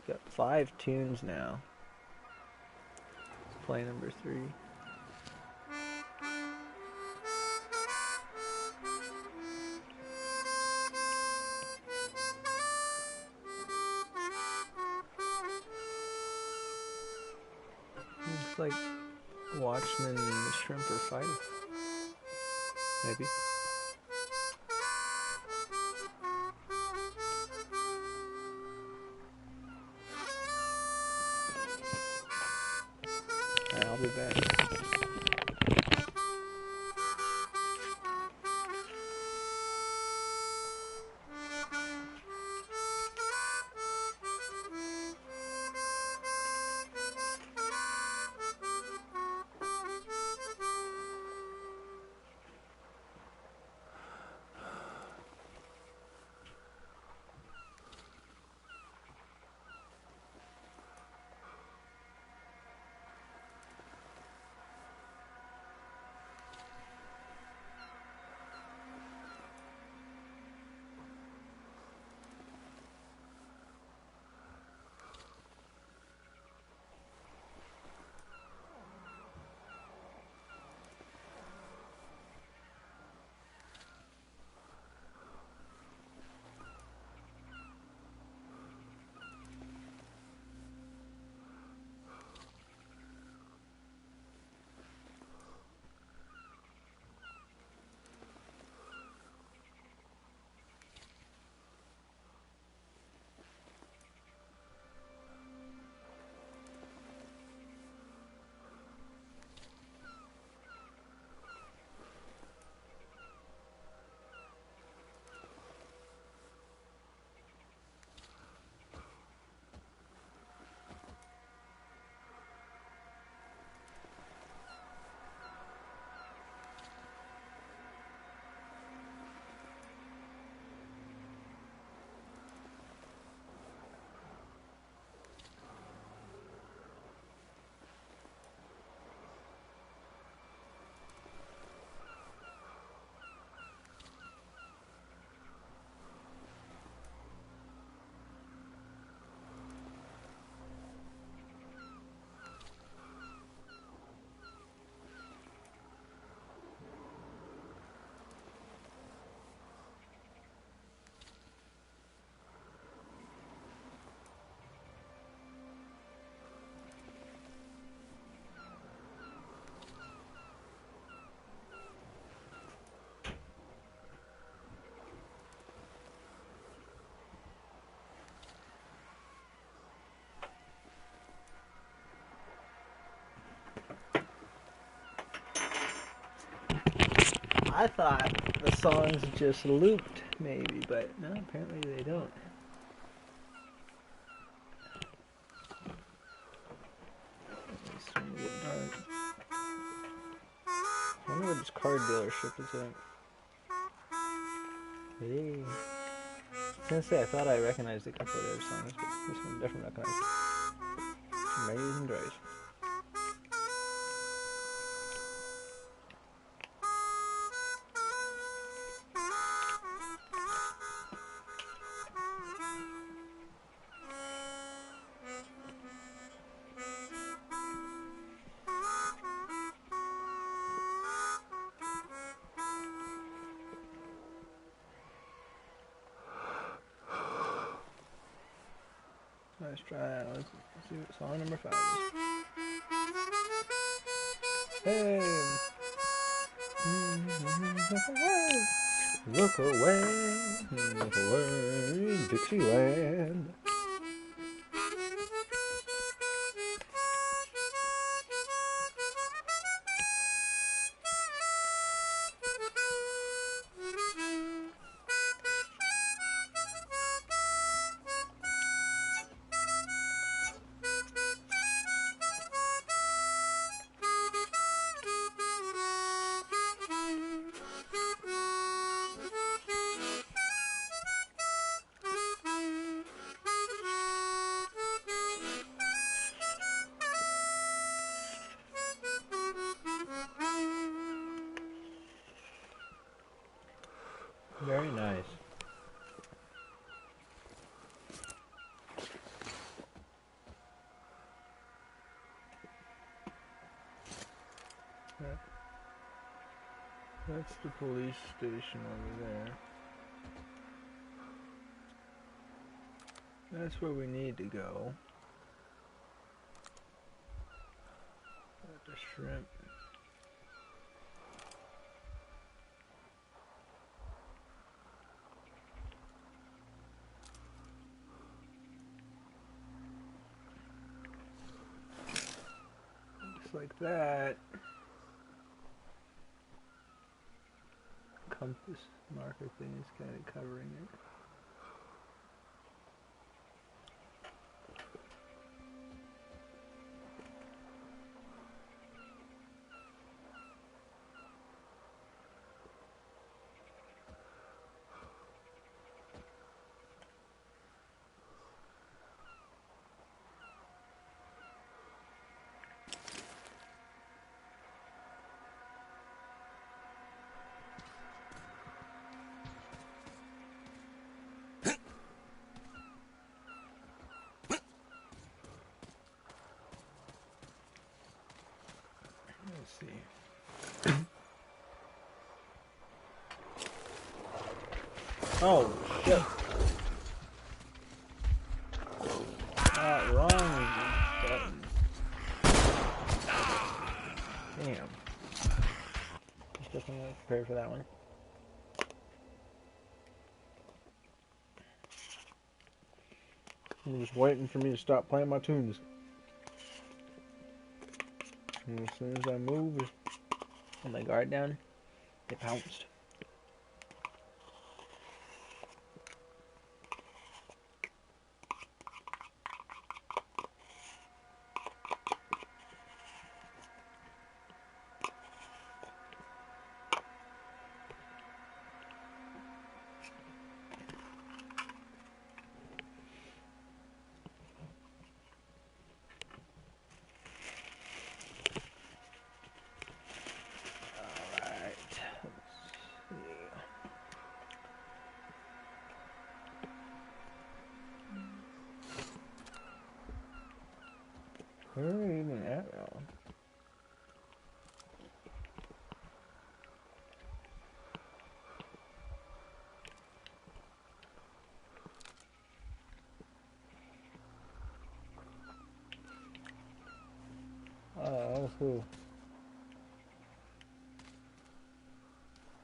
[SPEAKER 1] Got 5 tunes now. Play number 3. Looks like Watchmen and the Shrimp are fighting. Maybe. I'll be back. I thought the songs just looped, maybe, but no, apparently they don't. It's starting to get dark. I wonder where this car dealership is at. Hey. I was gonna say, I thought I recognized a couple of their songs, but this one definitely recognized it. Amazing Grace. Let's try that. Let's see what song number 5 is. Hey! Look away, Dixieland. Very nice. That's the police station over there. That's where we need to go. At the shrimp. Looks like that. Compass marker thing is kind of covering it. Let's see. Oh, shit. Wrong button. Damn. Just definitely not prepared for that one. I'm just waiting for me to stop playing my tunes. And as soon as I move and my guard down, they pounced. Where are we even at now? Who?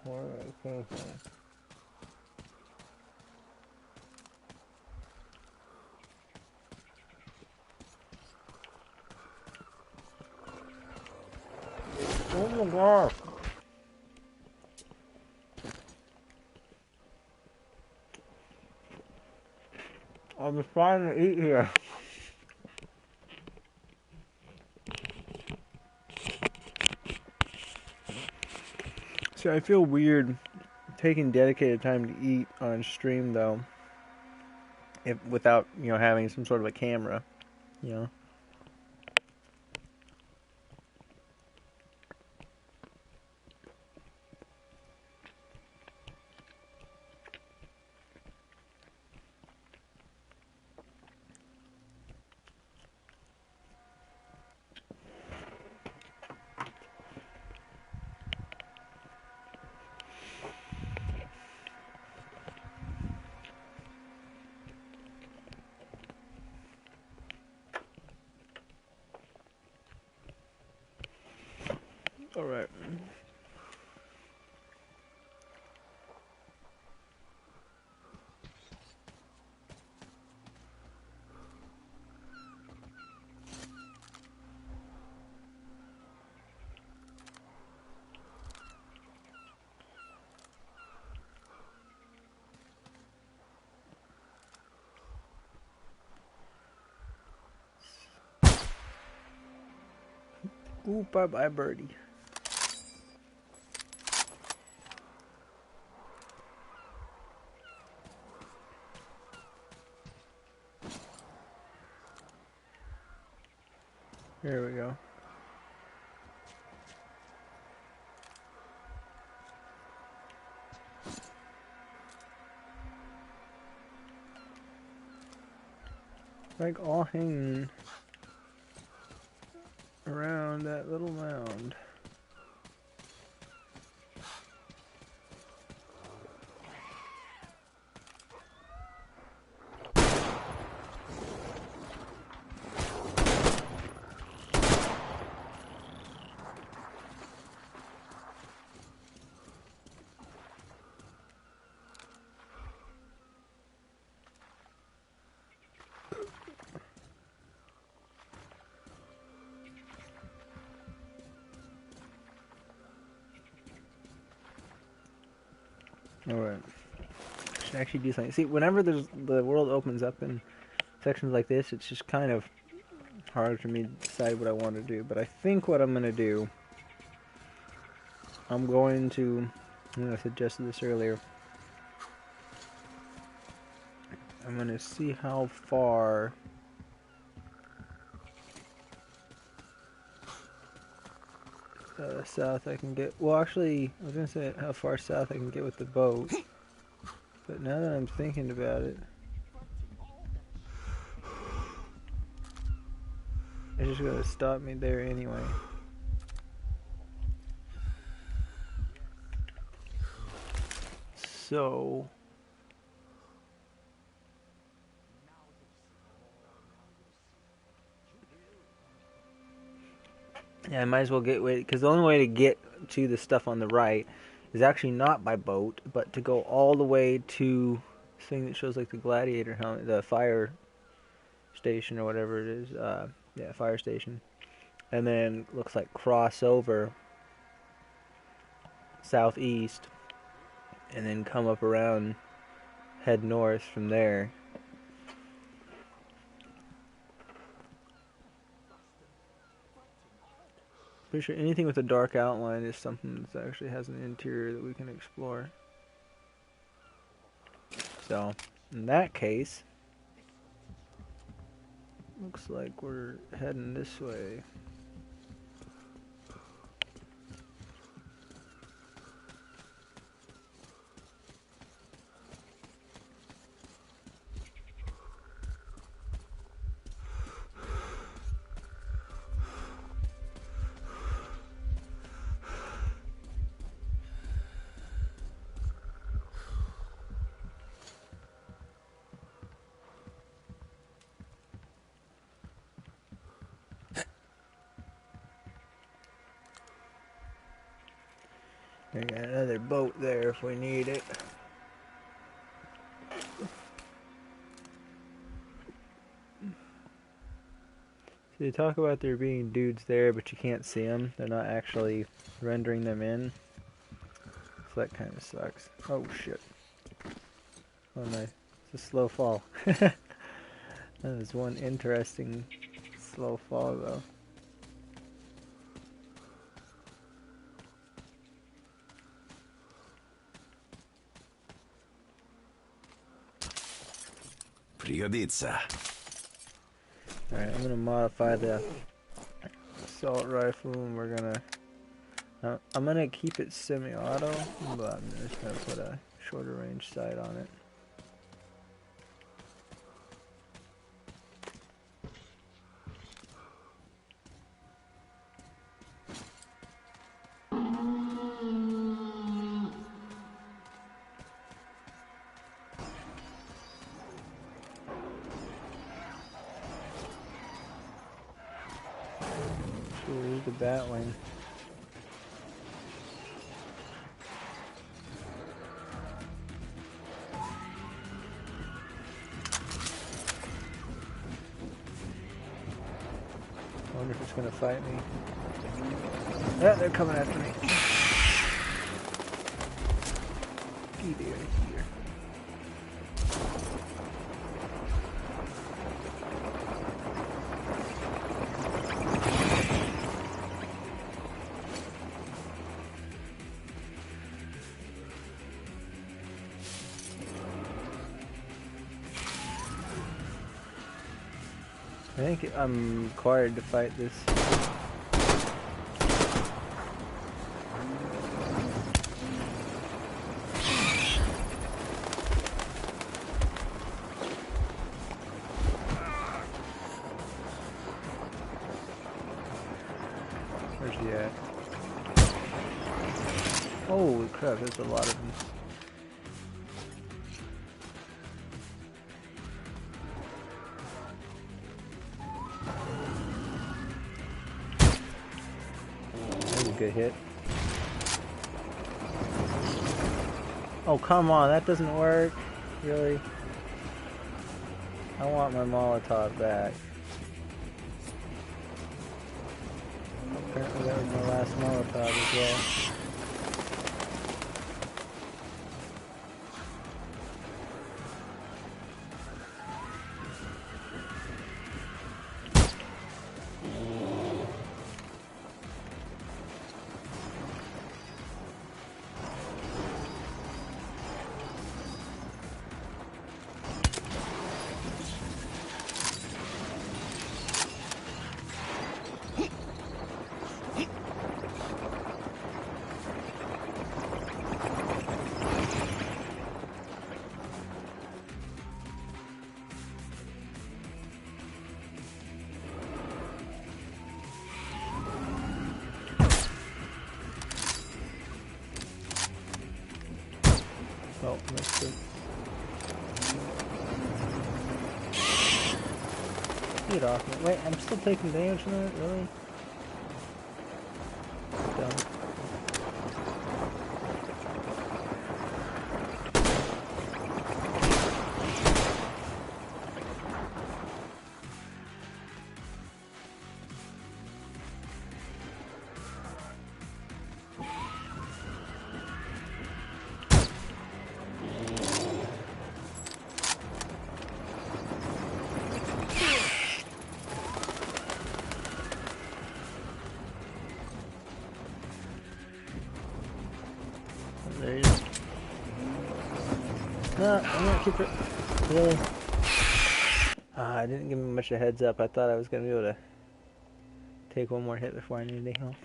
[SPEAKER 1] Where are they coming from? Oh my god! I'm just trying to eat here. See, I feel weird taking dedicated time to eat on stream though, if without having some sort of a camera, you know. All right. Ooh, bye-bye, birdie. There we go. Like all hanging around that little mound. Alright. Should actually do something. See, whenever the world opens up in sections like this, it's just kind of hard for me to decide what I want to do. But I think what I'm going to do, I suggested this earlier, I'm going to see how far south I can get. Well, actually, I was going to say how far south I can get with the boat. But now that I'm thinking about it, it's just going to stop me there anyway. So yeah, I might as well because the only way to get to the stuff on the right is actually not by boat, but to go all the way to this thing that shows like the gladiator helmet, the fire station or whatever it is. Yeah, fire station. And then looks like cross over southeast and then come up around, head north from there. Pretty sure anything with a dark outline is something that actually has an interior that we can explore. So, in that case, looks like we're heading this way. We got another boat there if we need it. So they talk about there being dudes there, but you can't see them. They're not actually rendering them in. So that kind of sucks. Oh shit. Oh nice. It's a slow fall. That was one interesting slow fall though.
[SPEAKER 2] Пригодится.
[SPEAKER 1] Alright, I'm gonna modify the assault rifle and we're gonna I'm gonna keep it semi-auto, but I'm just gonna put a shorter range sight on it. Here's the Batwing. I wonder if it's gonna fight me. Yeah, they're coming after me. Get out of here. I think I'm required to fight this. Where's he at? Holy crap, there's a lot of them. Good hit. Oh, come on, that doesn't work. Really? I want my Molotov back. Apparently that was my last Molotov as well. Oh, missed it. Get off me. Wait, I'm still taking damage from that? Really? Dumb. There you go. No, I'm gonna keep it. Really? I didn't give him much of a heads up. I thought I was gonna be able to take one more hit before I needed to heal.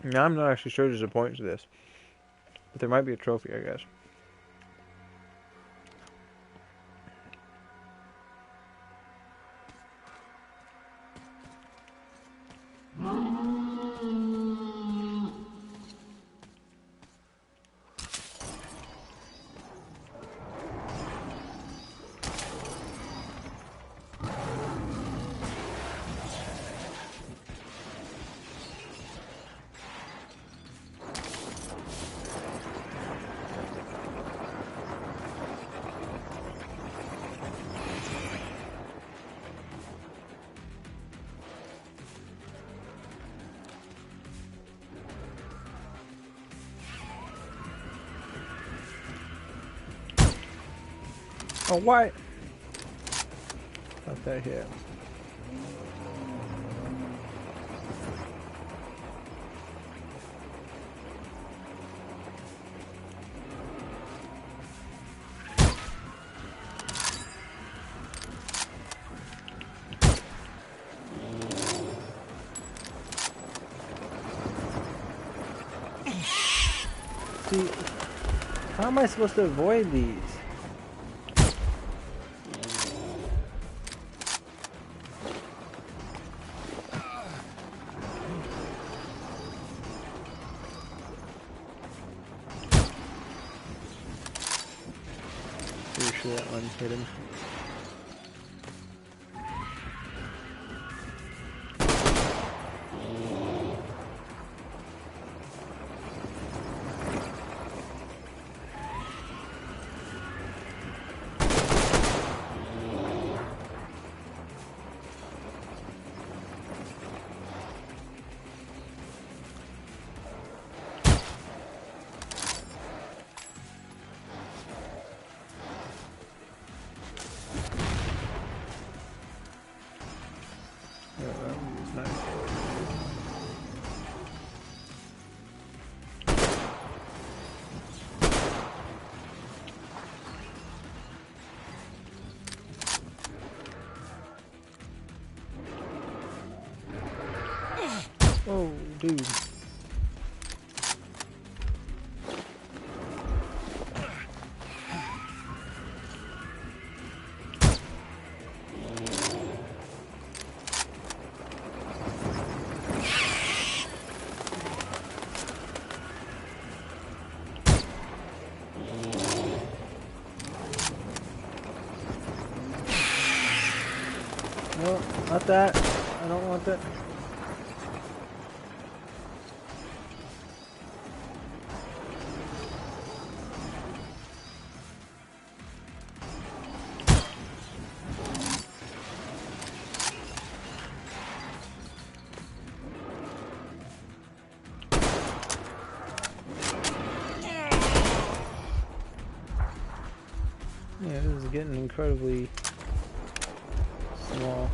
[SPEAKER 1] Now I'm not actually sure there's a point to this, but there might be a trophy, I guess. Oh, why? What the hell? See, how am I supposed to avoid these? Pretty sure that one hit him. Oh, dude. No, not that. I don't want that. Yeah, this is getting incredibly small.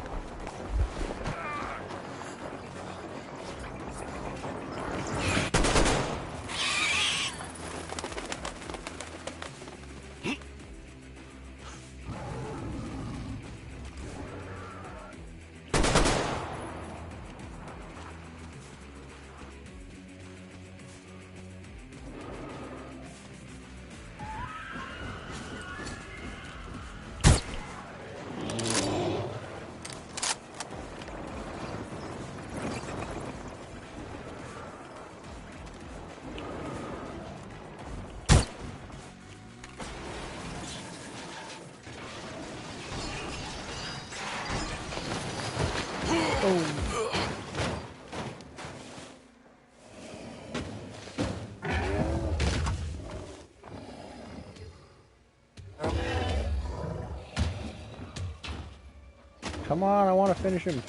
[SPEAKER 1] Come on, I want to finish him.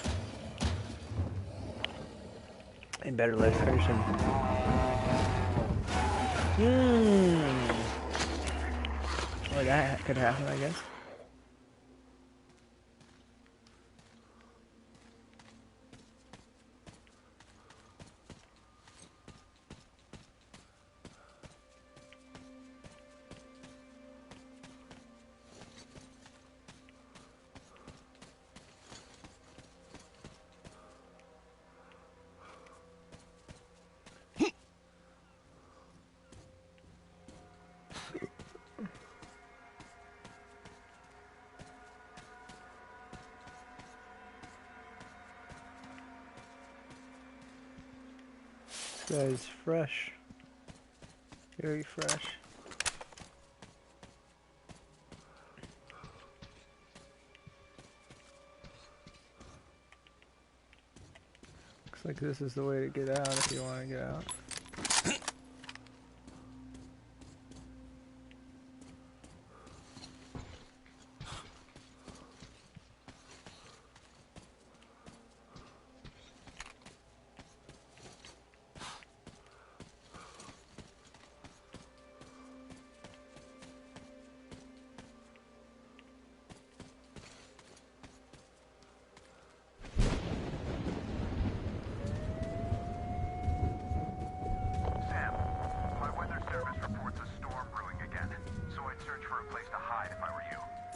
[SPEAKER 1] I better let's finish him. Well, that could happen, I guess. This guy's fresh. Very fresh. Looks like this is the way to get out if you want to get out.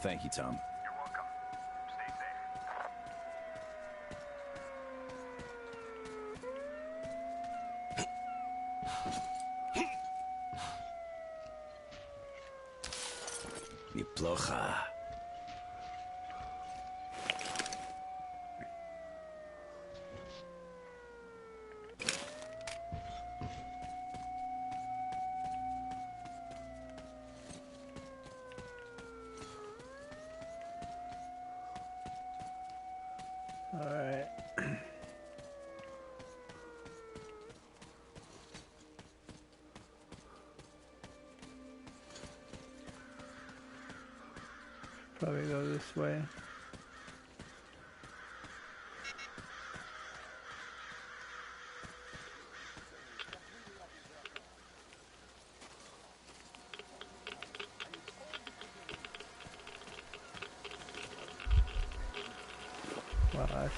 [SPEAKER 2] Thank you, Tom.
[SPEAKER 5] You're welcome. Stay safe.
[SPEAKER 2] Neplokha.
[SPEAKER 1] Alright. Probably go this way. Wow, that's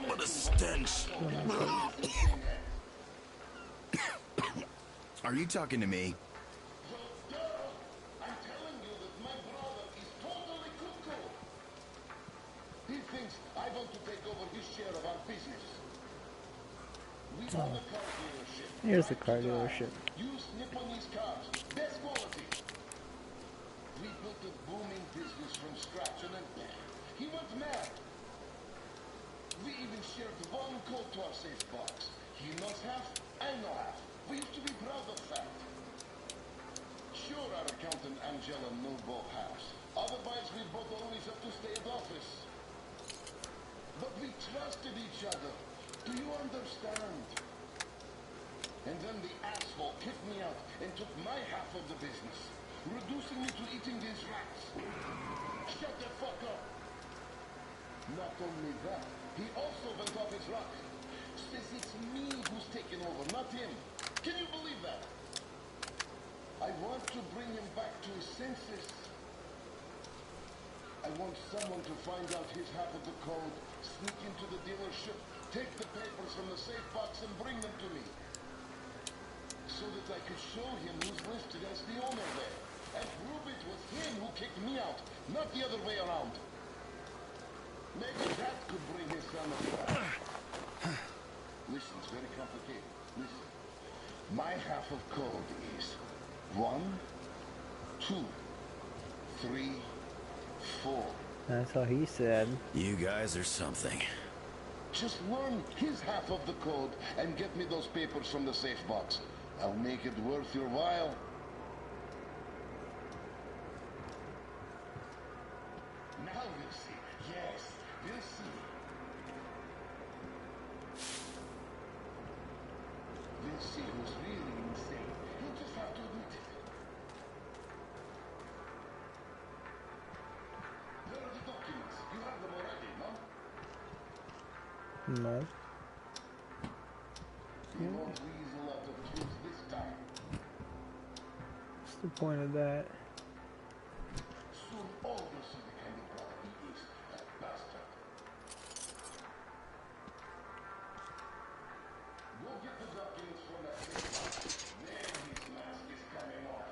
[SPEAKER 2] What a stench. Are you talking to me?
[SPEAKER 9] I'm telling you that my brother is totally cuckoo. He thinks I want to take over his share of our business. We own a car dealership.
[SPEAKER 1] here's the car dealership.
[SPEAKER 9] Use Nipponese cars. Best quality. We built a booming business from scratch and then he went mad. We even shared one code to our safe box. He knows half, I know half. We used to be proud of that. Sure, our accountant Angela knew both halves. Otherwise, we both always have to stay at office. But we trusted each other. Do you understand? And then the asshole kicked me out and took my half of the business, reducing me to eating these rats. Shut the fuck up. Not only that, he also went off his rock. Says it's me who's taking over, not him. Can you believe that? I want to bring him back to his senses. I want someone to find out his half of the code, sneak into the dealership, take the papers from the safe box and bring them to me. So that I could show him who's listed as the owner there. And prove it was him who kicked me out, not the other way around. Maybe that could bring his son up. Listen, it's very complicated. Listen. My half of code is 1, 2, 3, 4.
[SPEAKER 1] That's how he said.
[SPEAKER 2] You guys are something.
[SPEAKER 9] Just learn his half of the code and get me those papers from the safe box. I'll make it worth your while. Now we'll see. Yes, we'll see. We'll see who's really insane. You'll just have to admit it. Where are the documents? You have them already, no?
[SPEAKER 1] No.
[SPEAKER 9] You won't weasel out of truth this time.
[SPEAKER 1] What's the point of that?
[SPEAKER 9] Soon all will see the kind of brother he is, that bastard. Go get the documents from that safe. Then his mask is coming off.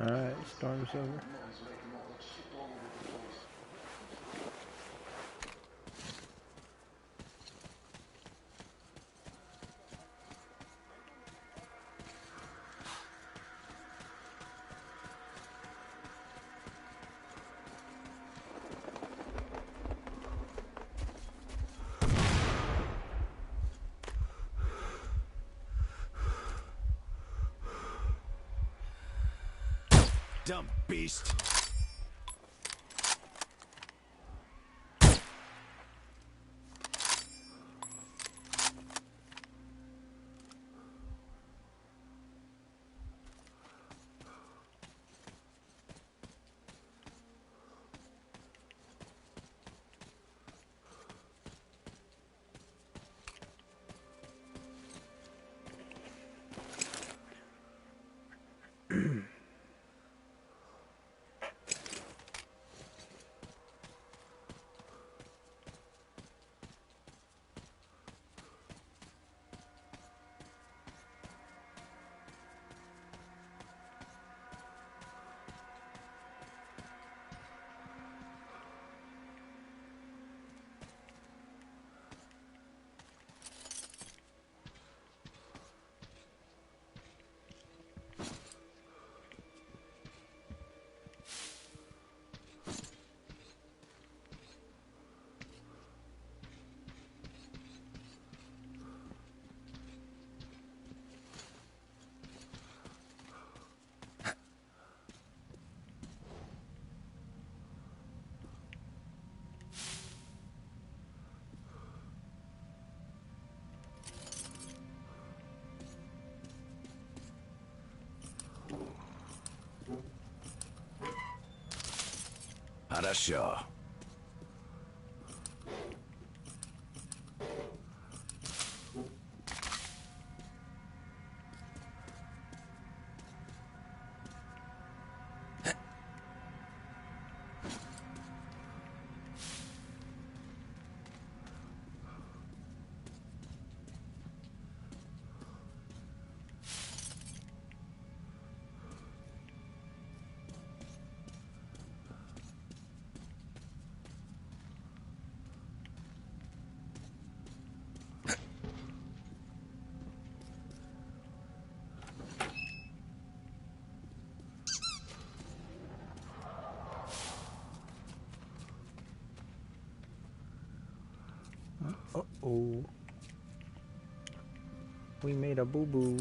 [SPEAKER 1] Alright, storm's over.
[SPEAKER 9] No, he's writing all that shit all over the place.
[SPEAKER 2] Dumb beast. Хорошо.
[SPEAKER 1] Uh-oh. We made a boo-boo.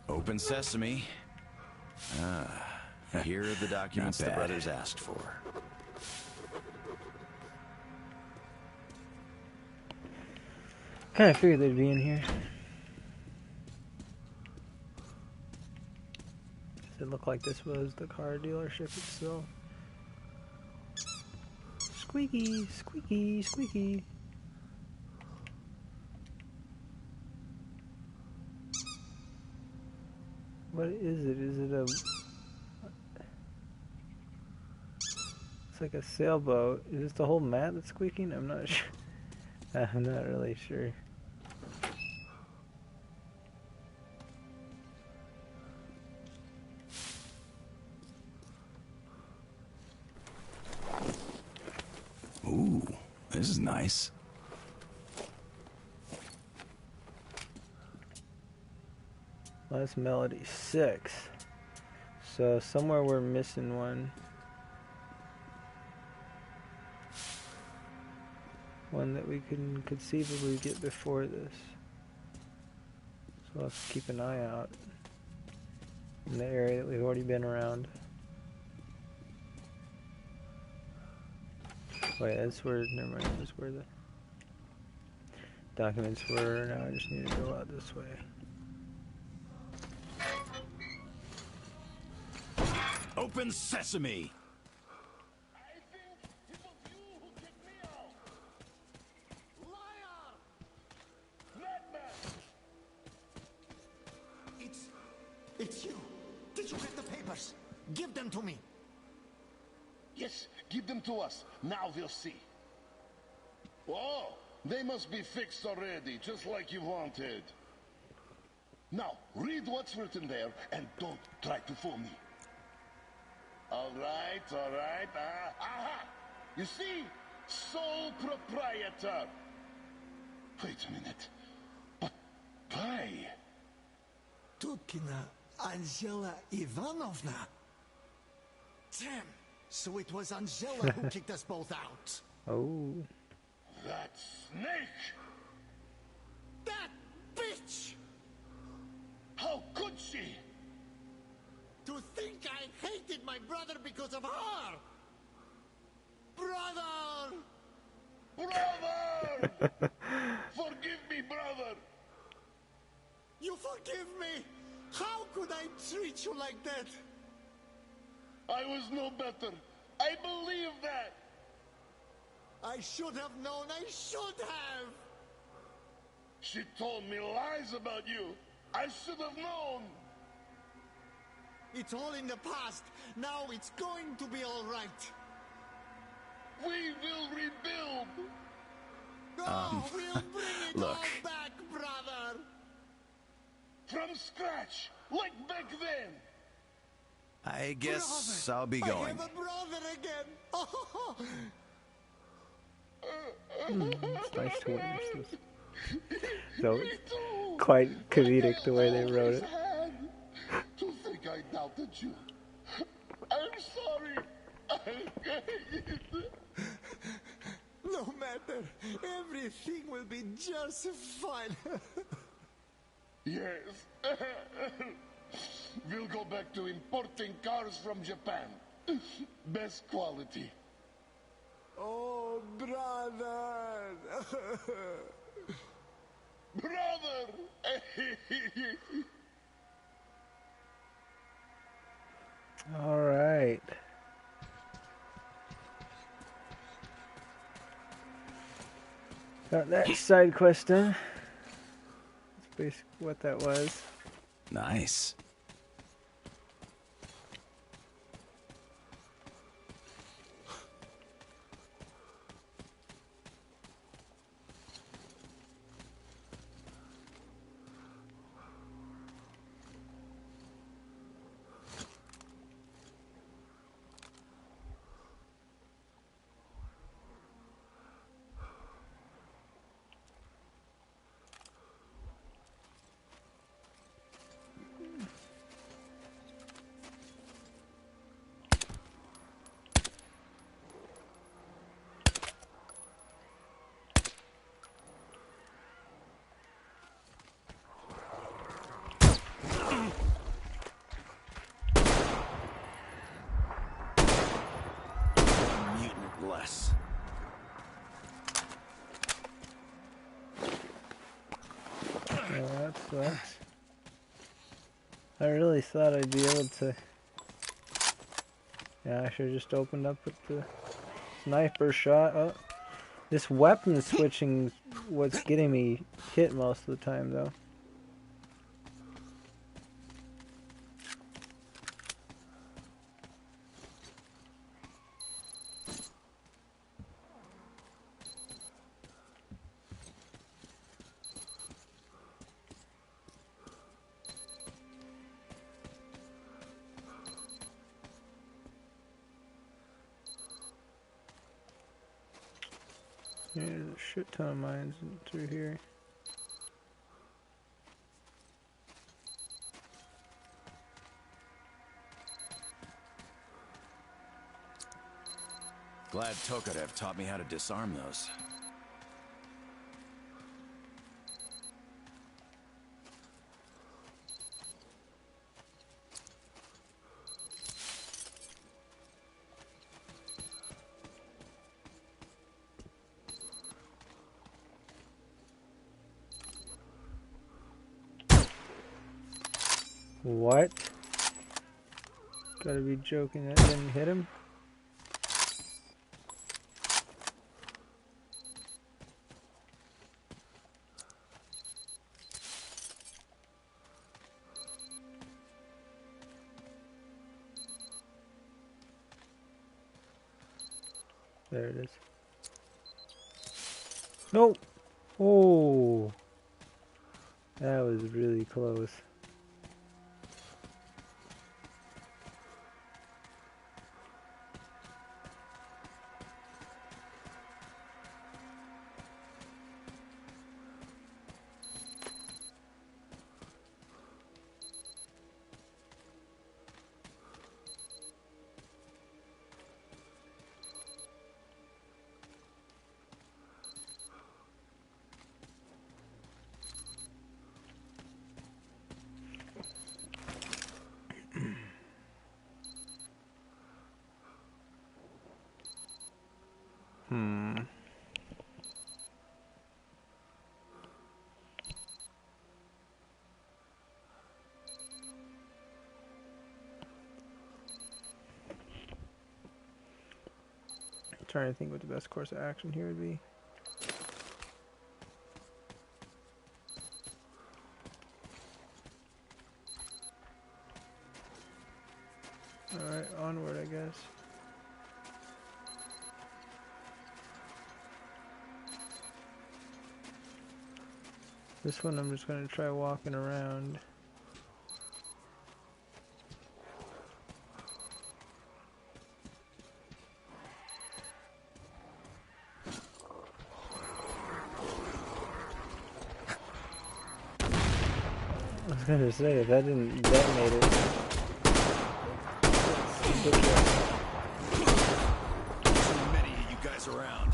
[SPEAKER 2] Open sesame. Ah, here are the documents the brothers asked for.
[SPEAKER 1] Kinda figured they'd be in here. Does it look like this was the car dealership itself? Squeaky, squeaky, squeaky. What is it? Is it a... It's like a sailboat. Is this the whole mat that's squeaking? I'm not sure. I'm not really sure.
[SPEAKER 2] Ooh, this is nice.
[SPEAKER 1] Last melody 6. So somewhere we're missing one. One that we can conceivably get before this. So we'll have to keep an eye out in the area that we've already been around. Wait, that's where, never mind, that's where the documents were. Now I just need to go out this way.
[SPEAKER 2] Open sesame!
[SPEAKER 12] It's you. Did you get the papers? Give them to me.
[SPEAKER 9] Yes, give them to us. Now we'll see. Oh, they must be fixed already, just like you wanted. Now, read what's written there, and don't try to fool me. All right, all right. Aha! You see? Sole proprietor. Wait a minute. But why?
[SPEAKER 12] Tutkina Angela Ivanovna. Damn. So it was Angela who kicked us both out.
[SPEAKER 1] Oh.
[SPEAKER 9] That snake!
[SPEAKER 12] That bitch!
[SPEAKER 9] How could she?
[SPEAKER 12] To think I hated my brother because of her! Brother!
[SPEAKER 9] Brother! Forgive me, brother!
[SPEAKER 12] You forgive me? How could I treat you like that?
[SPEAKER 9] I was no better. I believe that.
[SPEAKER 12] I should have known. I should have.
[SPEAKER 9] She told me lies about you. I should have known.
[SPEAKER 12] It's all in the past. Now it's going to be all right.
[SPEAKER 9] We will rebuild.
[SPEAKER 12] Oh, we'll bring it
[SPEAKER 2] look.
[SPEAKER 12] all back, brother.
[SPEAKER 9] From scratch, like back then.
[SPEAKER 2] I guess I'll be
[SPEAKER 12] I
[SPEAKER 2] going.
[SPEAKER 12] have a brother again. Oh.
[SPEAKER 1] It's nice to witness this. So, quite comedic the way they wrote it.
[SPEAKER 9] To think I doubted you. I'm sorry.
[SPEAKER 12] No matter. Everything will be just fine.
[SPEAKER 9] Yes. We'll go back to importing cars from Japan. Best quality.
[SPEAKER 10] Oh, brother! Brother!
[SPEAKER 1] All right. Got that side quest done. That's basically what that was.
[SPEAKER 2] Nice. Mutant less.
[SPEAKER 1] Yeah, that sucks. I really thought I'd be able to... Yeah, I should have just opened up with the sniper shot. Oh, this weapon switching what's getting me hit most of the time, though. Yeah, there's a shit ton of mines through here.
[SPEAKER 2] Glad Tokarev taught me how to disarm those.
[SPEAKER 1] What? Gotta be joking, that didn't hit him? There it is. Nope! Oh! That was really close. Trying to think what the best course of action here would be. Alright, onward, I guess. This one I'm just going to try walking around. I was gonna say, if that didn't detonate it.
[SPEAKER 2] Too many of you guys around.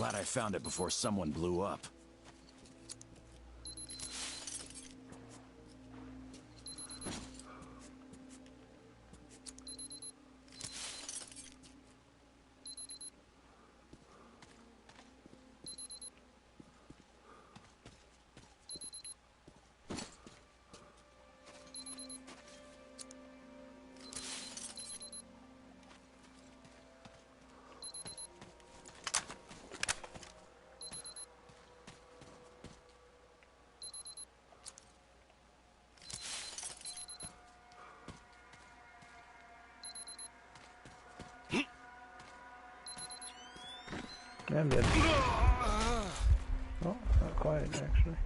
[SPEAKER 2] Glad I found it before someone blew up.
[SPEAKER 1] I'm dead. Oh, not quite, actually.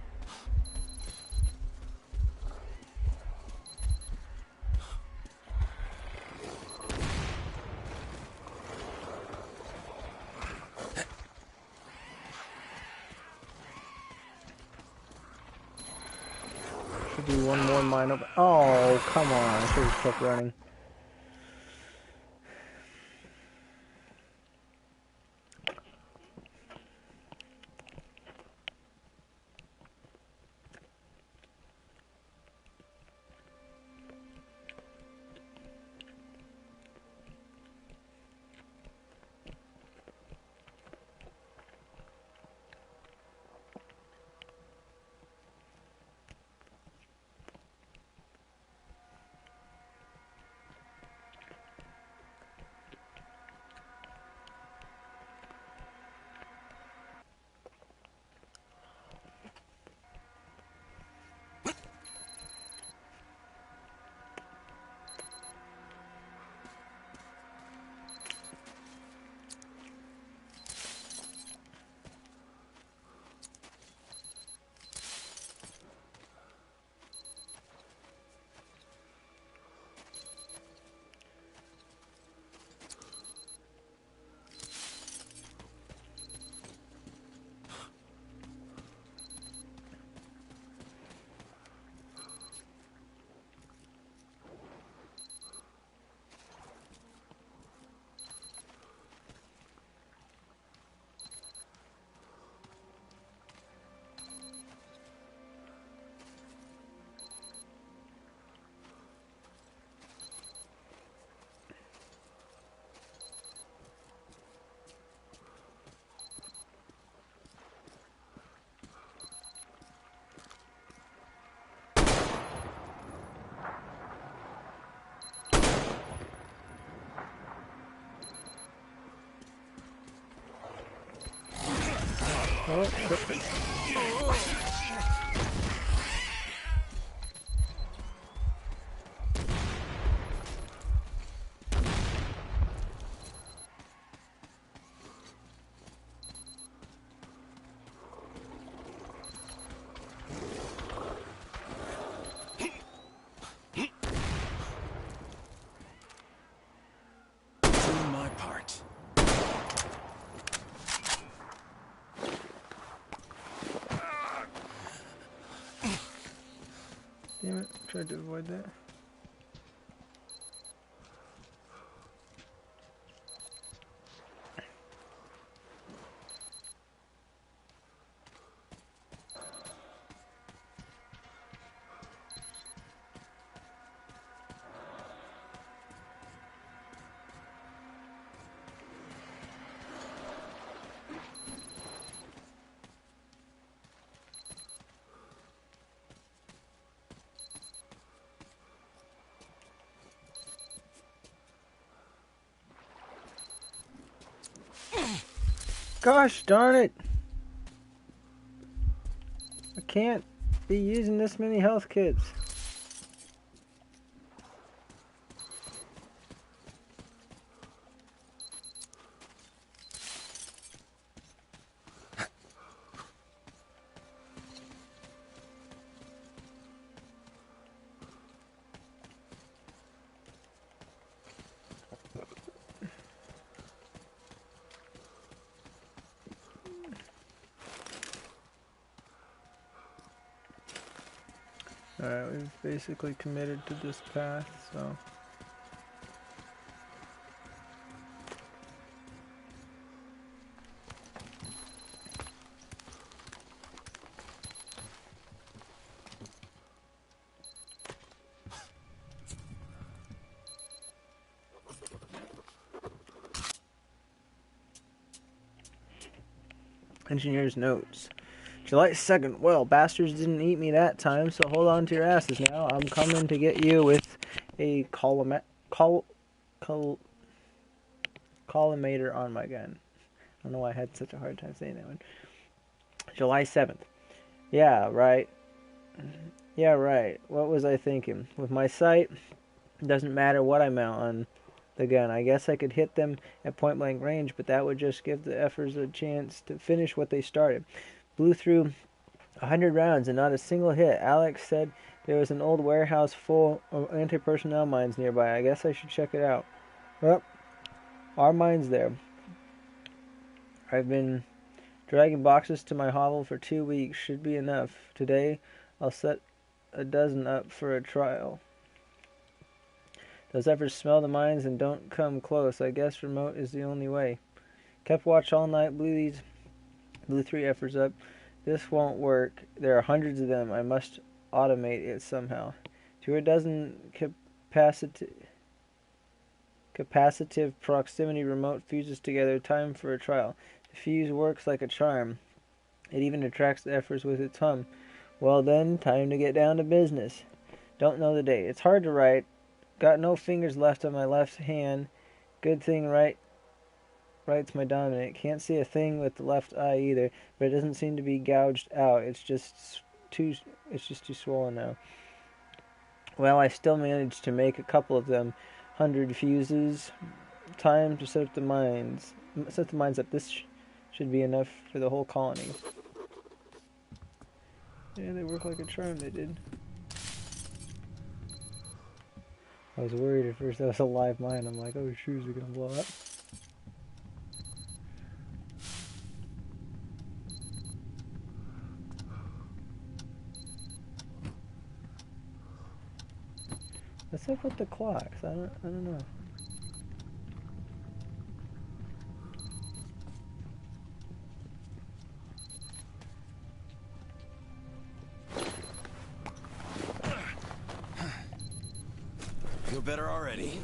[SPEAKER 1] Should do one more mine up. Oh, come on. I should have kept running. Oh, shit.
[SPEAKER 2] Doing my part.
[SPEAKER 1] Damn it, tried to avoid that. Gosh darn it! I can't be using this many health kits. Alright, we've basically committed to this path, so... Engineer's notes. July 2nd. Well, bastards didn't eat me that time, so hold on to your asses now. I'm coming to get you with a collimator on my gun. I don't know why I had such a hard time saying that one. July 7th. Yeah, right. Yeah, right. What was I thinking? With my sight, it doesn't matter what I mount on the gun. I guess I could hit them at point blank range, but that would just give the effers a chance to finish what they started. Blew through 100 rounds and not a single hit. Alex said there was an old warehouse full of anti-personnel mines nearby. I guess I should check it out. Well, our mine's there. I've been dragging boxes to my hovel for 2 weeks. Should be enough. Today, I'll set a dozen up for a trial. Those efforts smell the mines and don't come close. I guess remote is the only way. Kept watch all night. Blew 3 efforts up. This won't work. There are hundreds of them. I must automate it somehow. 2 or dozen capacitive proximity remote fuses together. Time for a trial. The fuse works like a charm. It even attracts the efforts with its hum. Well then, time to get down to business. Don't know the date. It's hard to write. Got no fingers left on my left hand. Good thing right's my dominant. Can't see a thing with the left eye either, but it doesn't seem to be gouged out. It's just too swollen now. Well, I still managed to make a couple of them. 100 fuses. Time to set the mines up. This should be enough for the whole colony. Yeah, they work like a charm, they did. I was worried at first that was a live mine. I'm like, oh, shoes are gonna blow up. What's up with the clocks? I don't know.
[SPEAKER 2] Feel better already.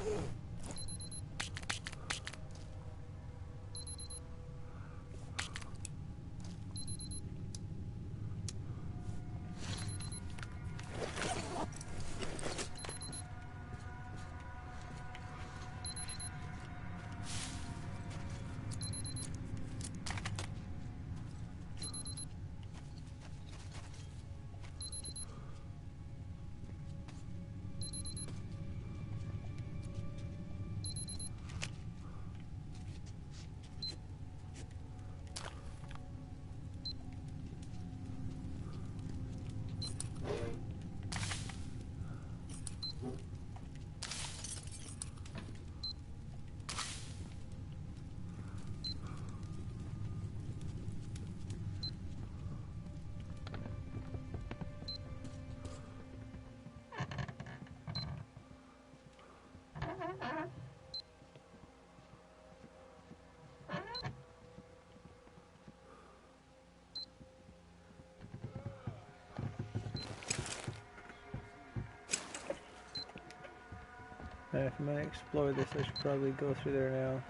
[SPEAKER 1] If I'm gonna explore this, I should probably go through there now.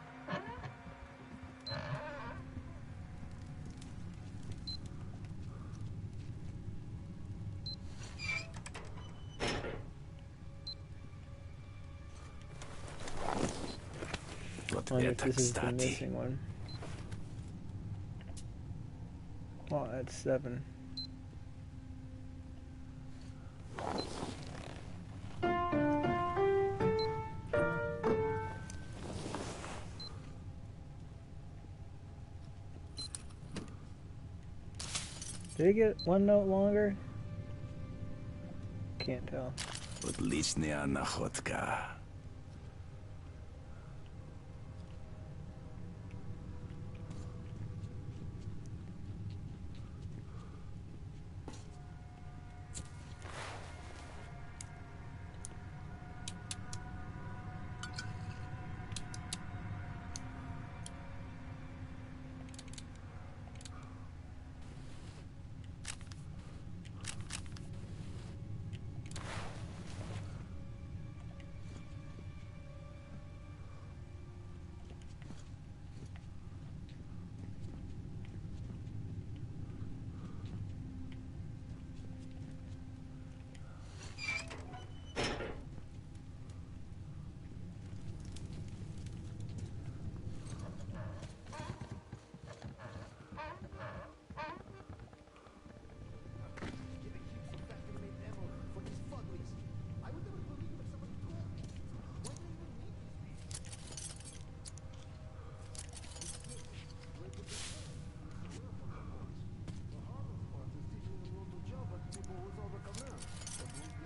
[SPEAKER 1] I wonder if this is the missing one. Oh, that's 7. Did it get 1 note longer? Can't tell.
[SPEAKER 2] Отличная находка.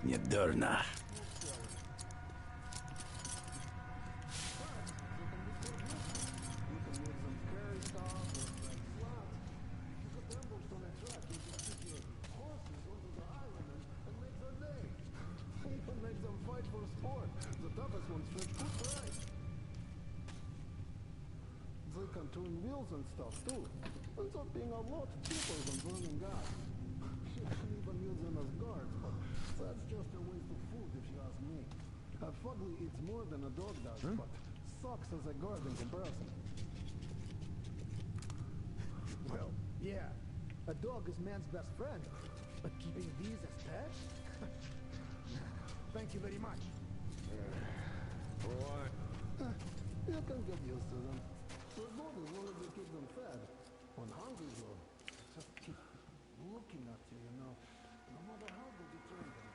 [SPEAKER 2] Недурно.
[SPEAKER 14] They can turn wheels and stuff too. Ends up being a lot cheaper than burning gas. You can even use them as guards, but that's just a waste of food if you ask me. A fugly eats more than a dog does, but sucks as a guard in comparison. Well, yeah, a dog is man's best friend, but keeping these as pets? Thank you very much.
[SPEAKER 10] What?
[SPEAKER 14] You can get used to them. They're good as long as you keep them fed. When hungry, though, just keep looking at you, you know, no matter how good you train them.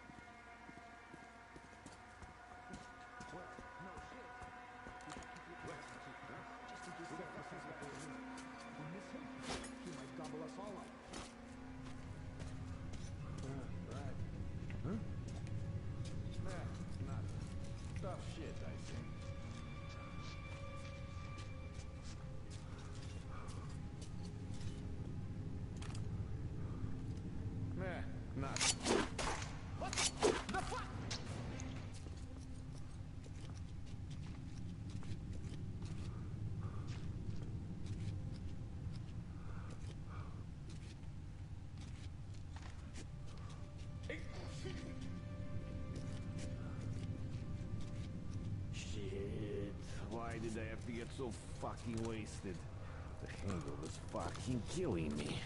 [SPEAKER 14] What? No shit. You should keep it just in case we miss him, he might gobble us all up.
[SPEAKER 10] Right. Huh? Nah, nothing. Tough shit, I think. Nah, nothing.
[SPEAKER 12] What the fuck?
[SPEAKER 10] Shit. Why did I have to get so fucking wasted? The hangover was fucking killing me.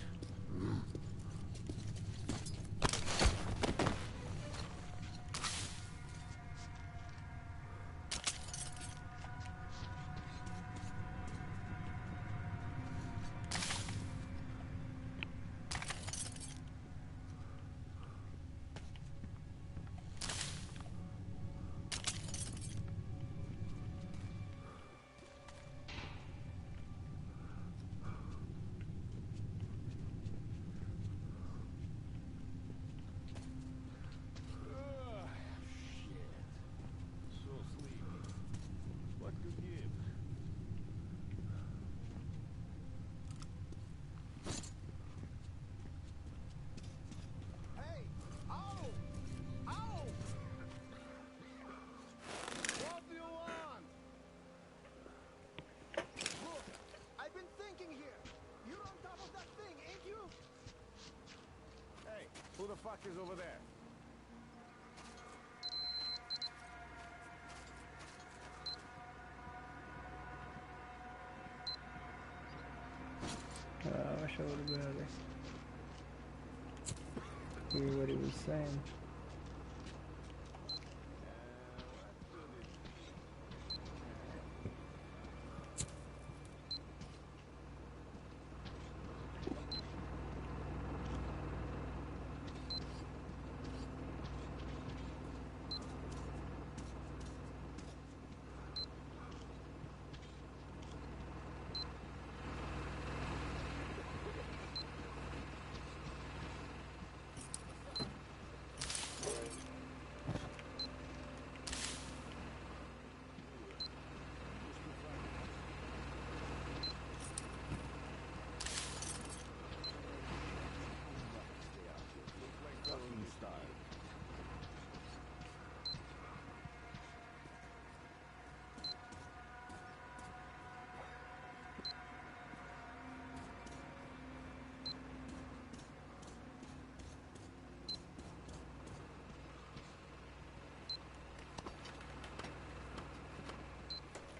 [SPEAKER 12] Hey! Ow! Ow! What do you want? Look, I've been thinking here. You're on top of that thing, ain't you?
[SPEAKER 10] Hey, who the fuck is over there?
[SPEAKER 1] I wish I would have been able to hear what he was saying.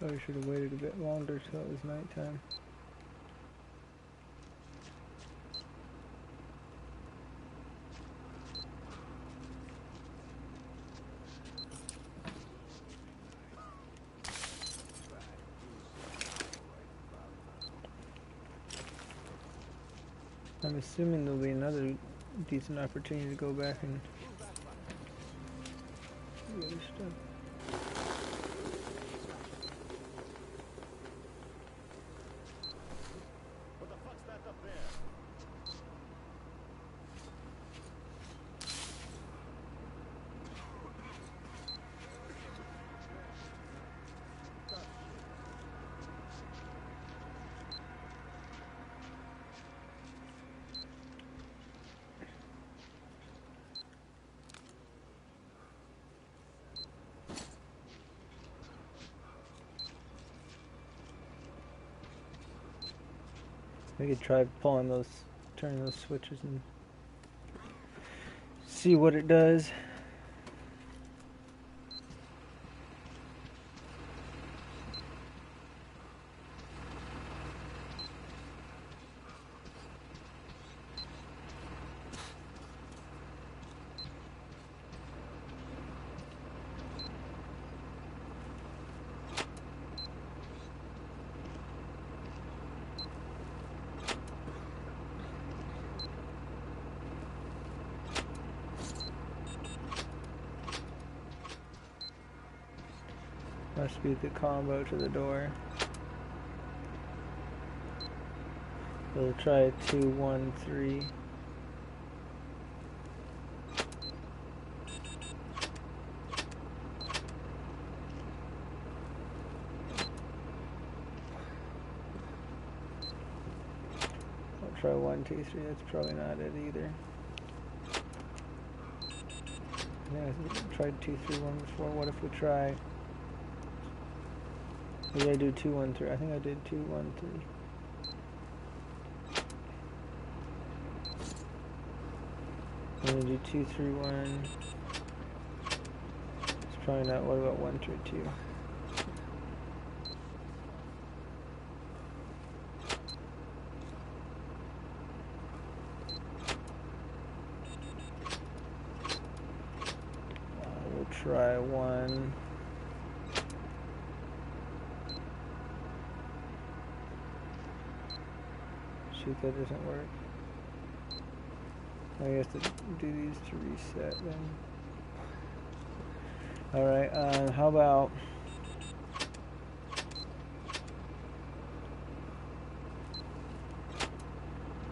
[SPEAKER 1] Probably should have waited a bit longer till it was nighttime. I'm assuming there'll be another decent opportunity to go back and do other stuff.
[SPEAKER 12] What the fuck's that up there?
[SPEAKER 1] We could try pulling those, turning those switches and see what it does. Must be the combo to the door. We'll try 2, 1, 3. I'll try 1, 2, 3. That's probably not it either. Yeah, I tried 2, 3, 1 before. What if we try? Maybe I do 2, 1, 3. I think I did 2, 1, 3. I'm gonna do 2, 3, 1. It's probably not. What about 1, 3, 2? We'll try 1. See if that doesn't work. I have to do these to reset then. Alright, how about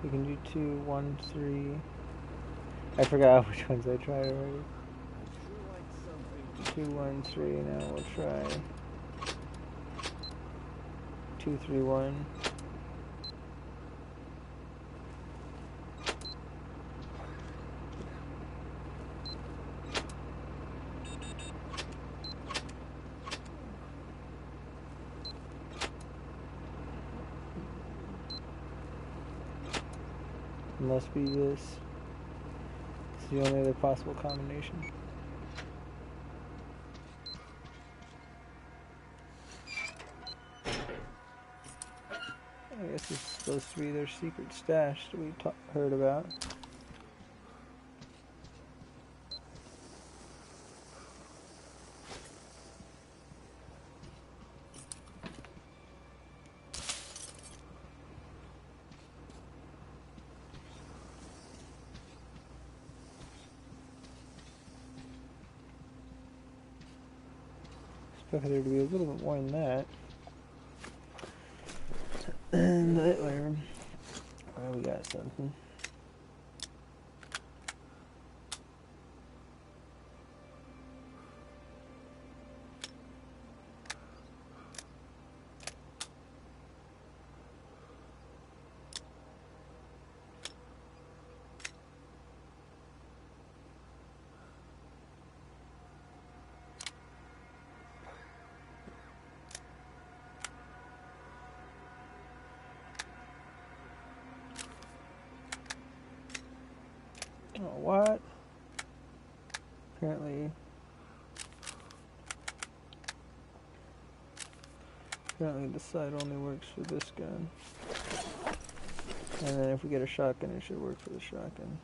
[SPEAKER 1] we can do 2, 1, 3. I forgot which ones I tried already. 2, 1, 3. Now we'll try 2, 3, 1. Must be this. It's the only other possible combination. I guess it's supposed to be their secret stash that we heard about. Expect there to be a little bit more than that. And whatever. Oh, we got something. Oh, what? Apparently the sight only works for this gun. And then if we get a shotgun, it should work for the shotgun.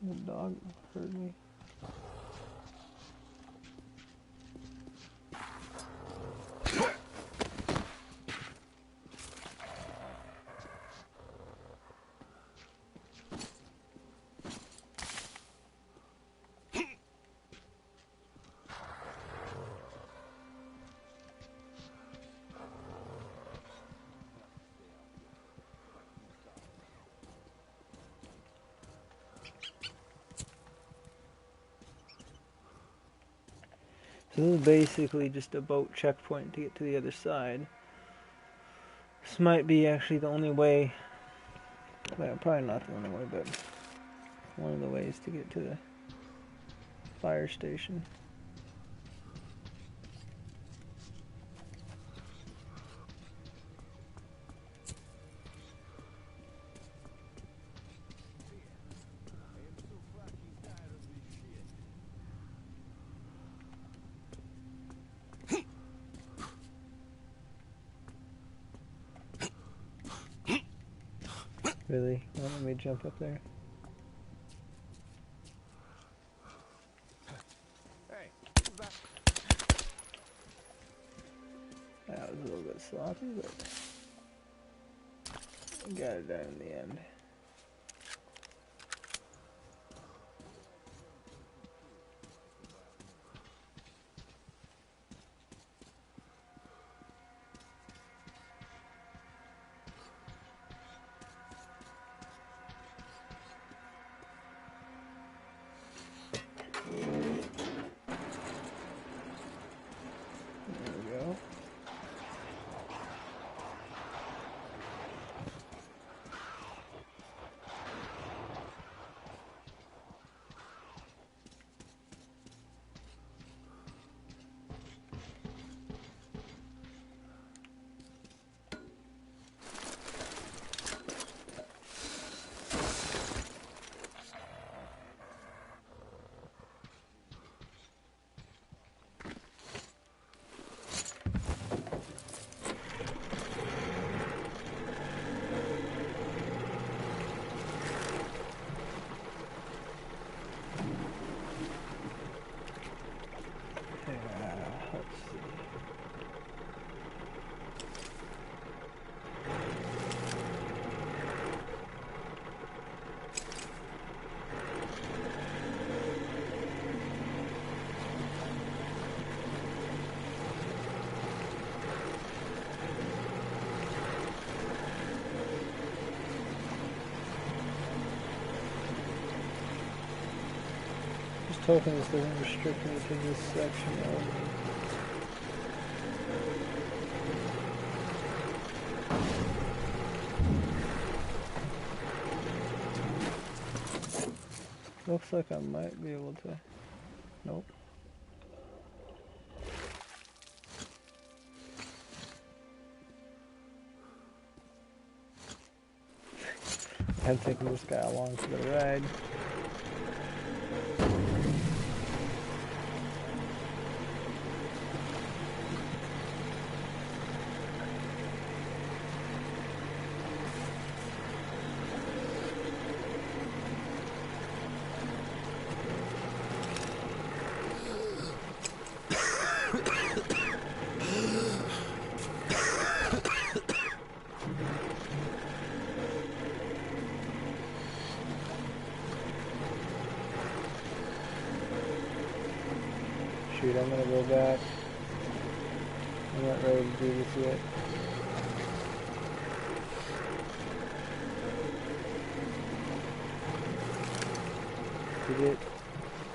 [SPEAKER 1] The dog heard me. So this is basically just a boat checkpoint to get to the other side. This might be actually the only way, well, probably not the only way, but one of the ways to get to the fire station. Really? Won't let me jump up there? That was a little bit sloppy, but got it done in the end. Just hoping this doesn't restrict me to this section only. Looks like I might be able to. Nope. I'm taking this guy along for the ride. Shoot, I'm gonna go back. I'm not ready to do this yet. Did it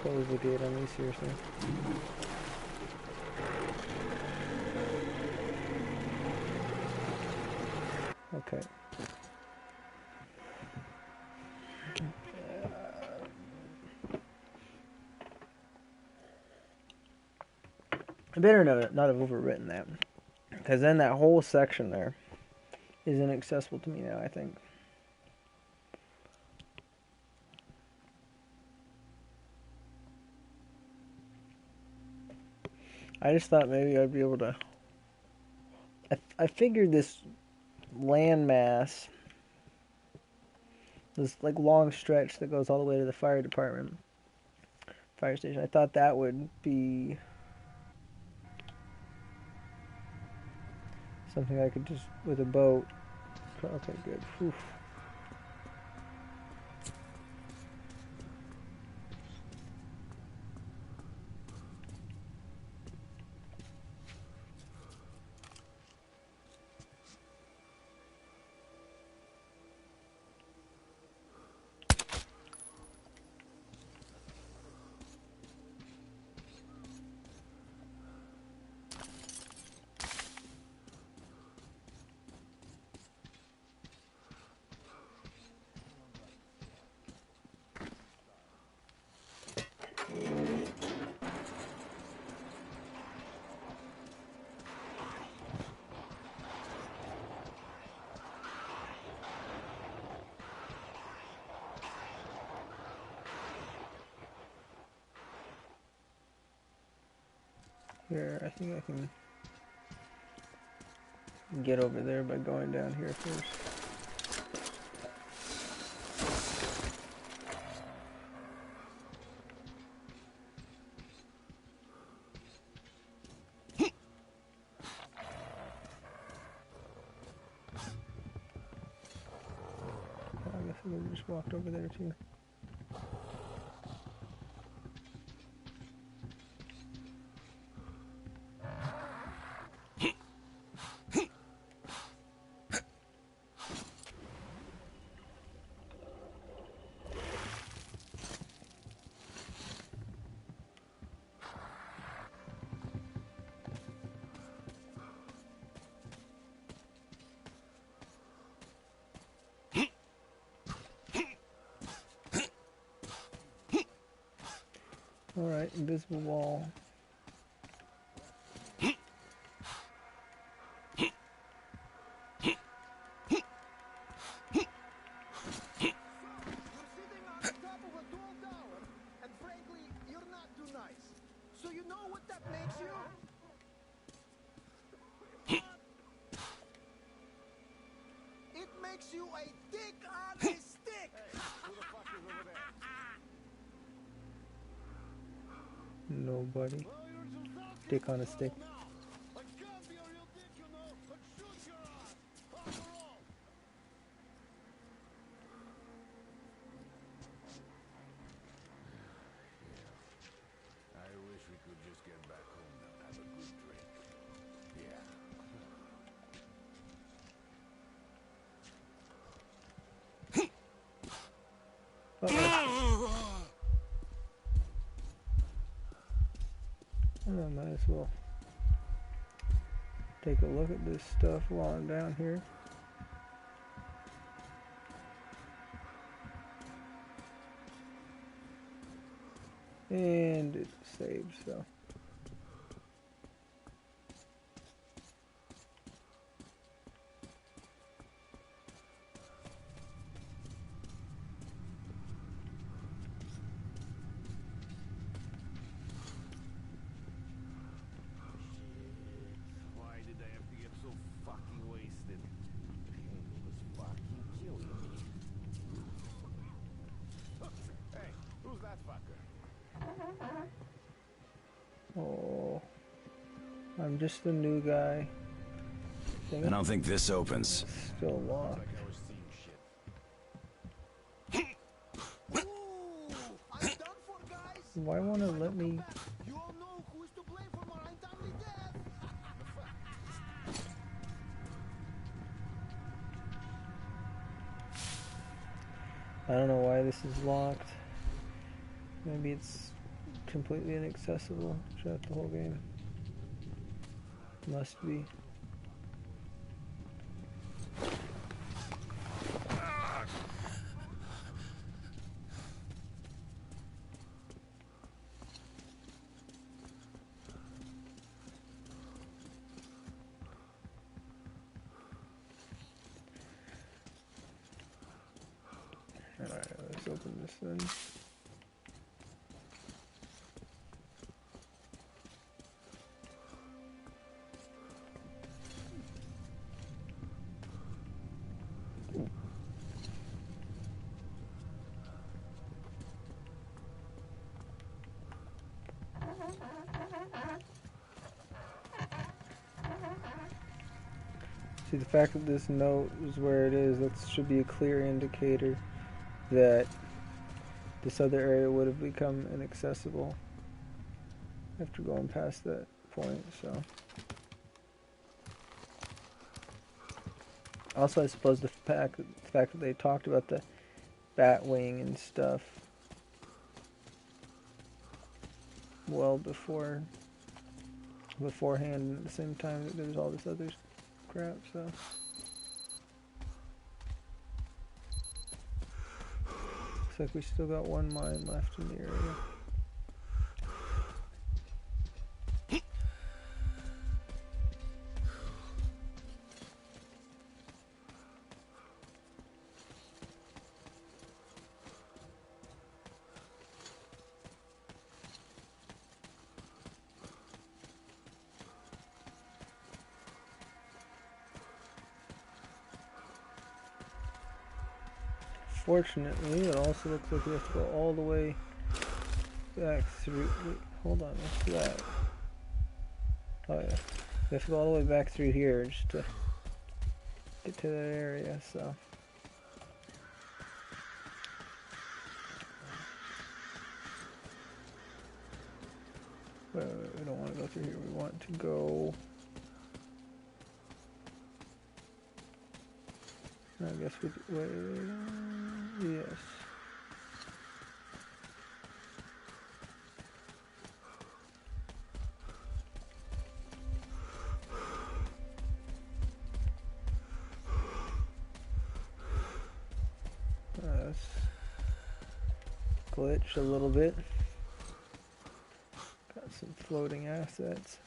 [SPEAKER 1] close the gate on me, seriously? Okay. I better not have overwritten that, because then that whole section there is inaccessible to me now, I think. I just thought maybe I'd be able to... I figured this landmass This like long stretch that goes all the way to the fire department, fire station. I thought that would be something I could just with a boat. Okay, good. Whew. Here, I think I can get over there by going down here first. I guess I could have just walked over there too. Alright, invisible wall.
[SPEAKER 12] So you know what that makes you? It makes you a dick on a stick! Who the fuck is over there?
[SPEAKER 1] Nobody. Dick on a stick.
[SPEAKER 3] I wish we could just get back home and have a good drink. Yeah.
[SPEAKER 1] I might as well take a look at this stuff while I'm down here. And it saved, so.
[SPEAKER 3] Why did I have to get so fucking wasted? It was fucking killing me. Hey, who's that fucker?
[SPEAKER 1] Oh, I'm just the new guy.
[SPEAKER 2] I don't think this opens.
[SPEAKER 1] Still locked. Why won't it let me?
[SPEAKER 12] You all know who is to blame for my untimely death!
[SPEAKER 1] I don't know why this is locked. Maybe it's completely inaccessible throughout the whole game. Must be. Alright, let's open this then. See, the fact that this note is where it is, that should be a clear indicator that this other area would have become inaccessible after going past that point, so. Also, I suppose the fact that they talked about the bat wing and stuff well beforehand, and at the same time that there was all this other crap, so. Looks like we still got one mine left in the area. Fortunately, it also looks like we have to go all the way back through. Wait, hold on, what's that? Oh yeah, we have to go all the way back through here just to get to that area. So. We don't want to go through here. We want to go. I guess we wait. Yes. Glitch a little bit. Got some floating assets.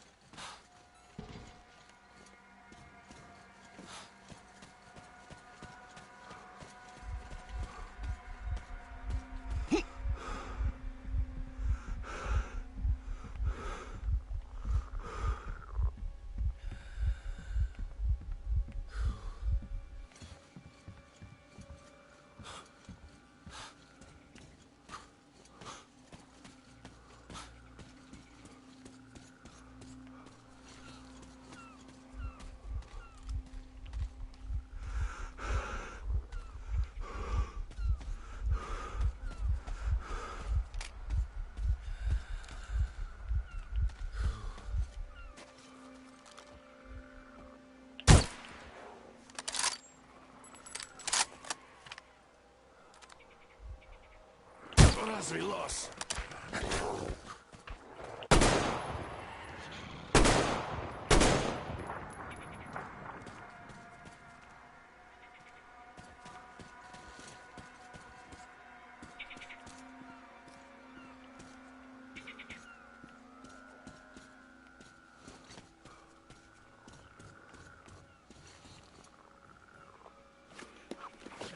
[SPEAKER 9] We lost.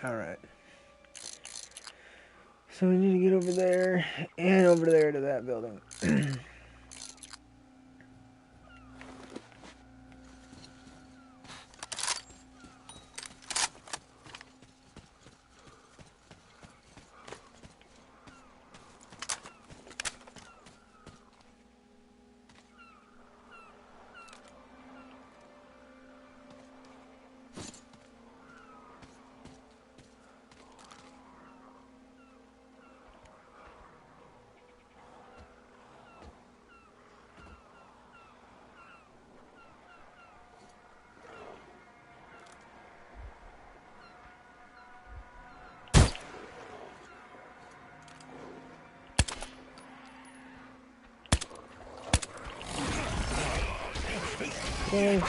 [SPEAKER 1] All right. So we need to get over there and over there to that building. Okay.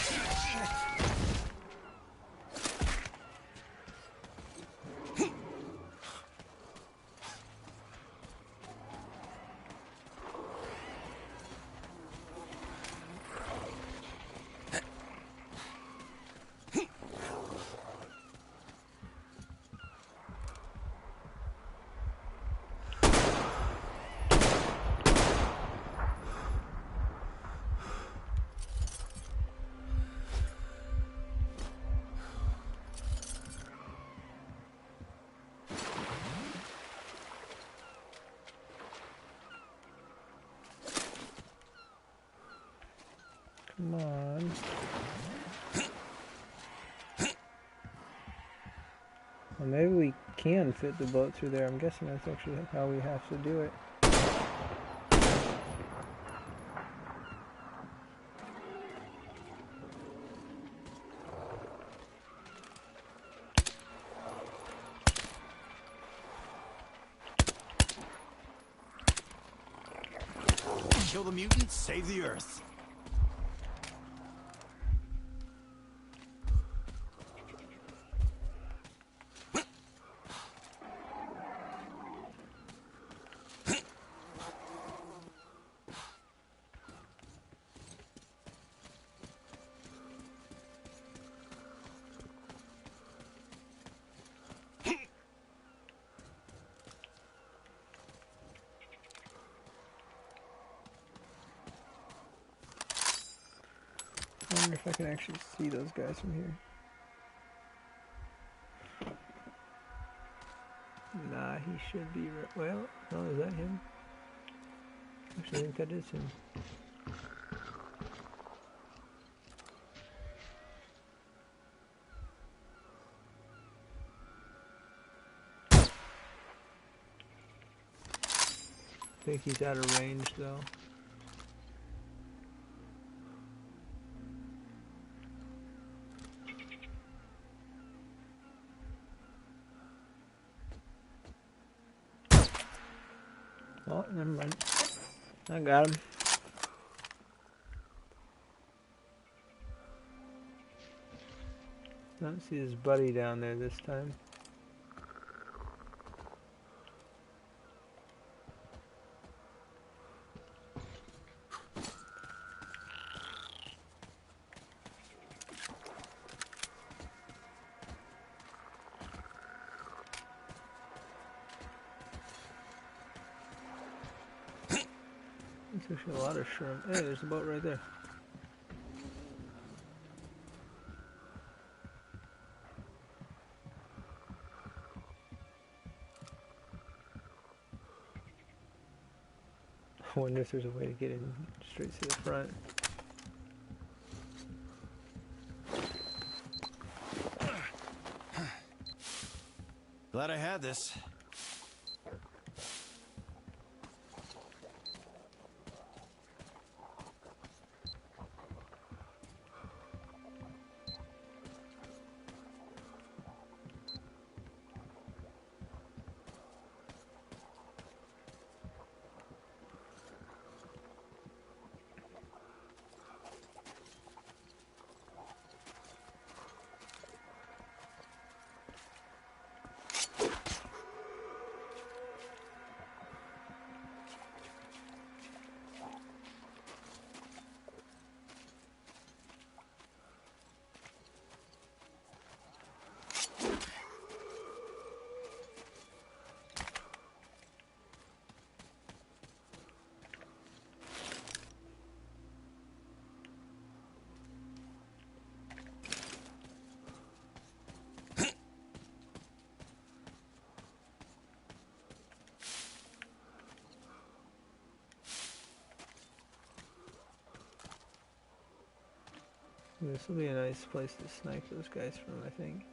[SPEAKER 1] Come on. Well, maybe we can fit the boat through there. I'm guessing that's actually how we have to do it.
[SPEAKER 15] Kill the mutants, save the Earth.
[SPEAKER 1] I wonder if I can actually see those guys from here. Nah, he should be right. Well, no, is that him? Actually, I think that is him. I think he's out of range, though. Oh, never mind. I got him. I don't see his buddy down there this time. There's actually a lot of shrimp. Hey, there's a boat right there. I wonder if there's a way to get in straight to the front.
[SPEAKER 15] Glad I had this. This will be a nice place to snipe those guys from, I think.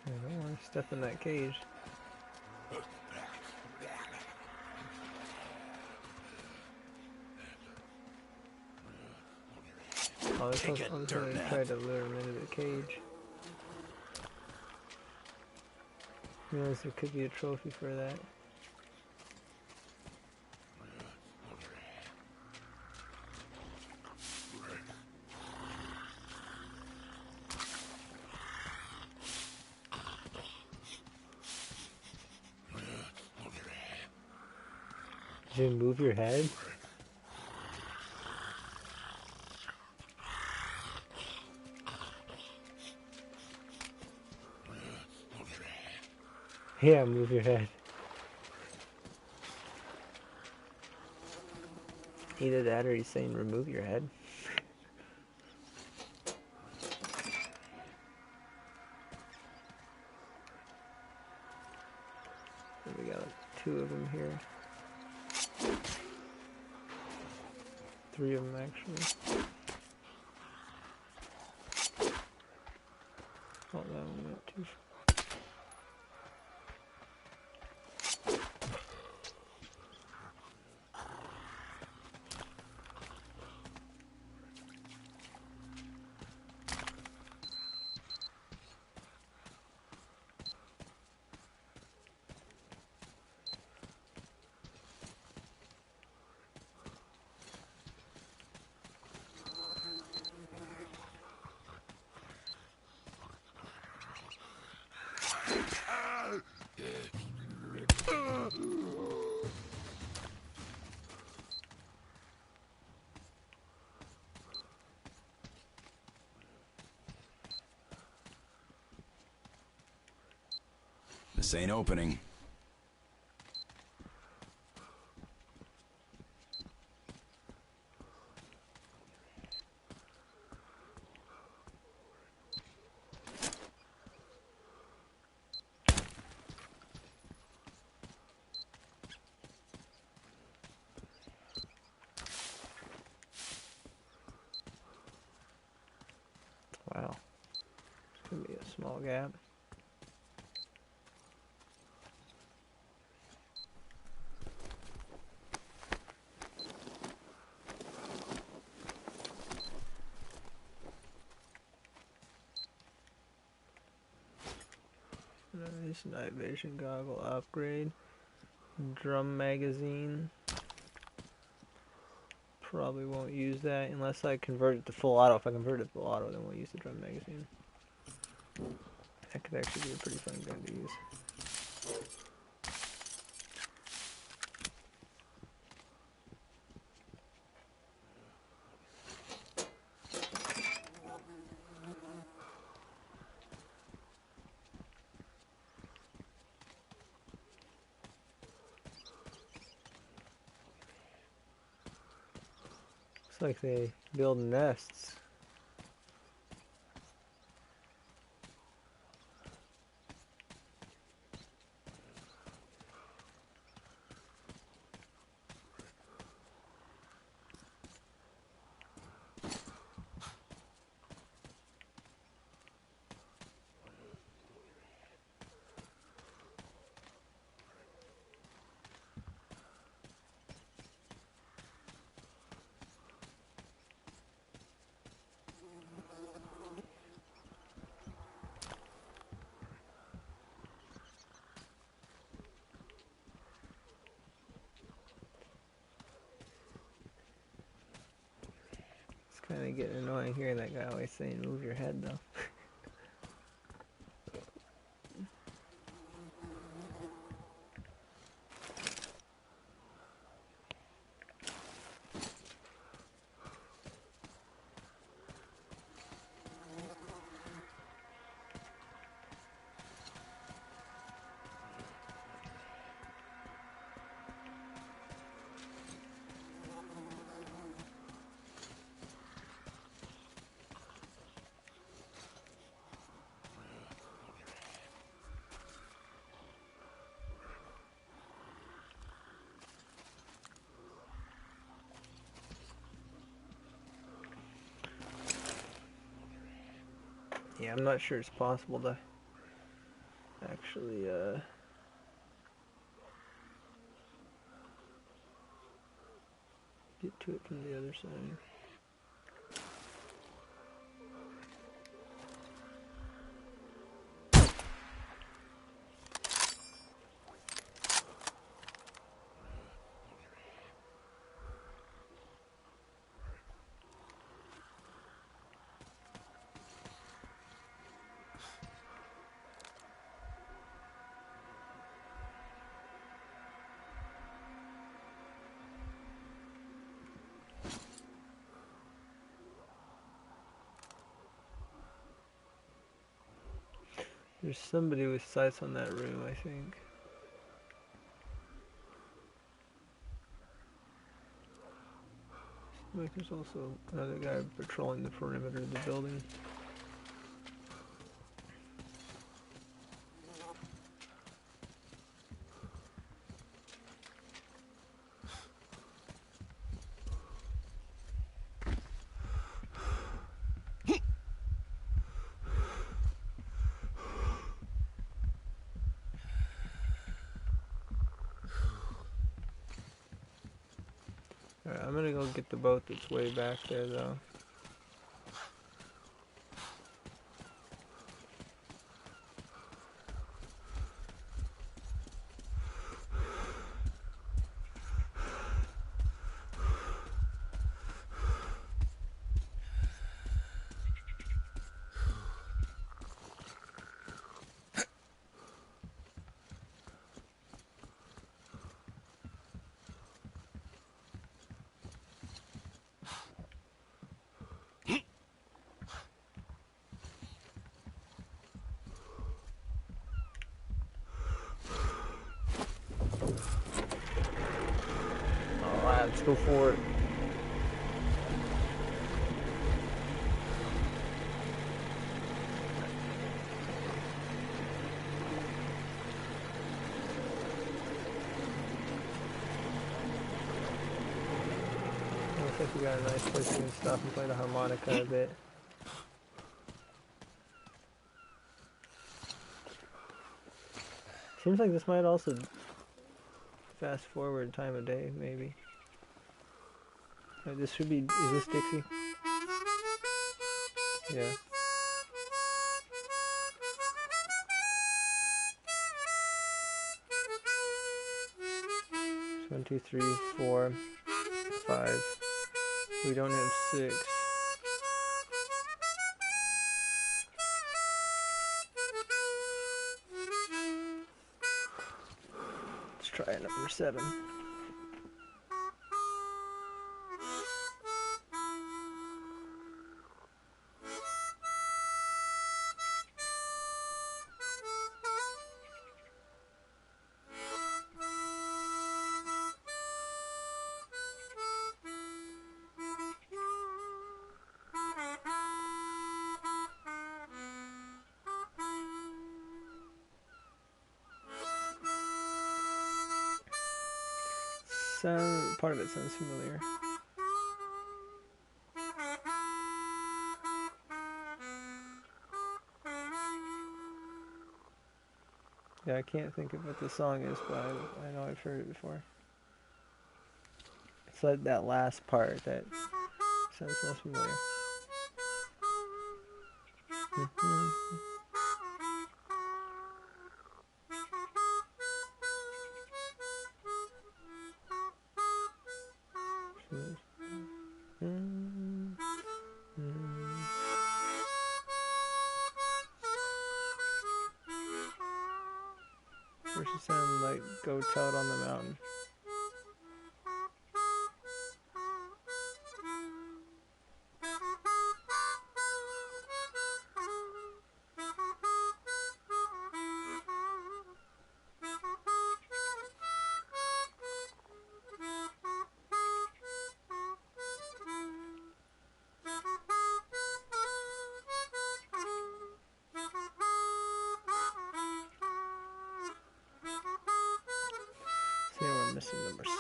[SPEAKER 15] I don't want to step in that cage. Oh, I was going to try to lure him into the cage. Realize there could be a trophy for that. Did you move your head? Yeah, move your head. Either that or he's saying remove your head. 3 of them actually. Oh, that one went too far.
[SPEAKER 2] This ain't opening.
[SPEAKER 15] Wow. It's gonna be a small gap. Nice night vision goggle upgrade. Drum magazine. Probably won't use that unless I convert it to full auto. If I convert it to full auto, then we'll use the drum magazine. That could actually be a pretty fun gun to use. Looks like they build nests. Kind of getting annoying hearing that guy always saying move your head though. Yeah, I'm not sure it's possible to actually get to it from the other side. There's somebody with sights on that room, I think. Like there's also another guy patrolling the perimeter of the building. Alright, I'm gonna go get the boat that's way back there, though. Alright, let's go for it. Looks like we got a nice place to stop and play the harmonica a bit. Seems like this might also fast forward time of day, maybe. This should be, is this Dixie? Yeah. So 1, 2, 3, 4, 5. We don't have 6. Let's try number 7. Part of it sounds familiar. Yeah, I can't think of what the song is, but I know I've heard it before. It's like that last part that sounds most familiar. Or she sound like goats out on the mountain. See, we're missing number 6.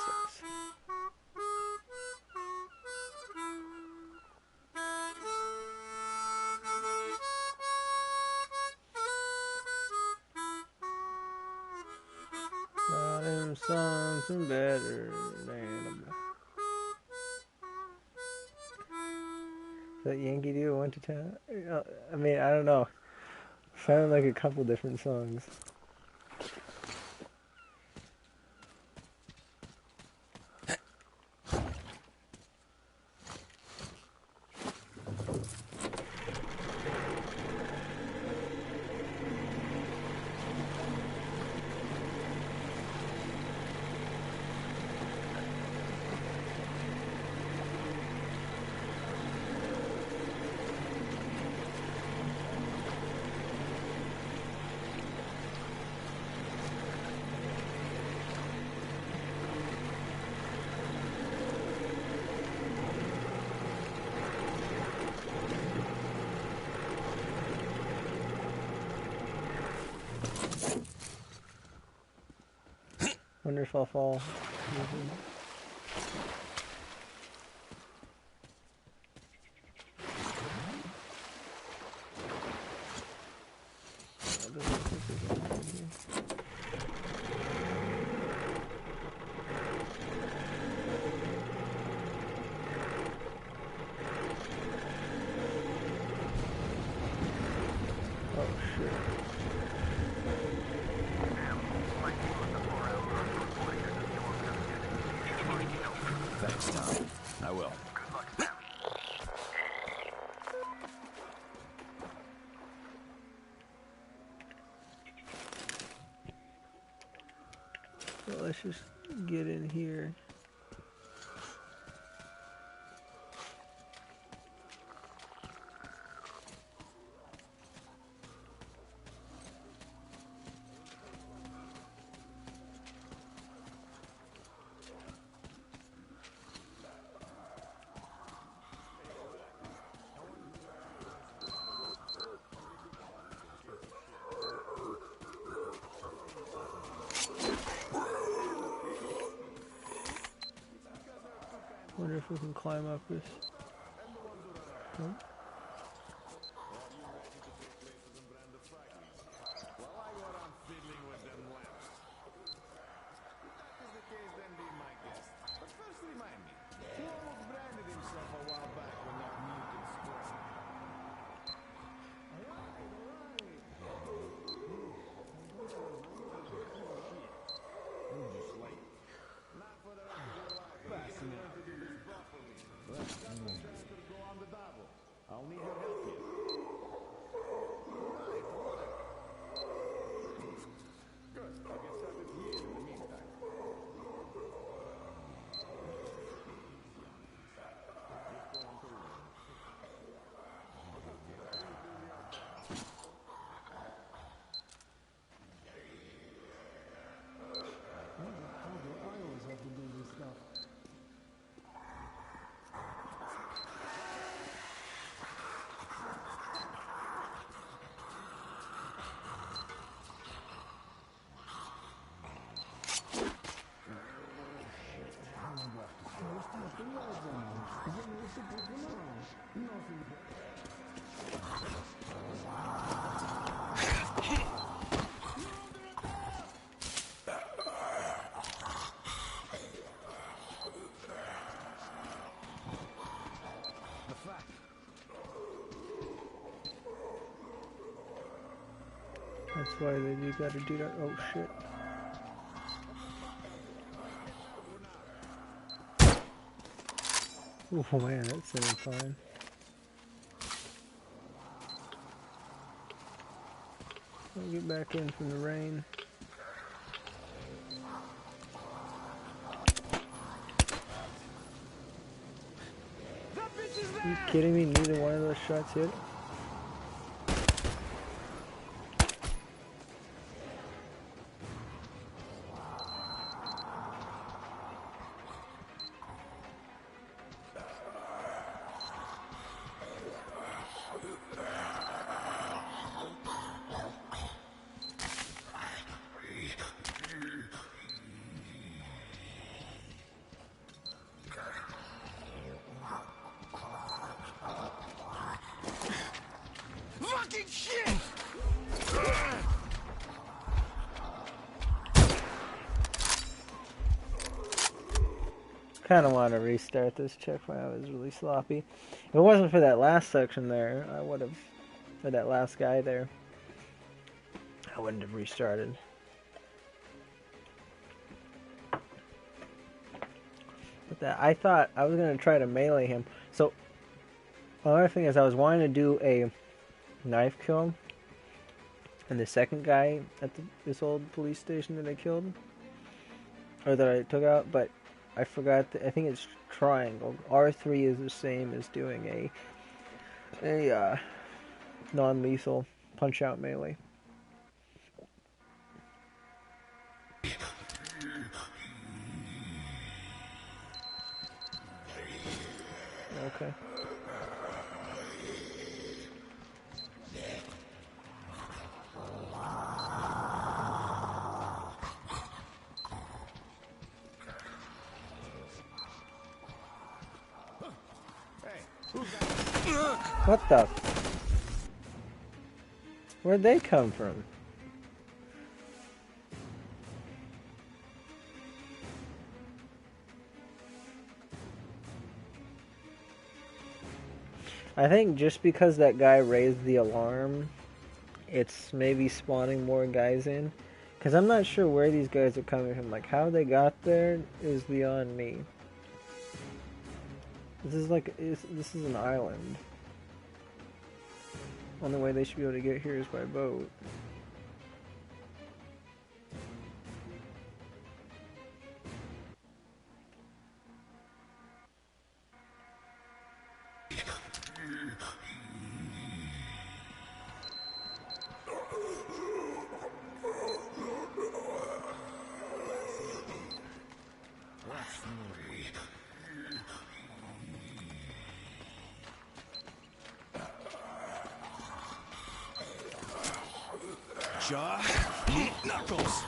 [SPEAKER 15] Got him something better than a... Is that Yankee Doodle went to town? I mean, I don't know. Sounded like a couple different songs. Wonder if I'll fall.
[SPEAKER 2] Thanks, Tom. I will.
[SPEAKER 5] Good luck, Sam.
[SPEAKER 15] So let's just get in here. Wonder if we can climb up this. Nope.
[SPEAKER 3] I'll need your help here. Good. I'll get started here in the meantime.
[SPEAKER 14] How do I always have to do this stuff?
[SPEAKER 15] That's why they gotta do that. Oh shit. Oh man, that's sounding fine. I'll get back in from the rain. Are you kidding me? Neither one of those shots hit?
[SPEAKER 12] Fucking shit!
[SPEAKER 15] Kind of want to restart this checkpoint. I was really sloppy. If it wasn't for that last section there, I would have, for that last guy there, I wouldn't have restarted. But that, I thought I was going to try to melee him. So, another thing is I was wanting to do a knife kill and the second guy at this old police station that I killed, or that I took out, but I forgot that I think it's triangle. R3 is the same as doing a non-lethal punch-out melee. Okay. What the? Where'd they come from? I think just because that guy raised the alarm, it's maybe spawning more guys in. Because I'm not sure where these guys are coming from. Like, how they got there is beyond me. This is like this is an island. Only way they should be able to get here is by boat.
[SPEAKER 6] Jaw, knuckles.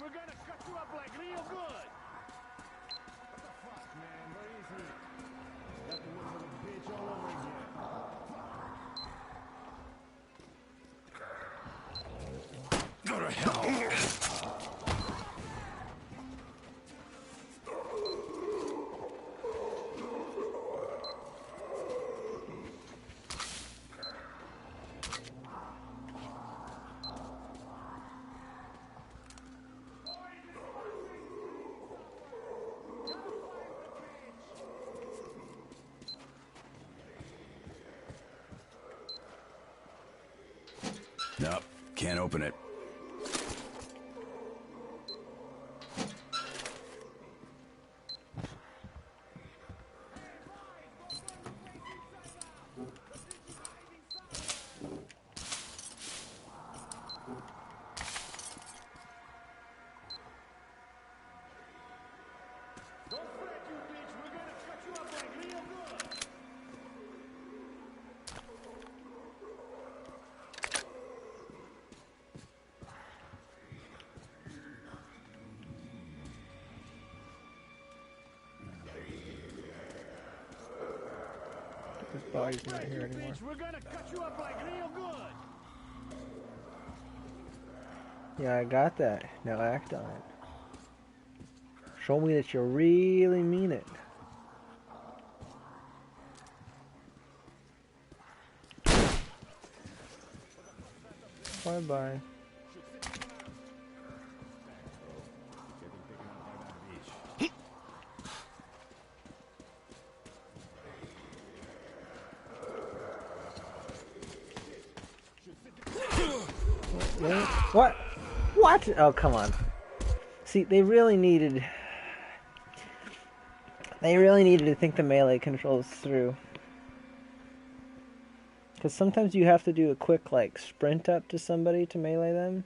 [SPEAKER 12] We're gonna cut you up like real good! What the fuck, man? Where is he? Got the woods of a bitch all over again.
[SPEAKER 6] Go to hell.
[SPEAKER 2] Nope, can't open it.
[SPEAKER 12] Don't fret, you bitch! We're gonna cut you up like real good!
[SPEAKER 15] His body's not here anymore.
[SPEAKER 12] Bitch, we're gonna cut you up like real good!
[SPEAKER 15] Yeah, I got that. Now act on it. Show me that you really mean it. Bye-bye. What? What? Oh, come on. See, they really needed to think the melee controls through. Because sometimes you have to do a quick, like, sprint up to somebody to melee them.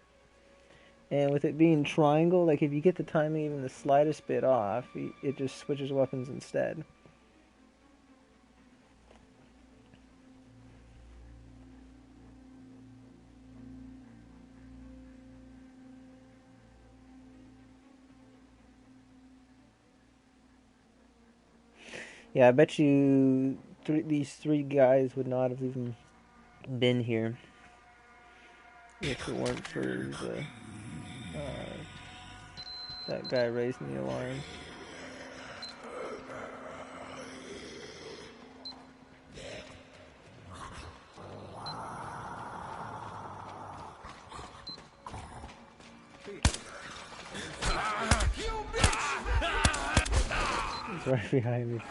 [SPEAKER 15] And with it being triangle, like, if you get the timing even the slightest bit off, it just switches weapons instead. Yeah, I bet you these three guys would not have even been here if it weren't for that guy raising the alarm. He's right behind me.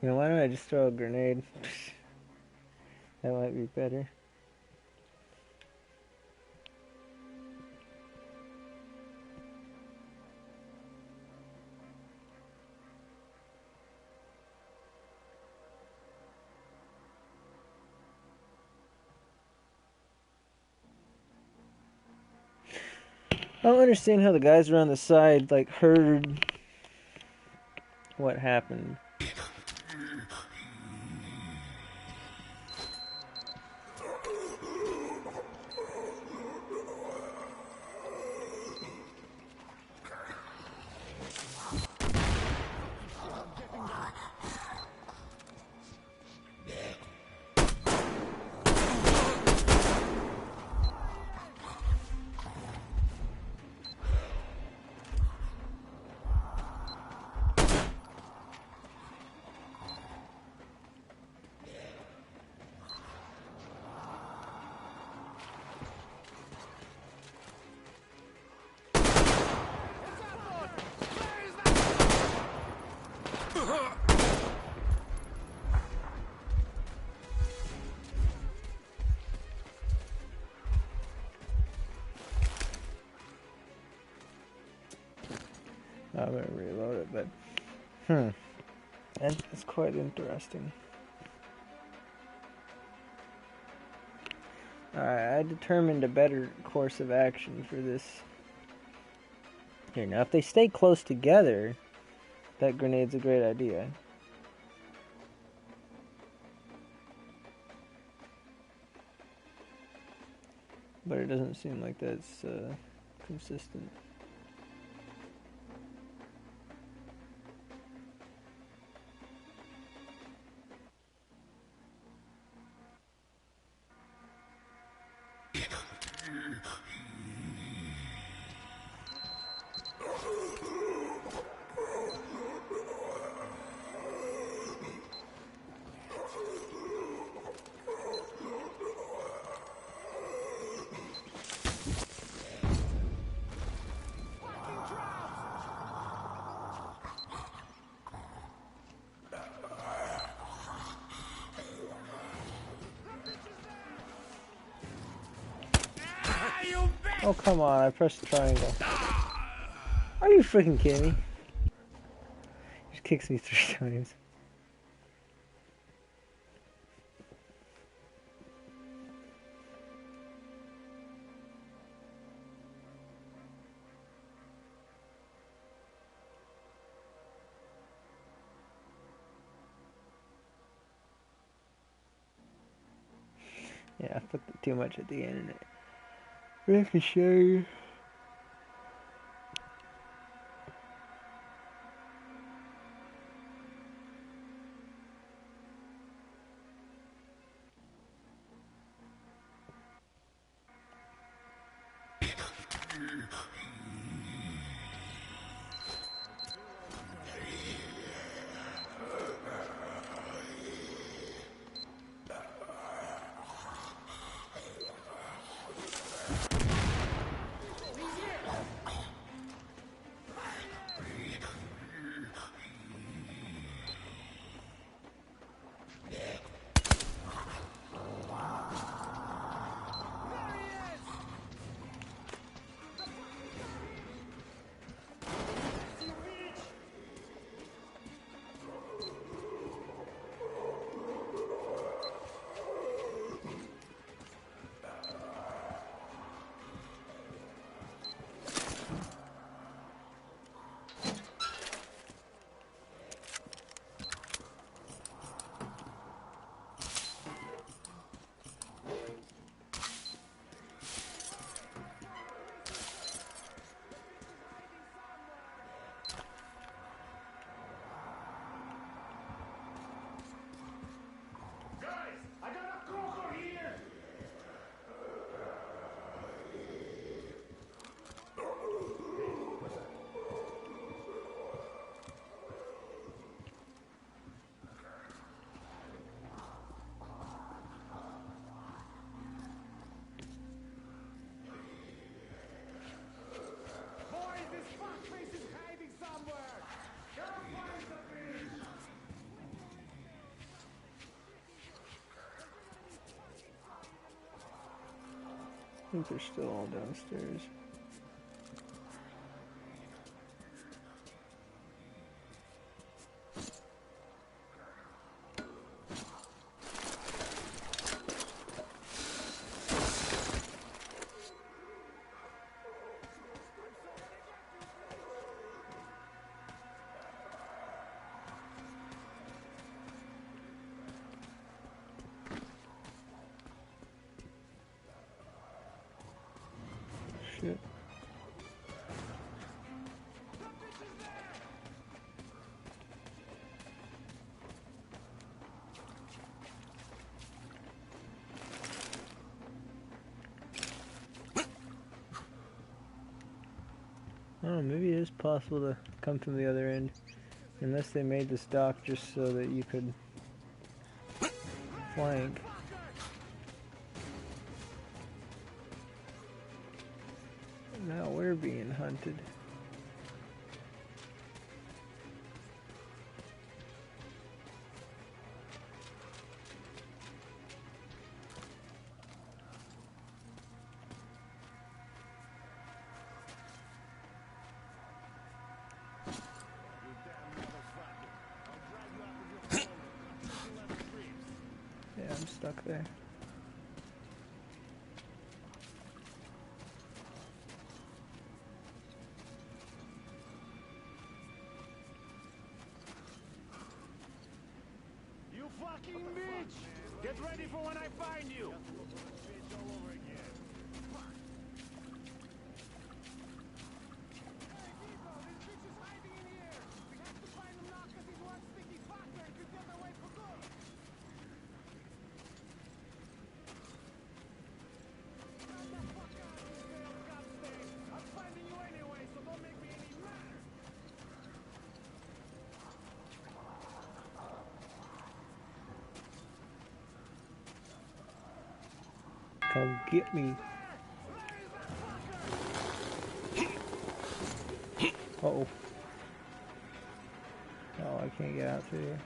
[SPEAKER 15] You know, why don't I just throw a grenade? That might be better. I don't understand how the guys around the side like heard what happened. I'm gonna reload it, but it's quite interesting. Alright, I determined a better course of action for this. Here, now if they stay close together, that grenade's a great idea. But it doesn't seem like that's consistent. Oh, come on, I pressed the triangle. Are you freaking kidding me? He just kicks me 3 times. Yeah, I put too much at the end in it. Ricochet. I think they're still all downstairs. I don't know, maybe it is possible to come from the other end. Unless they made this dock just so that you could flank. Now we're being hunted. Yeah, I'm stuck there.
[SPEAKER 12] You fucking bitch! Get ready for when I find you!
[SPEAKER 15] Come get me. Uh-oh. Oh, I can't get out through here.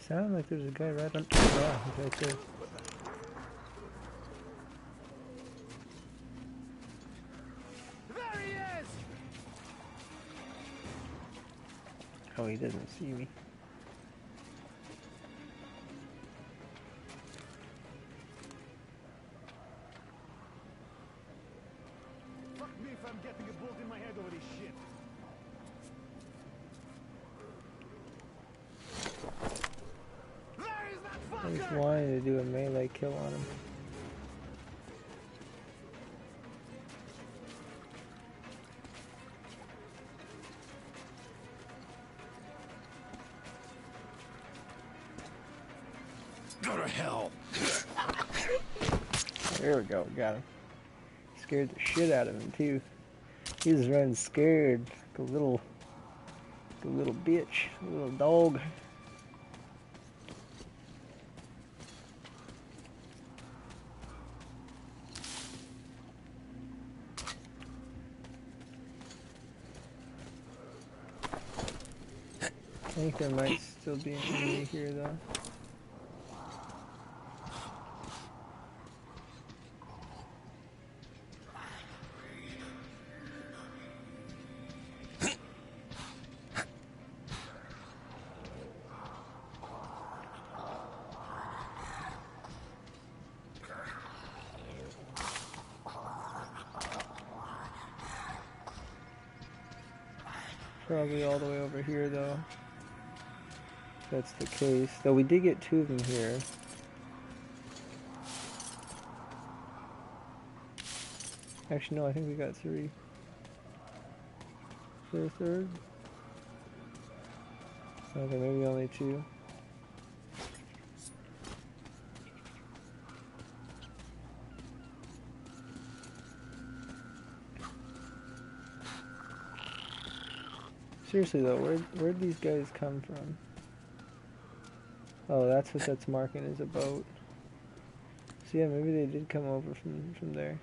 [SPEAKER 15] Sounded like there's a guy right on. Yeah, he's right there. Oh, he doesn't see me.
[SPEAKER 12] Fuck me if I'm getting a bullet in my head over this shit. There is that
[SPEAKER 15] I just
[SPEAKER 12] fucker!
[SPEAKER 15] wanted to do a melee kill on him.
[SPEAKER 2] Go to hell.
[SPEAKER 15] There we go, got him. Scared the shit out of him too. He was running scared, like a little bitch, a little dog. I think there might still be an enemy here though. Probably all the way over here though. If that's the case. Though we did get two of them here. Actually no, I think we got three. Is there a third? Okay, maybe only two. Seriously though, where'd these guys come from? Oh, that's what that's marking as a boat. So yeah, maybe they did come over from there.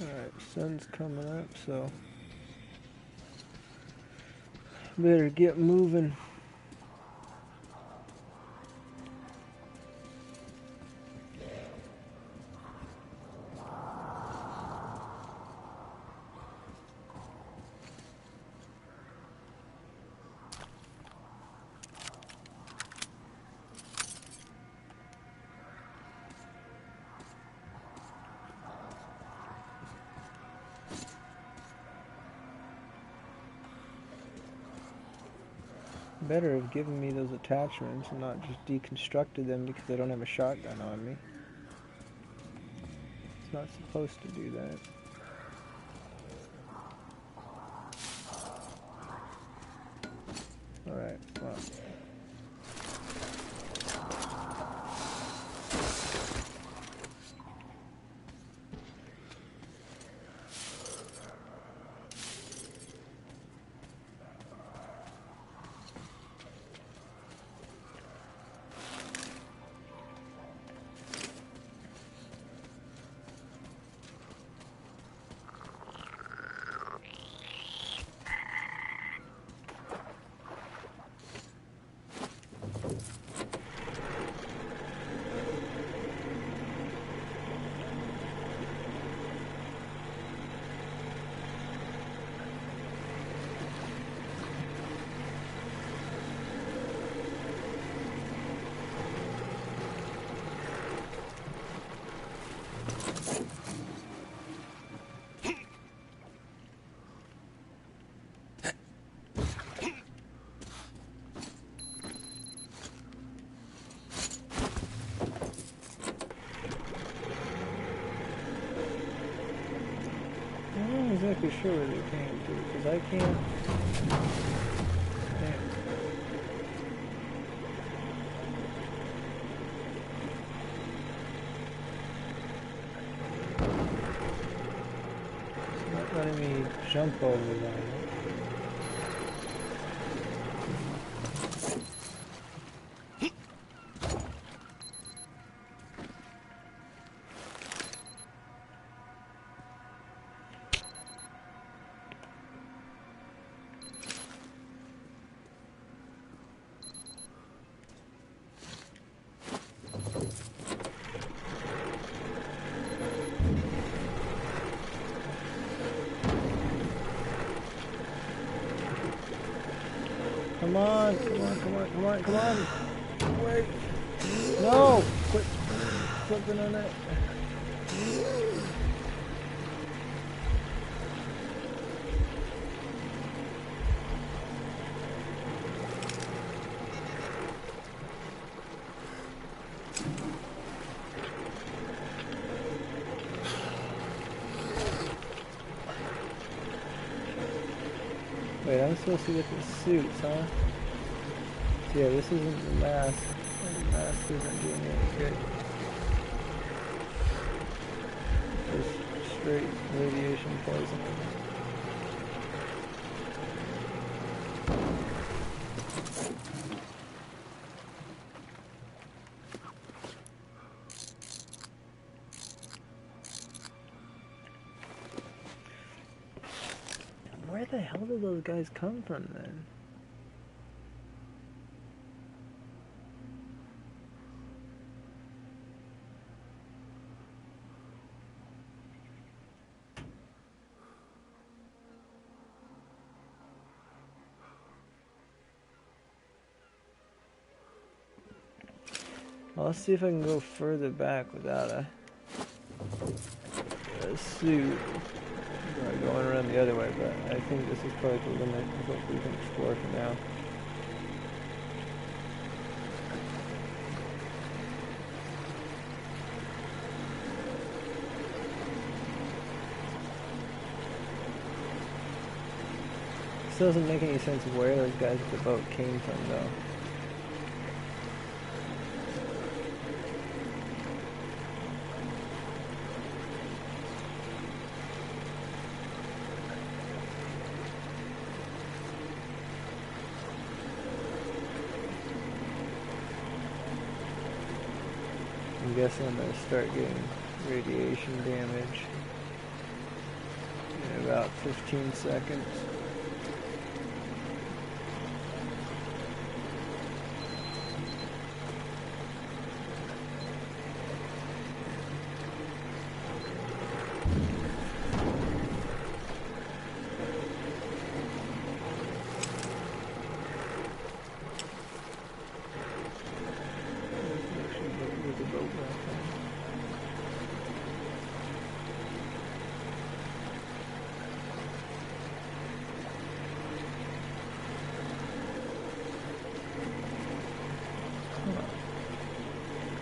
[SPEAKER 15] Alright, sun's coming up, so better get moving. Better have given me those attachments and not just deconstructed them because I don't have a shotgun on me. It's not supposed to do that. Alright, well. I'm not exactly sure where they came to, because I can't... Damn. It's not letting me jump over that. Come on, come on, come on, come on, come on! Wait! No! Quit flipping on it. Wait, I'm supposed to get the suits, huh? Yeah, this isn't the mask. The mask isn't doing any good. Just straight radiation poisoning. Where the hell did those guys come from then? Well, let's see if I can go further back without a suit. Going around the other way, but I think this is probably the limit of what we can explore for now. Still doesn't make any sense of where those guys at the boat came from, though. I'm guessing I'm going to start getting radiation damage. In about 15 seconds.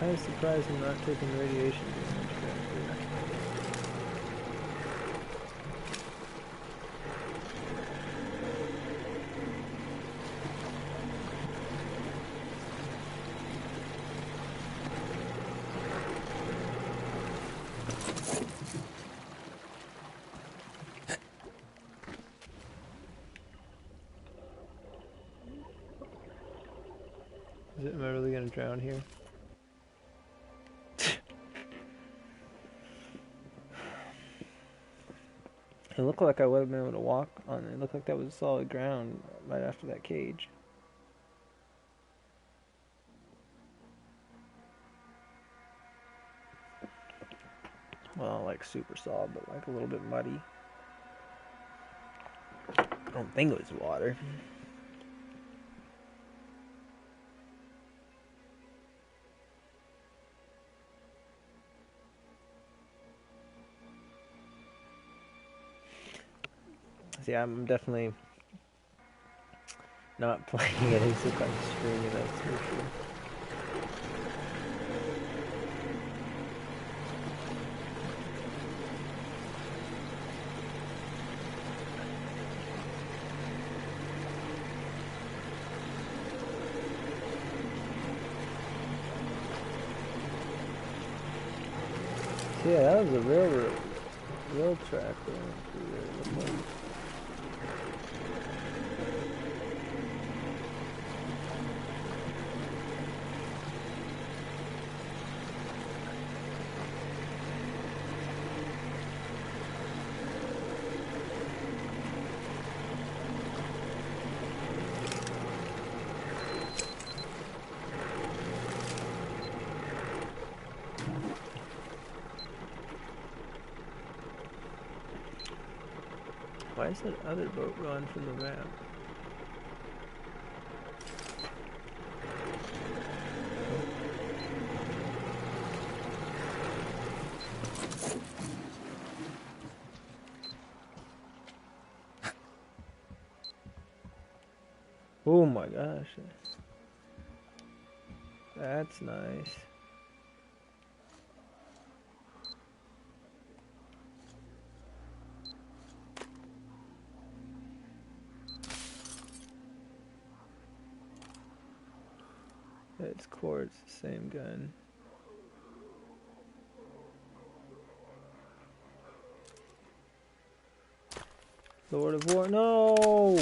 [SPEAKER 15] Kind of surprised I'm not taking radiation damage back here. Am I really gonna drown here? It looked like I would have been able to walk on it. It looked like that was solid ground right after that cage. Well, like super solid, but like a little bit muddy. I don't think it was water. See, I'm definitely not playing it as if I'm streaming, that's for sure. So yeah, that was a real track going through there, it looked like. Why is that other boat gone from the map? Oh my gosh. That's nice. It's quartz, the same gun. Lord of War, no!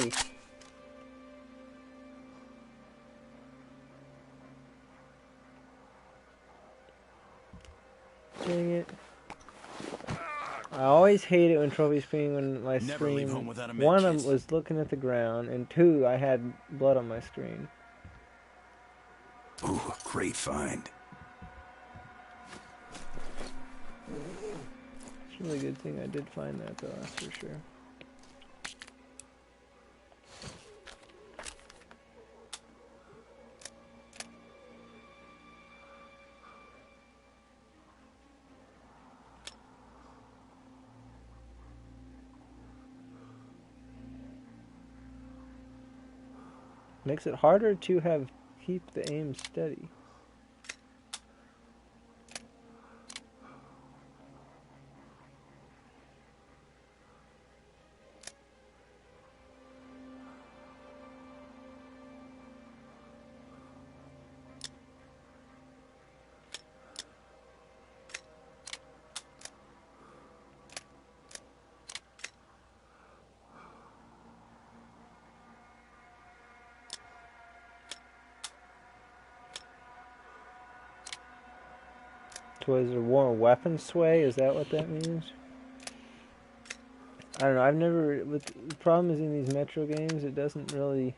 [SPEAKER 15] Dang it. I always hate it when trophies ping when my screen. One, I was looking at the ground, and two, I had blood on my screen.
[SPEAKER 2] Ooh, great find.
[SPEAKER 15] It's a really good thing I did find that, though, that's for sure. Makes it harder to keep the aim steady. Was there more weapon sway? Is that what that means? I don't know. I've never. With the problem is in these Metro games, it doesn't really.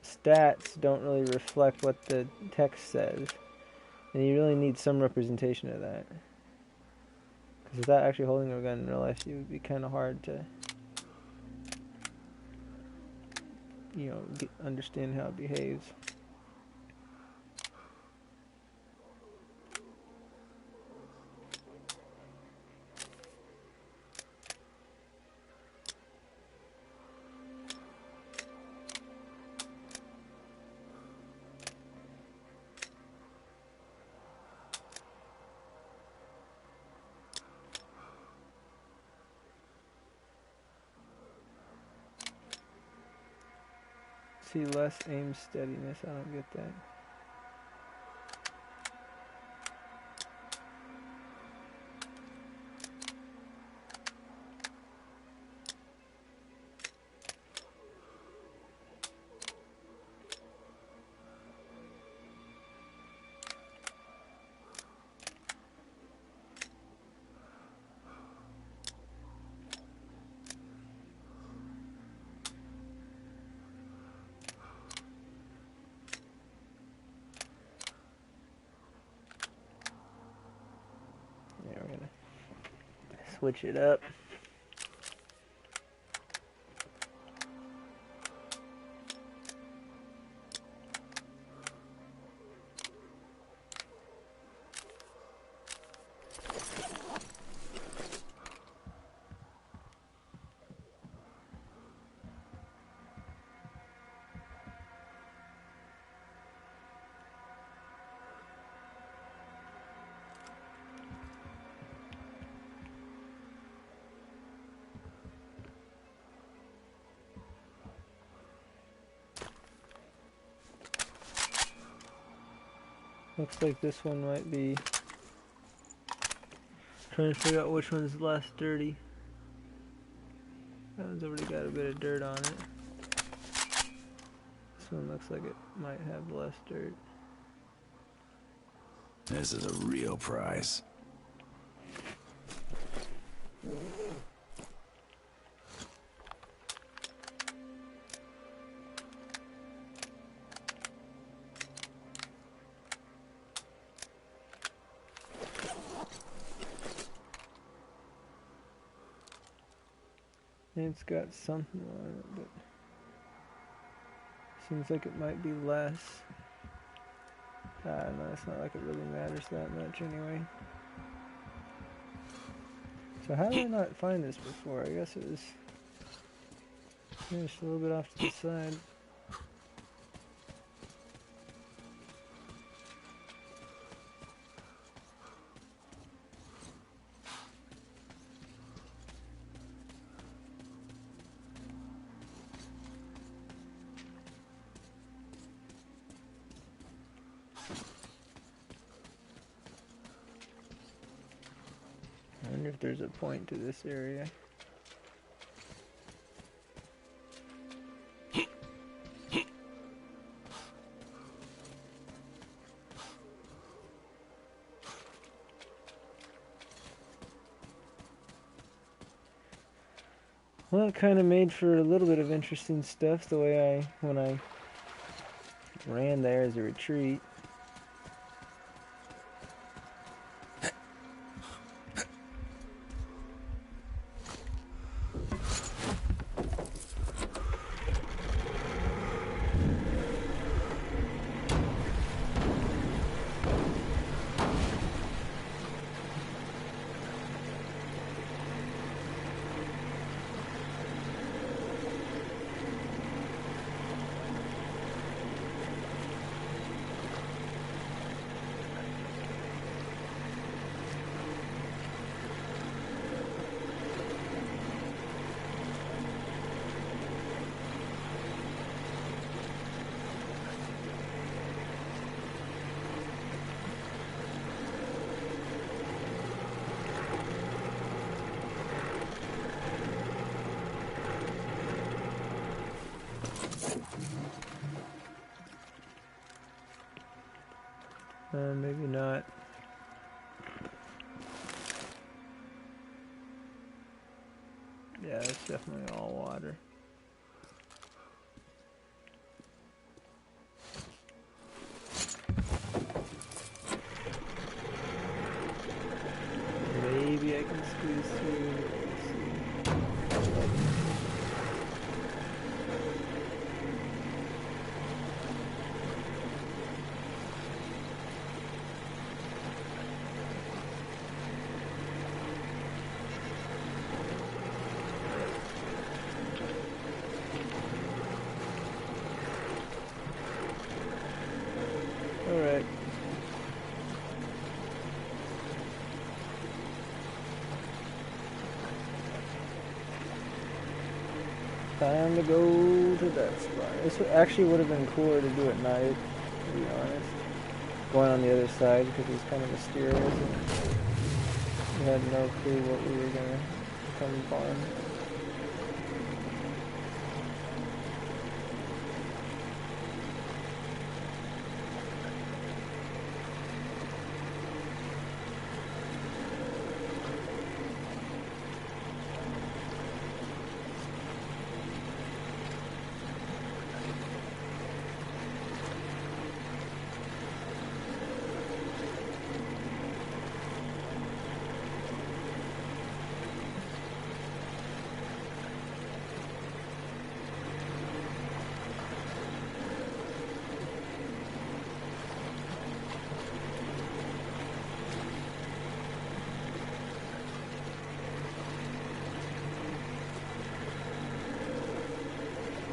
[SPEAKER 15] Stats don't really reflect what the text says, and you really need some representation of that. Because without actually holding a gun in real life, it would be kind of hard to, understand how it behaves. See, less aim steadiness. I don't get that. Switch it up. Looks like this one might be. Trying to figure out which one's less dirty. That one's already got a bit of dirt on it. This one looks like it might have less dirt.
[SPEAKER 2] This is a real prize.
[SPEAKER 15] It's got something on it, but seems like it might be less. No, it's not like it really matters that much anyway. So how did I not find this before? I guess it was just a little bit off to the side. I wonder if there's a point to this area. Well, it kind of made for a little bit of interesting stuff the way when I ran there as a retreat. Maybe not. Yeah, it's definitely all water. Maybe I can squeeze through. Let's see. All right. Time to go to that spot. This actually would have been cooler to do at night, to be honest. Going on the other side because it's kind of mysterious and we had no clue what we were gonna come upon.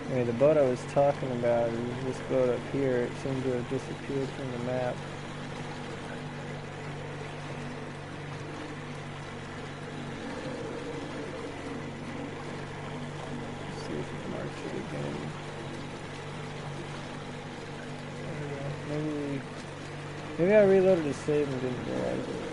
[SPEAKER 15] Anyway, the boat I was talking about is this boat up here. It seemed to have disappeared from the map. Let's see if it marks it again. There we go. Maybe I reloaded the save and didn't realize it.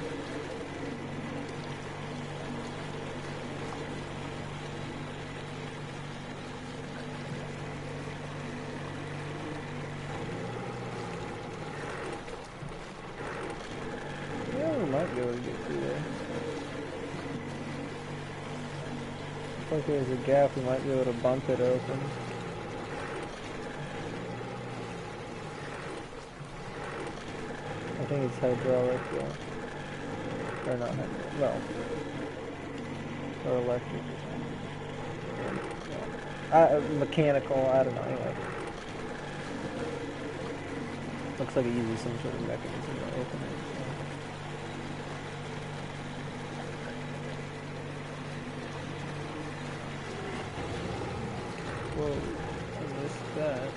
[SPEAKER 15] Might be able to get through there. Looks like there's a gap, we might be able to bump it open. I think it's hydraulic, though. Or not hydraulic, well. Or electric or something. Mechanical, I don't know, anyway. Looks like it uses some sort of mechanism to open it. Whoa, I missed that.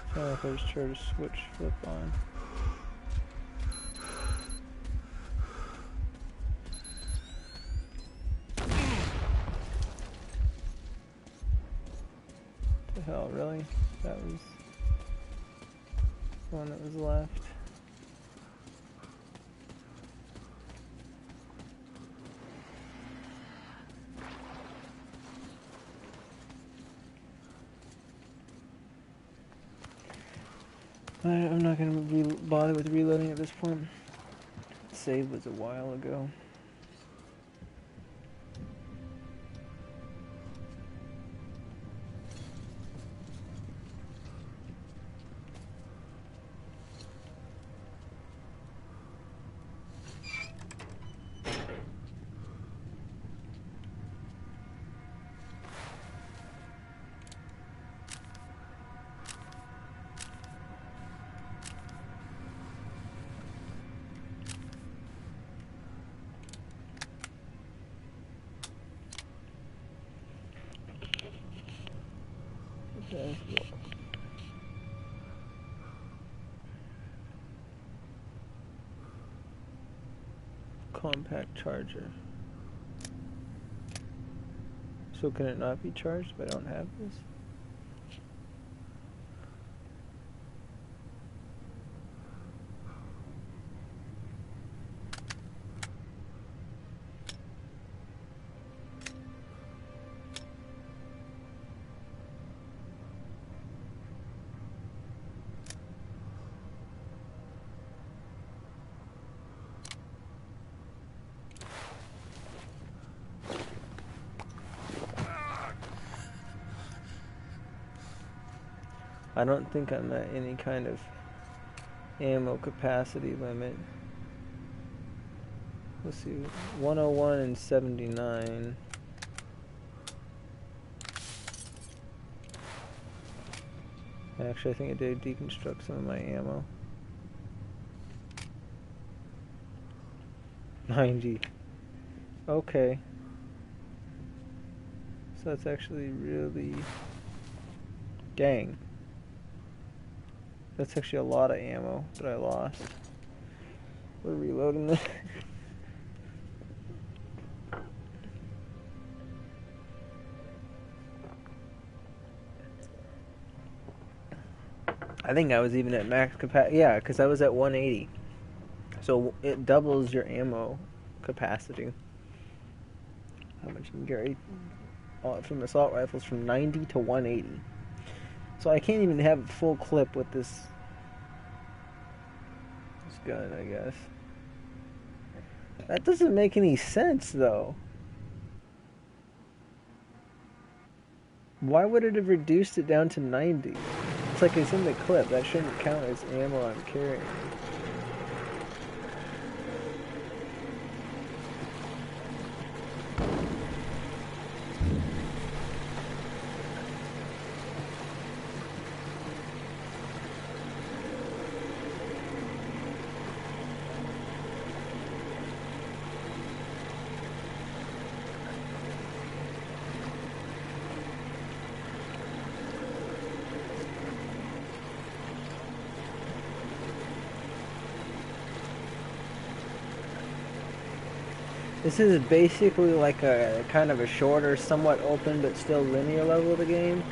[SPEAKER 15] I don't know if I just try to switch flip on. What the hell, really? That was the one that was left. I'm not going to bother with reloading at this point. Save was a while ago. Compact charger. So can it not be charged if I don't have this? I don't think I'm at any kind of ammo capacity limit. Let's see, 101 and 79. Actually, I think I did deconstruct some of my ammo. 90. Okay. So that's actually really... Dang. That's actually a lot of ammo that I lost. We're reloading this. I think I was even at max capacity. Yeah, because I was at 180. So it doubles your ammo capacity. How much you can carry from assault rifles from 90 to 180. So I can't even have a full clip with this gun, I guess. That doesn't make any sense, though. Why would it have reduced it down to 90? It's like it's in the clip. That shouldn't count as ammo I'm carrying. This is basically like a kind of a shorter, somewhat open but still linear level of the game,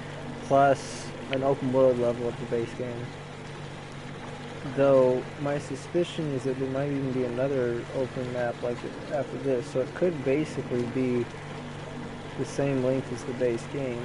[SPEAKER 15] plus an open world level of the base game. Though my suspicion is that there might even be another open map like it after this, so it could basically be the same length as the base game.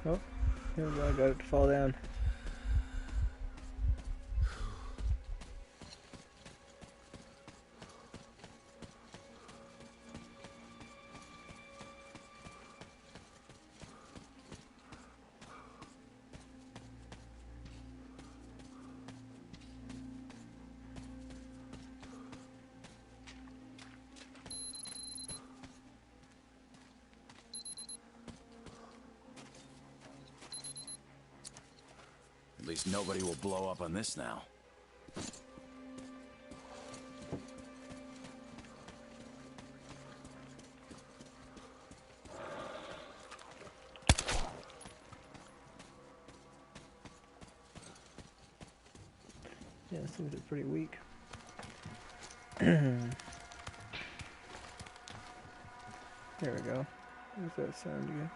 [SPEAKER 15] Oh, here we go, I got it to fall down.
[SPEAKER 2] At least nobody will blow up on this now.
[SPEAKER 15] Yeah, these things are pretty weak. There we go. What does that sound again?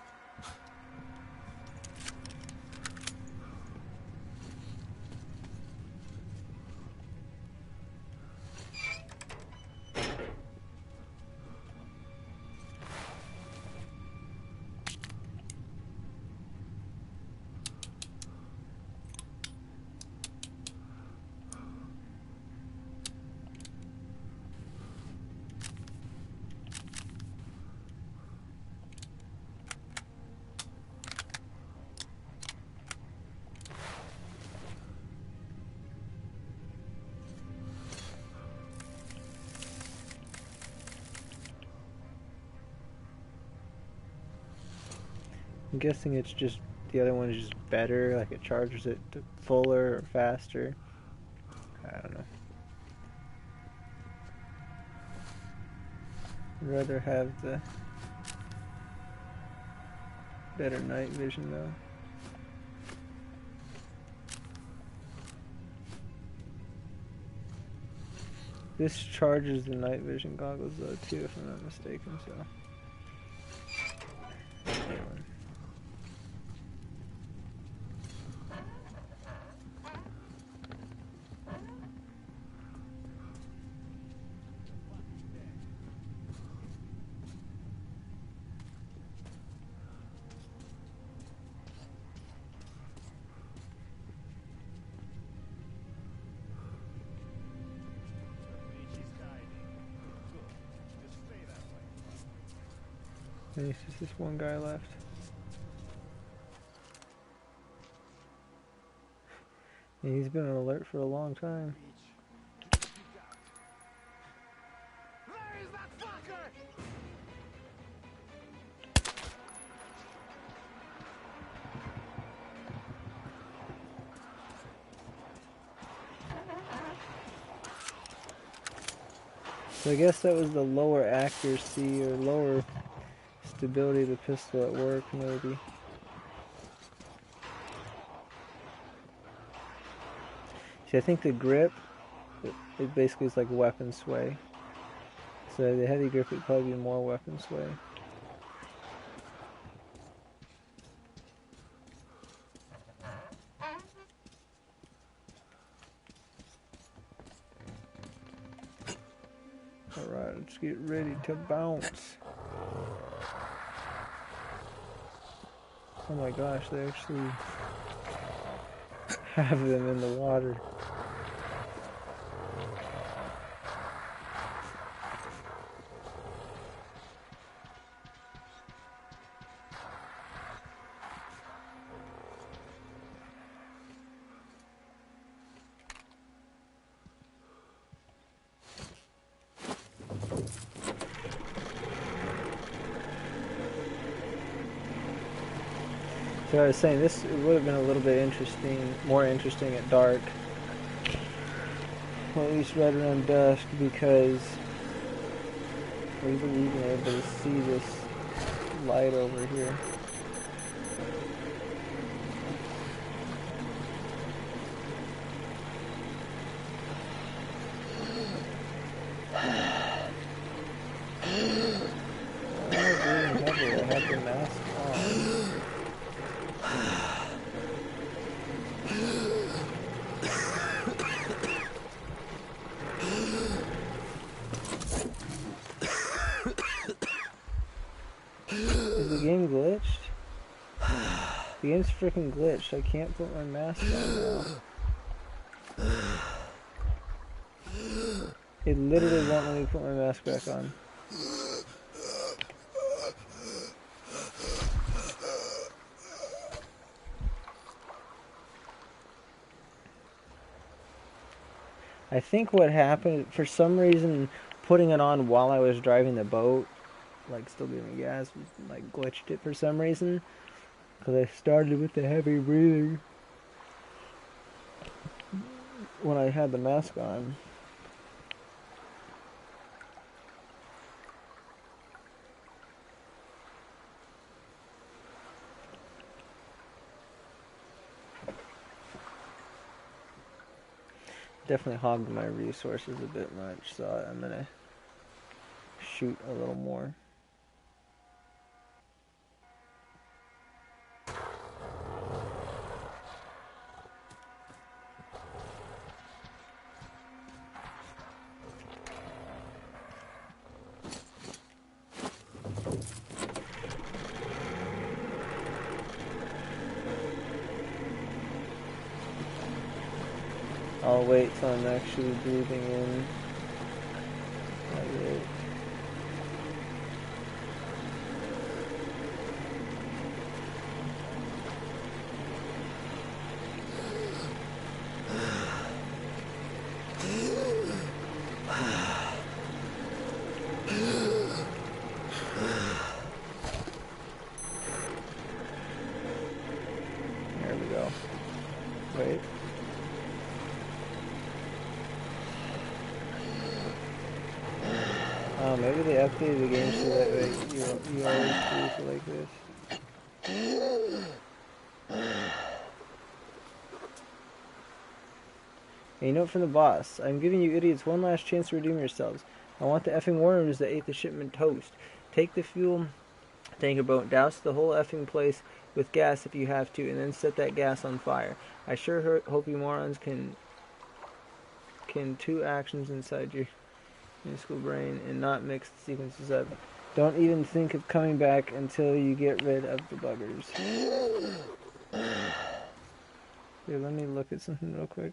[SPEAKER 15] I'm guessing it's just the other one is just better, like it charges it to fuller or faster. I don't know. I'd rather have the better night vision though. This charges the night vision goggles though too, if I'm not mistaken, so. Anyway. There's just this one guy left. And he's been on alert for a long time.
[SPEAKER 12] Where is that fucker?
[SPEAKER 15] So I guess that was the lower accuracy or lower stability of the pistol at work, maybe. See, I think the grip, it basically is like weapon sway. So the heavy grip would probably be more weapon sway. Alright, let's get ready to bounce. Oh my gosh, they actually have them in the water. So I was saying this would have been a little bit interesting, more interesting at dark, or at least right around dusk, because we would have been able to see this light over here. Is the game glitched? The game's freaking glitched. I can't put my mask on now. It literally won't let me put my mask back on. I think what happened, for some reason, putting it on while I was driving the boat, like still giving gas, like glitched it for some reason. Because I started with the heavy breathing when I had the mask on. definitely hogged my resources a bit much, so I'm gonna shoot a little more. I'll wait till I'm actually breathing in. Like it. There we go. Wait. Oh, maybe they updated the game so that way you always breathe like this. A note from the boss. I'm giving you idiots one last chance to redeem yourselves. I want the effing worms that ate the shipment toast. Take the fuel tanker boat, douse the whole effing place with gas if you have to, and then set that gas on fire. I sure hope you morons can two actions inside your minuscule brain and not mix the sequences up. Don't even think of coming back until you get rid of the buggers. Here, let me look at something real quick.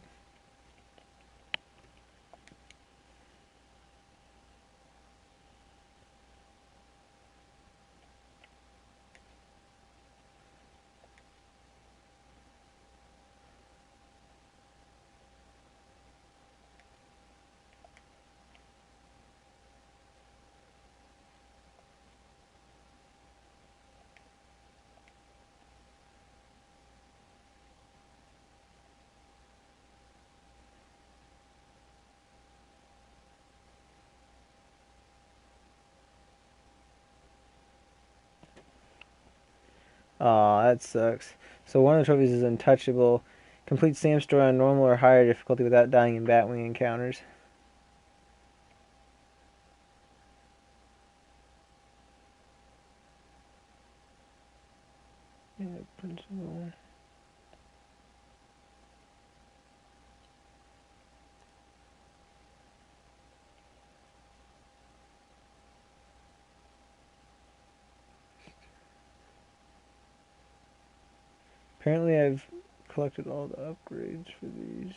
[SPEAKER 15] Aw, that sucks. So one of the trophies is untouchable. Complete Sam story on normal or higher difficulty without dying in Batwing encounters. Yeah, principal. Apparently I've collected all the upgrades for these.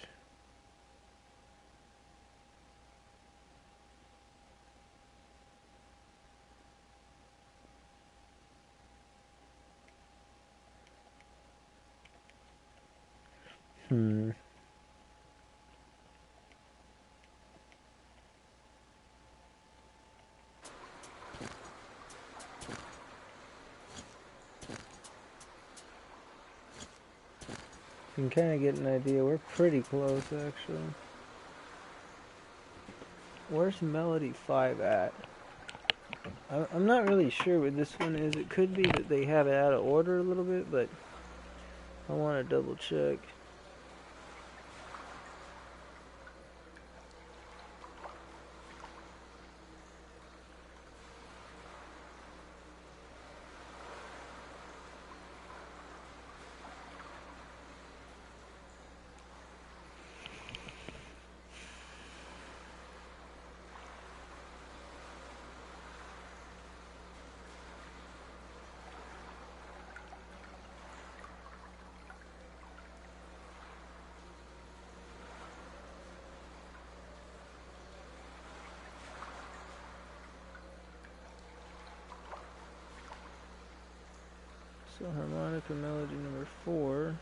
[SPEAKER 15] You can kind of get an idea. We're pretty close, actually. Where's Melody 5 at? I'm not really sure what this one is. It could be that they have it out of order a little bit, but I want to double check. So harmonica melody number 4.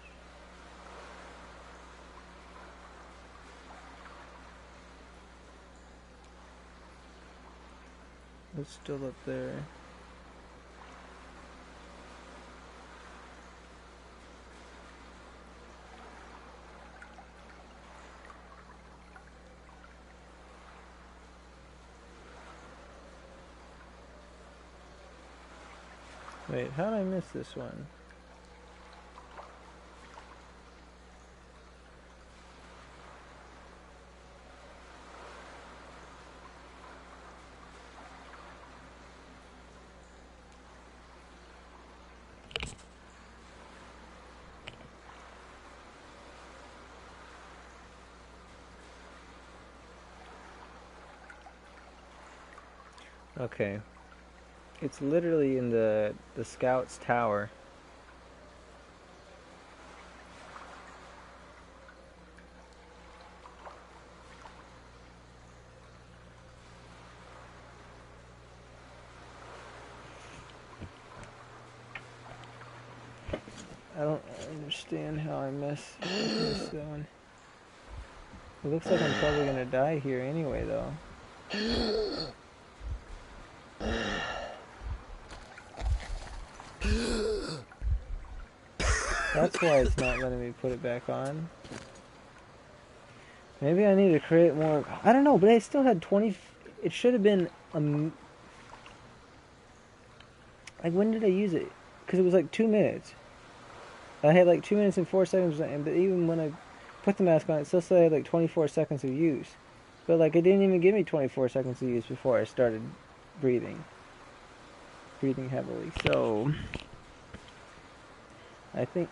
[SPEAKER 15] It's still up there. Wait, how did I miss this one? Okay. It's literally in the scout's tower. I don't understand how I missed that one. It looks like I'm probably gonna die here anyway, though. That's why it's not letting me put it back on. Maybe I need to create more. I don't know, but I still had 20. It should have been. Like, when did I use it? Because it was like 2 minutes. I had like 2 minutes and 4 seconds, but even when I put the mask on, it still said I had like 24 seconds of use. But like, it didn't even give me 24 seconds of use before I started breathing heavily. So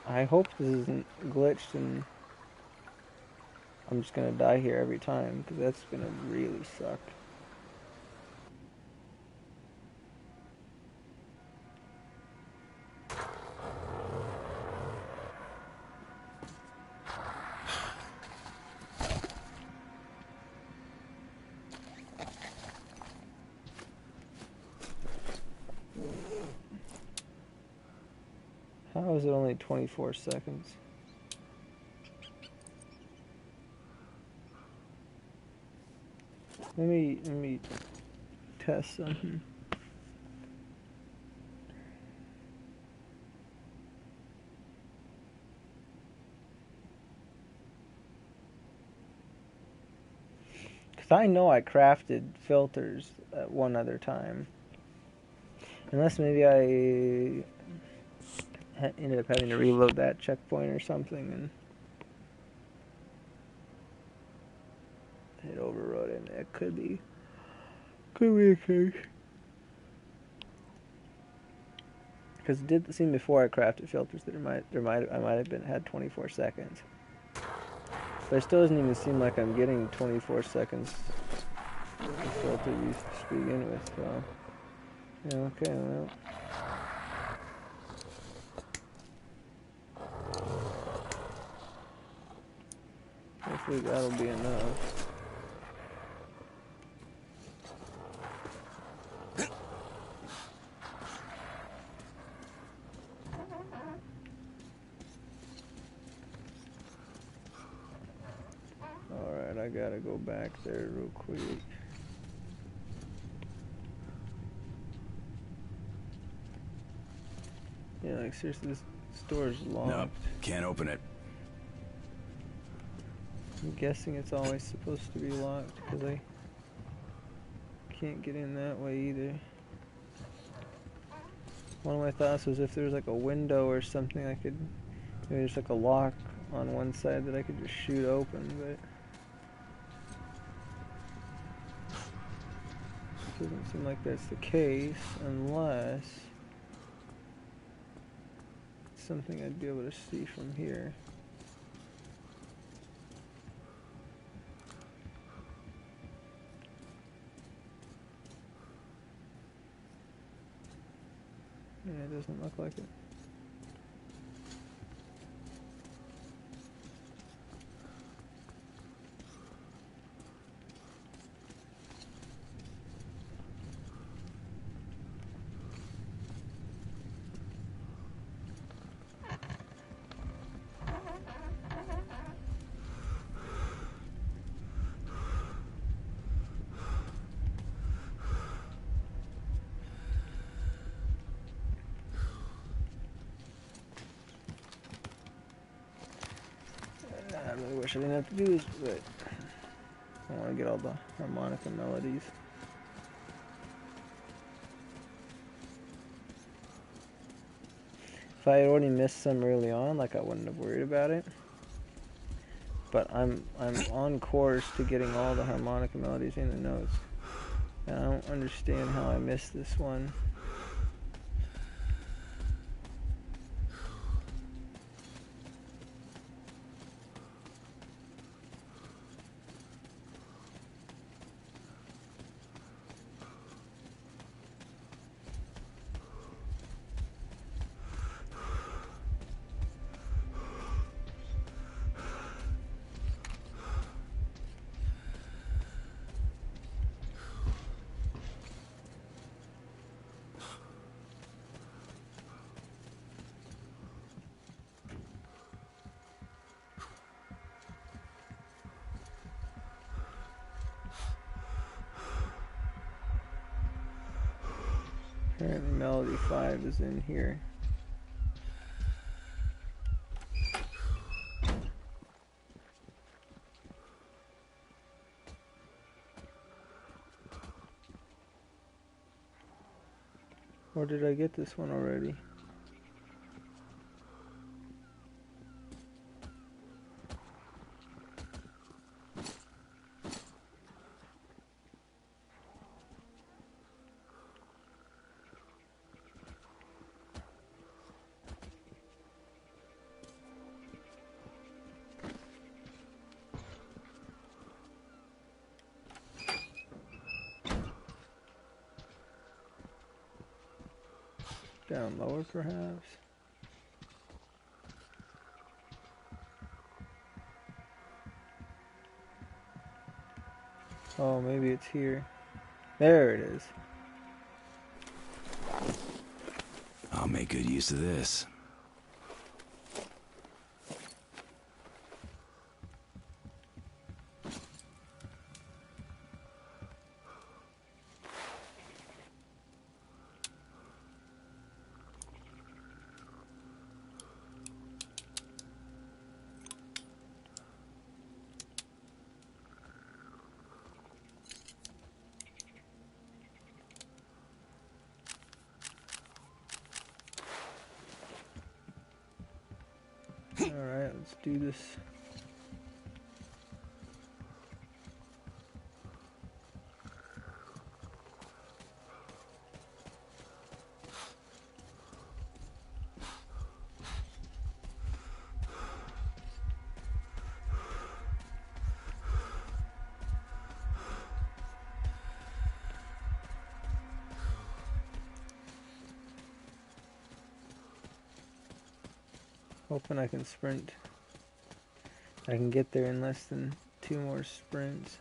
[SPEAKER 15] I hope this isn't glitched and I'm just gonna die here every time, because that's gonna really suck. How is it only 24 seconds? Let me test something. Because I know I crafted filters at one other time. Unless maybe I ended up having to reload that checkpoint or something and it overrode it. It could be a case. Because it did seem before I crafted filters that I might have had 24 seconds. But it still doesn't even seem like I'm getting 24 seconds of filter use to begin with. So yeah, okay, well. Hopefully that'll be enough. Alright, I gotta go back there real quick. Yeah, like seriously, this store's locked.
[SPEAKER 2] Nope, can't open it.
[SPEAKER 15] I'm guessing it's always supposed to be locked because I can't get in that way either. One of my thoughts was if there was like a window or something, I could, maybe there's like a lock on one side that I could just shoot open, but it doesn't seem like that's the case unless it's something I'd be able to see from here. Yeah, it doesn't look like it. I really wish I didn't have to do this, but I want to get all the harmonica melodies. If I had already missed some early on, like, I wouldn't have worried about it. But I'm on course to getting all the harmonica melodies in the notes. And I don't understand how I missed this one. Apparently Melody 5 is in here. Or did I get this one already? Down lower, perhaps? Oh, maybe it's here. There it is.
[SPEAKER 2] I'll make good use of this.
[SPEAKER 15] Alright, let's do this. Hoping I can sprint. I can get there in less than 2 more sprints.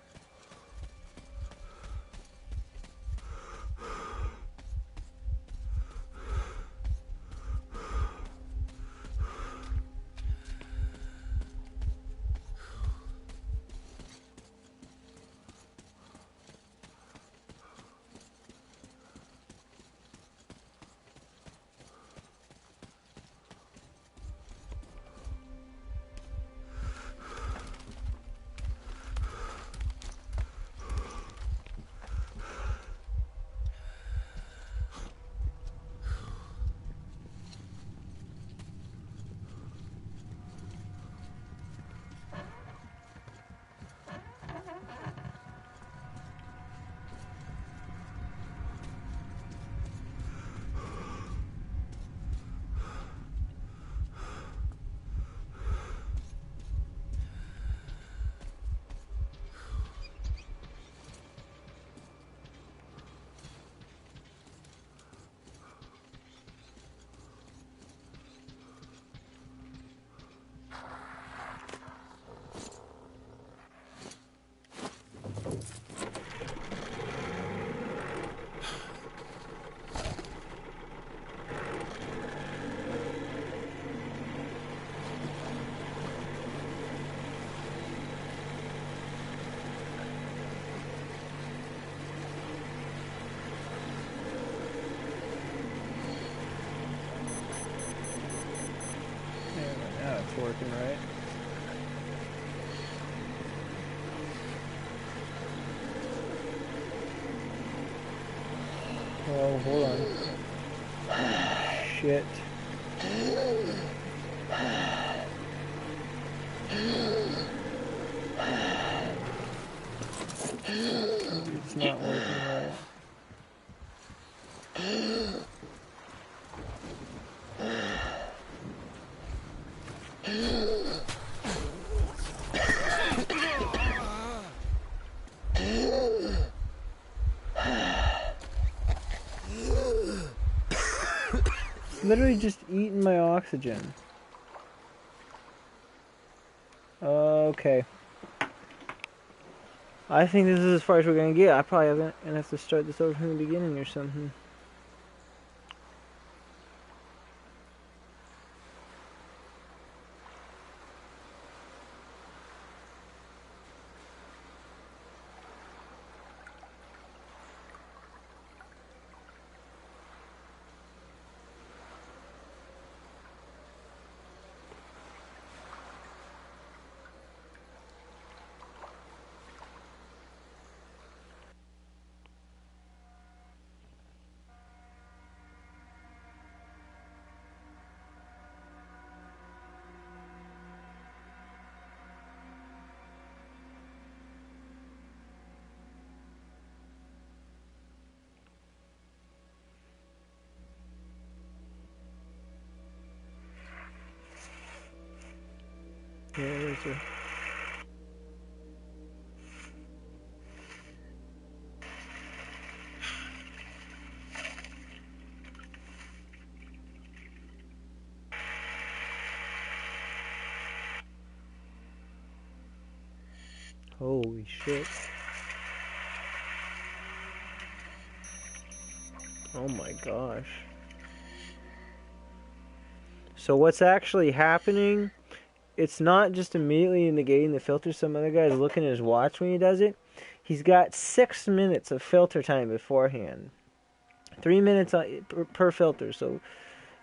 [SPEAKER 15] It's working right. Oh, hold on. Shit. It's not working right. Literally just eating my oxygen. Okay. I think this is as far as we're gonna get. I probably gonna have to start this over from the beginning or something. Yeah, there's a... Holy shit. Oh my gosh. So what's actually happening, it's not just immediately negating the filter. Some other guy's looking at his watch when he does it. He's got 6 minutes of filter time beforehand. 3 minutes per filter. So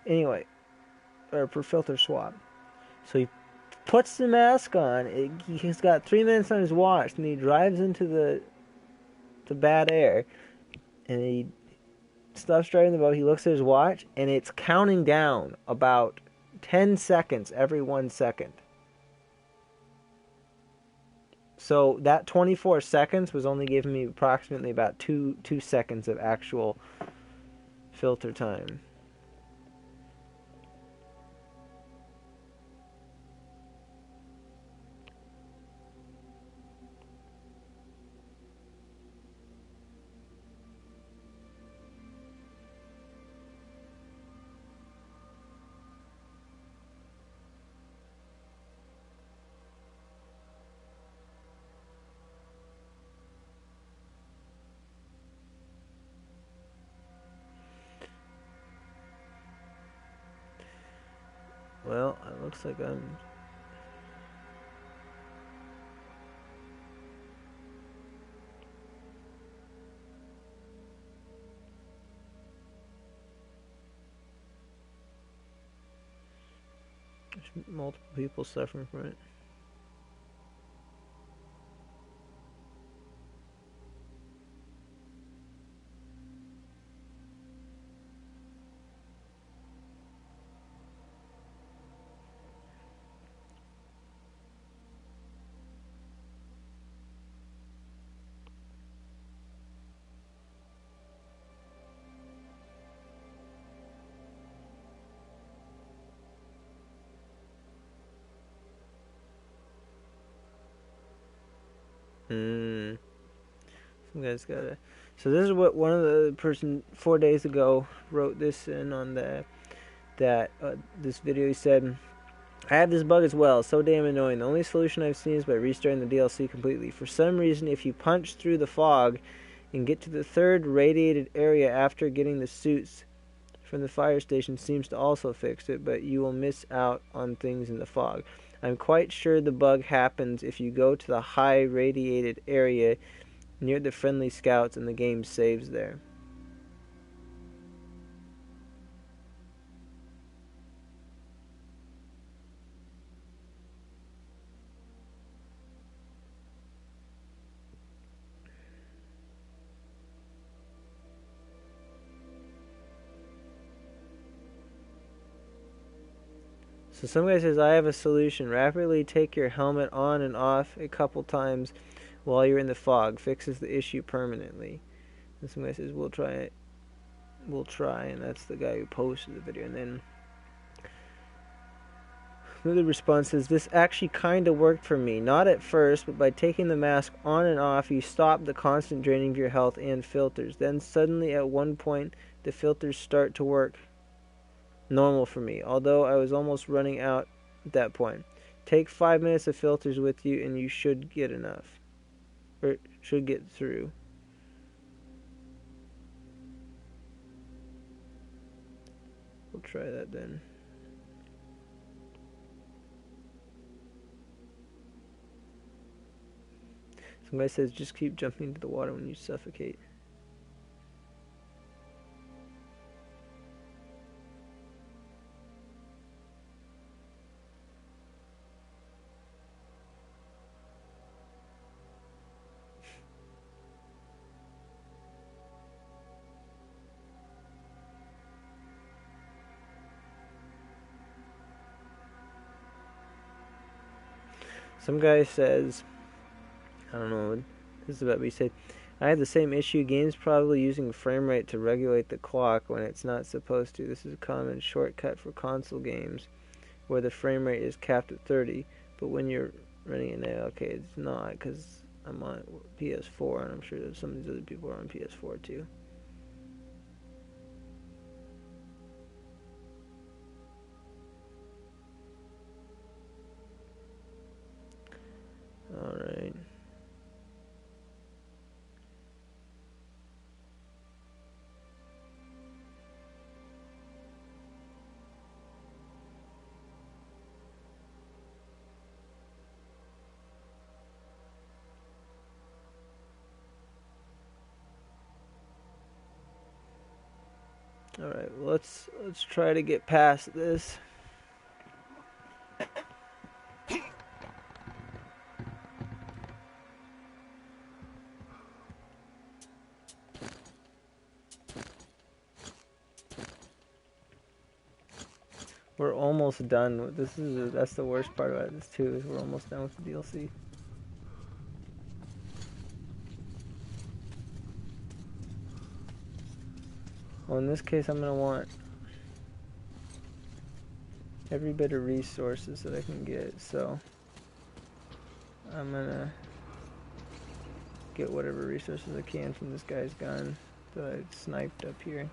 [SPEAKER 15] anyway, or per filter swap. So he puts the mask on. He's got 3 minutes on his watch, and he drives into the bad air, and he stops driving the boat. He looks at his watch, and it's counting down about 10 seconds every 1 second. So that 24 seconds was only giving me approximately about two seconds of actual filter time. Well, it looks like I'm... There's multiple people suffering from it. Some guys got a... So this is what one of the person 4 days ago wrote this in on this video. He said, I have this bug as well. So damn annoying. The only solution I've seen is by restarting the DLC completely. For some reason, if you punch through the fog and get to the third radiated area after getting the suits from the fire station, seems to also fix it, but you will miss out on things in the fog. I'm quite sure the bug happens if you go to the high radiated area near the friendly scouts and the game saves there. So some guy says, I have a solution. Rapidly take your helmet on and off a couple times while you're in the fog. Fixes the issue permanently. And some guy says, we'll try it. We'll try. And that's the guy who posted the video. And then another response says, this actually kind of worked for me. Not at first, but by taking the mask on and off, you stop the constant draining of your health and filters. Then suddenly at one point, the filters start to work normal for me, although I was almost running out at that point. Take 5 minutes of filters with you and you should get enough, or should get through. We'll try that then. Somebody says just keep jumping into the water when you suffocate. Some guy says, I don't know, this is about what he said, I have the same issue. Games probably using frame rate to regulate the clock when it's not supposed to. This is a common shortcut for console games where the frame rate is capped at 30. But when you're running it now, okay, it's not, because I'm on PS4, and I'm sure that some of these other people are on PS4 too. Alright. Alright, well, let's try to get past this. We're almost done with this. That's the worst part about this too, is we're almost done with the DLC. Well, in this case, I'm gonna want every bit of resources that I can get, so I'm gonna get whatever resources I can from this guy's gun that I sniped up here.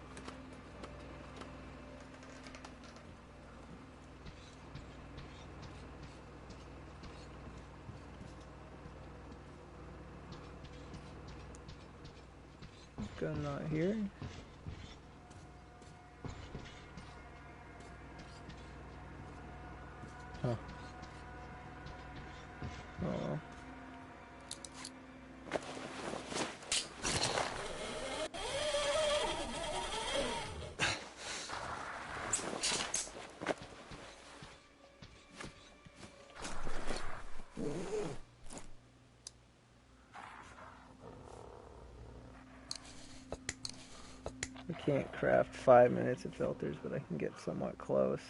[SPEAKER 15] Gun not here. Huh. Oh. I can't craft 5 minutes of filters, but I can get somewhat close.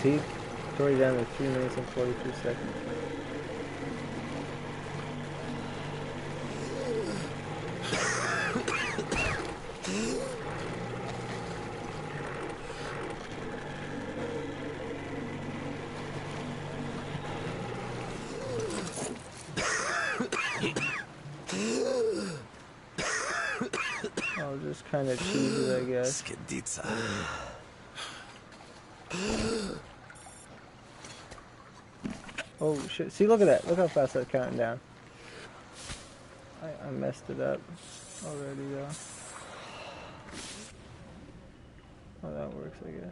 [SPEAKER 15] See? It's already down to 3 minutes and 43 seconds. I'll just kind of cheese it, I guess. Oh shit, see, look at that. Look how fast that's counting down. I messed it up already though. Oh, that works, I guess.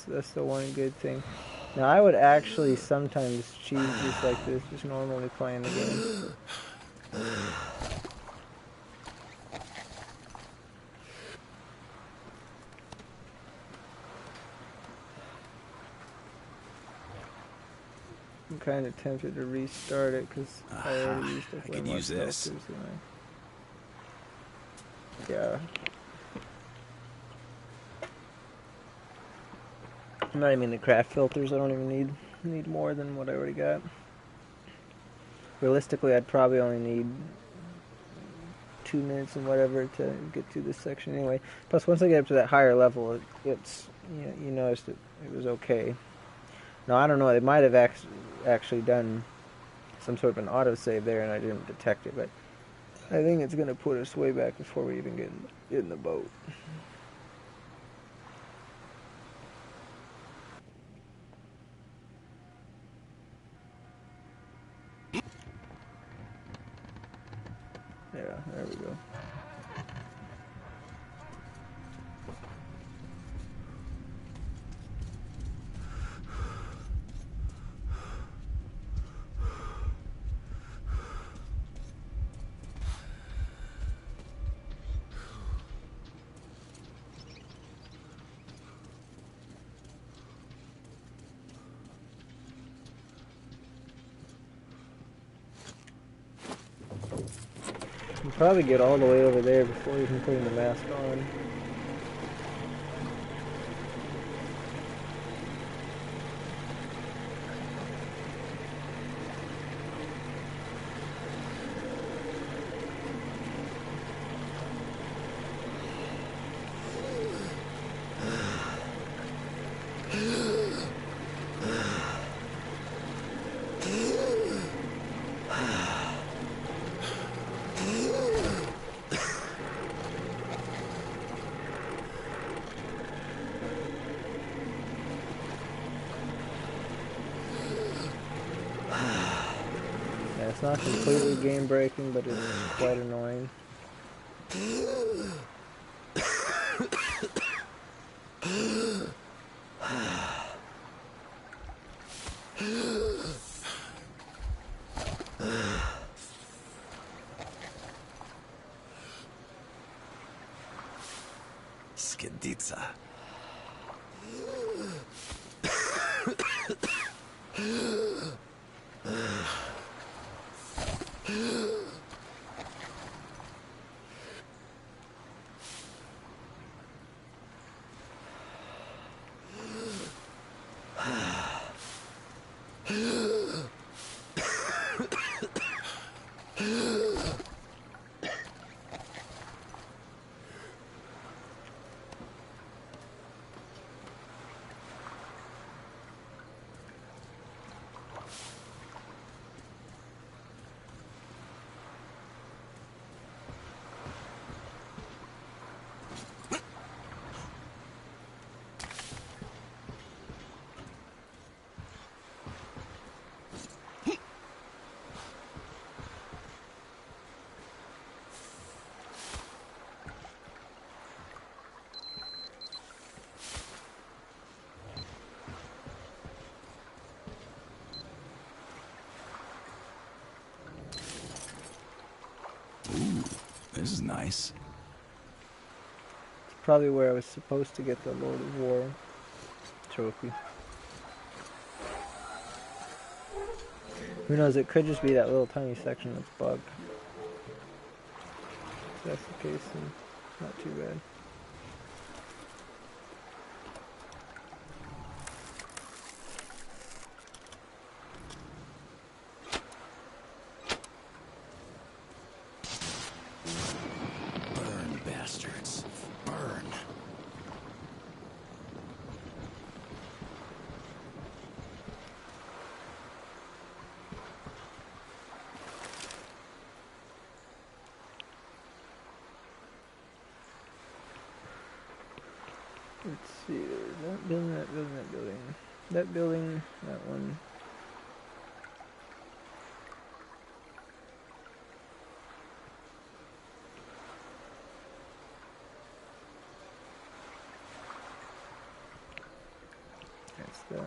[SPEAKER 15] That's the one good thing. Now I would actually sometimes cheese just like this, just normally playing the game. I'm kind of tempted to restart it because I already used up
[SPEAKER 2] I could use this.
[SPEAKER 15] Yeah. I'm not even the craft filters. I don't even need more than what I already got. Realistically, I'd probably only need 2 minutes and whatever to get through this section anyway. Plus, once I get up to that higher level, it's you noticed it was okay. Now I don't know. It might have actually done some sort of an autosave there, and I didn't detect it. But I think it's gonna put us way back before we even get in the boat. Yeah, there we go. You'll probably get all the way over there before even putting the mask on. It's not completely game breaking, but it's quite annoying.
[SPEAKER 2] Skiditsa. Ooh, this is nice.
[SPEAKER 15] It's probably where I was supposed to get the Lord of War trophy. Who knows, it could just be that little tiny section that's bugged. If that's the case, then not too bad.
[SPEAKER 2] Burn, bastards. Burn.
[SPEAKER 15] Let's see, there's that building, that building, that building. That building, that one. That's the...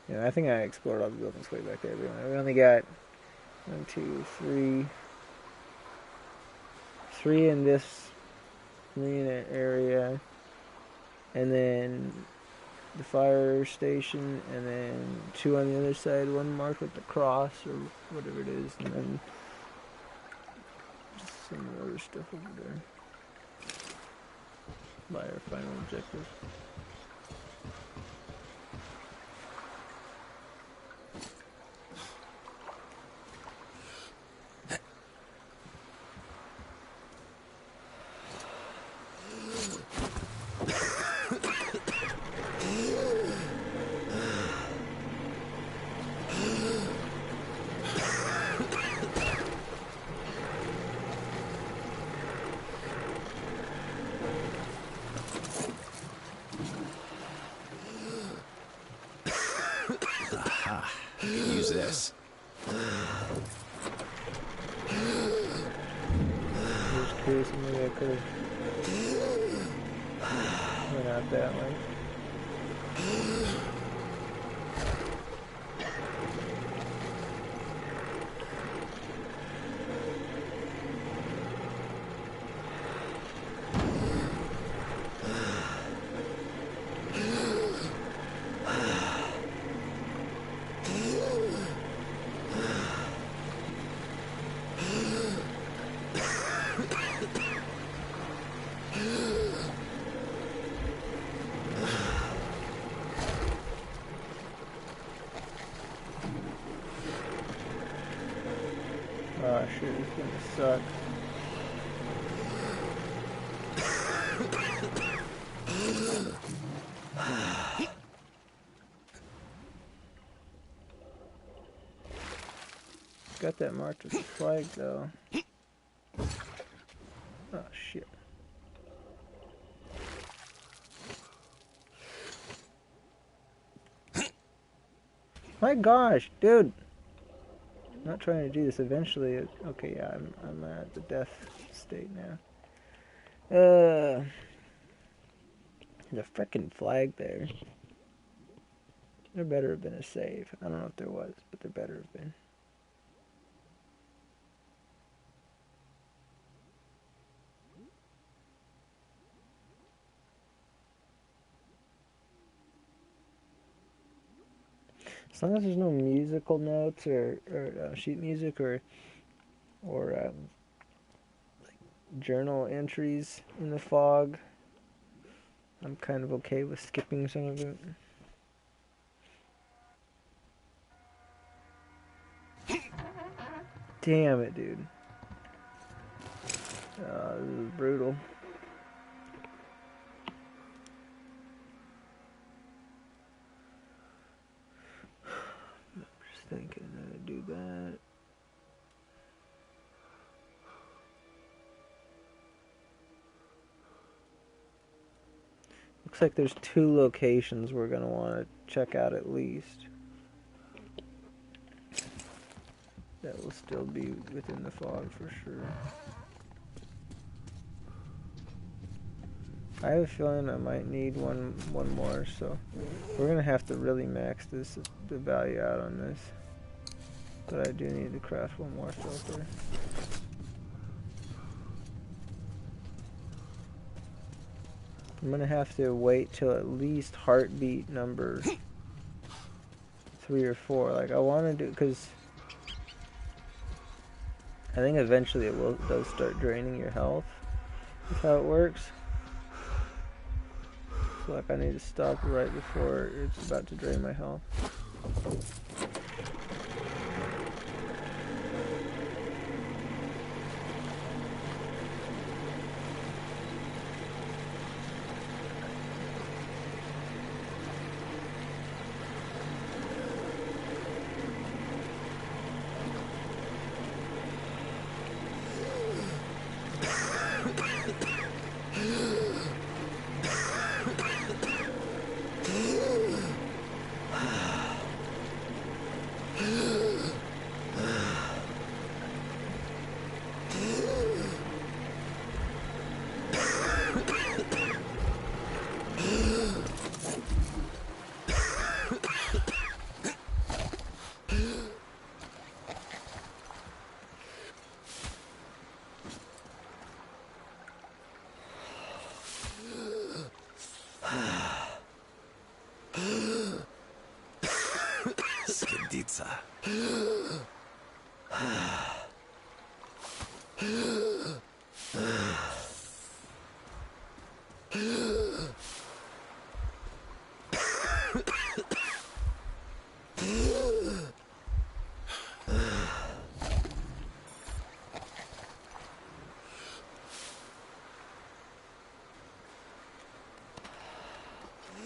[SPEAKER 15] Yeah, I think I explored all the buildings way back there. We only got 1, 2, 3. 3 in this arena area, and then the fire station, and then 2 on the other side, one marked with the cross or whatever it is, and then some other stuff over there by our final objective.
[SPEAKER 2] Aha, I can use this.
[SPEAKER 15] Maybe I could have went out that way. Oh shit, it's gonna suck. Got that marked as a flag though. Oh shit. My gosh, dude. I'm not trying to do this. Eventually, okay, yeah, I'm at the death state now. The frickin' flag there. There better have been a save. I don't know if there was, but there better have been. As long as there's no musical notes or sheet music or like journal entries in the fog, I'm kind of okay with skipping some of it. Damn it, dude. This is brutal. Thinking how to do that. Looks like there's 2 locations we're going to want to check out at least. That will still be within the fog for sure. I have a feeling I might need one more, so we're going to have to really max the value out on this. But I do need to craft one more filter. I'm gonna have to wait till at least heartbeat number 3 or 4. Like I want to do, because I think eventually it does start draining your health. That's how it works. So like I need to stop right before it's about to drain my health.
[SPEAKER 2] Skiditsa.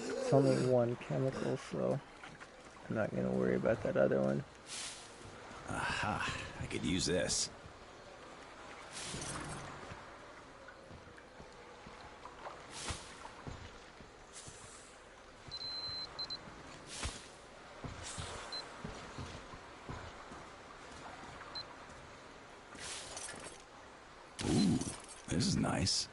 [SPEAKER 15] It's only 1 chemical, so I'm not going to worry about that other one.
[SPEAKER 2] Aha, I could use this. Ooh, this This is nice.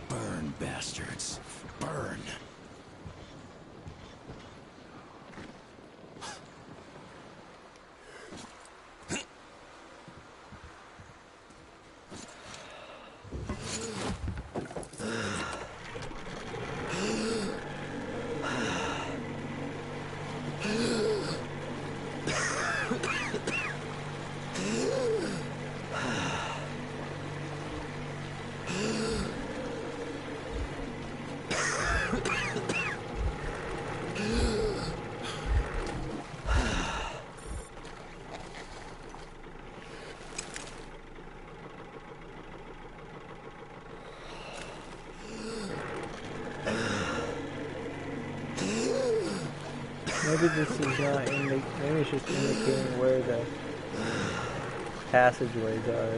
[SPEAKER 2] Burn, bastards. Burn.
[SPEAKER 15] Maybe this is not maybe it's just indicating where the passageways are.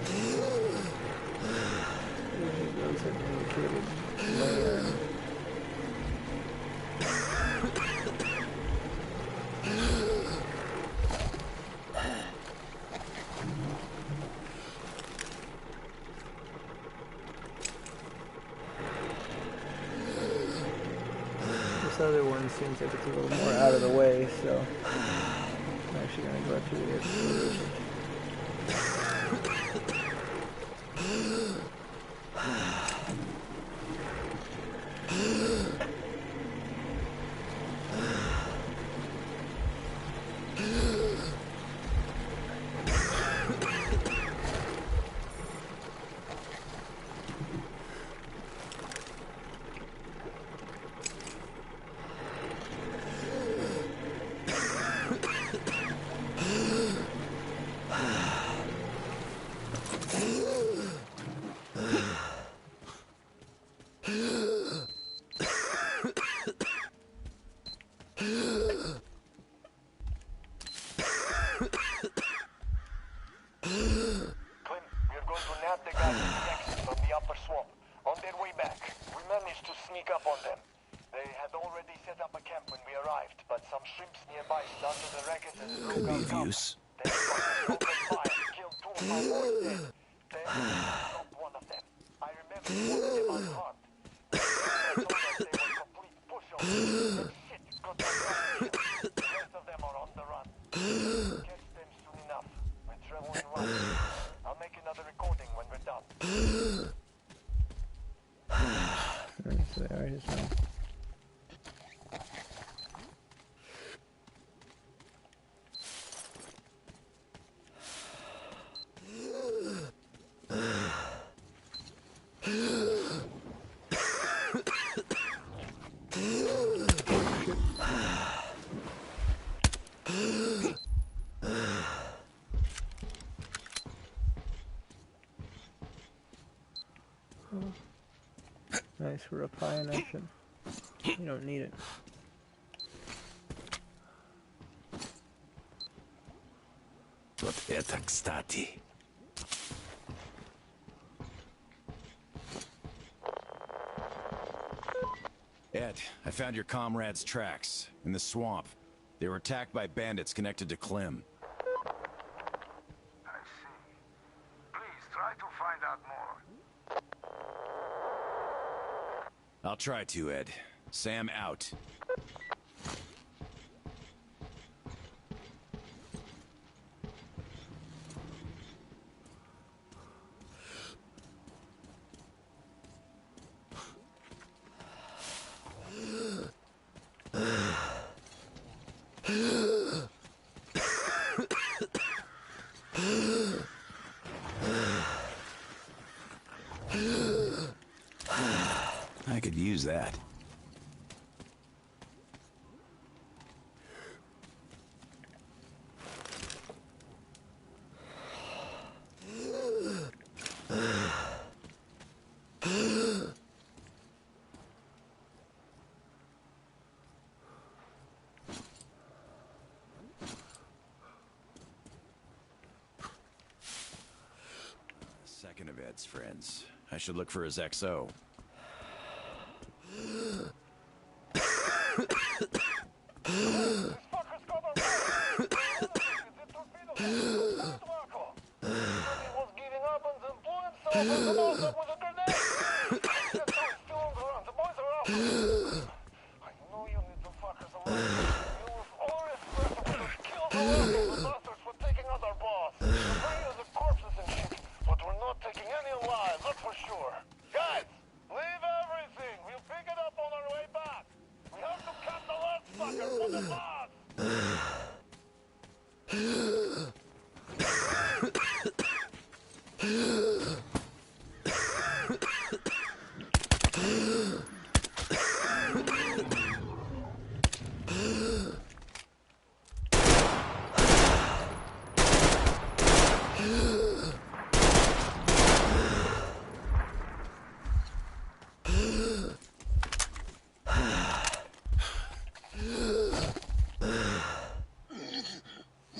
[SPEAKER 15] Those are indicated later. This other one seems like it's a little more out of the way, so I'm actually going to go through the exploration.
[SPEAKER 2] Could be of use.
[SPEAKER 5] I'll make another recording when we're done.
[SPEAKER 15] So they are his now. Nice for a pie in action. You don't need it.
[SPEAKER 2] Вот это кстати. Ed, I found your comrades' tracks in the swamp. They were attacked by bandits connected to Clem.
[SPEAKER 5] I see. Please try to find out more.
[SPEAKER 2] I'll try to, Ed. Sam out. I could use that. second of Ed's friends. I should look for his XO.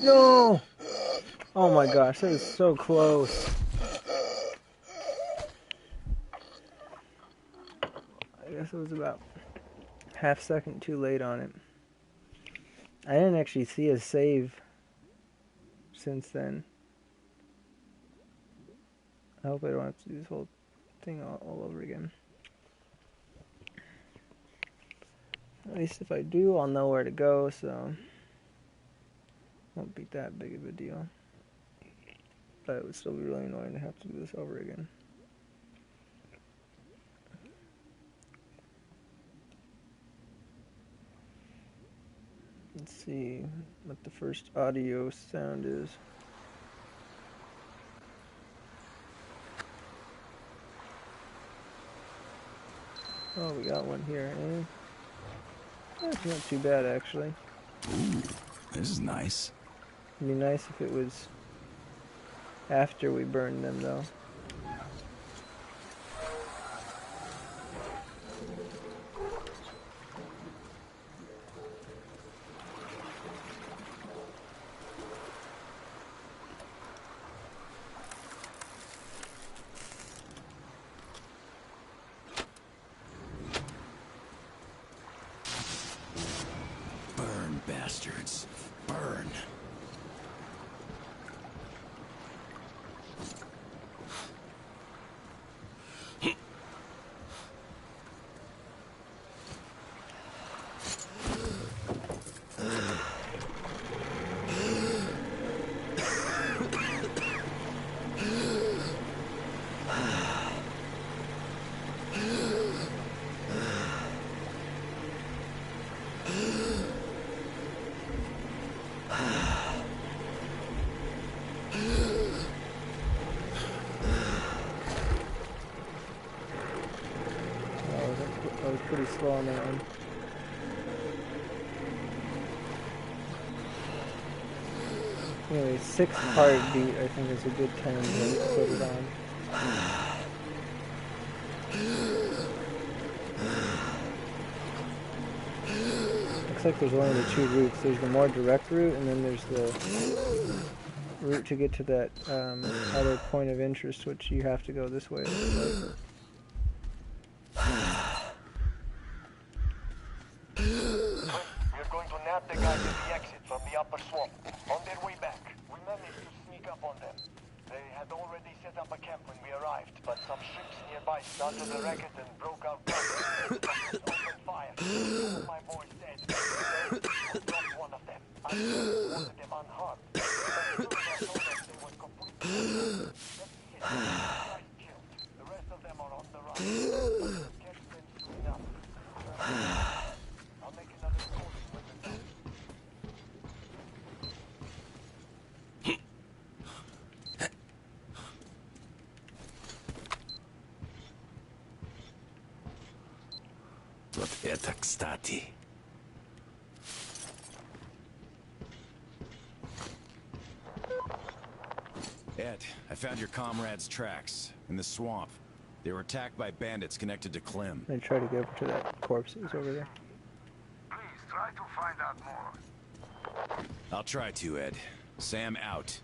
[SPEAKER 15] No! Oh my gosh, that is so close. I guess it was about half second too late on it. I didn't actually see a save since then. I hope I don't have to do this whole thing all over again. At least if I do, I'll know where to go, so won't be that big of a deal. But it would still be really annoying to have to do this over again. Let's see what the first audio sound is. Oh, we got one here, eh? That's not too bad, actually.
[SPEAKER 2] Ooh, this is nice.
[SPEAKER 15] It'd be nice if it was after we burned them, though.
[SPEAKER 2] Burn, bastards. Burn.
[SPEAKER 15] I was pretty slow on that one. Anyway, 6th heartbeat I think is a good time to put it on. Looks like there's only the two routes. There's the more direct route, and then there's the route to get to that other point of interest, which you have to go this way.
[SPEAKER 5] We're going to nab the guys at the exit from the upper swamp. On their way back, we managed to sneak up on them. They had already set up a camp when we arrived, but some ships nearby started a racket and broke out guns. Opened fire. Two of my boys dead. Then we dropped one of them. I wanted them unharmed. But as soon as I told them they were completely that's it. Guys killed. The rest of them are on the run. Catch them soon enough. I'll make another call when we're done.
[SPEAKER 2] Вот это кстати. Ed, I found your comrades' tracks in the swamp. They were attacked by bandits connected to Klim.
[SPEAKER 15] I try to get over to that corpse that was over there.
[SPEAKER 5] Please try to find out more.
[SPEAKER 2] I'll try to, Ed. Sam out.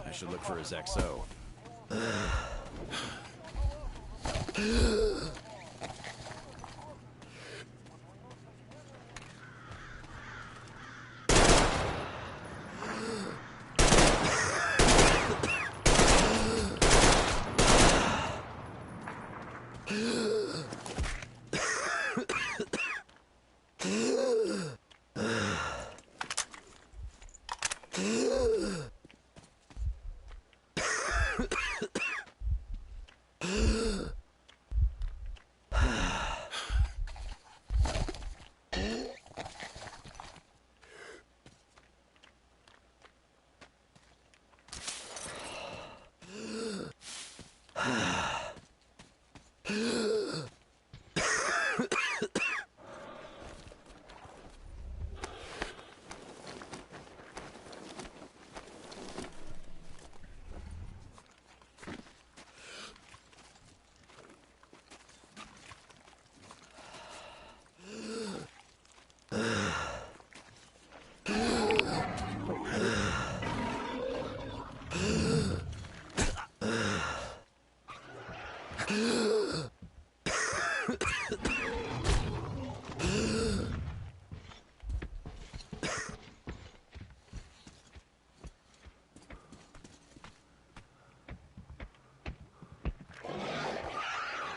[SPEAKER 2] I should look for his XO.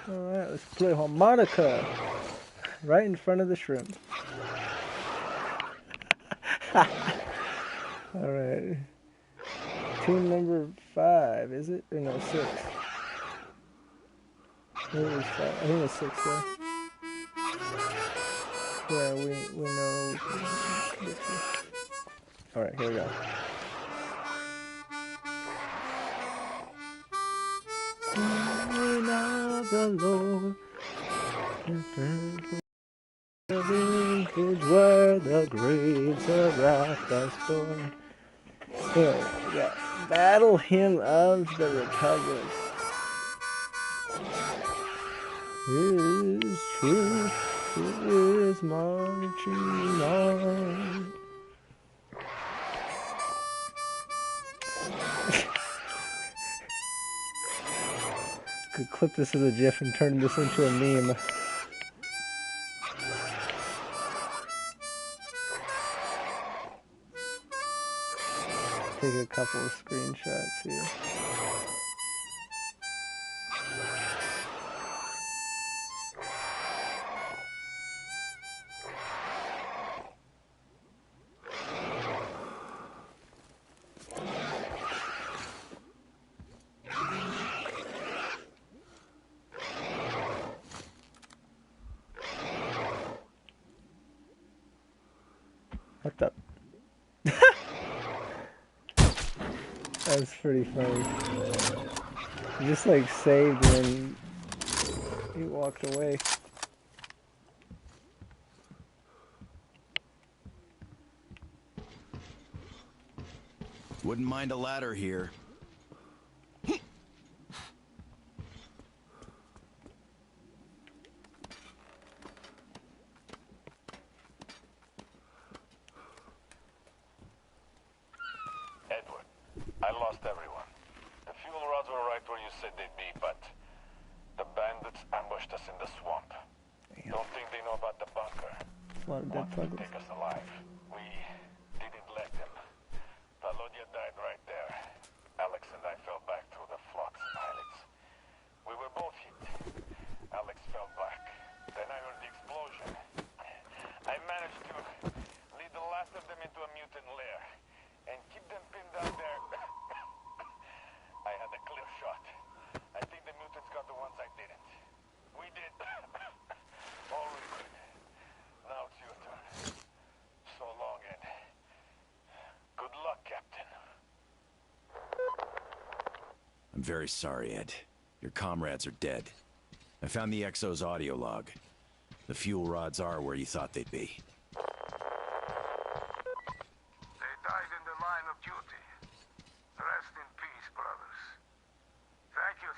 [SPEAKER 15] Alright, let's play harmonica right in front of the shrimp. Alright. Tune number 5, is it? Or no, 6. Maybe it was 5. I think it was 6 though. Yeah, we know. Alright, here we go. The Lord, the vintage where the graves of wrath are stored. Here we go. Battle Hymn of the Republic. His truth is marching on. Could clip this as a GIF and turn this into a meme. Take a couple of screenshots here. What the? That's pretty funny. He just like saved when he walked away.
[SPEAKER 2] Wouldn't mind a ladder here.
[SPEAKER 5] Edward, I lost everyone. The fuel rods were right where you said they'd be, but the bandits ambushed us in the swamp.
[SPEAKER 15] Damn.
[SPEAKER 5] Don't think they know about the bunker.
[SPEAKER 15] A lot of dead
[SPEAKER 5] Wanted to
[SPEAKER 15] puzzles.
[SPEAKER 5] take us alive. We didn't let them. Valodia died right there. Alex and I fell back through the flocks and islets. We were both hit. Alex fell back. Then I heard the explosion. I managed to lead the last of them into a mutant lair and keep them pinned down there. I had a clear shot. I think the mutants got the ones I didn't. We did all we could. Now it's your turn. So long, and good luck, Captain.
[SPEAKER 2] I'm very sorry, Ed. Your comrades are dead. I found the XO's audio log. The fuel rods are where you thought they'd be.
[SPEAKER 5] They died in the line of duty. Rest in peace, brothers. Thank you,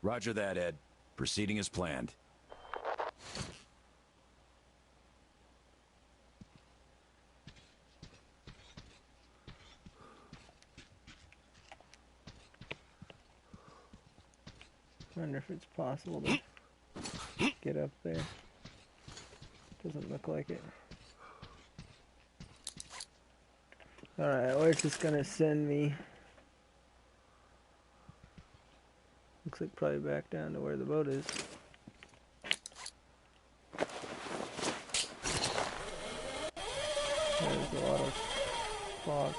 [SPEAKER 2] Roger that, Ed. Proceeding as planned.
[SPEAKER 15] I wonder if it's possible to get up there. Doesn't look like it. Alright, or it's just gonna send me. Looks like probably back down to where the boat is. There's a lot of fog.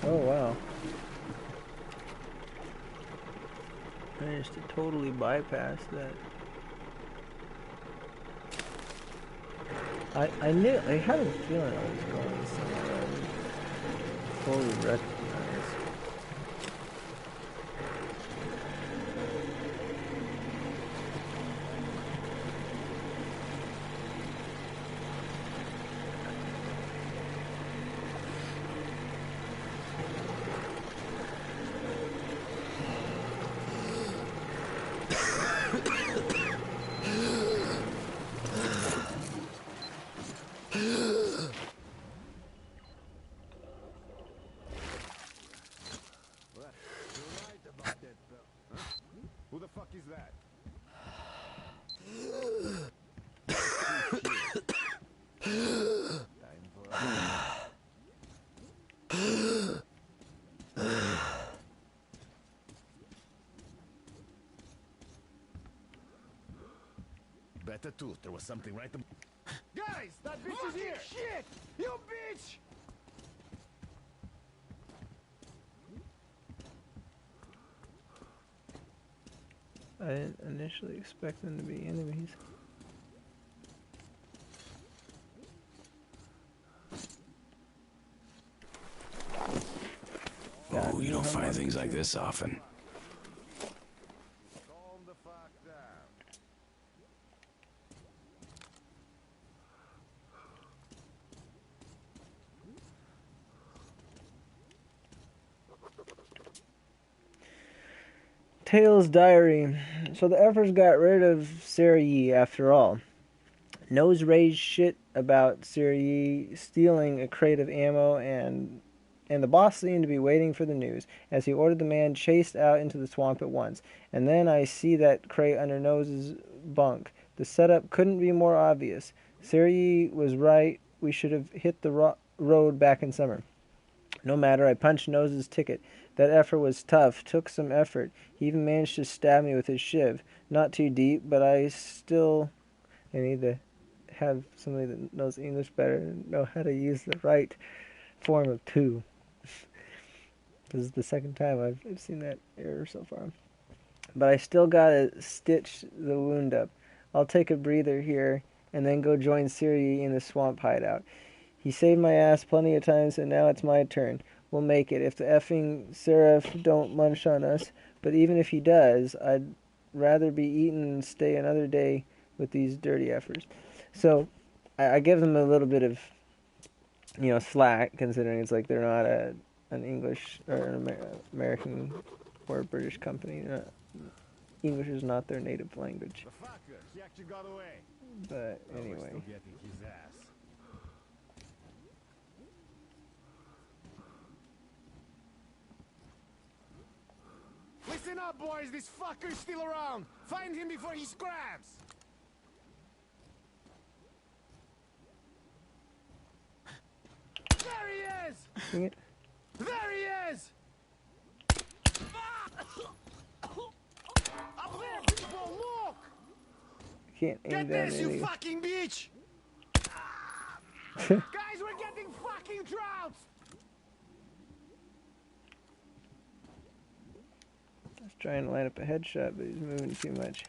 [SPEAKER 15] Oh wow. Managed to totally bypass that. I had a feeling I was going somewhere I would fully recognize.
[SPEAKER 6] Who the fuck is that?
[SPEAKER 3] Better too. There was something right.
[SPEAKER 12] Guys, that bitch is here! Shit! You bitch!
[SPEAKER 15] I didn't initially expect them to be enemies.
[SPEAKER 2] Oh, you don't find things like this often.
[SPEAKER 6] Calm the fuck down.
[SPEAKER 15] Tails' diary. So the Effers got rid of Sarah Yi after all. Nose raised shit about Sarah Yi stealing a crate of ammo, and the boss seemed to be waiting for the news, as he ordered the man chased out into the swamp at once. And then I see that crate under Nose's bunk. The setup couldn't be more obvious. Sarah Yi was right. We should have hit the road back in summer. No matter, I punched Nose's ticket. That effort was tough, took some effort. He even managed to stab me with his shiv. Not too deep, but I need to have somebody that knows English better and know how to use the right form of two. This is the second time I've seen that error so far. But I still gotta stitch the wound up. I'll take a breather here and then go join Siri in the swamp hideout. He saved my ass plenty of times, and now it's my turn. We'll make it, if the effing Seraph don't munch on us. But even if he does, I'd rather be eaten than stay another day with these dirty effers. So, I give them a little bit of, slack, considering it's like they're not an English or an American or a British company. English is not their native language.
[SPEAKER 6] The fucker, he actually got away.
[SPEAKER 15] But anyway.
[SPEAKER 6] We're still getting his ass. Listen up!
[SPEAKER 12] up, boys! This fucker's still around! Find him before he scraps! There he is!
[SPEAKER 15] Dang it.
[SPEAKER 12] There he is! Up there, people, look!
[SPEAKER 15] Can't aim
[SPEAKER 12] Get
[SPEAKER 15] down
[SPEAKER 12] this, you
[SPEAKER 15] anything.
[SPEAKER 12] fucking bitch! Guys, we're getting fucking trounced!
[SPEAKER 15] I was trying to line up a headshot, but he's moving too much.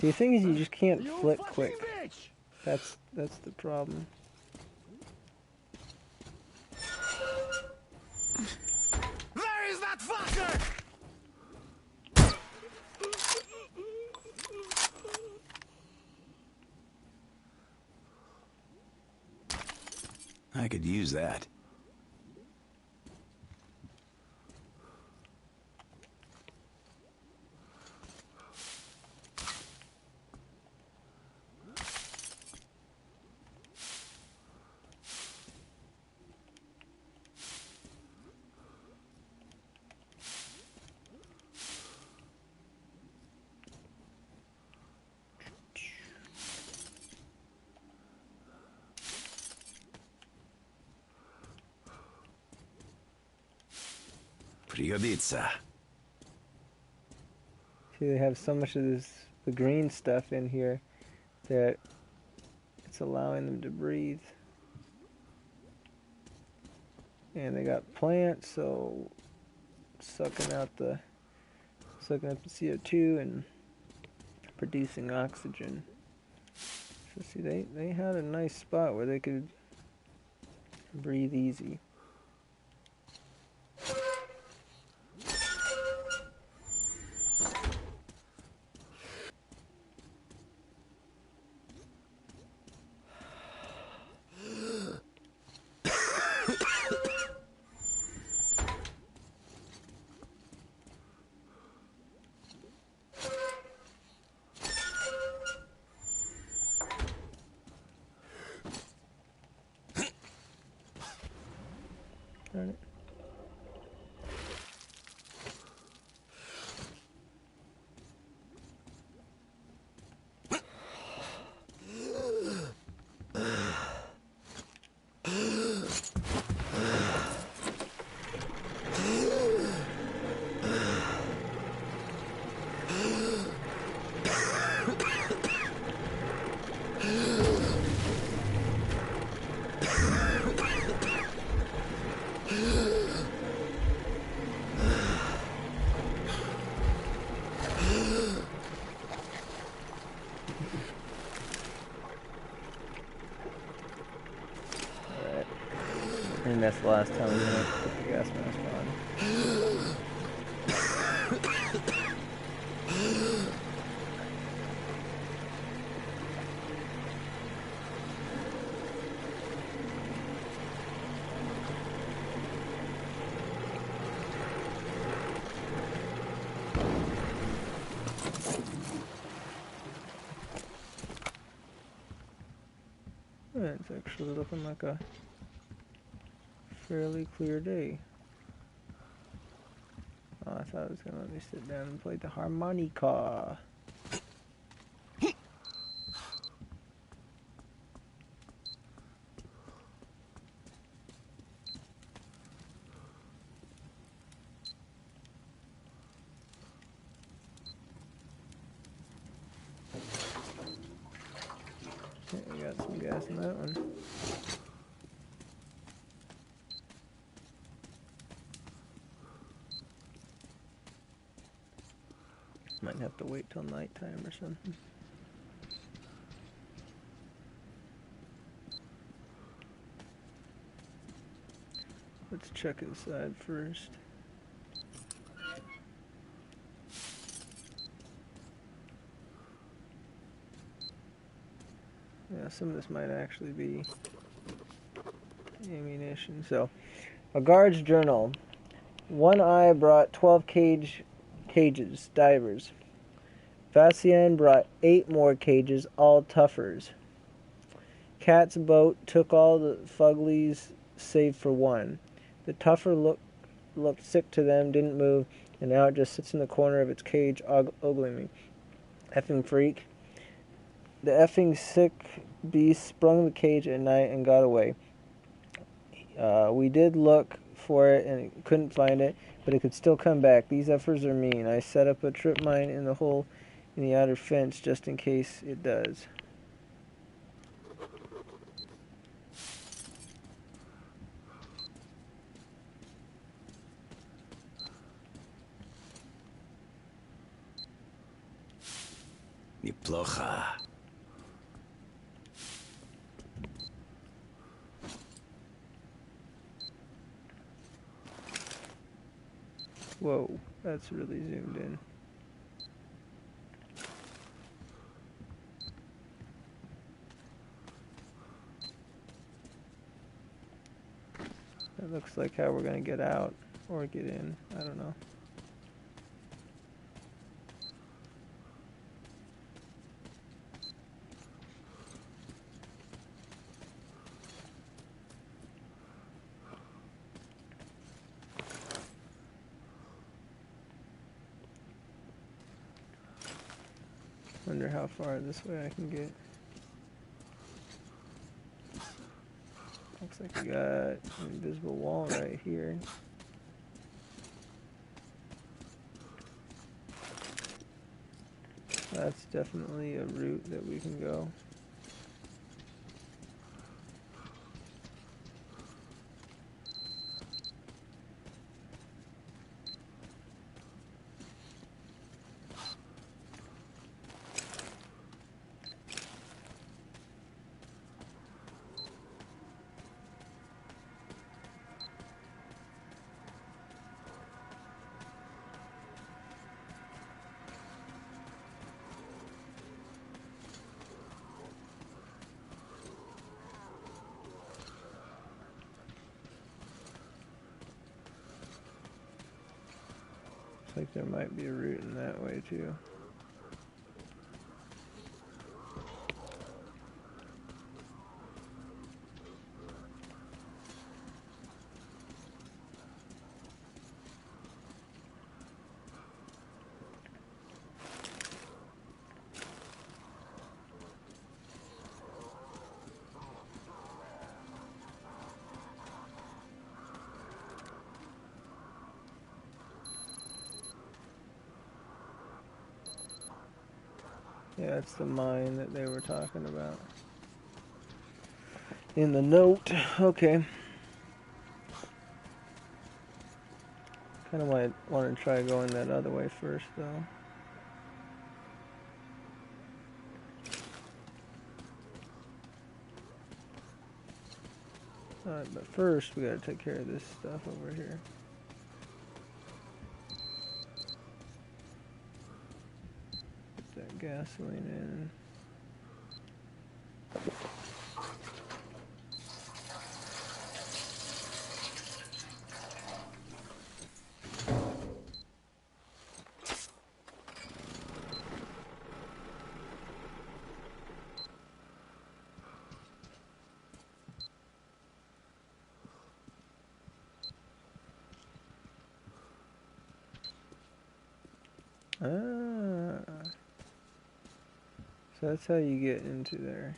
[SPEAKER 15] See, the thing is, you just can't
[SPEAKER 12] You
[SPEAKER 15] flip
[SPEAKER 12] fucking
[SPEAKER 15] quick.
[SPEAKER 12] bitch!
[SPEAKER 15] That's the problem.
[SPEAKER 12] There is that fucker!
[SPEAKER 2] I could use that. Пригодится.
[SPEAKER 15] See, they have so much of the green stuff in here that it's allowing them to breathe. And they got plants, so sucking up the CO2 and producing oxygen. So see, they had a nice spot where they could breathe easy. Darn it. And that's the last time we're gonna put the gas mask on. It's actually looking like a fairly clear day. Oh, I thought it was gonna let me sit down and play the harmonica. Okay, we got some gas in that one. Might have to wait till nighttime or something. Let's check inside first. Yeah, some of this might actually be ammunition. So, a guard's journal. One Eye brought 12 cages, divers. Vassian brought 8 more cages, all tuffers. Cat's boat took all the fuglies save for one. The tuffer looked sick to them, didn't move. and now it just sits in the corner of its cage, ogling me. Effing freak. The effing sick beast sprung the cage at night and got away. We did look for it and couldn't find it, but it could still come back. These effers are mean. I set up a trip mine in the hole in the outer fence just in case it does.
[SPEAKER 2] Неплохо.
[SPEAKER 15] Whoa, that's really zoomed in. That looks like how we're going to get out or get in. I don't know. Wonder how far this way I can get. Looks like we got an invisible wall right here. That's definitely a route that we can go. Like there might be a route in that way too. Yeah, it's the mine that they were talking about in the note. Okay. Kind of want to try going that other way first, though. Alright, but first we gotta take care of this stuff over here. Gasoline in. So that's how you get into there.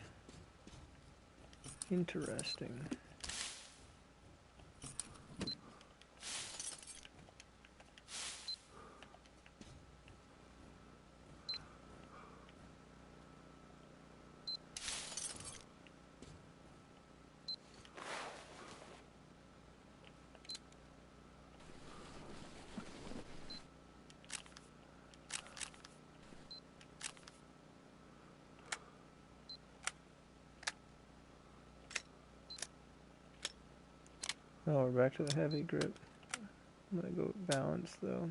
[SPEAKER 15] Interesting. Oh, we're back to the heavy grip. I'm gonna go balance though.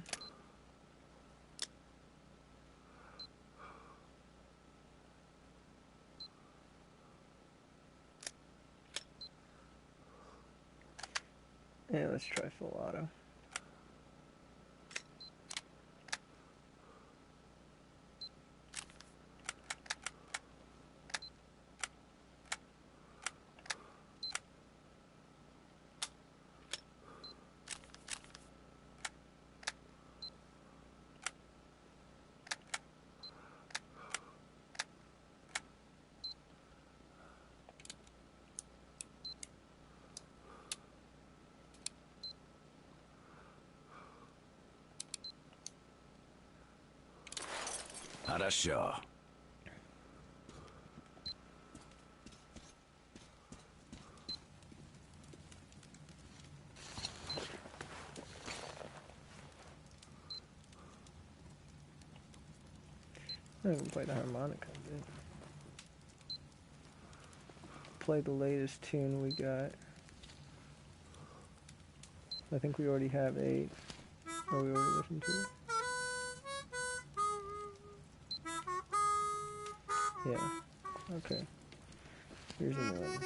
[SPEAKER 15] Yeah, let's try full auto.
[SPEAKER 2] Russia.
[SPEAKER 15] I can play the harmonica, dude. Play the latest tune we got. I think we already have 8. Or we already listened to it. Yeah. Okay. Here's another one.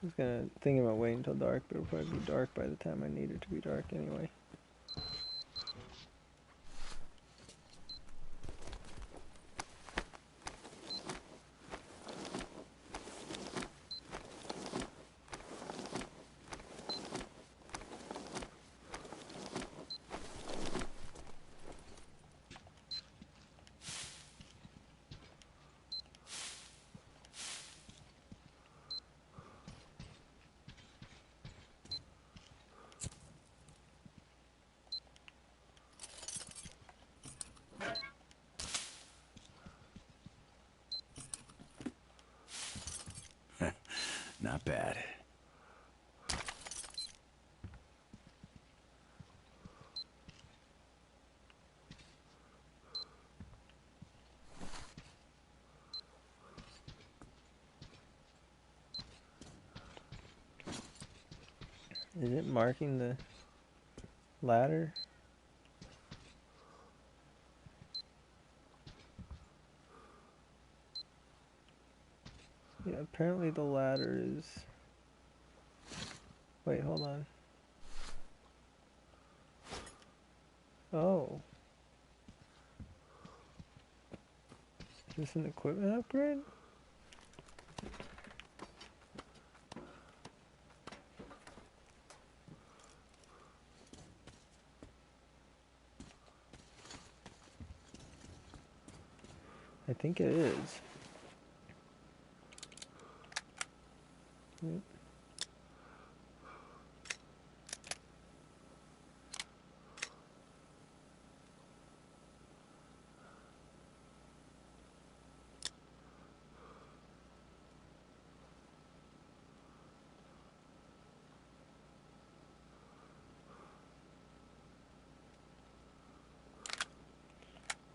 [SPEAKER 15] I was gonna think about waiting until dark, but it'll probably be dark by the time I need it to be dark anyway.
[SPEAKER 2] Not bad.
[SPEAKER 15] Is it marking the ladder? Yeah, apparently the ladder is... Wait, hold on. Oh. Is this an equipment upgrade? I think it is. Yep.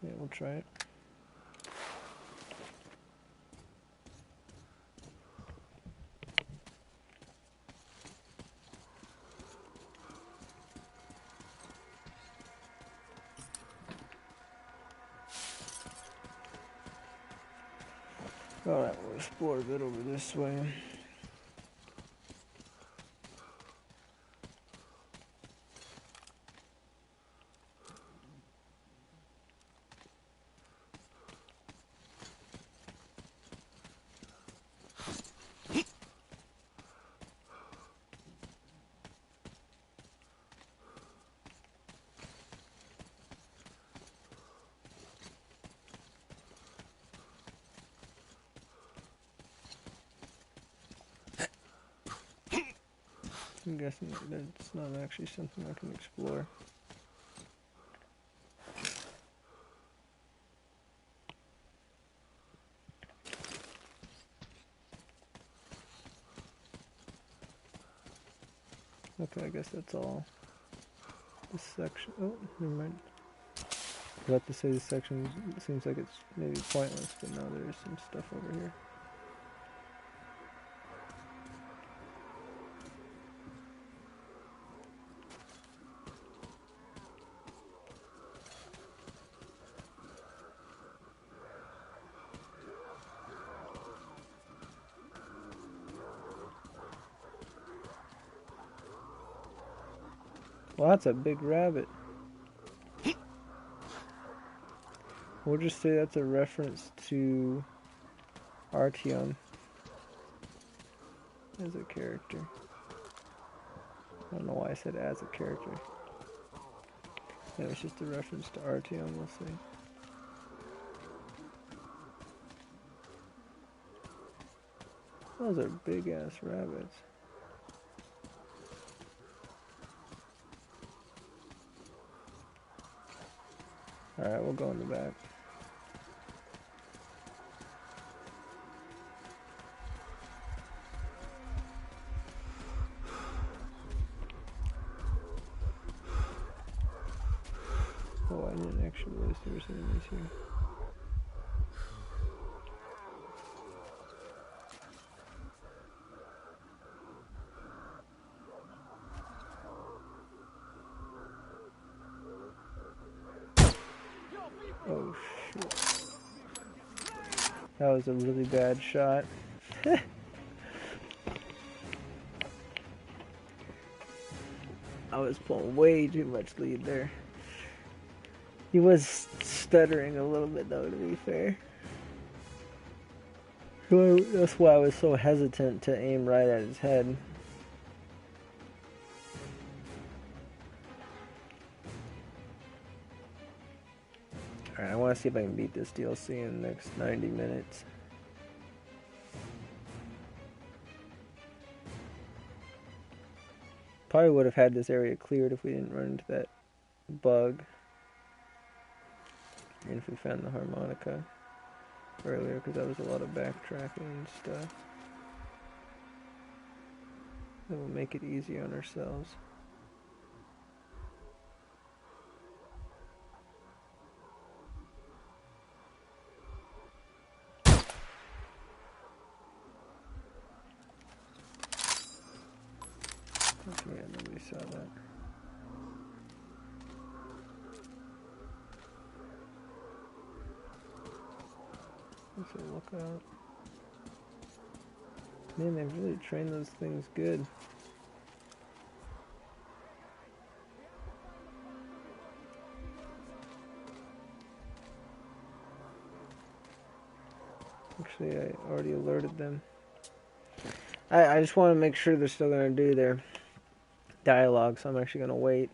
[SPEAKER 15] Yeah, we'll try it. Alright, we'll explore a bit over this way. I'm guessing that's not actually something I can explore. Okay, I guess that's all This section. Oh, never mind. I was about to say this section seems like it's maybe pointless, but no, there is some stuff over here. Well, that's a big rabbit. We'll just say that's a reference to Artyom as a character. I don't know why I said as a character. Yeah, it's just a reference to Artyom, we'll see. Those are big ass rabbits. Alright, we'll go in the back. Oh, I didn't actually realize there was enemies here. Oh shit. That was a really bad shot. I was pulling way too much lead there. He was stuttering a little bit though, to be fair. So that's why I was so hesitant to aim right at his head. Alright, I want to see if I can beat this DLC in the next 90 minutes. Probably would have had this area cleared if we didn't run into that bug. And if we found the harmonica earlier, because that was a lot of backtracking and stuff. That will make it easy on ourselves. Yeah, nobody saw that. Let's look out. Man, they've really trained those things good. Actually, I already alerted them. I just want to make sure they're still going to do their dialogue, so I'm actually going to wait.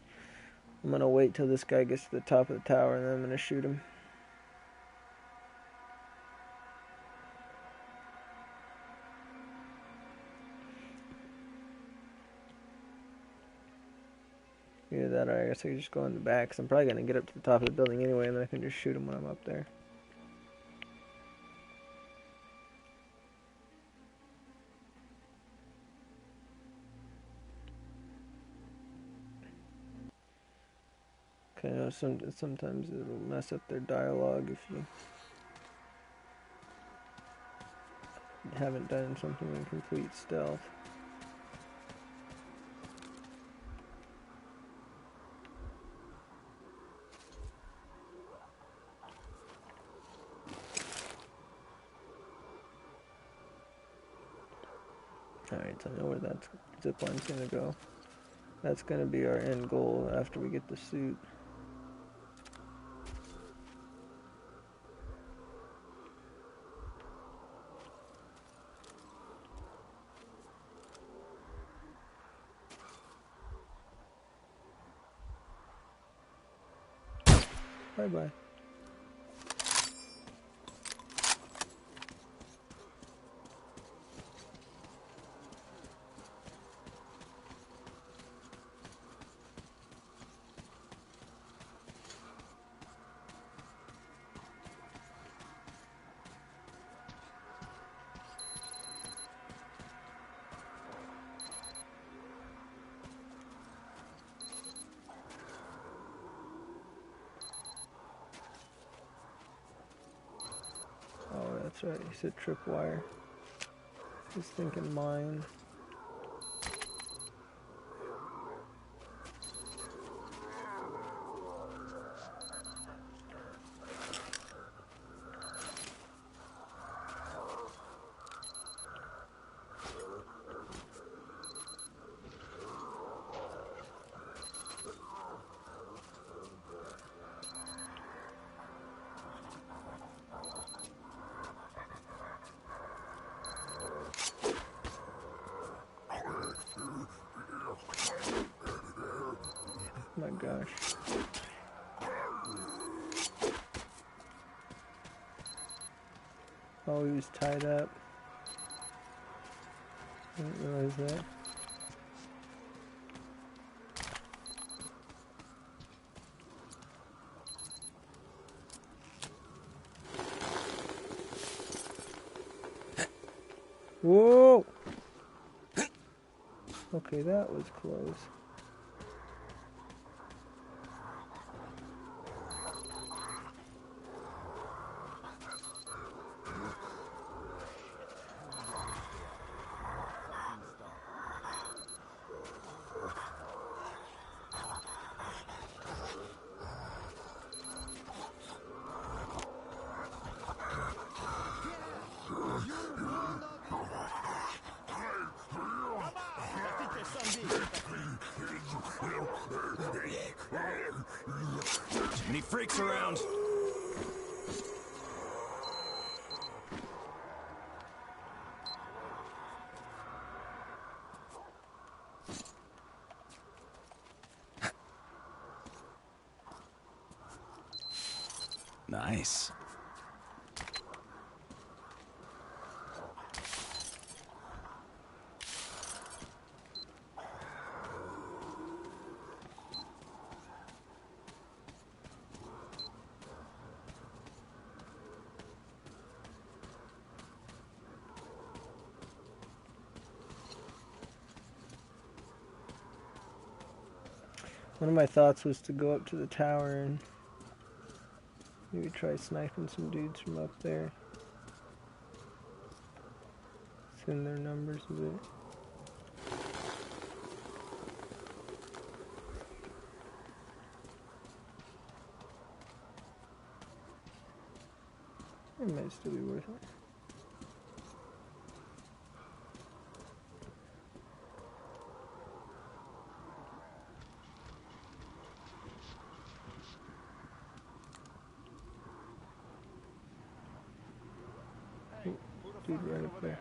[SPEAKER 15] I'm going to wait till this guy gets to the top of the tower, and then I'm going to shoot him. Either that or I guess I could just go in the back, because I'm probably going to get up to the top of the building anyway, and then I can just shoot him when I'm up there. Okay, sometimes it'll mess up their dialogue if you haven't done something in complete stealth. Alright, so I know where that zipline's gonna go. That's gonna be our end goal after we get the suit. Bye-bye. that's right. You said tripwire. Just thinking mine. My gosh. Oh, he was tied up. Didn't realize that. Whoa! Okay, that was close.
[SPEAKER 2] Any freaks around? Nice.
[SPEAKER 15] One of my thoughts was to go up to the tower and maybe try sniping some dudes from up there. Thin their numbers a bit. It might still be worth it. Dude right up there.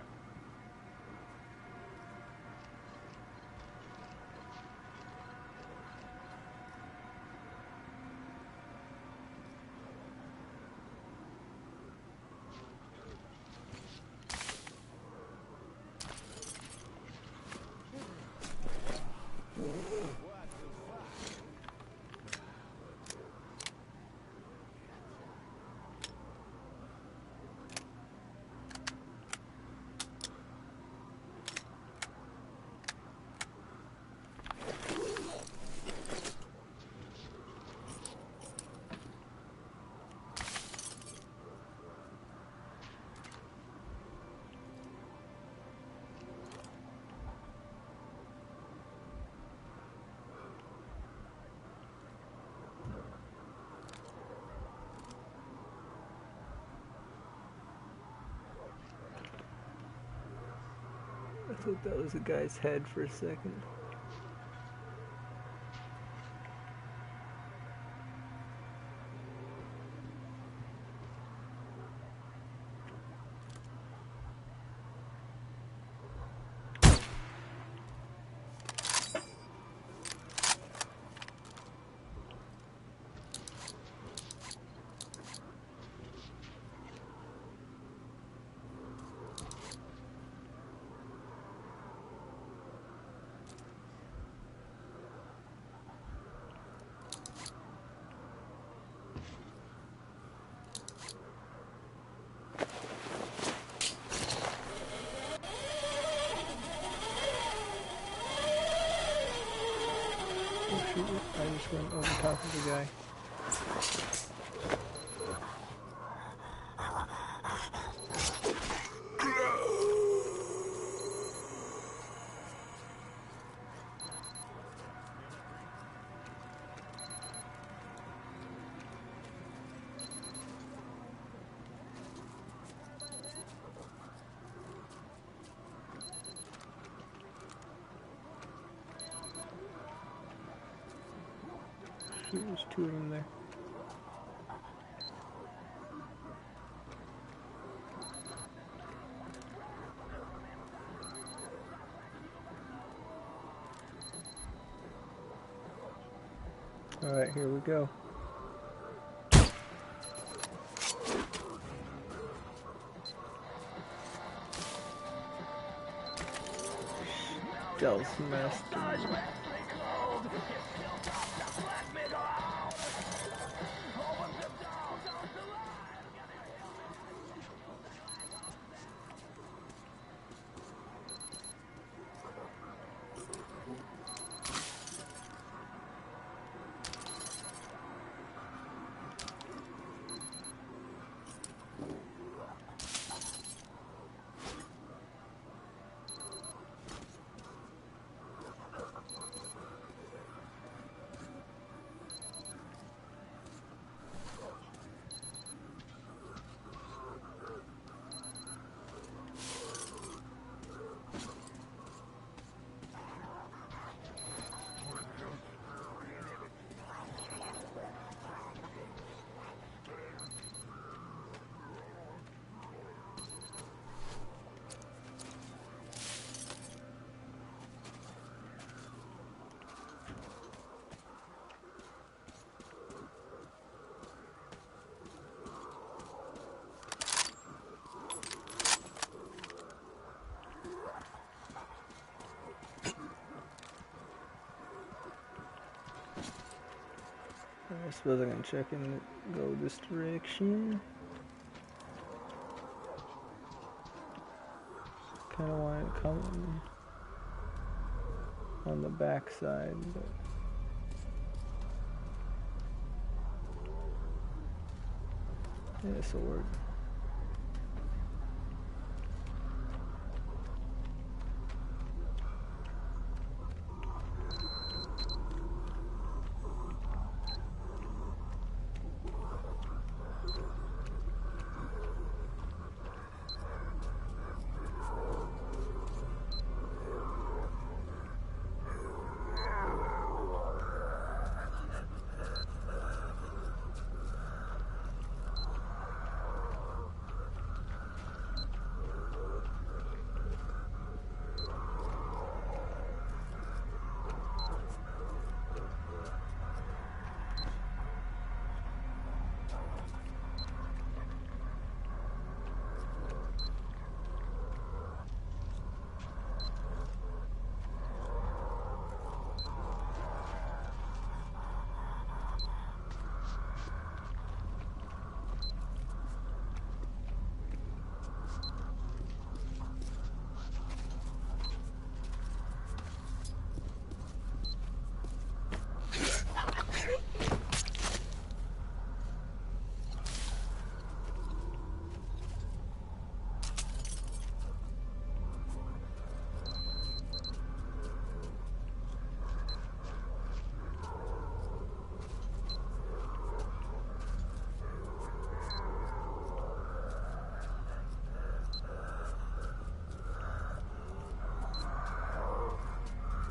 [SPEAKER 15] I thought that was a guy's head for a second. I just went over top of the guy. There's two of them there. Alright, here we go. Stealth Master. I suppose I can check and go this direction. Kind of want it coming on the back side, but yeah, this will work.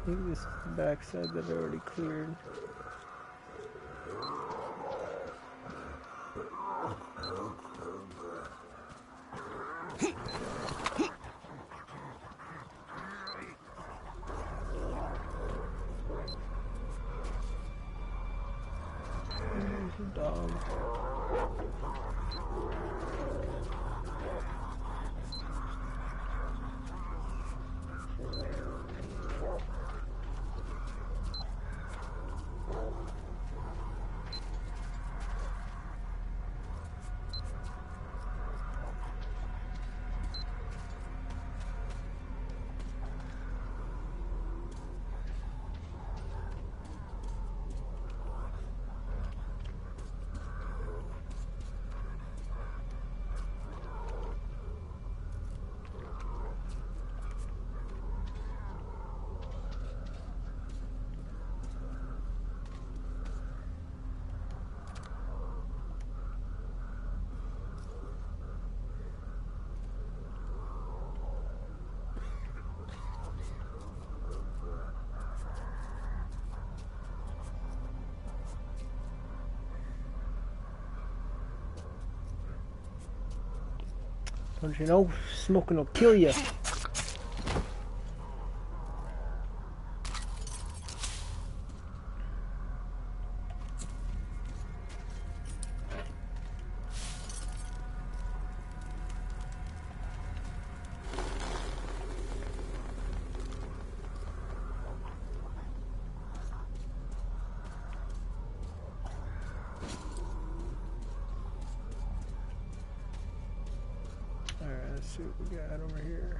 [SPEAKER 15] I think this is the backside that I already cleared. There's a dog. Don't you know? Smoking will kill you. Let's see what we got over here.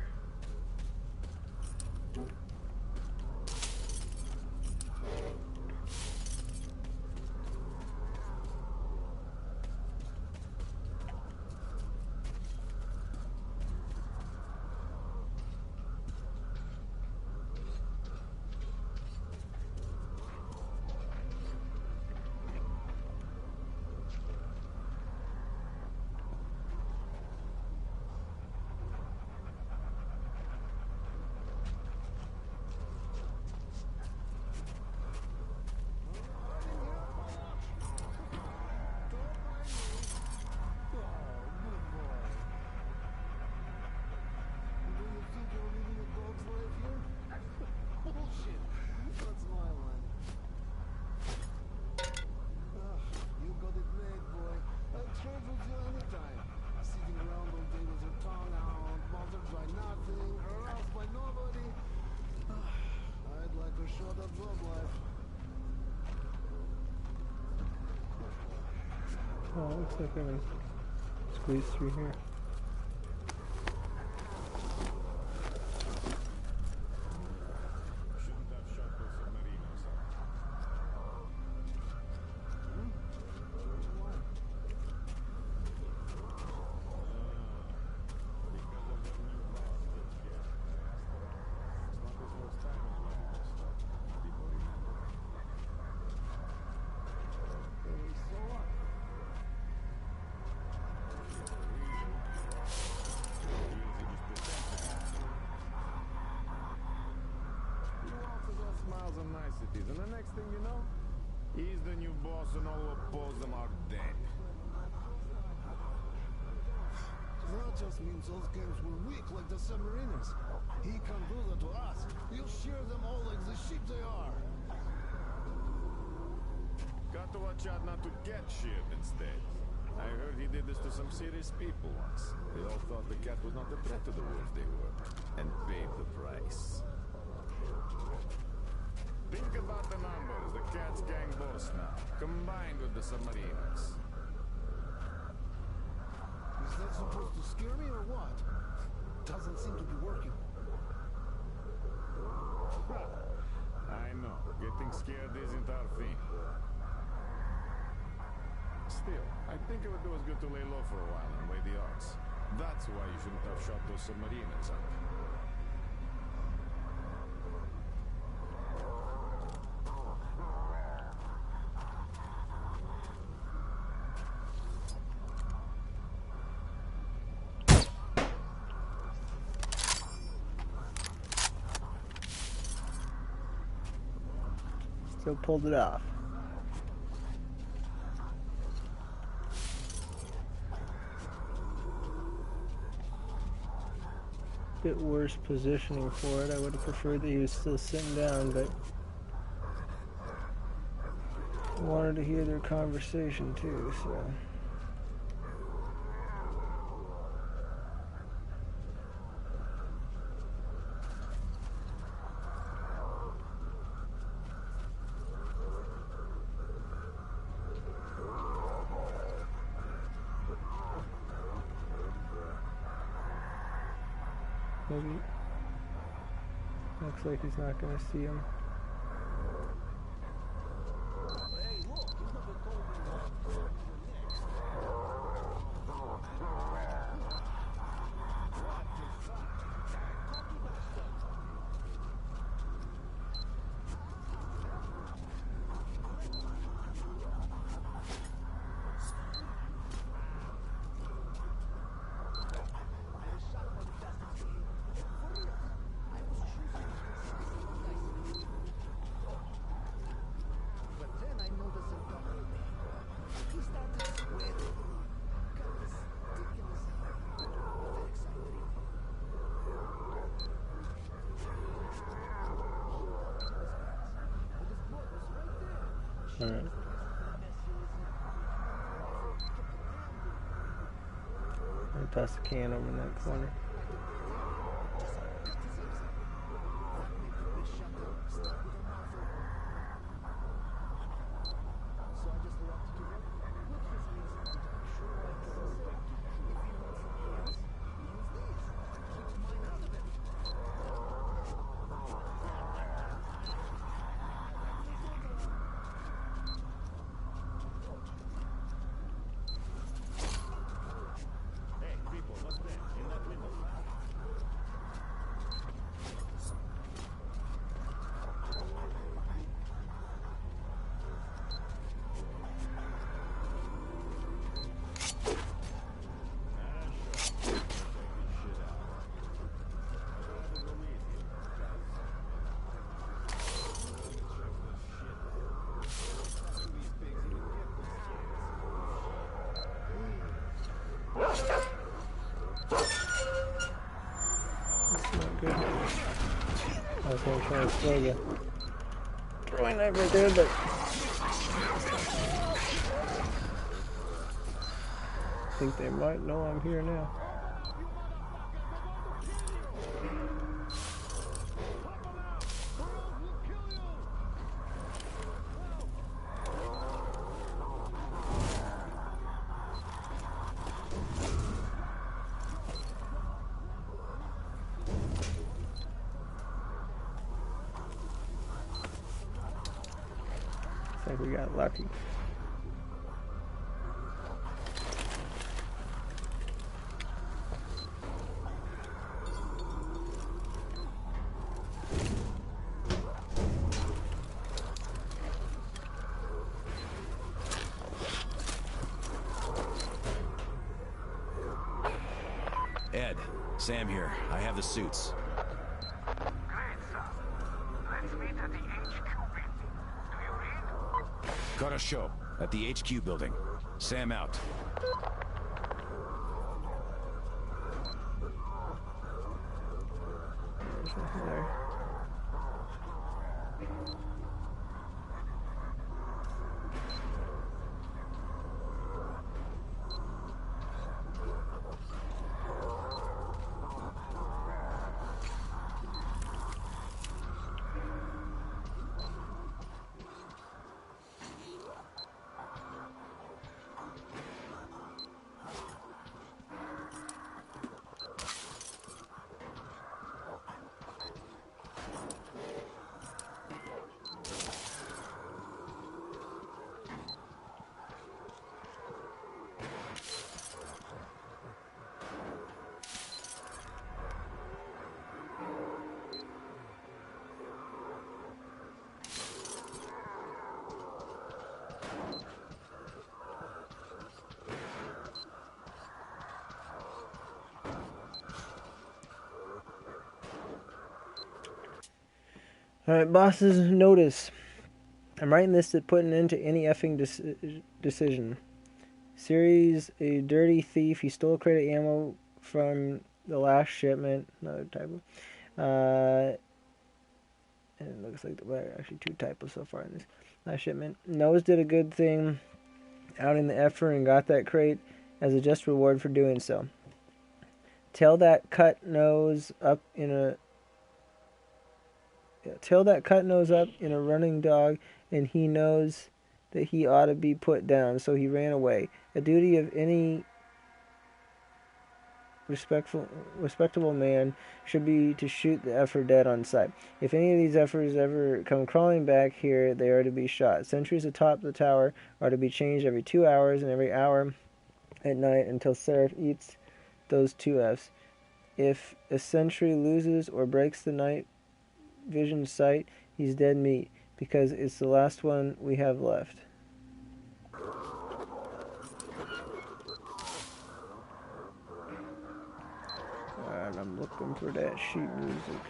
[SPEAKER 15] Oh, looks like I can squeeze through here.
[SPEAKER 3] And the next thing you know, he's the new boss and all who oppose him are dead.
[SPEAKER 14] That just means those games were weak like the submariners. He can do that to us. He'll shear them all like the sheep they are.
[SPEAKER 3] Got to watch out not to get sheared instead. I heard he did this to some serious people once. They all thought the cat was not the threat to the wolves they were, and paid the price. Think about the numbers. The cat's gang boss now, combined with the submariners.
[SPEAKER 14] Is that supposed to scare me or what? Doesn't seem to be working.
[SPEAKER 3] I know. Getting scared isn't our thing. Still, I think it would do us good to lay low for a while and weigh the odds. That's why you shouldn't have shot those submariners up.
[SPEAKER 15] Still pulled it off. Bit worse positioning for it. I would have preferred that he was still sitting down, but I wanted to hear their conversation too, so. Maybe. Looks like he's not going to see him. Alright. I toss the can over in that corner. I was gonna try to throw the throwing knife right there, but I think they might know I'm here now. I think we got lucky.
[SPEAKER 2] Ed, Sam here. I have the suits. Got a show at the HQ building. Sam out.
[SPEAKER 15] There's nothing there. Alright, bosses, notice. I'm writing this to put an end to any effing decision. Ceres, a dirty thief. He stole a crate of ammo from the last shipment. Another typo. And it looks like there are actually 2 typos so far in this last shipment. Nose did a good thing out in the effort and got that crate as a just reward for doing so. Tell that cut nose up in a running dog, and he knows that he ought to be put down, so he ran away. A duty of any respectable man should be to shoot the effer dead on sight. If any of these effers ever come crawling back here, they are to be shot. Sentries atop the tower are to be changed every 2 hours and every hour at night until Seraph eats those 2 Fs. If a sentry loses or breaks the night vision sight, he's dead meat, because it's the last one we have left. Alright, I'm looking for that sheet music.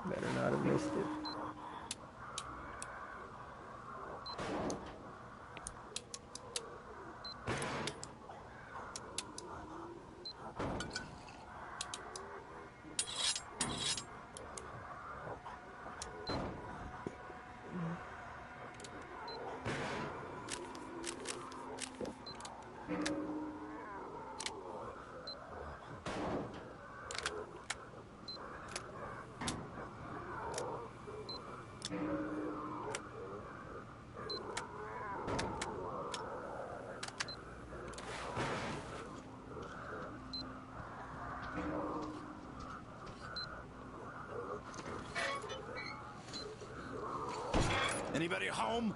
[SPEAKER 15] Better not have missed it.
[SPEAKER 9] Anybody home?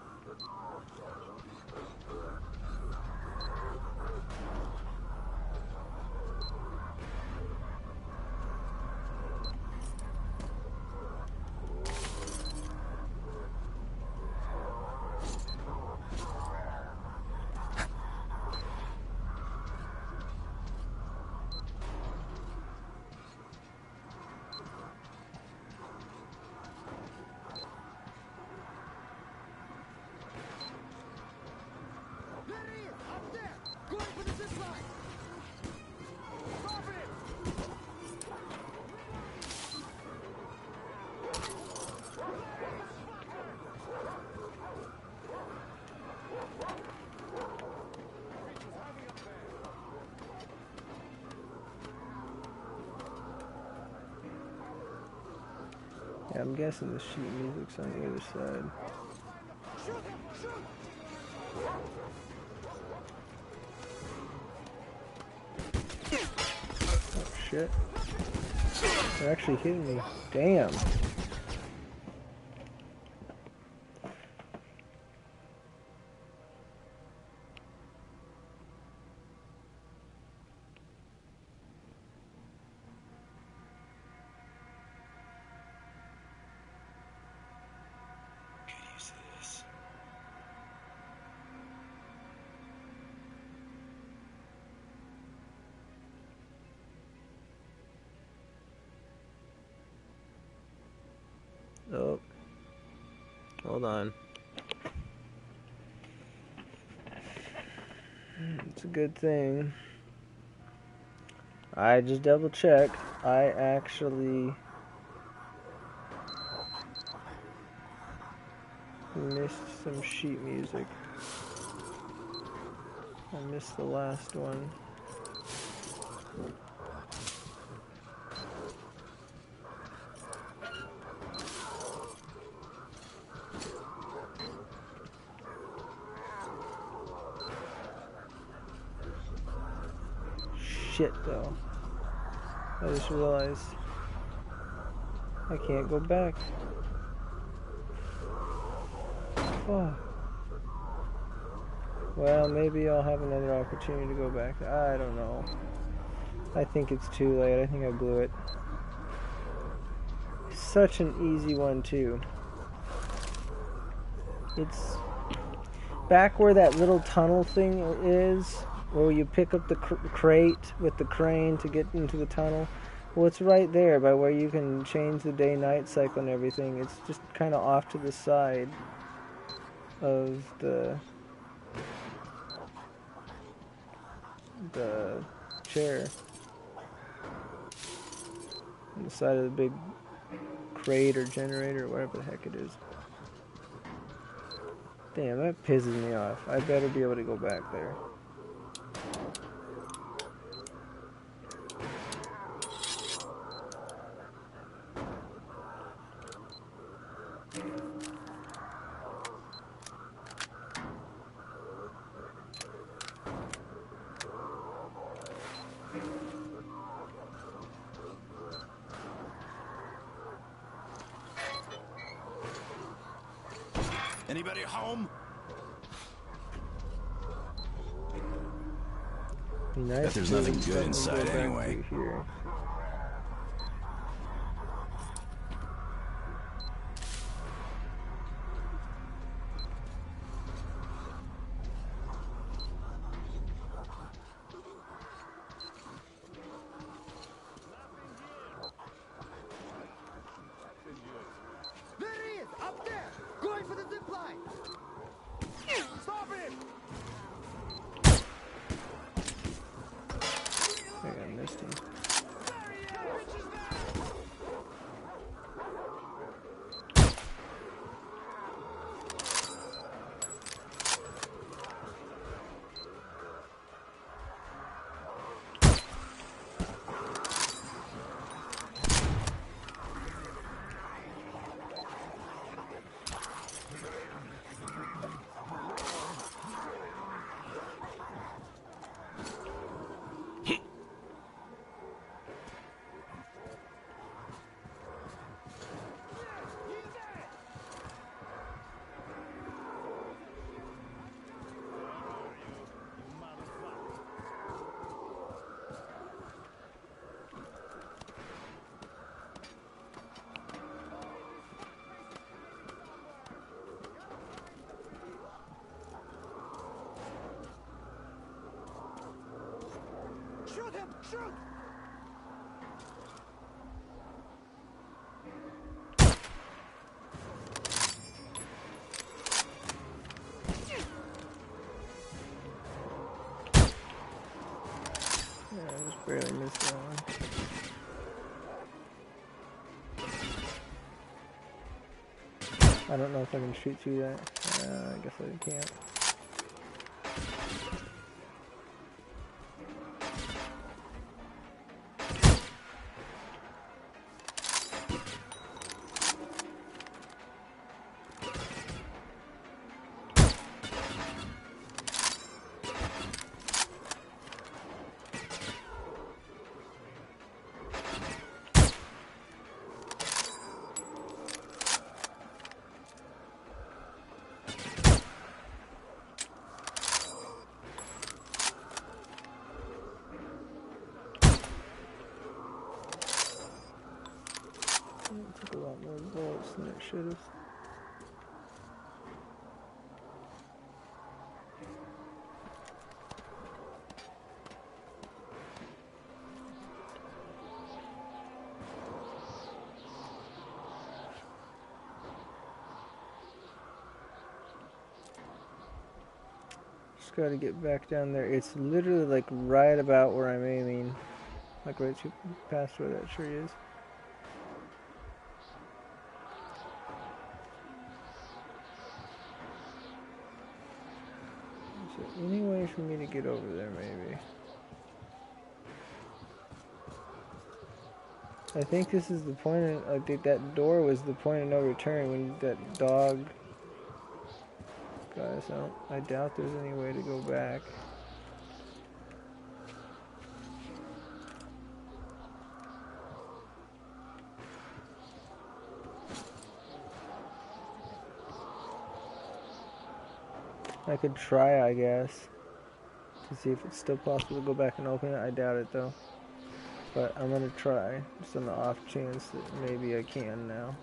[SPEAKER 15] Yeah, I'm guessing the sheet music's on the other side. Oh shit. They're actually hitting me. Damn. Oh. Hold on. It's a good thing. I just double checked. I actually missed some sheet music. I missed the last one. Shit though. I just realized I can't go back. Oh. Well, maybe I'll have another opportunity to go back. I don't know. I think it's too late. I think I blew it. Such an easy one too. It's back where that little tunnel thing is, where you pick up the crate with the crane to get into the tunnel. Well, it's right there by where you can change the day-night cycle and everything. It's just kind of off to the side of the chair. On the side of the big crate or generator or whatever the heck it is. Damn, that pisses me off. I better be able to go back there.
[SPEAKER 9] Anybody home?
[SPEAKER 15] Be nice
[SPEAKER 2] Bet there's
[SPEAKER 15] to
[SPEAKER 2] nothing
[SPEAKER 15] let
[SPEAKER 2] good
[SPEAKER 15] me
[SPEAKER 2] inside
[SPEAKER 15] go back
[SPEAKER 2] anyway.
[SPEAKER 15] through here.
[SPEAKER 12] There he is! Up there! Going for the zip line! Stop him!
[SPEAKER 15] I think I missed him.
[SPEAKER 12] Shoot!
[SPEAKER 15] Yeah, I just barely missed that one. I don't know if I can shoot through that. I guess I can't. It took a lot more bullets than it should have. Just gotta get back down there. It's literally like right about where I'm aiming. Like right past where that tree is. Any way for me to get over there, maybe? I think this is the point of, I think that door was the point of no return when that dog got us out. I doubt there's any way to go back. I could try, I guess, to see if it's still possible to go back and open it. I doubt it, though. But I'm gonna try, just on the off chance that maybe I can now.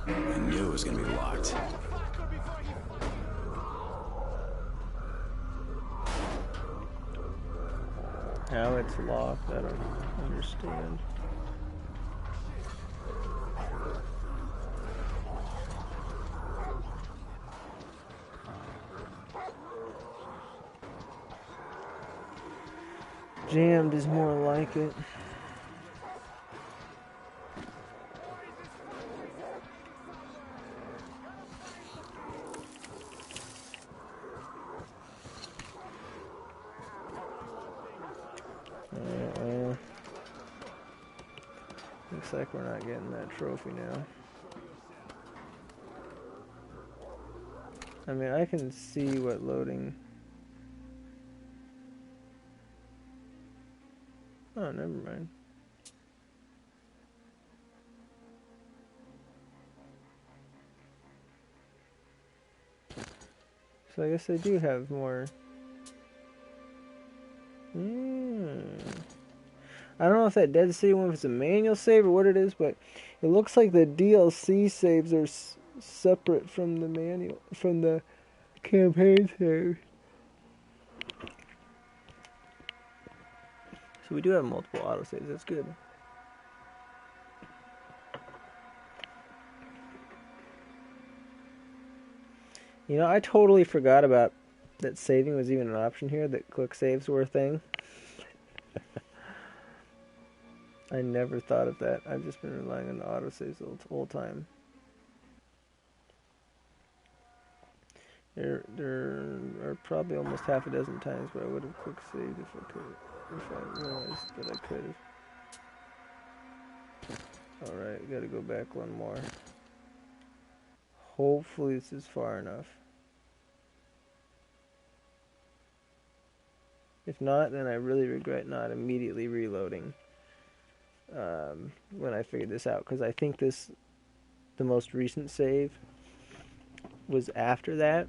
[SPEAKER 2] I knew it was gonna be locked.
[SPEAKER 15] How it's locked, I don't understand. Jammed is more like it. Looks like we're not getting that trophy now. I mean, I can see what loading... Oh, never mind. So I guess they do have more... I don't know if that Dead City one is a manual save or what it is, but it looks like the DLC saves are separate from the manual, from the campaign save. So we do have multiple autosaves, that's good. You know, I totally forgot about that saving was even an option here, that quick saves were a thing. I never thought of that. I've just been relying on the autosaves the whole time. There are probably almost half a dozen times where I would have quick saved if I could, if I realized that I could have. Alright, gotta go back one more. Hopefully this is far enough. If not, then I really regret not immediately reloading when I figured this out, because I think the most recent save was after that,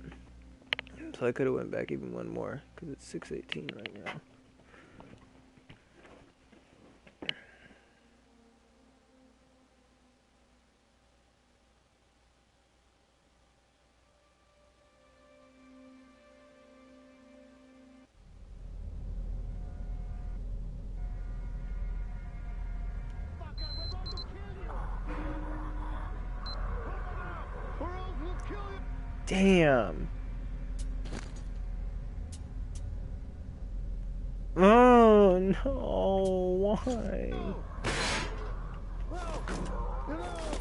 [SPEAKER 15] so I could have went back even one more, because it's 6:18 right now. Damn. Oh no, why?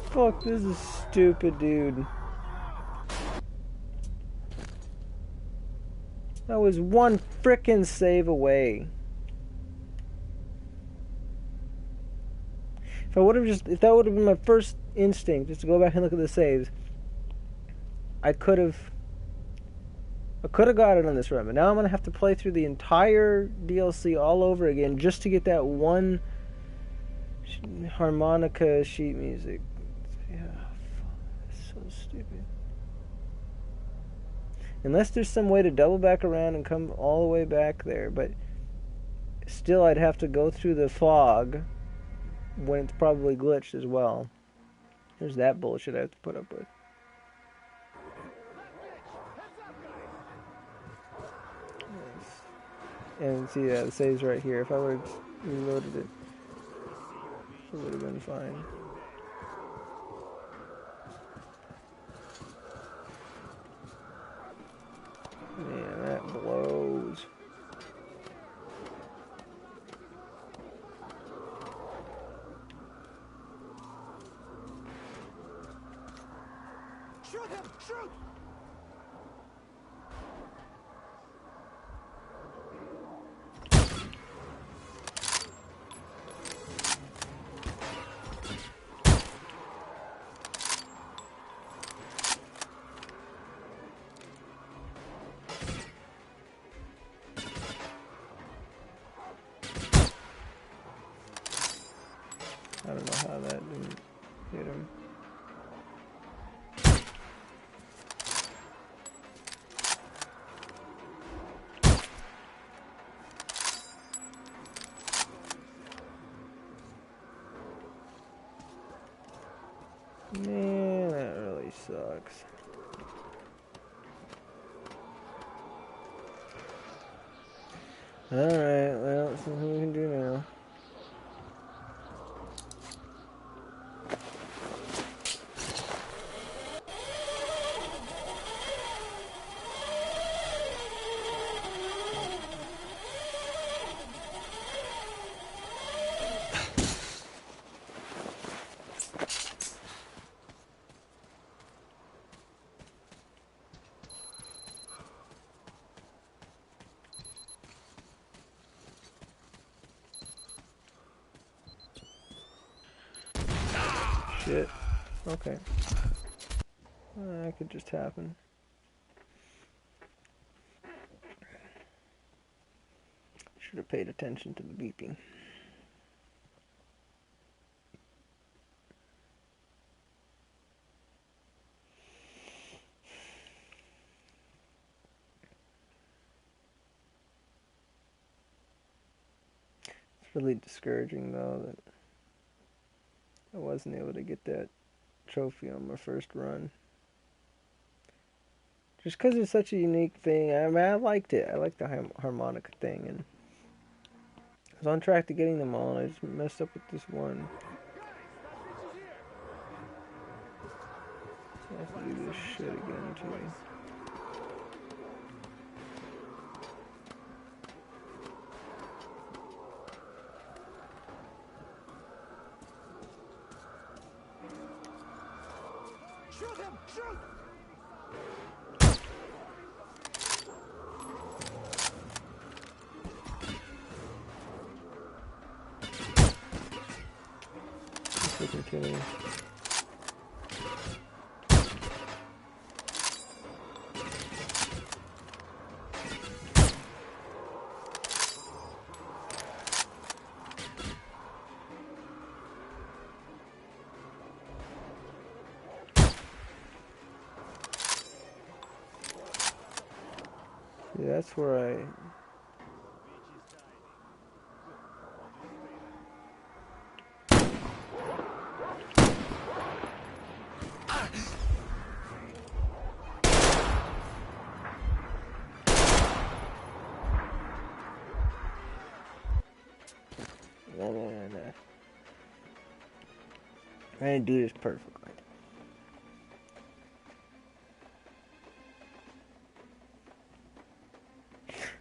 [SPEAKER 15] Fuck, this is stupid, dude. That was one frickin' save away. If that would have been my first instinct, just to go back and look at the saves, I could have got it on this run, but now I'm gonna have to play through the entire DLC all over again just to get that one harmonica sheet music. Yeah, it's so stupid. Unless there's some way to double back around and come all the way back there, but still I'd have to go through the fog when it's probably glitched as well. There's that bullshit I have to put up with. And see, the save's right here. If I would have reloaded it, it would have been fine. Man, that blows.
[SPEAKER 12] Shoot him! Shoot!
[SPEAKER 15] I don't know how that didn't hit him. Man, that really sucks. Alright, well, that's something we can do now. Shit. Okay. That could just happen. Should have paid attention to the beeping. It's really discouraging though that I wasn't able to get that trophy on my first run. Just because it's such a unique thing. I mean, I liked it. I liked the harmonica thing, and I was on track to getting them all, and I just messed up with this one. So I have to do this shit again, too.
[SPEAKER 12] Shoot him! Shoot!
[SPEAKER 15] freaking kidding me? Yeah, that's where I... I didn't do this perfectly.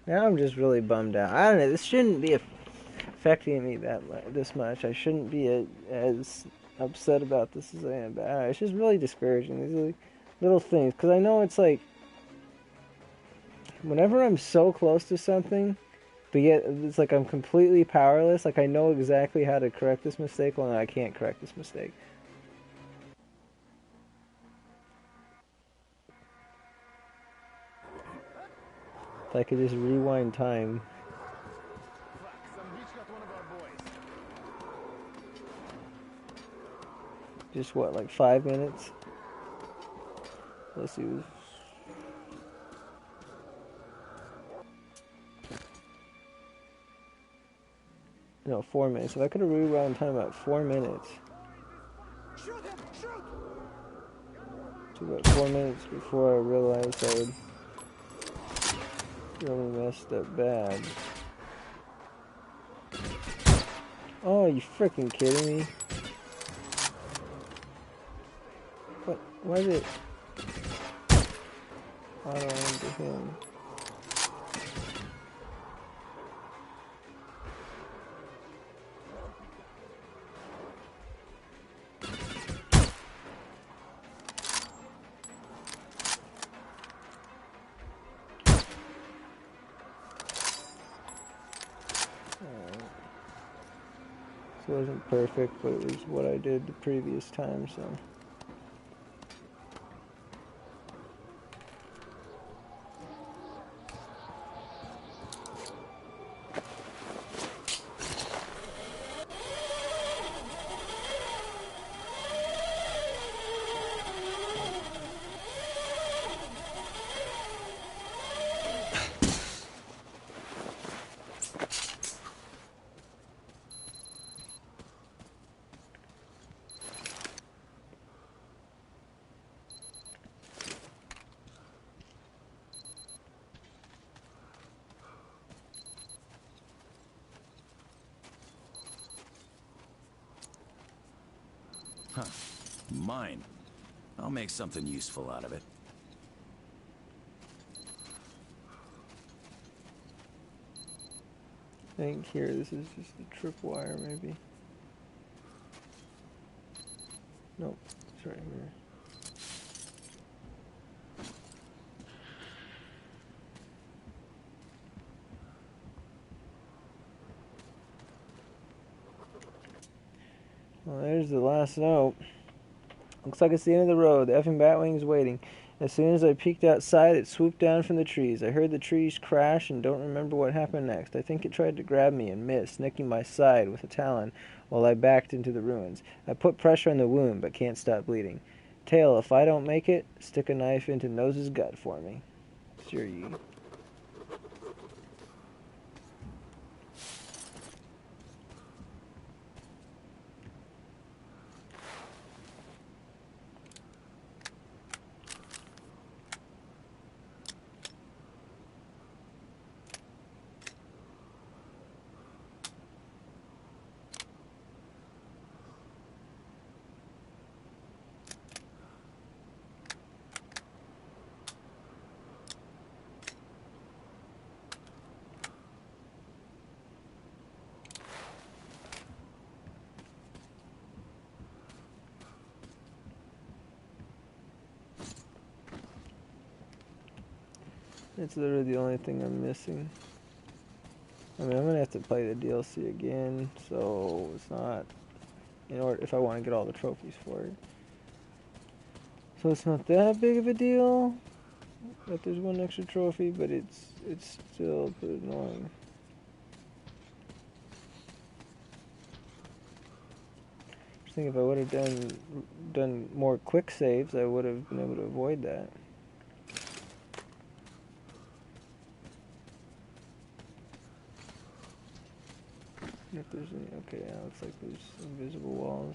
[SPEAKER 15] Now I'm just really bummed out. I don't know. This shouldn't be affecting me this much. I shouldn't be as upset about this as I am. But I don't know, it's just really discouraging. These like, little things, because I know it's like whenever I'm so close to something, but yet it's like I'm completely powerless. Like I know exactly how to correct this mistake, well, no, I can't correct this mistake. If I could just rewind time. Just what, like 5 minutes? Let's see. No, 4 minutes. If I could have rewound time about 4 minutes. To about 4 minutes before I realized I would really messed up bad. Oh, you freaking kidding me? What? Why did it? Auto into him. It wasn't perfect, but it was what I did the previous time, so.
[SPEAKER 2] Huh. Mine. I'll make something useful out of it.
[SPEAKER 15] I think here, this is just a tripwire, maybe. Nope, it's right here. Well, there's the last note. Looks like it's the end of the road. The effing Batwing's waiting. As soon as I peeked outside, it swooped down from the trees. I heard the trees crash and don't remember what happened next. I think it tried to grab me and missed, nicking my side with a talon while I backed into the ruins. I put pressure on the wound, but can't stop bleeding. Tail, if I don't make it, stick a knife into Nose's gut for me. Sure you. It's literally the only thing I'm missing. I mean, I'm gonna have to play the DLC again, so it's not in order if I want to get all the trophies for it. So it's not that big of a deal that there's one extra trophy, but it's still pretty annoying. I think if I would have done more quick saves, I would have been able to avoid that. If there's any, okay, yeah, looks like there's invisible walls.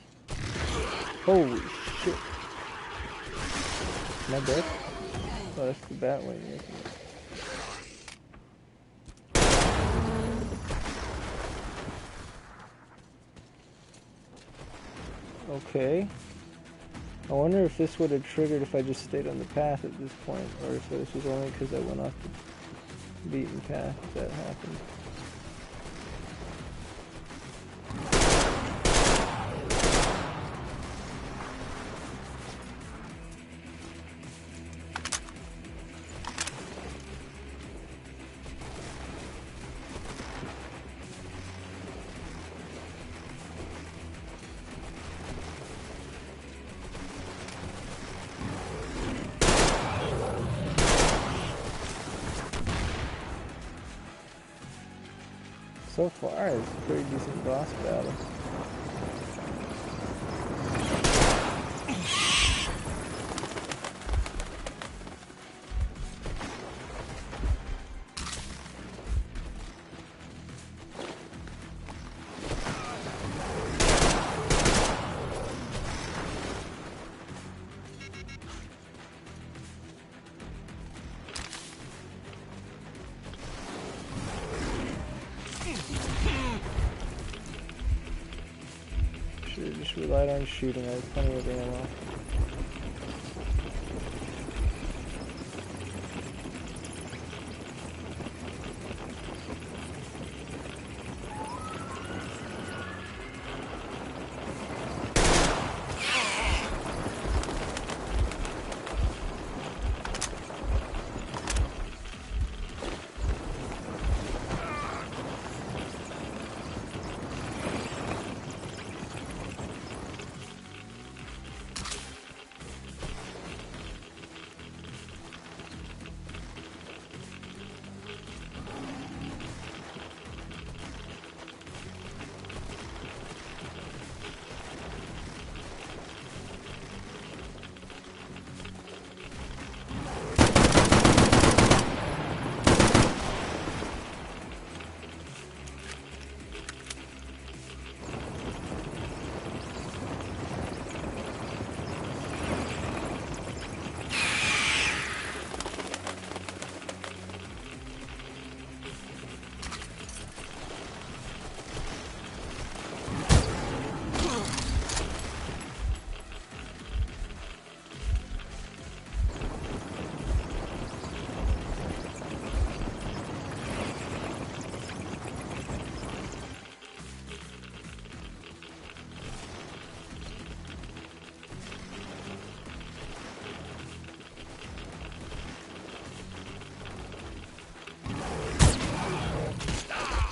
[SPEAKER 15] Holy shit! Am I dead? Oh, that's the bat wing, isn't it? Okay. I wonder if this would have triggered if I just stayed on the path at this point, or if this was only because I went off the beaten path if that happened. So far, it's a pretty decent boss battle. Just relied on shooting. I had plenty of ammo.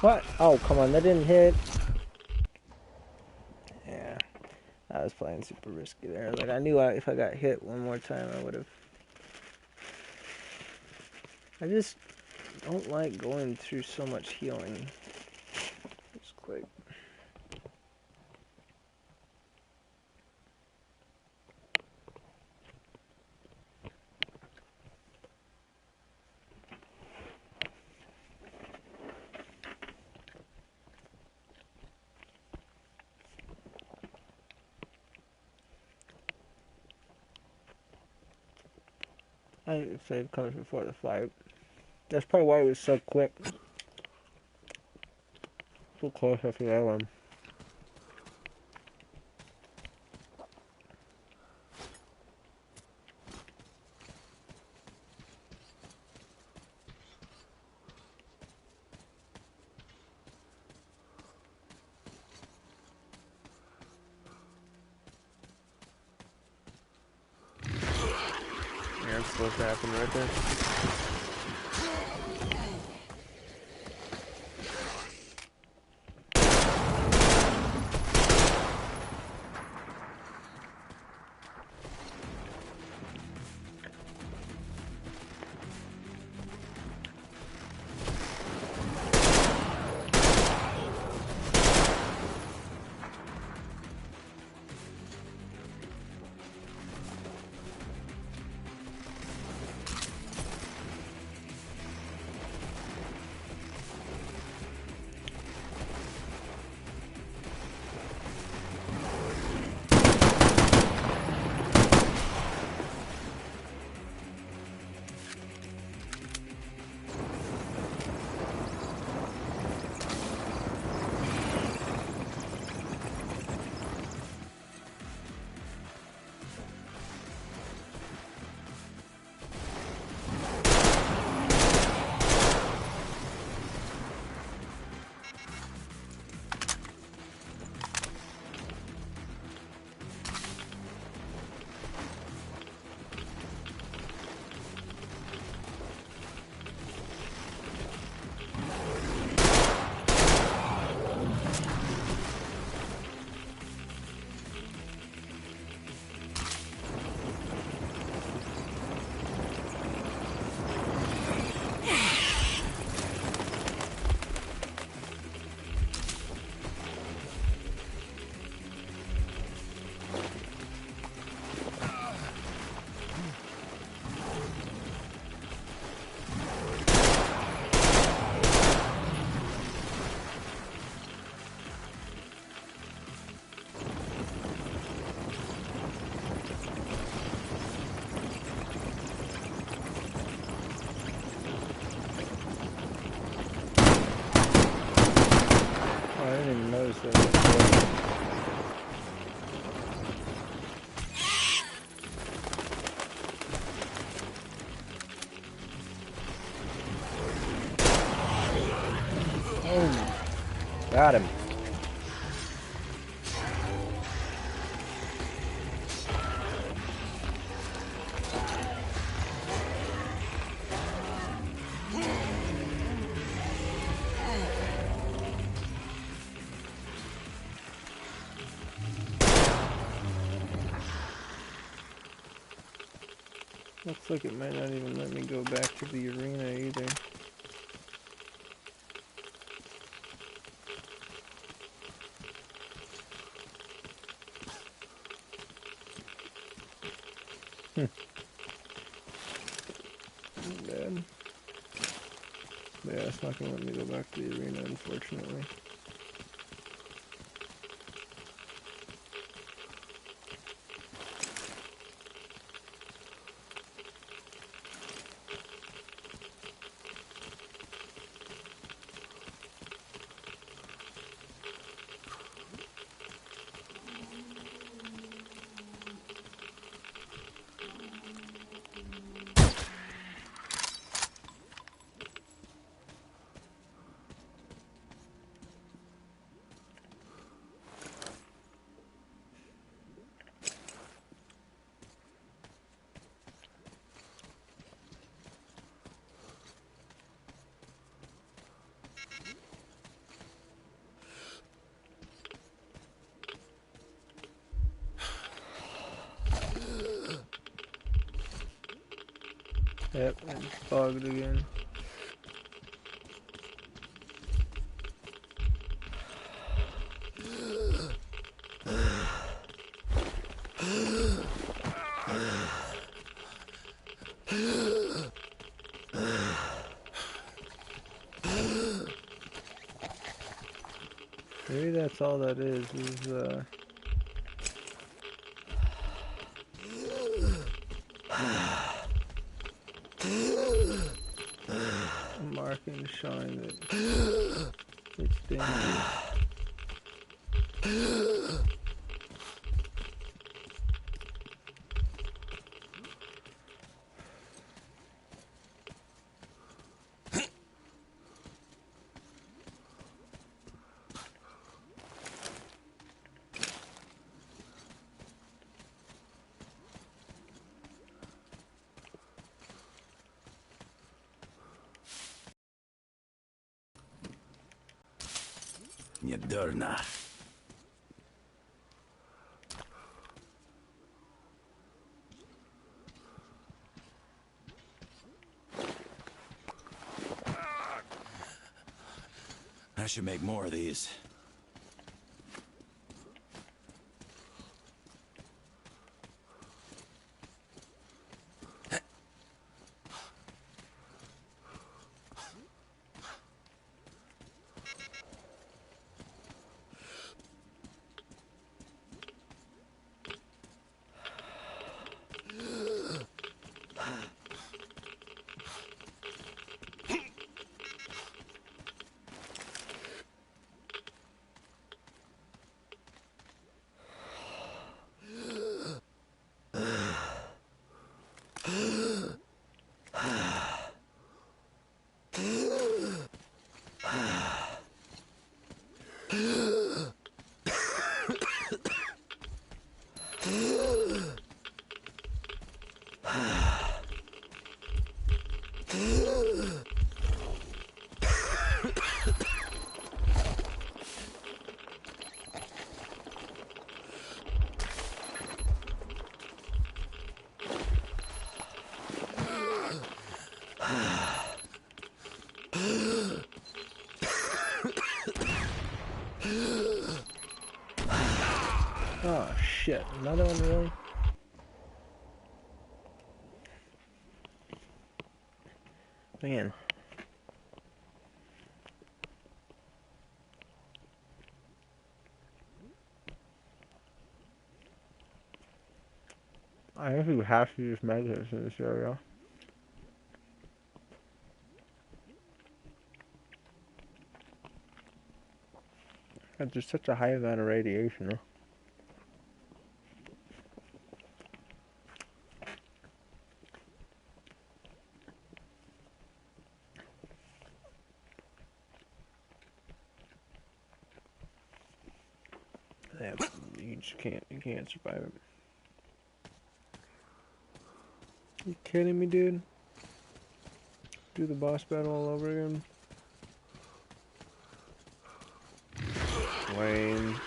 [SPEAKER 15] What? Oh, come on, that didn't hit. Yeah, I was playing super risky there. Like, I knew if I got hit one more time, I would have. I just don't like going through so much healing. Just quick. I saved comes before the fight. That's probably why it was so quick. So close after that one. Yeah, it's supposed to happen right there. Got him. Looks like it might not even let me go back to the arena either. Bad. Yeah, it's not gonna let me go back to the arena, unfortunately. Yep, it's bugged again. Maybe that's all that is marking showing that it's dangerous.
[SPEAKER 2] Nyaderna. I should make more of these. Oh shit, another one really? Man. I actually have to use medicine in this area. That's just such a high amount of radiation, huh?
[SPEAKER 15] You can't survive it. You kidding me, dude? Do the boss battle all over again? Lame.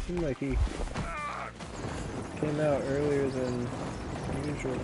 [SPEAKER 15] Seemed like he came out earlier than usual.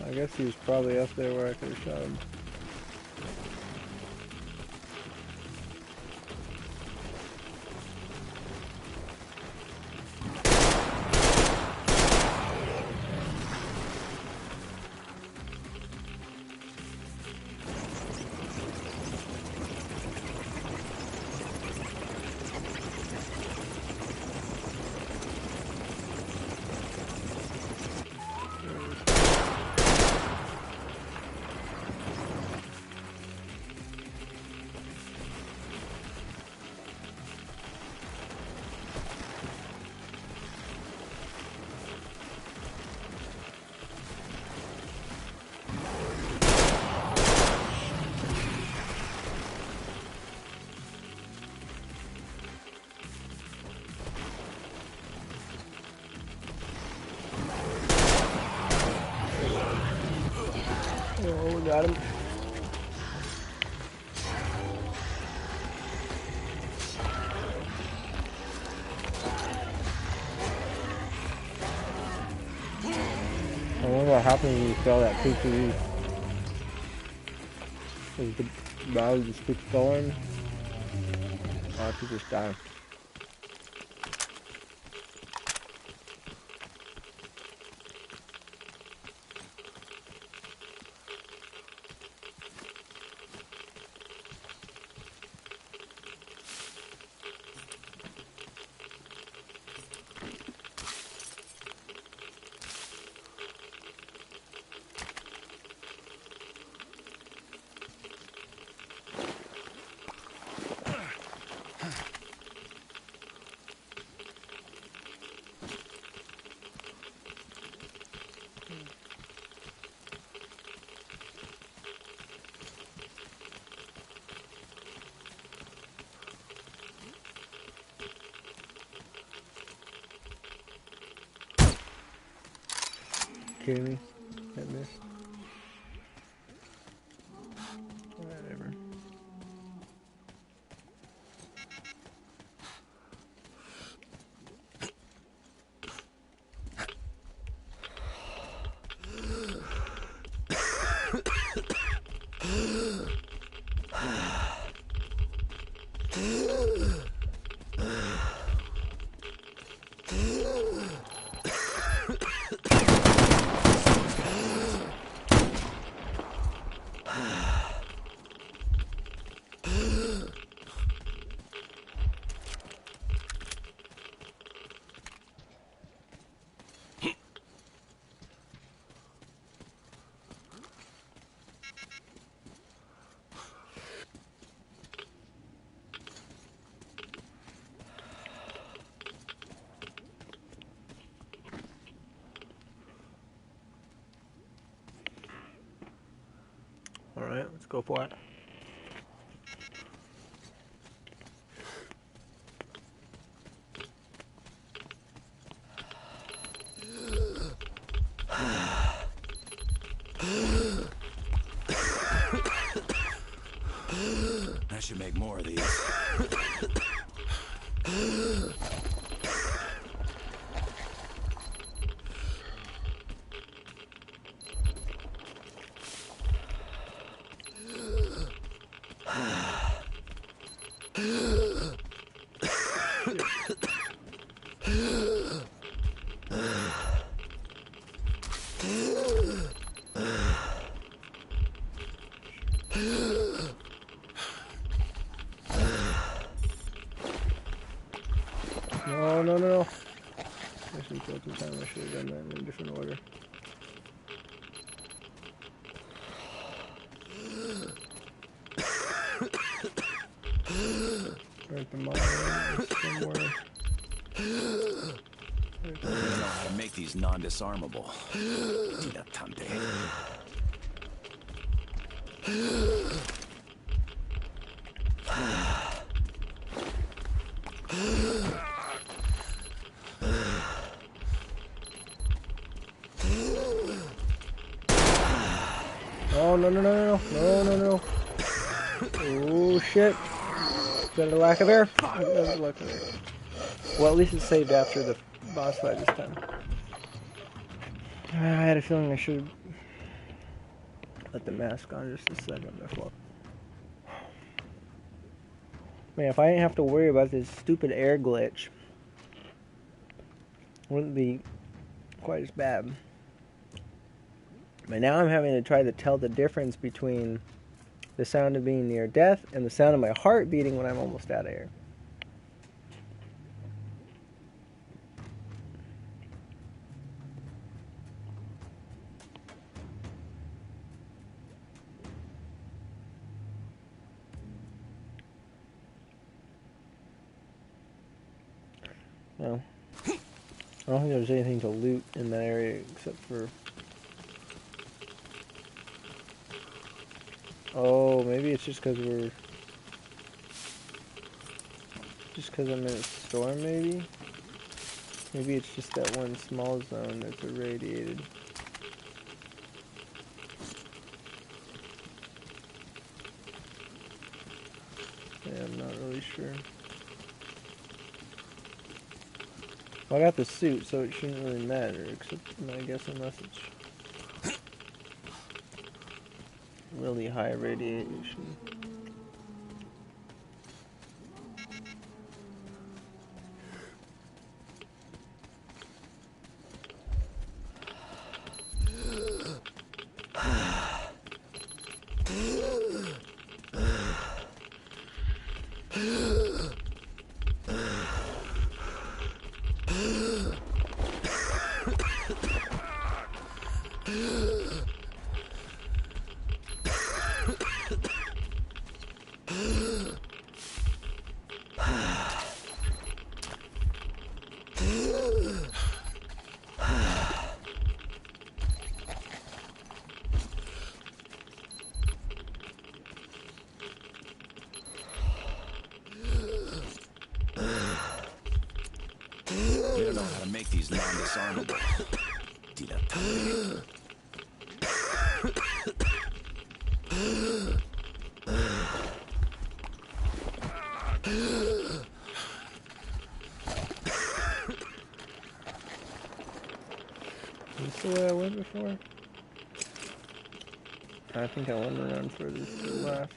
[SPEAKER 15] I guess he was probably up there where I could have shot him. Oh, we got him. I wonder what happens when you fail that PPE. Does the battle just keep going? Or if you just die? Kidding me? That missed. Whatever. Alright, let's go for it.
[SPEAKER 2] I should make more of these.
[SPEAKER 15] No. I should have some time. I should have done that in a different order. Right, the mine is somewhere.
[SPEAKER 2] I don't know how to make these non-disarmable. Dilettante.
[SPEAKER 15] Oh, no. Oh, shit. Is that a lack of air? That's a lack of air. Well, at least it's saved after the boss fight this time. I had a feeling I should let the mask on just a second before. Man, if I didn't have to worry about this stupid air glitch, it wouldn't be quite as bad. But now I'm having to try to tell the difference between the sound of being near death and the sound of my heart beating when I'm almost out of air. No. I don't think there's anything to loot in that area except for... Oh, maybe it's just because we're... Just because I'm in a storm, maybe? Maybe it's just that one small zone that's irradiated. Yeah, I'm not really sure. Well, I got the suit, so it shouldn't really matter, except, I guess, unless it's really high radiation.
[SPEAKER 2] You don't know how to make these non-disarmable. Dilettante.
[SPEAKER 15] Is this the way I went before? I think I went around further to the left.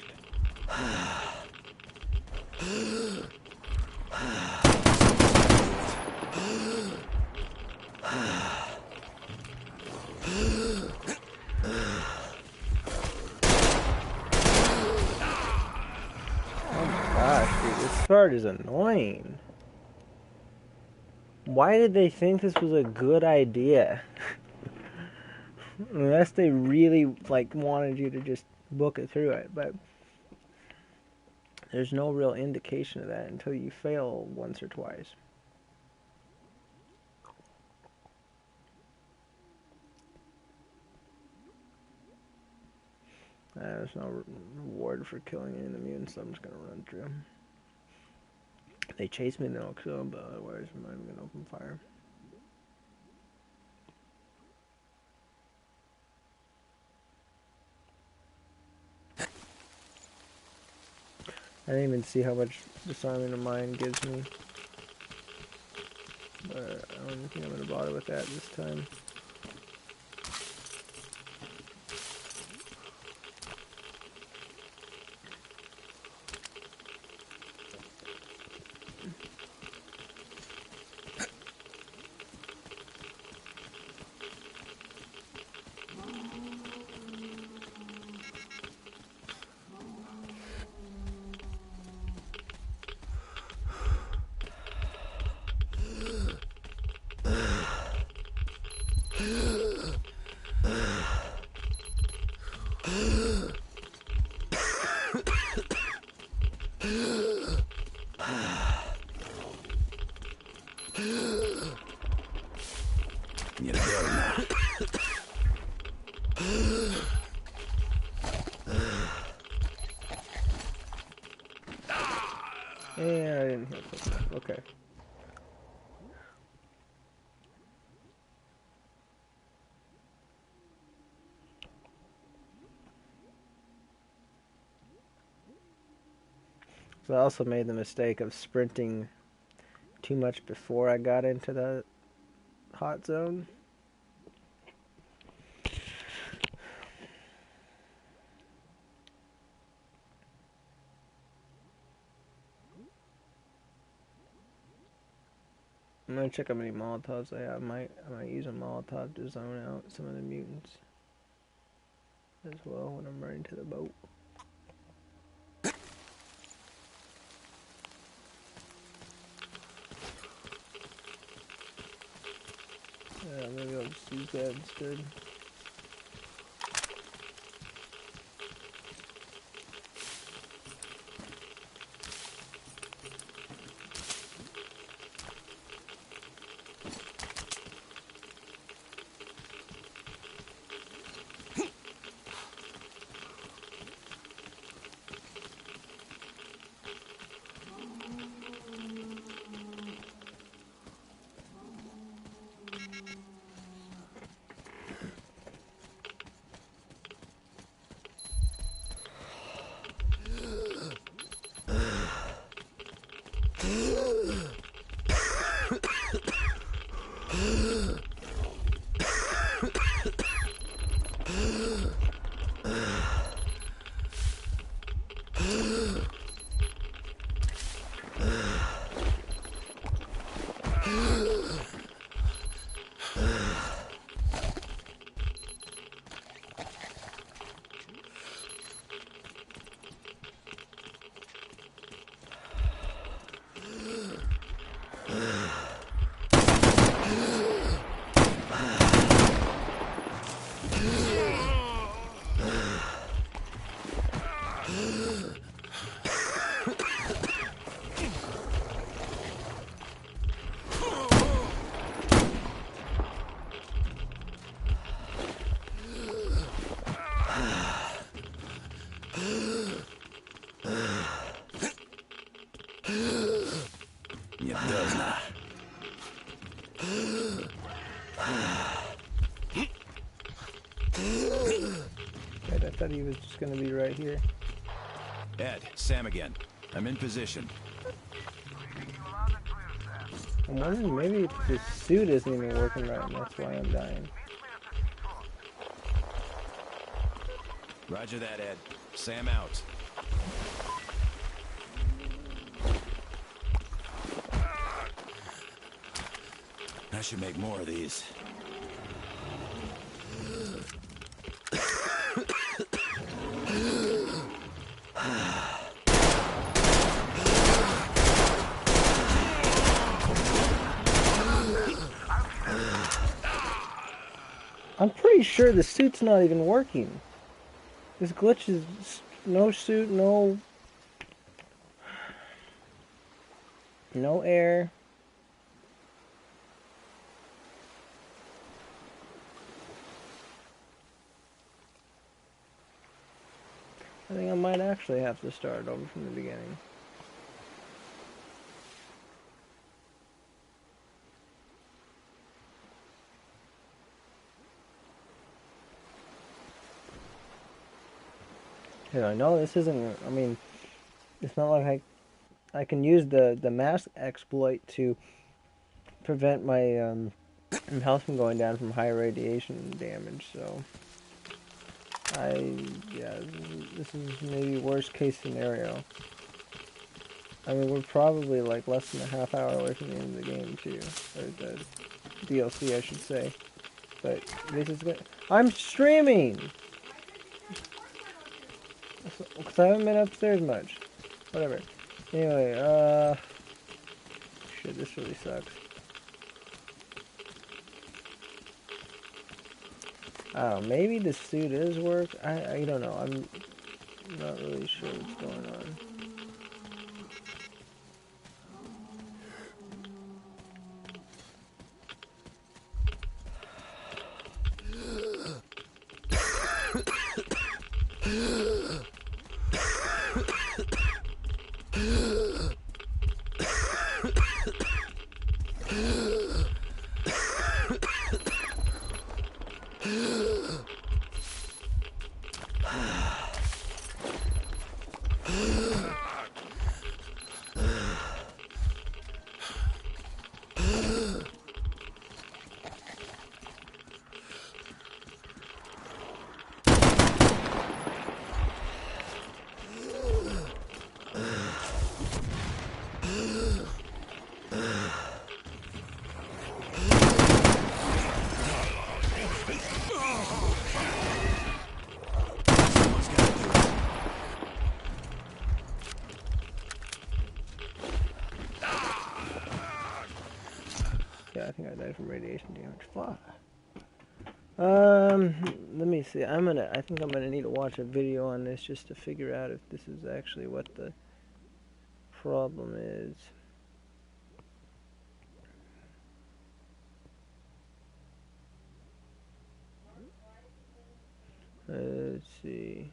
[SPEAKER 15] Oh my gosh, dude, this part is annoying. Why did they think this was a good idea? Unless they really wanted you to just book it through it, but there's no real indication of that until you fail once or twice. There's no reward for killing any of the mutants, so I'm just gonna run through. If they chase me, then I'll kill them, but otherwise I'm not even gonna open fire. I didn't even see how much disarming the mind gives me. But I don't think I'm gonna bother with that this time.
[SPEAKER 2] You go now.
[SPEAKER 15] Yeah, I didn't hear footsteps. Okay. So I also made the mistake of sprinting too much before I got into the hot zone. I'm gonna check how many Molotovs I have. I might use a Molotov to zone out some of the mutants as well when I'm running to the boat. Yeah, maybe I'll just use that instead. I thought he was just gonna be right here.
[SPEAKER 2] Ed, Sam again. I'm in position.
[SPEAKER 15] I'm wondering maybe the suit isn't even working right and that's why I'm dying.
[SPEAKER 2] Roger that, Ed. Sam out. I should make more of these.
[SPEAKER 15] I'm pretty sure the suit's not even working. This glitch is no suit, no air. I think I might actually have to start over from the beginning. Yeah, I know this isn't, I mean, it's not like I can use the mask exploit to prevent my health from going down from high radiation damage, so yeah, this is maybe worst case scenario. I mean, we're probably like less than a half hour away from the end of the game too, or the DLC I should say, but this is good. I'm streaming! Because I haven't been upstairs much. Whatever. Anyway, shit, this really sucks. I don't know, maybe the suit is work. I don't know. I'm not really sure what's going on. Yeah, I think I died from radiation damage. Fuck. Let me see. I think I'm gonna need to watch a video on this just to figure out if this is actually what the problem is. Let's see.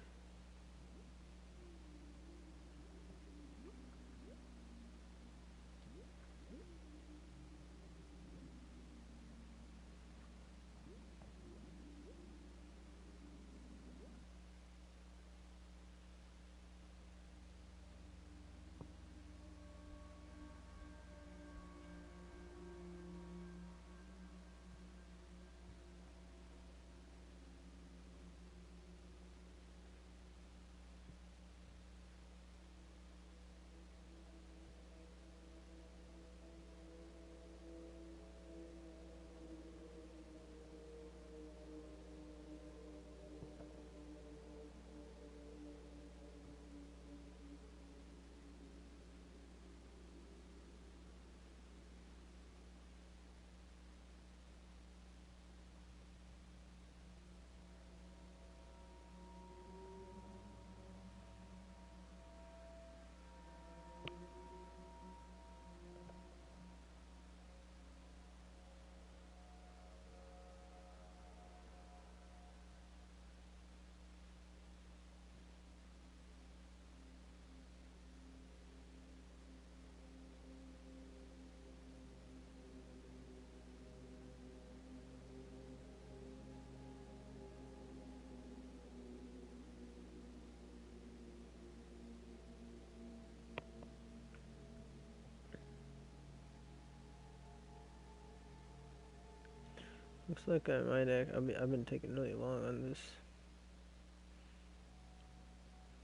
[SPEAKER 15] Looks like I might I've been taking really long on this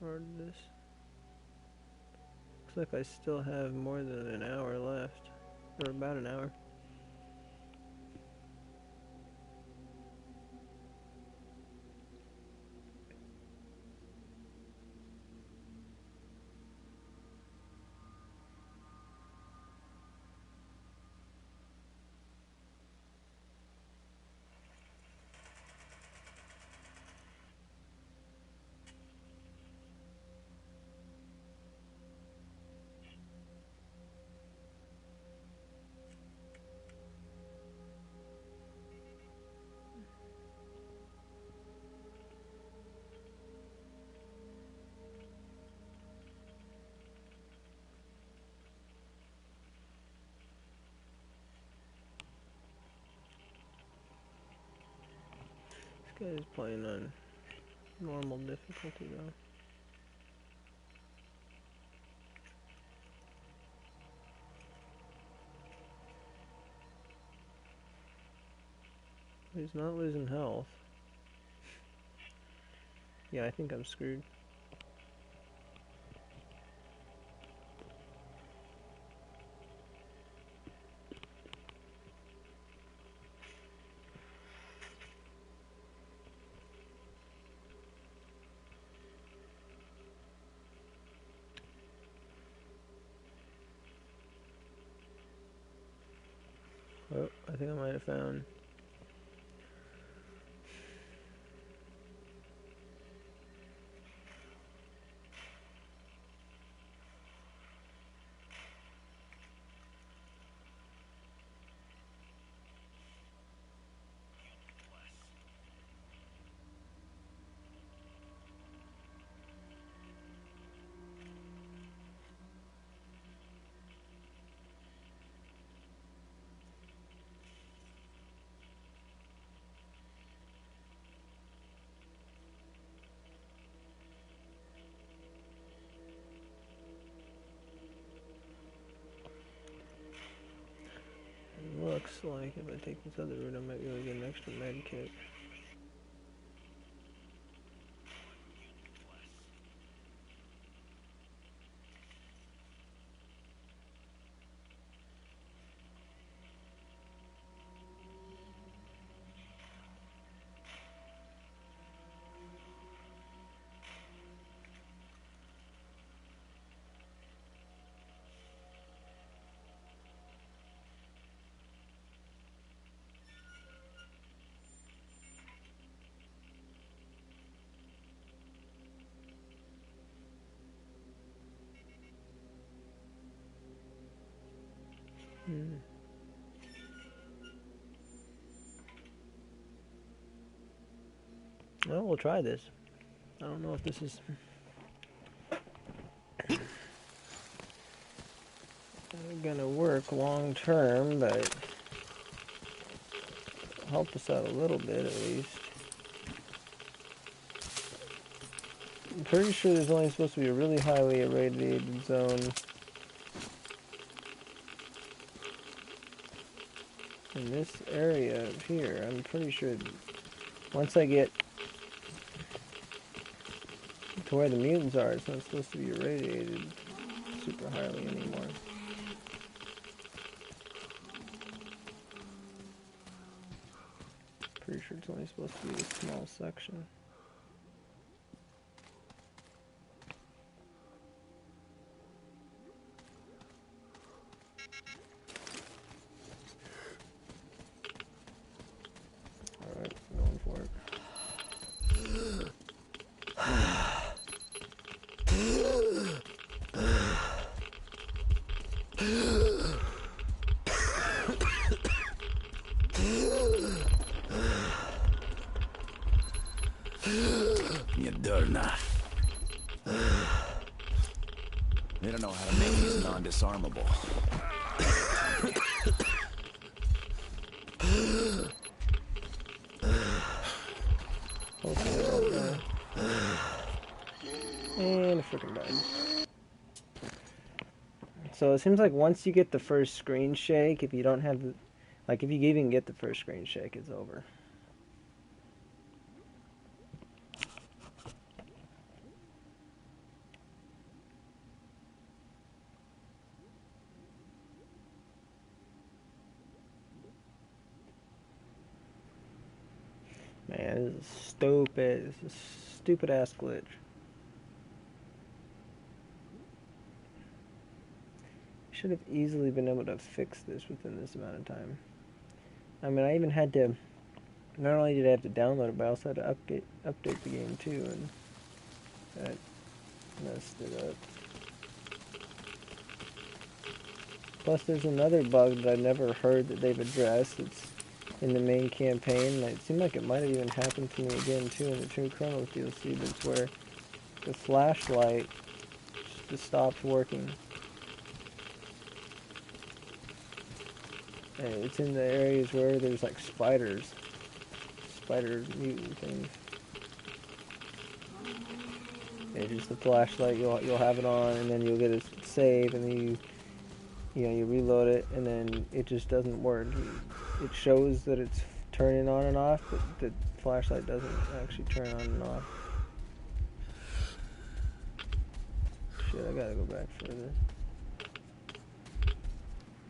[SPEAKER 15] part of this. Looks like I still have more than an hour left, or about an hour. Guy's playing on normal difficulty though. He's not losing health. Yeah, I think I'm screwed. Oh, I think I might have found. Looks like if I take this other route, I might be able to get an extra med kit. Well, we'll try this. I don't know if this is gonna work long term, but it'll help us out a little bit at least. I'm pretty sure there's only supposed to be a really highly irradiated zone in this area up here. I'm pretty sure once I get to where the mutants are, it's not supposed to be irradiated super highly anymore. Pretty sure it's only supposed to be a small section. Alright, going for it.
[SPEAKER 2] Yadurna. They don't know how to make these non-disarmable.
[SPEAKER 15] And a freaking died. So it seems like once you get the first screen shake, if you don't have the, like if you even get the first screen shake, it's over. Man, this is stupid. This is a stupid ass glitch. Should have easily been able to fix this within this amount of time. I mean, I even had to, not only did I have to download it, but I also had to update the game too, and that messed it up. Plus, there's another bug that I've never heard that they've addressed. It's in the main campaign, and it seemed like it might have even happened to me again too in the True Chronos DLC, but it's where the flashlight just stopped working. And it's in the areas where there's like spiders. spider mutant things. It's just the flashlight. You'll have it on, and then you'll get a save, and then you reload it, and then it just doesn't work. It shows that it's turning on and off, but the flashlight doesn't actually turn on and off. Shit, I gotta go back further.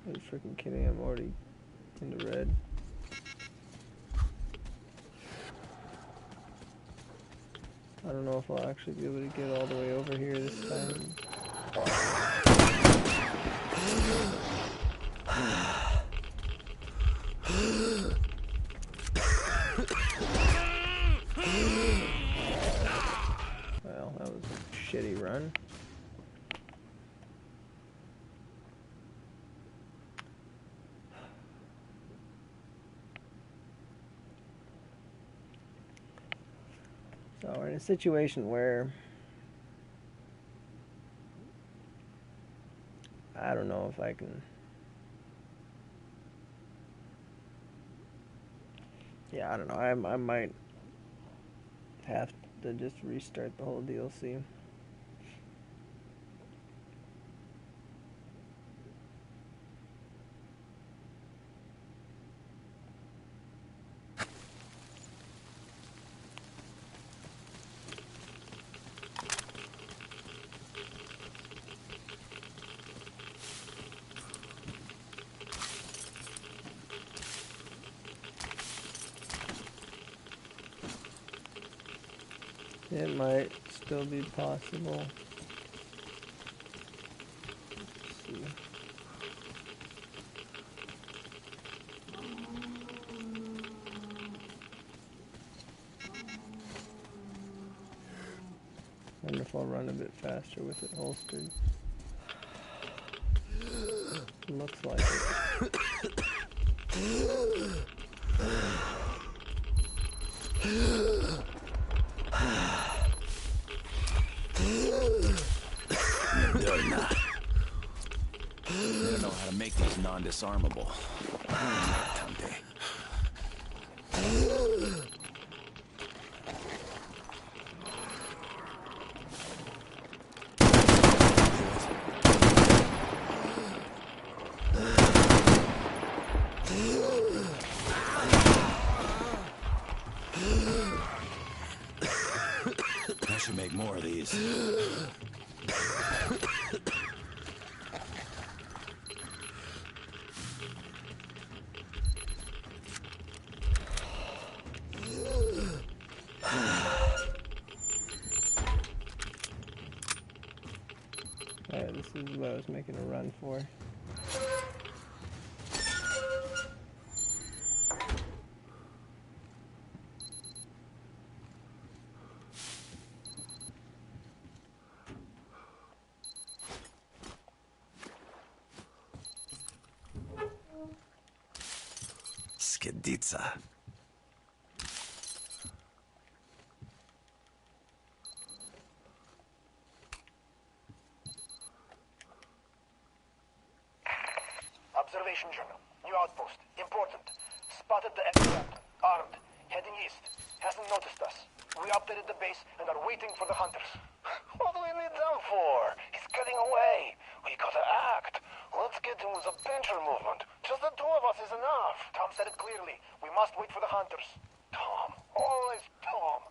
[SPEAKER 15] Are you freaking kidding? I'm already in the red. I don't know if I'll actually be able to get all the way over here this time. Well, that was a shitty run. So we're in a situation where I don't know if I can. Yeah, I don't know. I might have to just restart the whole DLC. It might still be possible. Let's see. Wonder if I'll run a bit faster with it holstered. Looks like it.
[SPEAKER 2] Moderna. They don't know how to make these non-disarmable. I should make more of these.
[SPEAKER 15] Alright, this is what I was making a run for.
[SPEAKER 2] Skiditsa.
[SPEAKER 5] Observation journal. New outpost. Important. Spotted the ex-captain. Armed. Heading east. Hasn't noticed us. We updated the base and are waiting for the hunters. What do we need them for? He's getting away. We gotta act. Let's get him with a pincher movement. Just the two of us is enough. Tom said it clearly. We must wait for the hunters. Tom. Always Tom.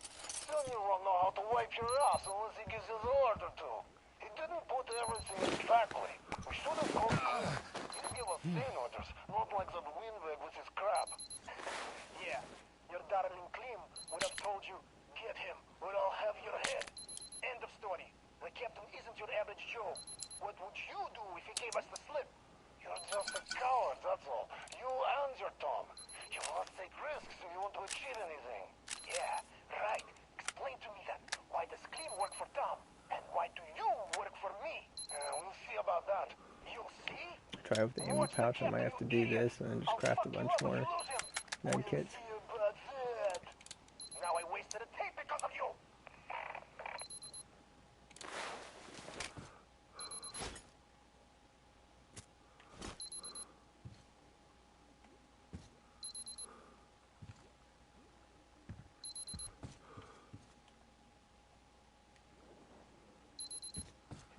[SPEAKER 5] Soon you won't know how to wipe your ass unless he gives you the order to. He didn't put everything exactly. We should have called him. He'd give us sane orders, not like that windbag with his crap. Yeah, your darling Klim would have told you, get him, or I'll have your head. End of story. The captain isn't your average Joe. What would you do if he gave us the slip? You're just a coward, that's all. You and your Tom. You must take risks if you want to achieve anything. Yeah, right. Explain to me that. Why does Klim work for Tom? And why do you work for me? We'll see about that. You'll see?
[SPEAKER 15] Try with the ammo pouch. I might have to do this and then just craft a bunch more med kits.
[SPEAKER 5] Now I wasted a tape because of you.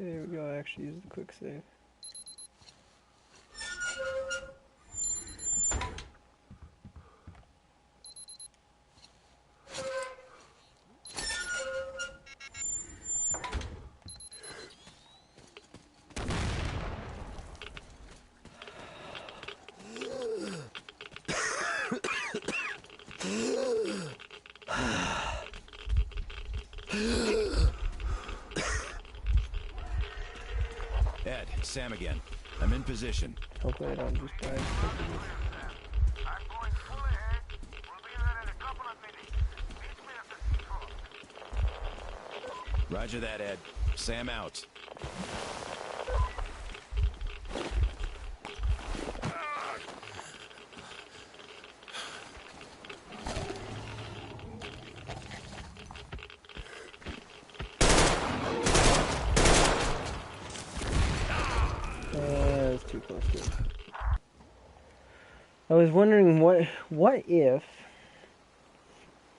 [SPEAKER 15] Okay, there we go. I actually use the quick save.
[SPEAKER 2] Ed, it's Sam again. I'm in position.
[SPEAKER 15] Hopefully I don't just die.
[SPEAKER 2] Roger that, Ed. Sam out.
[SPEAKER 15] That's too close to it. I was wondering what if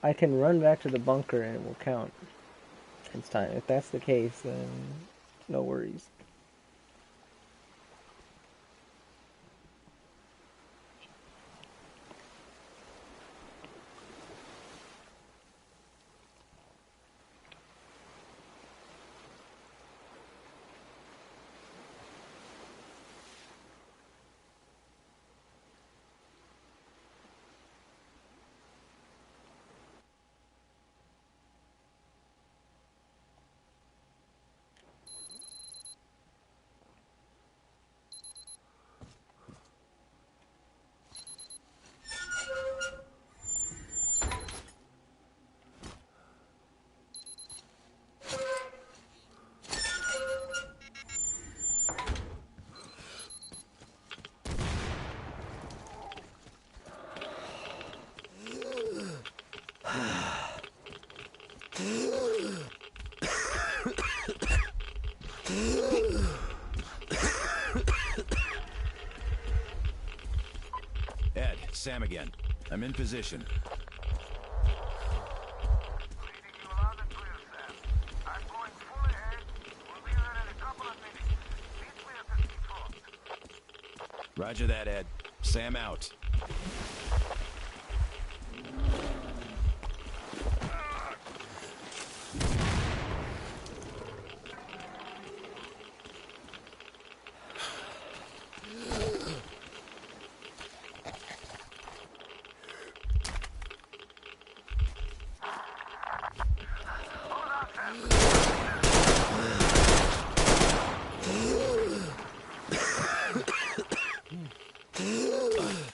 [SPEAKER 15] I can run back to the bunker and it will count. It's time. If that's the case, then no worries.
[SPEAKER 2] Ed, Sam again. I'm in position. Roger that, Ed. Sam out.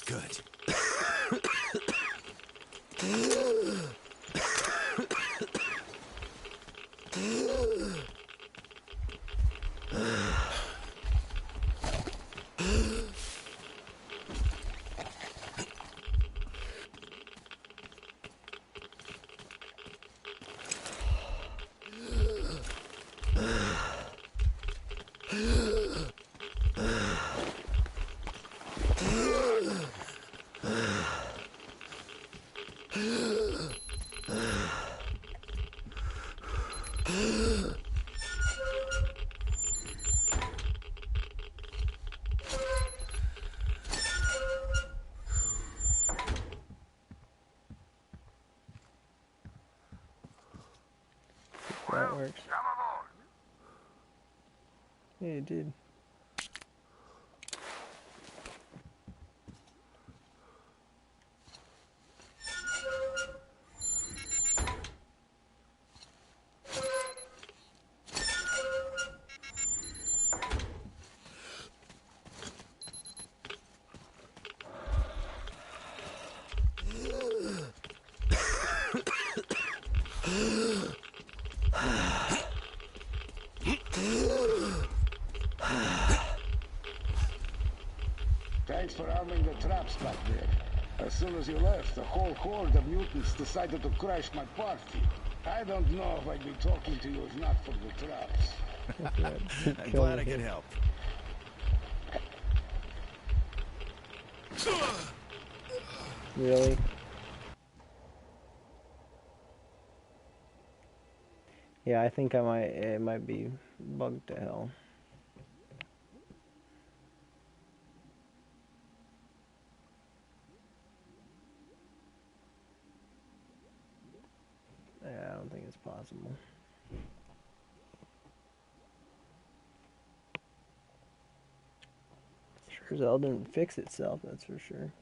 [SPEAKER 2] Good.
[SPEAKER 15] That works. Yeah, it did.
[SPEAKER 10] Thanks for arming the traps back there. As soon as you left, a whole horde of mutants decided to crash my party. I don't know if I'd be talking to you if not for the traps.
[SPEAKER 2] I'm glad I could help.
[SPEAKER 15] Really? Yeah, I think it might be bugged to hell. Yeah, I don't think it's possible. Sure as hell didn't fix itself, that's for sure.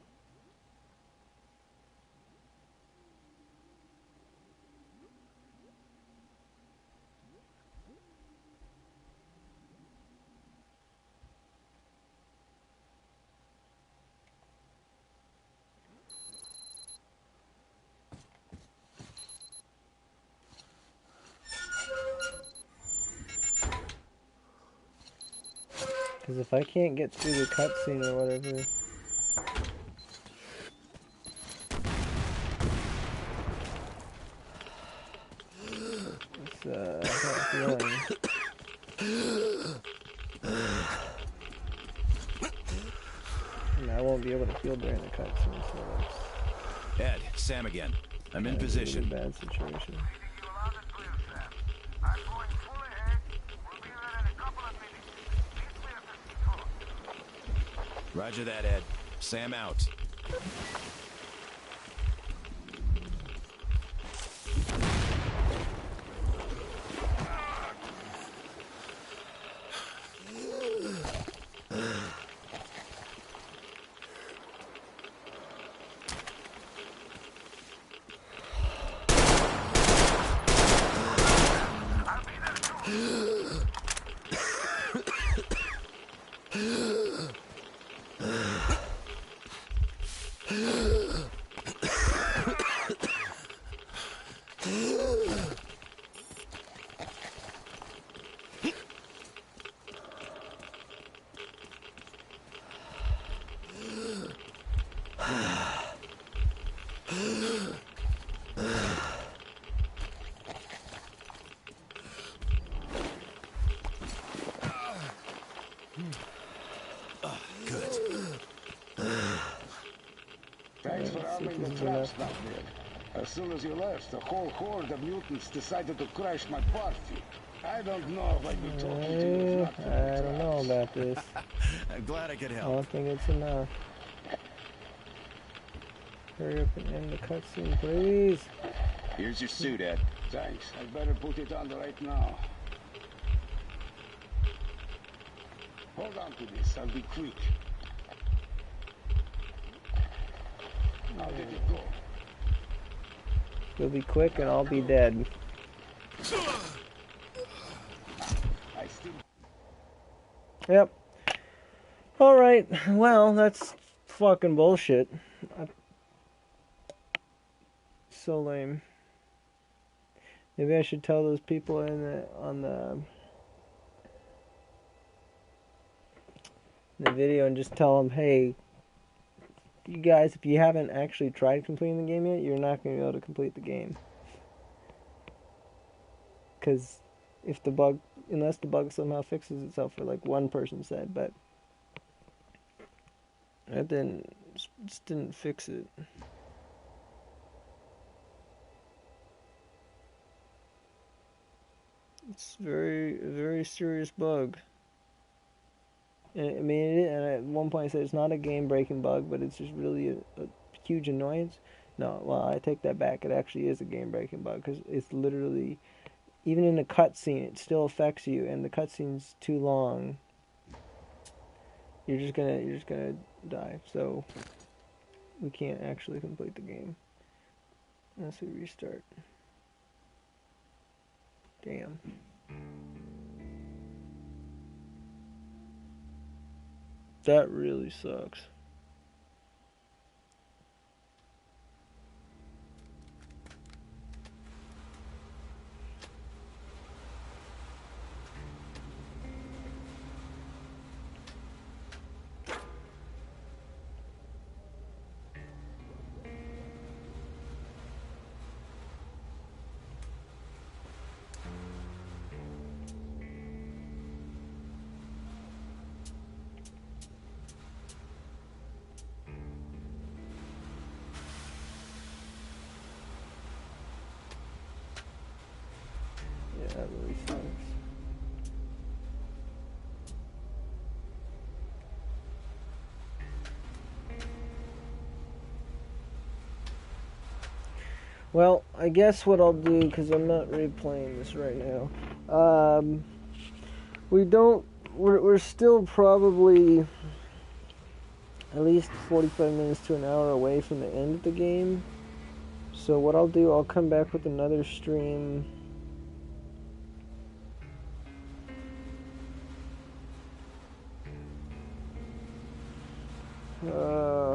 [SPEAKER 15] Because if I can't get through the cutscene or whatever... It's, not feeling... And I won't be able to feel during the cutscene, so that's...
[SPEAKER 2] Ed, Sam again. I'm in position.
[SPEAKER 15] A really bad situation.
[SPEAKER 2] Roger that, Ed. Sam out.
[SPEAKER 10] Thanks for arming the traps back there. As soon as you left, the whole horde of mutants decided to crash my party. I don't know if I'd be talking to you if not for
[SPEAKER 15] I don't know about this.
[SPEAKER 2] I'm glad I could
[SPEAKER 15] I
[SPEAKER 2] help.
[SPEAKER 15] don't think it's enough. Hurry up and end the cutscene, please.
[SPEAKER 10] Here's your suit, Ed. Thanks. I better put it on right now. Hold on to this. I'll be quick. How did it go?
[SPEAKER 15] You'll be quick and I'll be dead. Yep. Alright, well, that's fucking bullshit. So lame. Maybe I should tell those people on the video and just tell them, hey, you guys, if you haven't actually tried completing the game yet, you're not going to be able to complete the game. Because if the bug, unless the bug somehow fixes itself, for like one person said, but it just didn't fix it. It's very serious bug. And, I mean, and at one point I said it's not a game-breaking bug, but it's just really a huge annoyance. No, well, I take that back. It actually is a game-breaking bug, because it's literally, even in a cutscene, it still affects you, and the cutscene's too long. You're just gonna die. So we can't actually complete the game unless we restart. Damn. That really sucks. that really sucks. Well, I guess what I'll do, because I'm not replaying this right now, we're still probably at least 45 minutes to an hour away from the end of the game. So what I'll do, I'll come back with another stream.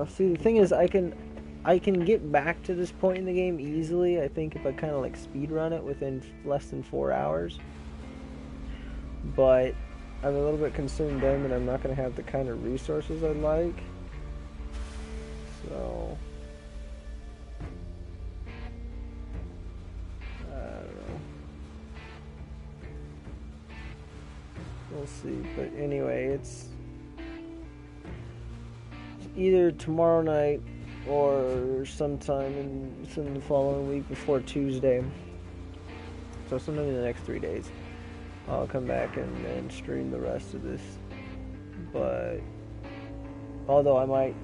[SPEAKER 15] See, the thing is, I can get back to this point in the game easily, I think, if I kind of like speed run it within less than 4 hours. But I'm a little bit concerned then that I'm not going to have the kind of resources I'd like. So I don't know. We'll see. But anyway, it's either tomorrow night or sometime in the following week before Tuesday. So sometime in the next 3 days, I'll come back and stream the rest of this. But although I might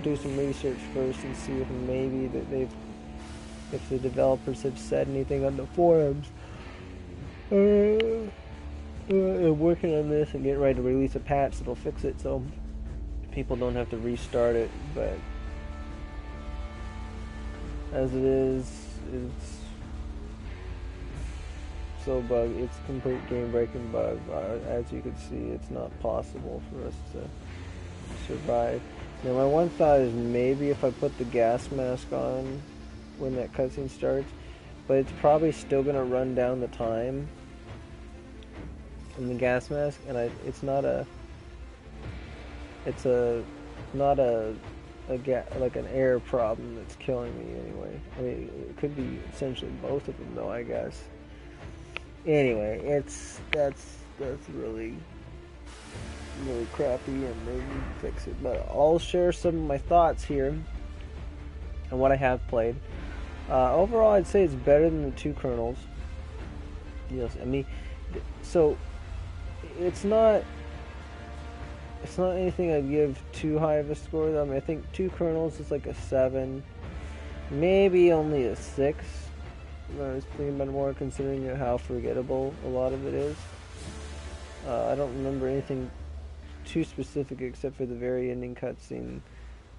[SPEAKER 15] do some research first and see if maybe that if the developers have said anything on the forums. I'm working on this and getting ready to release a patch that'll fix it so people don't have to restart it. But as it is, it's so bug. It's a complete game-breaking bug. As you can see, it's not possible for us to survive. Now, my one thought is maybe if I put the gas mask on when that cutscene starts, but it's probably still going to run down the time in the gas mask, and it's not like an air problem that's killing me anyway. I mean, it could be essentially both of them, though, I guess. Anyway, that's really crappy, and they need to fix it. But I'll share some of my thoughts here and what I have played. Overall, I'd say it's better than the 2 Kernels. Yes, I mean, so it's not anything I'd give too high of a score, though. I mean, I think 2 Kernels is like a 7, maybe only a 6. I was thinking about it more, considering how forgettable a lot of it is. I don't remember anything too specific except for the very ending cutscene.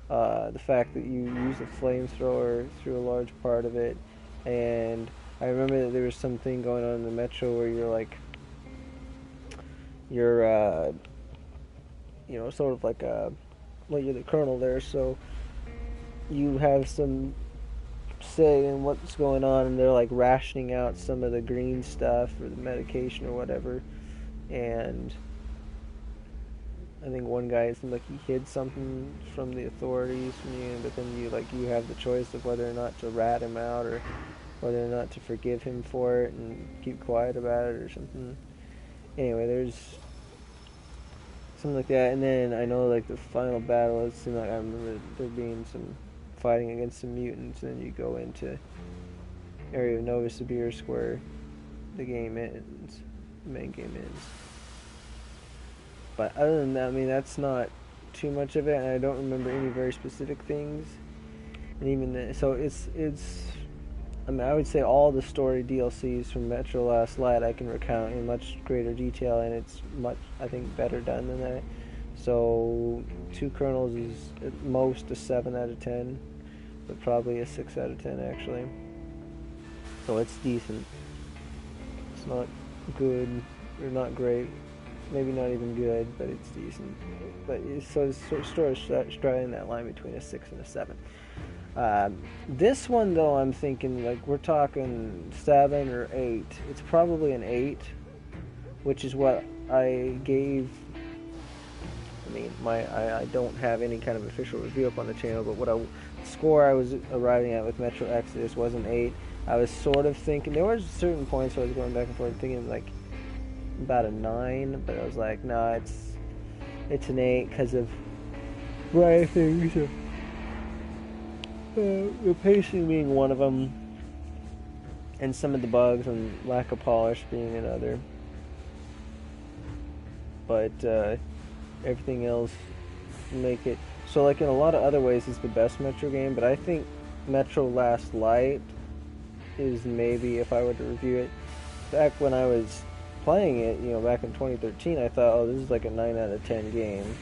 [SPEAKER 15] The fact that you use a flamethrower through a large part of it, and I remember that there was something going on in the metro where you're sort of like you're the colonel there, so you have some say in what's going on, and they're like rationing out some of the green stuff or the medication or whatever. And I think one guy seemed like he hid something from the authorities from you, but then you have the choice of whether or not to rat him out or whether or not to forgive him for it and keep quiet about it or something. Anyway, there's something like that. And then I know like the final battle, it seemed like I remember there being some fighting against some mutants, and then you go into area of Novosibirsk where the game ends, the main game ends. But other than that, I mean, that's not too much of it, and I don't remember any very specific things. And even then, so it's I mean, I would say all the story DLCs from Metro Last Light I can recount in much greater detail, and it's much, I think, better done than that. So 2 Kernels is at most a 7 out of 10, but probably a 6 out of 10 actually. So it's decent. It's not good or not great, maybe not even good, but it's decent. But so it's sort of straddling that line between a 6 and a 7. This one though, I'm thinking like we're talking 7 or 8. It's probably an 8, which is what I gave. I mean, I don't have any kind of official review up on the channel, but score I was arriving at with Metro Exodus was an 8. I was sort of thinking, there were certain points where I was going back and forth thinking like about a 9, but I was like, nah, it's an 8 because of variety of things. The pacing being one of them, and some of the bugs and lack of polish being another. But everything else make it so, like, in a lot of other ways it's the best Metro game, but I think Metro Last Light is maybe, if I were to review it, back when I was playing it, you know, back in 2013, I thought, oh, this is like a 9 out of 10 game.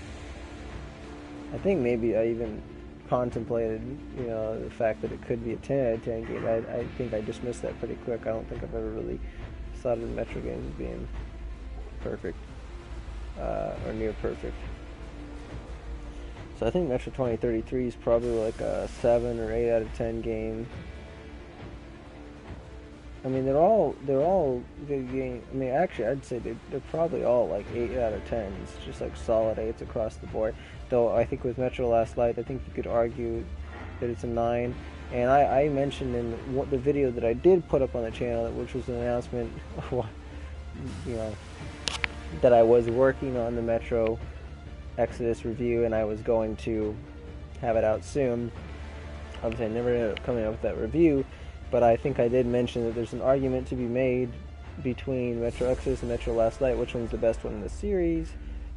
[SPEAKER 15] I think maybe I even contemplated, you know, the fact that it could be a 10 out of 10 game. I think I dismissed that pretty quick. I don't think I've ever really thought of the Metro games as being perfect, or near perfect. So I think Metro 2033 is probably like a 7 or 8 out of 10 game. I mean, they're all good games. I mean, actually, I'd say they're probably all like 8 out of 10s, just like solid 8s across the board. Though I think with Metro Last Light, I think you could argue that it's a 9. And I mentioned in the video that I did put up on the channel, which was an announcement, you know, that I was working on the Metro Exodus review, and I was going to have it out soon. Obviously, I never ended up coming up with that review, but I think I did mention that there's an argument to be made between Metro Exodus and Metro Last Light, which one's the best one in the series,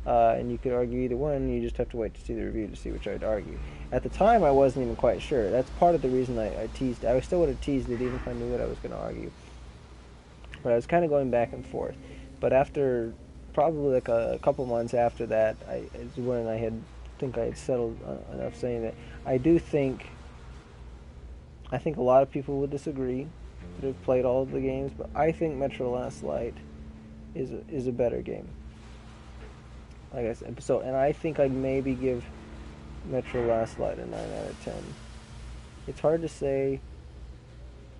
[SPEAKER 15] and you could argue either one. You just have to wait to see the review to see which I'd argue. At the time, I wasn't even quite sure. That's part of the reason I teased. I still would have teased it even if I knew what I was going to argue. But I was kind of going back and forth. But after probably like a couple months after that, is when I think I had settled enough saying that I think a lot of people would disagree that have played all of the games, but I think Metro Last Light is a better game. Like I said, and I think I'd maybe give Metro Last Light a 9 out of 10. It's hard to say.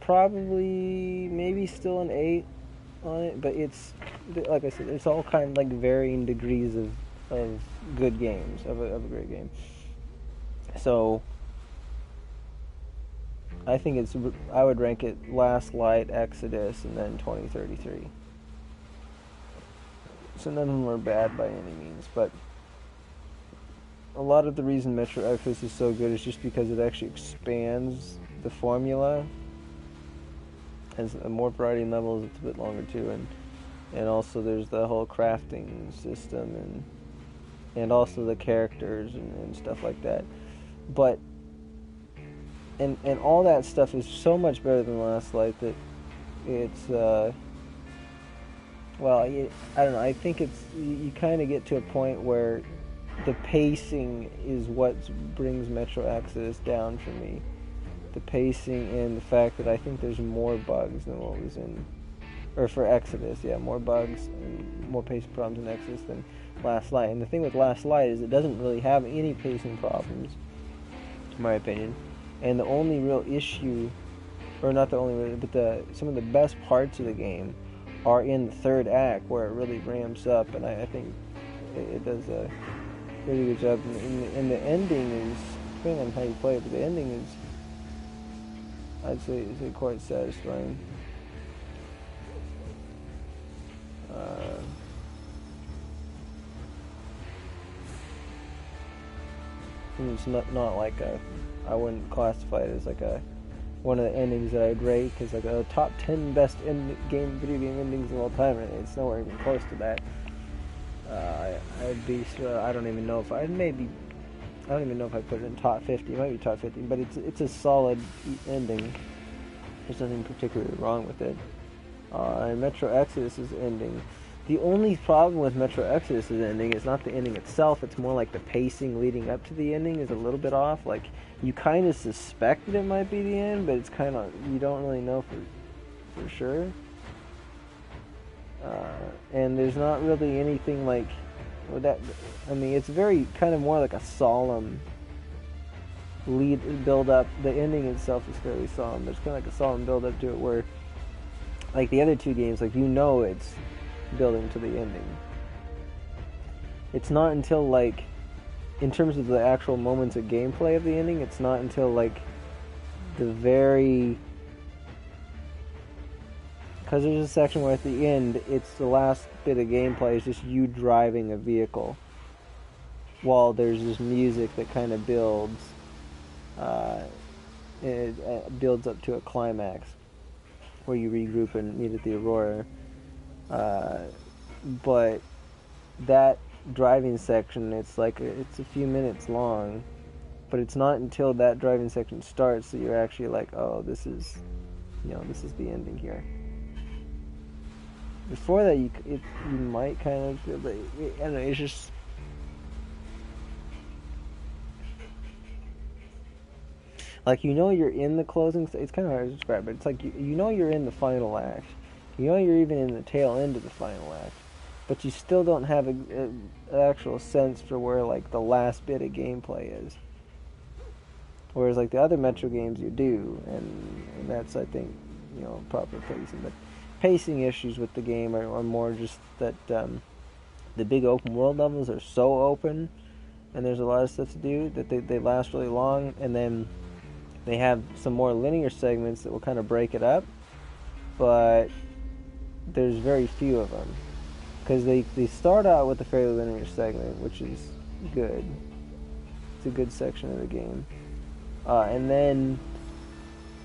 [SPEAKER 15] Probably, maybe still an 8 on it, but it's, like I said, it's all kind of like varying degrees of good games, of a great game. So I think I would rank it Last Light, Exodus, and then 2033. So none of them are bad by any means, but a lot of the reason Metro Exodus is so good is just because it actually expands the formula. Has more variety in levels, it's a bit longer too, and also there's the whole crafting system and also the characters and stuff like that. But and all that stuff is so much better than Last Light that it's I don't know, I think you kind of get to a point where the pacing is what brings Metro Exodus down for me. The pacing and the fact that I think there's more bugs than what was in, or for Exodus, yeah, more bugs and more pacing problems in Exodus than Last Light. And the thing with Last Light is it doesn't really have any pacing problems, in my opinion. And the only real issue, or not the only, but some of the best parts of the game are in the third act where it really ramps up, and I think it does a really good job. And the ending is, depending on how you play it, but the ending is, I'd say quite satisfying. It's not like I wouldn't classify it as like one of the endings that I'd rate, because like a top 10 best video game endings of all time, and it's nowhere even close to that. I'd be I don't even know if I put it in top 50. It might be top 50, but it's a solid ending. There's nothing particularly wrong with it. And Metro Exodus's ending. The only problem with Metro Exodus's ending is not the ending itself. It's more like the pacing leading up to the ending is a little bit off. Like, you kind of suspect that it might be the end, but it's kind of, you don't really know for sure. And there's not really anything like that. I mean, it's very kind of more like a solemn build up. The ending itself is fairly solemn. There's kind of like a solemn build up to it, where like the other two games, like, you know, it's building to the ending. It's not until, like, in terms of the actual moments of gameplay of the ending, it's not until like the very, because there's a section where at the end, it's the last bit of gameplay is just you driving a vehicle while there's this music that kind of builds it builds up to a climax. where you regroup and meet at the Aurora. But that driving section, it's a few minutes long, but it's not until that driving section starts that you're actually like, oh, this is the ending here. Before that, you might kind of feel, but I don't know, it's just. Like, you're in the closing. It's kind of hard to describe, but it's like you're in the final act. You're even in the tail end of the final act, but you still don't have an actual sense for where like the last bit of gameplay is. Whereas like the other Metro games, you do, and that's, I think, proper pacing. But pacing issues with the game are more just that the big open world levels are so open, and there's a lot of stuff to do that they last really long, and then they have some more linear segments that will kind of break it up, but there's very few of them. Because they start out with a fairly linear segment, which is good. It's a good section of the game. And then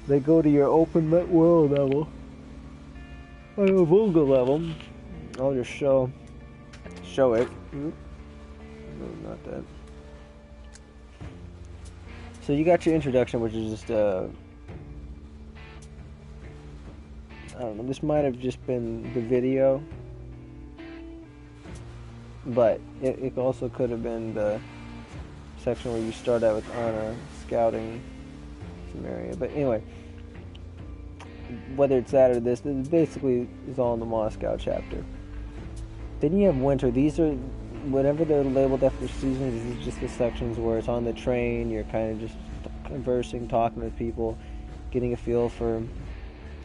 [SPEAKER 15] they go to your open world level. Or a Volga level. I'll just show it. No, not that. So you got your introduction, which is just I don't know, this might have just been the video, but it also could have been the section where you start out with Anna scouting some area. But anyway, whether it's that or this basically is all in the Moscow chapter. Then you have winter. These are, whatever they're labeled after seasons, these are just the sections where it's on the train, you're kind of just conversing, talking with people, getting a feel for,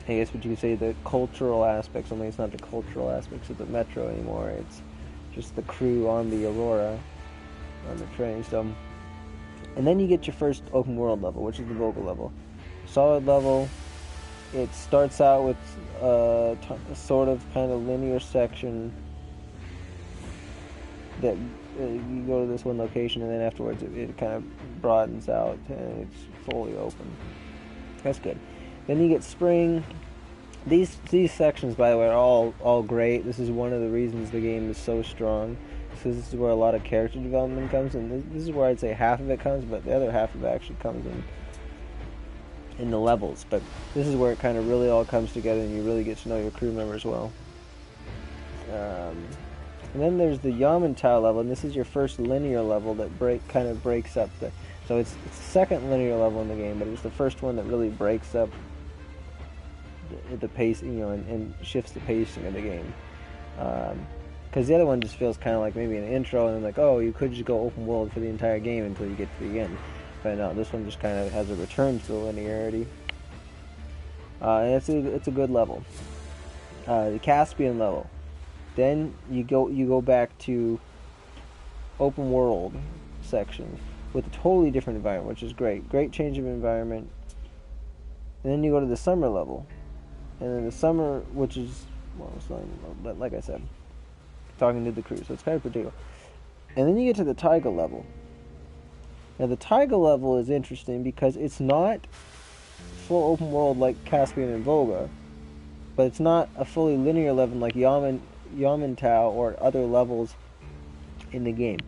[SPEAKER 15] I guess what you could say, the cultural aspects, only it's not the cultural aspects of the Metro anymore, it's just the crew on the Aurora, on the train. So, and then you get your first open world level, which is the Volga level. Solid level, it starts out with a sort of kind of linear section that you go to this one location, and then afterwards it kind of broadens out and it's fully open. That's good. Then you get spring. These sections, by the way, are all great. This is one of the reasons the game is so strong, because this is where a lot of character development comes, and this is where I'd say half of it comes, but the other half of it actually comes in the levels. But this is where it kind of really all comes together, and you really get to know your crew members well. And then there's the Yamantau level, and this is your first linear level that kind of breaks up the. So it's the second linear level in the game, but it's the first one that really breaks up the pace, and shifts the pacing of the game. Because the other one just feels kind of like maybe an intro, and then like, oh, you could just go open world for the entire game until you get to the end. But no, this one just kind of has a return to the linearity. And it's a good level. The Caspian level. Then you go back to open world section with a totally different environment, which is great. Great change of environment. And then you go to the summer level. And then the summer, which is, well, it's not, like I said, talking to the crew, so it's kind of particular. And then you get to the taiga level. Now the taiga level is interesting because it's not full open world like Caspian and Volga, but it's not a fully linear level like Yamantau or other levels in the game.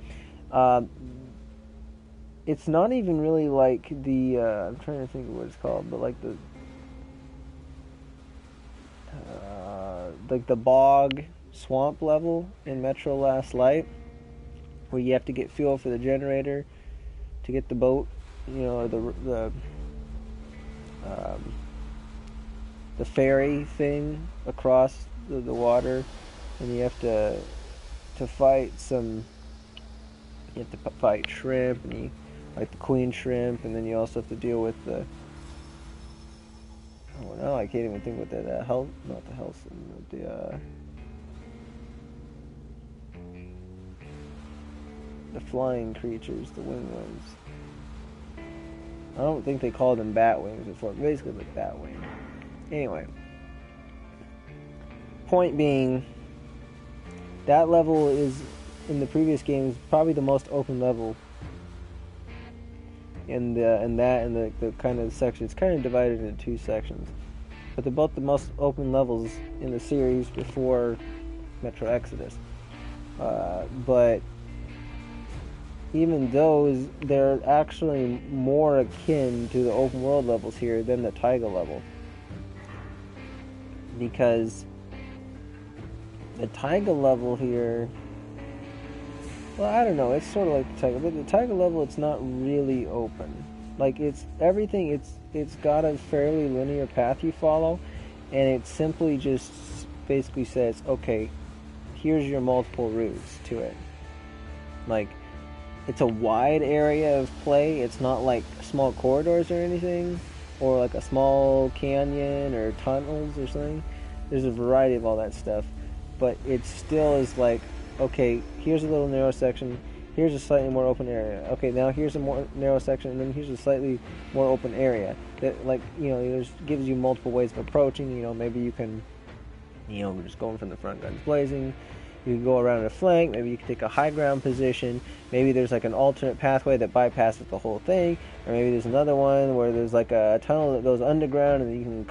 [SPEAKER 15] It's not even really like the I'm trying to think of what it's called, but like the bog swamp level in Metro Last Light, where you have to get fuel for the generator to get the boat, or the ferry thing across the water, and you have to fight fight shrimp, and like the queen shrimp, and then you also have to deal with the, oh no, I can't even think what that the flying creatures, the wingwings. I don't think they called them bat wings before, basically like bat wing. Anyway, point being, that level is, in the previous games, probably the most open level. And the kind of section, it's kind of divided into two sections. but they're both the most open levels in the series before Metro Exodus. But even those, they're actually more akin to the open world levels here than the Taiga level. Because the Taiga level here, well, I don't know, it's sort of like the Taiga, but the Taiga level, it's not really open. Like, it's everything, it's got a fairly linear path you follow, and it simply just basically says, okay, here's your multiple routes to it. Like, it's a wide area of play. It's not like small corridors or anything, or like a small canyon or tunnels or something. There's a variety of all that stuff, but it still is like, okay, here's a little narrow section, here's a slightly more open area. Okay, now here's a more narrow section, and then here's a slightly more open area. That, like, you know, it gives you multiple ways of approaching. You know, maybe you can, you know, just going from the front, guns blazing. You can go around a flank, maybe you can take a high ground position, maybe there's like an alternate pathway that bypasses the whole thing, or maybe there's another one where there's like a tunnel that goes underground and you can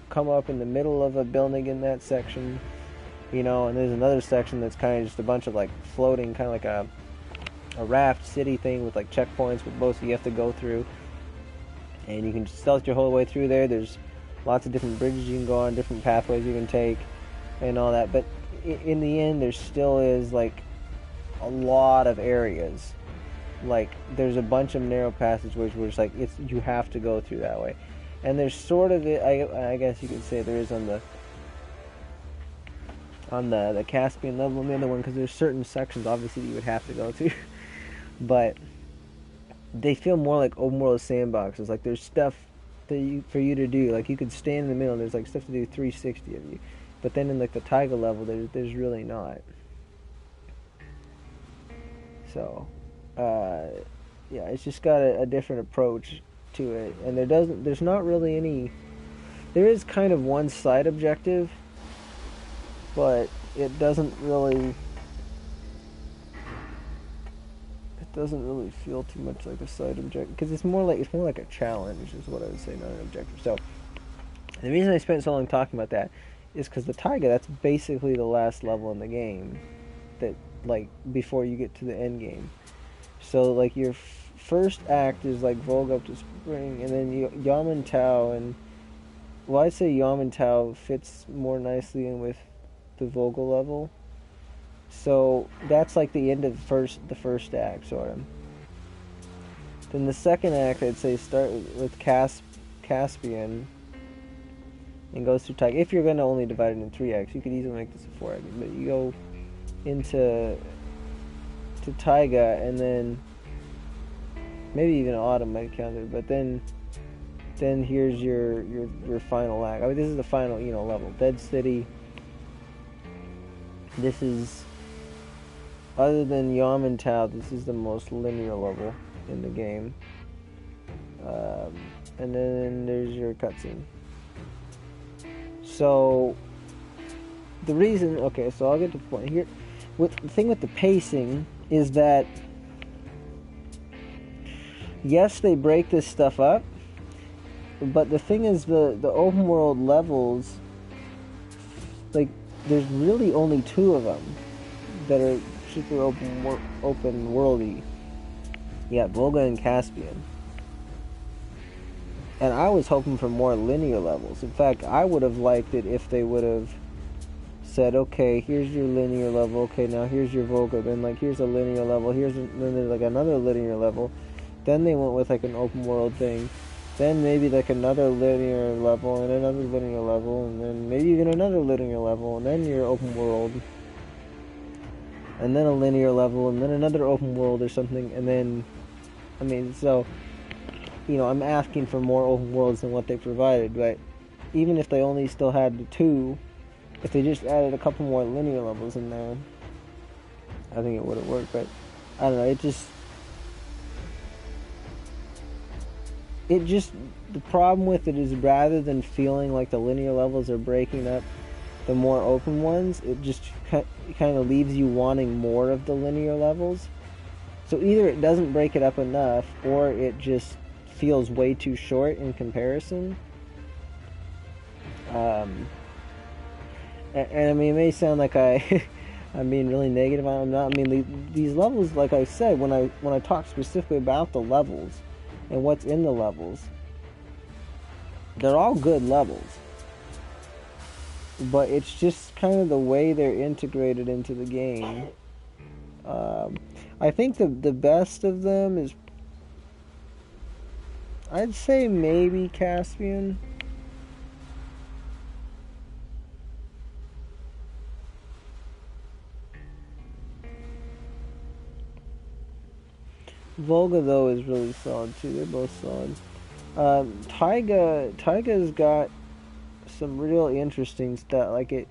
[SPEAKER 15] come up in the middle of a building in that section, you know, and there's another section that's kind of just a bunch of like floating, kind of like a raft city thing with like checkpoints with both you have to go through, and you can stealth your whole way through there. There's lots of different bridges you can go on, different pathways you can take, and all that, but in the end, there still is like a lot of areas. Like, there's a bunch of narrow passageways where it's like you have to go through that way, and there's sort of I guess you could say there is on the Caspian level and the other one, because there's certain sections obviously you would have to go through, but they feel more like open world sandboxes. Like, there's stuff that for you to do. Like, you could stand in the middle. There's like stuff to do 360 of you. But then in like the Taiga level, there's really not. So, yeah, it's just got a different approach to it, and there's not really any. There is kind of one side objective, but it doesn't really. It doesn't really feel too much like a side objective, because it's more like a challenge, is what I would say, not an objective. So, the reason I spent so long talking about that is because the Taiga, that's basically the last level in the game, that, like, before you get to the end game. So, like, your first act is like Volga up to Spring, and then Yamantau, and, well, I'd say Yamantau fits more nicely in with the Volga level. So that's like the end of the first act, sort of. Then the second act, I'd say, start with Caspian and goes through Taiga. If you're going to only divide it in 3 acts, you could easily make this a 4 act, but you go into Taiga, and then maybe even Autumn might count it, but then here's your final act. I mean, this is the final, you know, level. Dead City. This is, other than Yamantau, this is the most linear level in the game. And then there's your cutscene. So, the reason, okay, so I'll get to the point here. The thing with the pacing is that, yes, they break this stuff up, but the thing is, the open world levels, like, there's really only 2 of them that are super open worldy. Yeah, Volga and Caspian. And I was hoping for more linear levels. In fact, I would have liked it if they would have said, okay, here's your linear level, okay, now here's your Volga, then like here's a linear level, then there's like another linear level, then they went with like an open world thing, then maybe like another linear level, and another linear level, and then maybe even another linear level, and then your open world, and then a linear level, and then another open world or something, and then, I mean, so, you know, I'm asking for more open worlds than what they provided, but even if they only still had the 2, if they just added a couple more linear levels in there, I think it would have worked, but I don't know, the problem with it is, rather than feeling like the linear levels are breaking up the more open ones, it just kind of leaves you wanting more of the linear levels. So either it doesn't break it up enough, or it just feels way too short in comparison. And I mean, it may sound like I'm being really negative on them. Not. I mean, these levels, like I said, when I talk specifically about the levels and what's in the levels, they're all good levels. But it's just kind of the way they're integrated into the game. I think the best of them is, I'd say maybe Caspian. Volga, though, is really solid too. They're both solid. Taiga's got some real interesting stuff. Like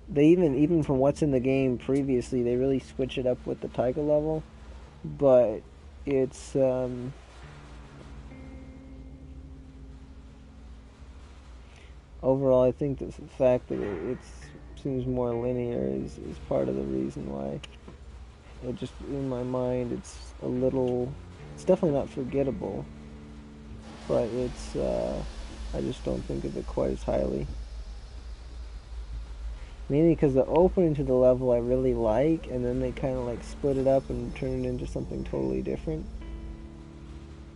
[SPEAKER 15] they even from what's in the game previously, they really switch it up with the Taiga level. But it's overall, I think the fact that it seems more linear is part of the reason why. It just, in my mind, it's definitely not forgettable, but I just don't think of it quite as highly. Mainly because the opening to the level I really like, and then they kind of like split it up and turn it into something totally different,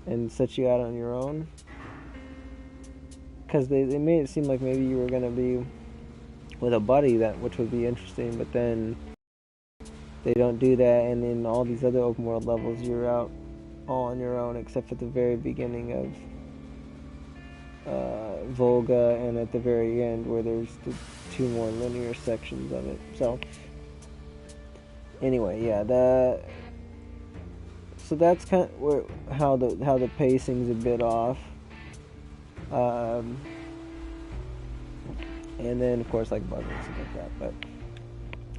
[SPEAKER 15] and set you out on your own. Because they made it seem like maybe you were going to be with a buddy, which would be interesting, but then they don't do that, and in all these other open world levels, you're out all on your own, except at the very beginning of Volga, and at the very end, where there's the two more linear sections of it. So, anyway, yeah, so that's kind of how the pacing's a bit off. And then, of course, like bugs and stuff like that. But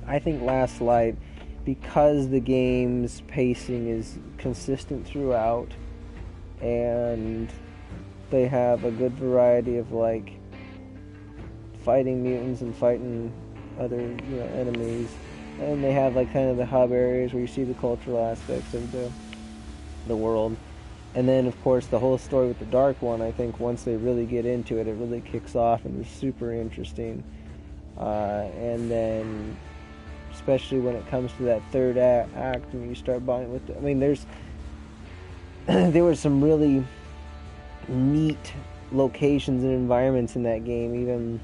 [SPEAKER 15] I think Last Light, because the game's pacing is consistent throughout, and they have a good variety of like fighting mutants and fighting other enemies, and they have like kind of the hub areas where you see the cultural aspects of the world. And then, of course, the whole story with the Dark One, I think once they really get into it, it really kicks off and is super interesting. And then, especially when it comes to that third act, and you start bonding with I mean, there were some really neat locations and environments in that game, even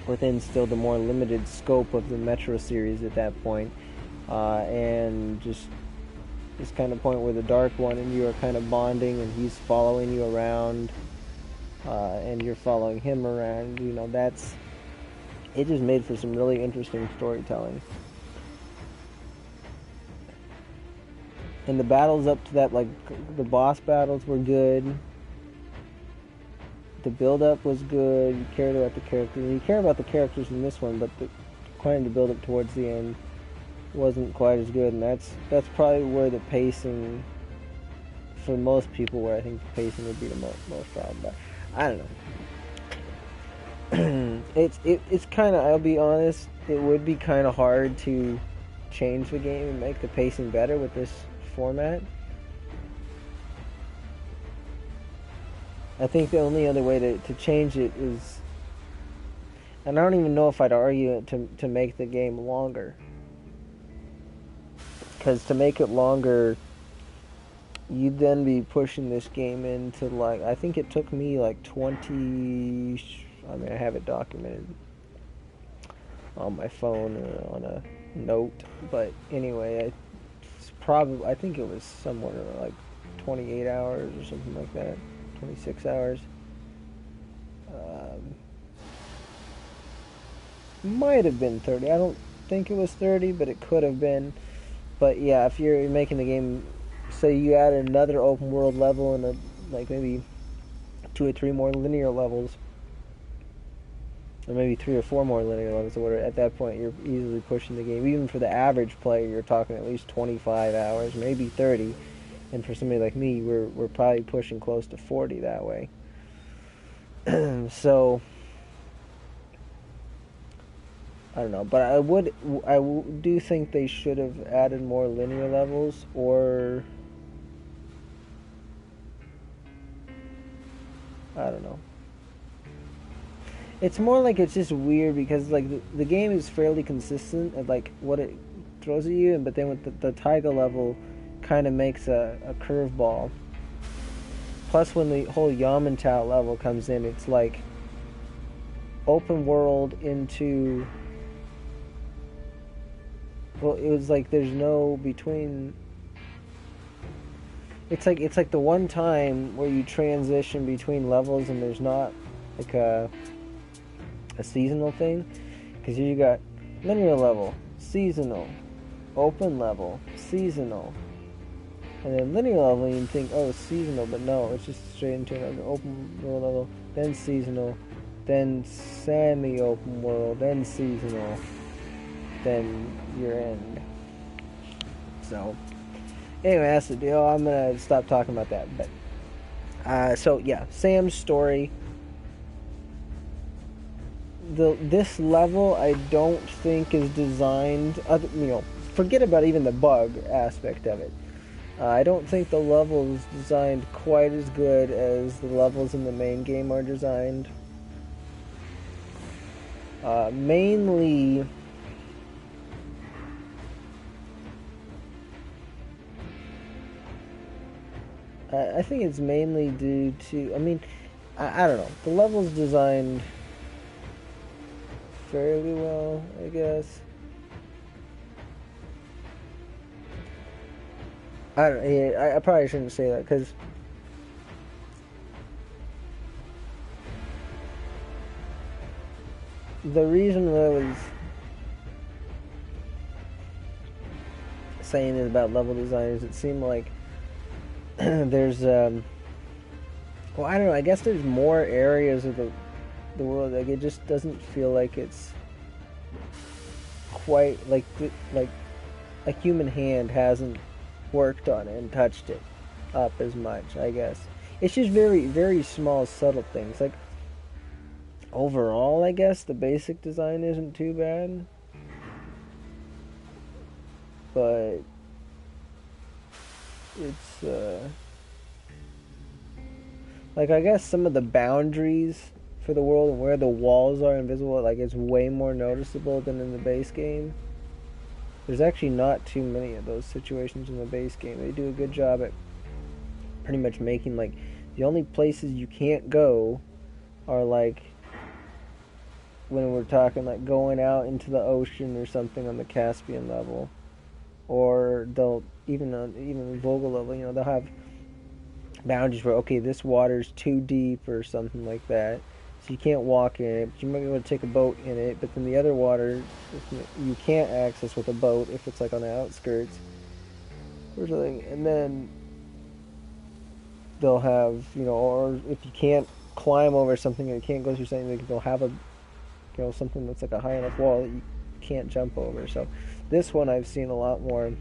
[SPEAKER 15] within still the more limited scope of the Metro series at that point. And just this kind of point where the Dark One and you are kind of bonding, and he's following you around, and you're following him around. It just made for some really interesting storytelling. And the battles up to that, like the boss battles, were good. The build-up was good. You cared about the characters. And you care about the characters in this one, but the build-up towards the end wasn't quite as good, and that's probably where the pacing, for most people, where I think the pacing would be the most problem. But I don't know. It's kind of, I'll be honest, it would be kind of hard to change the game and make the pacing better with this format. I think the only other way to change it is, and I don't even know if I'd argue it to make the game longer. Because to make it longer, you'd then be pushing this game into, like, I think it took me like 20, I mean, I have it documented on my phone or on a note, but anyway, I think it was somewhere like 28 hours or something like that, 26 hours. Might have been 30. I don't think it was 30, but it could have been. But yeah, if you're making the game, say you add another open world level and like maybe 2 or 3 more linear levels, or maybe 3 or 4 more linear levels, or whatever, at that point you're easily pushing the game. Even for the average player, you're talking at least 25 hours, maybe 30. And for somebody like me, we're probably pushing close to 40 that way. So I don't know, but I do think they should have added more linear levels, or I don't know. It's more like it's just weird because like the game is fairly consistent at like what it throws at you, but then with the Taiga level kind of makes a curveball. Plus when the whole Yamantau level comes in, it's like open world into, well, it was like there's no between. It's like the one time where you transition between levels and there's not like a seasonal thing, because here you got linear level, seasonal, open level, seasonal, and then linear level you think, oh, it's seasonal, but no, it's just straight into another open world level, then seasonal, then semi-open world, then seasonal, then your end. So anyway, that's the deal. I'm gonna stop talking about that. But so yeah, Sam's story. This level I don't think is designed. Forget about even the bug aspect of it. I don't think the level is designed quite as good as the levels in the main game are designed. Mainly. I think it's mainly due to, I don't know. The level's designed fairly well, I guess. I probably shouldn't say that, because the reason that I was saying it about level design is it seemed like there's well, I don't know, I guess there's more areas of the world, like it just doesn't feel like it's quite like a human hand hasn't worked on it and touched it up as much, I guess. It's just very, very small, subtle things. Like overall, I guess the basic design isn't too bad, but it's like, I guess some of the boundaries for the world and where the walls are invisible, like it's way more noticeable than in the base game. There's actually not too many of those situations in the base game. They do a good job at pretty much making, like, the only places you can't go are like when we're talking like going out into the ocean or something on the Caspian level, or they'll even Vogel level, they'll have boundaries where, okay, this water's too deep or something like that, so you can't walk in it, but you might be able to take a boat in it, but then the other water you can't access with a boat if it's like on the outskirts or something. And then they'll have, or if you can't climb over something or you can't go through something, they'll have a, something that's like a high enough wall that you can't jump over. So this one I've seen a lot more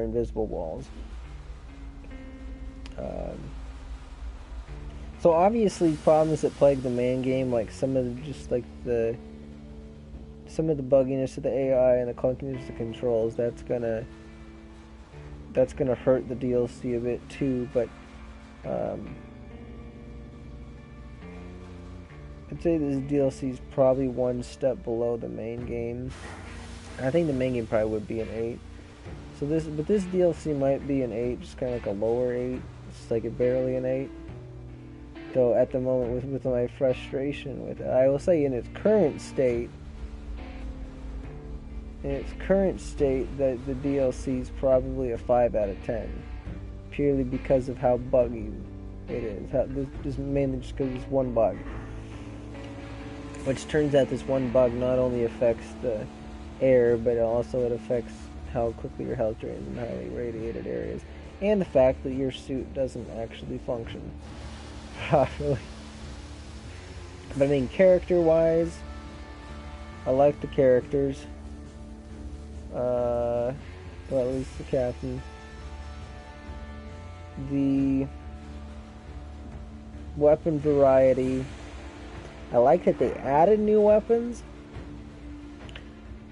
[SPEAKER 15] invisible walls. So obviously problems that plague the main game, like some of the bugginess of the AI and the clunkiness of the controls, that's gonna hurt the DLC a bit too, but I'd say this DLC is probably one step below the main game. I think the main game probably would be an 8. But this DLC might be an 8, just kind of like a lower 8. It's like barely an 8. Though at the moment, with my frustration with it, I will say in its current state, that the DLC is probably a 5 out of 10, purely because of how buggy it is. Just mainly just because it's one bug. Which turns out this one bug not only affects the air, but also it affects how quickly your health drains in highly radiated areas, and the fact that your suit doesn't actually function properly. But character-wise, I like the characters. Well, at least the captain. The weapon variety, I like that they added new weapons,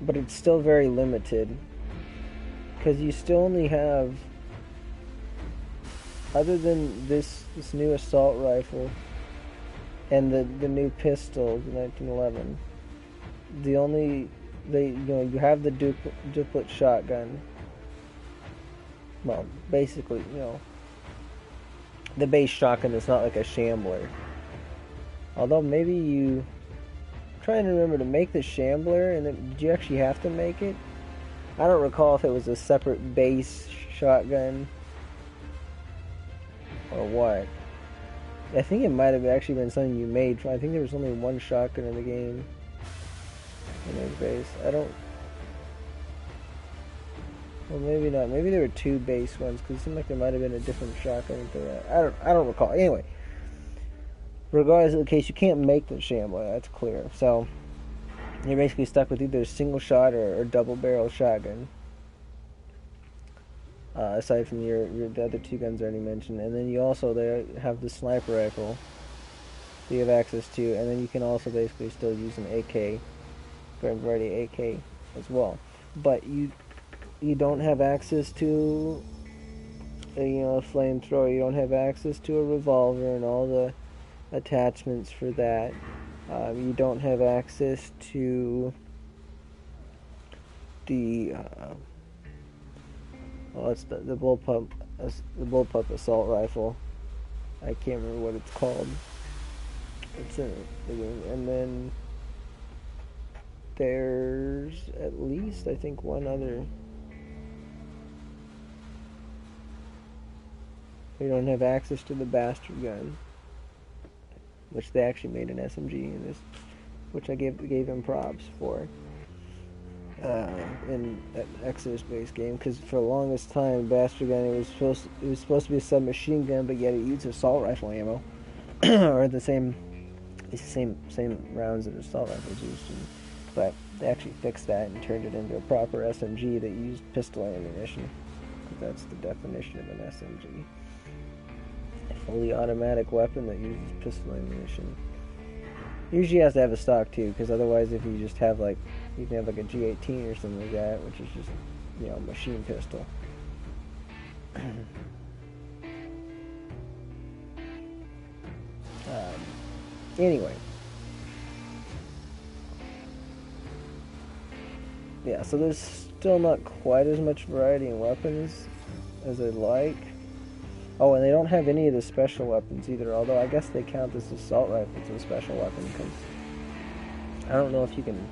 [SPEAKER 15] but it's still very limited, because you still only have, other than this new assault rifle, and the new pistol, the 1911. You have the duplicate shotgun. Well, basically, the base shotgun is not like a shambler. Although maybe I'm trying to remember to make the shambler, and did you actually have to make it? I don't recall if it was a separate base shotgun or what. I think it might have actually been something you made. I think there was only one shotgun in the game. In the base. Well, maybe not. Maybe there were two base ones, because it seemed like there might have been a different shotgun for that. I don't recall. Anyway, regardless of the case, you can't make the shambler. That's clear. So you're basically stuck with either a single shot or double barrel shotgun. Aside from the other two guns I already mentioned, and then you also have the sniper rifle that you have access to, and then you can also basically still use an AK, Garden Variety AK as well. But you don't have access to a flamethrower. You don't have access to a revolver and all the attachments for that. You don't have access to it's the bullpup assault rifle. I can't remember what it's called. It's in the game. And then there's at least, I think, one other. You don't have access to the bastard gun, which they actually made an SMG in this, which I gave them props for. In that Exodus-based game, because for the longest time, bastard gun it was supposed to be a submachine gun, but yet it used assault rifle ammo, or the same rounds that assault rifles used. But they actually fixed that and turned it into a proper SMG that used pistol ammunition. That's the definition of an SMG: a fully automatic weapon that uses pistol ammunition. Usually has to have a stock too, because otherwise, if you just have you can have a G18 or something like that, which is just a machine pistol. Anyway, yeah. So there's still not quite as much variety in weapons as I'd like. Oh, and they don't have any of the special weapons either, although I guess they count this assault rifle as a special weapon, because I don't know if you can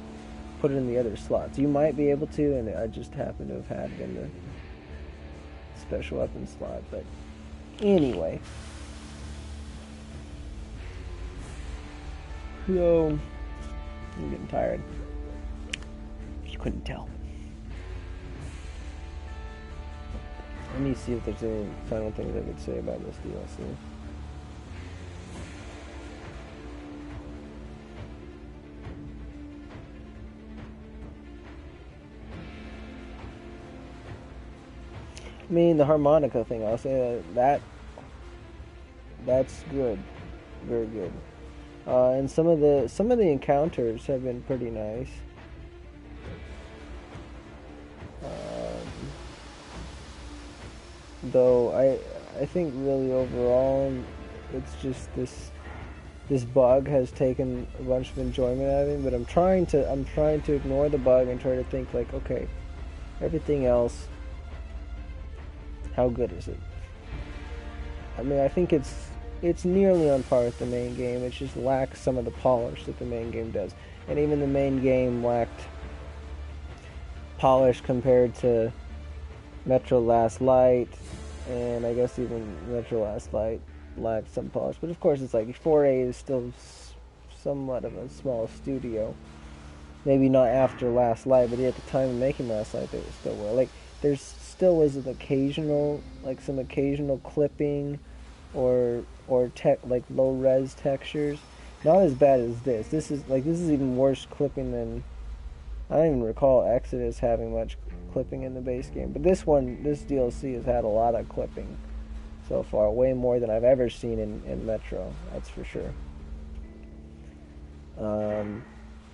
[SPEAKER 15] put it in the other slots. You might be able to, and I just happen to have had it in the special weapon slot, but anyway. So, I'm getting tired. If you couldn't tell. Let me see if there's any final things I could say about this DLC. I mean, the harmonica thing, I'll say that's good. Very good. And some of the encounters have been pretty nice. Though I think really overall it's just this bug has taken a bunch of enjoyment out of it, but I'm trying to ignore the bug and try to think okay, everything else, how good is it? I mean, I think it's nearly on par with the main game. It just lacks some of the polish that the main game does, and even the main game lacked polish compared to Metro Last Light, and I guess even Metro Last Light lacked some polish. But of course, it's 4A is still somewhat of a small studio. Maybe not after Last Light, but at the time of making Last Light, they still were. There still was an occasional, some occasional clipping, or low res textures. Not as bad as this. This is even worse clipping than. I don't even recall Exodus having much clipping in the base game, but this DLC has had a lot of clipping so far, way more than I've ever seen in Metro, that's for sure.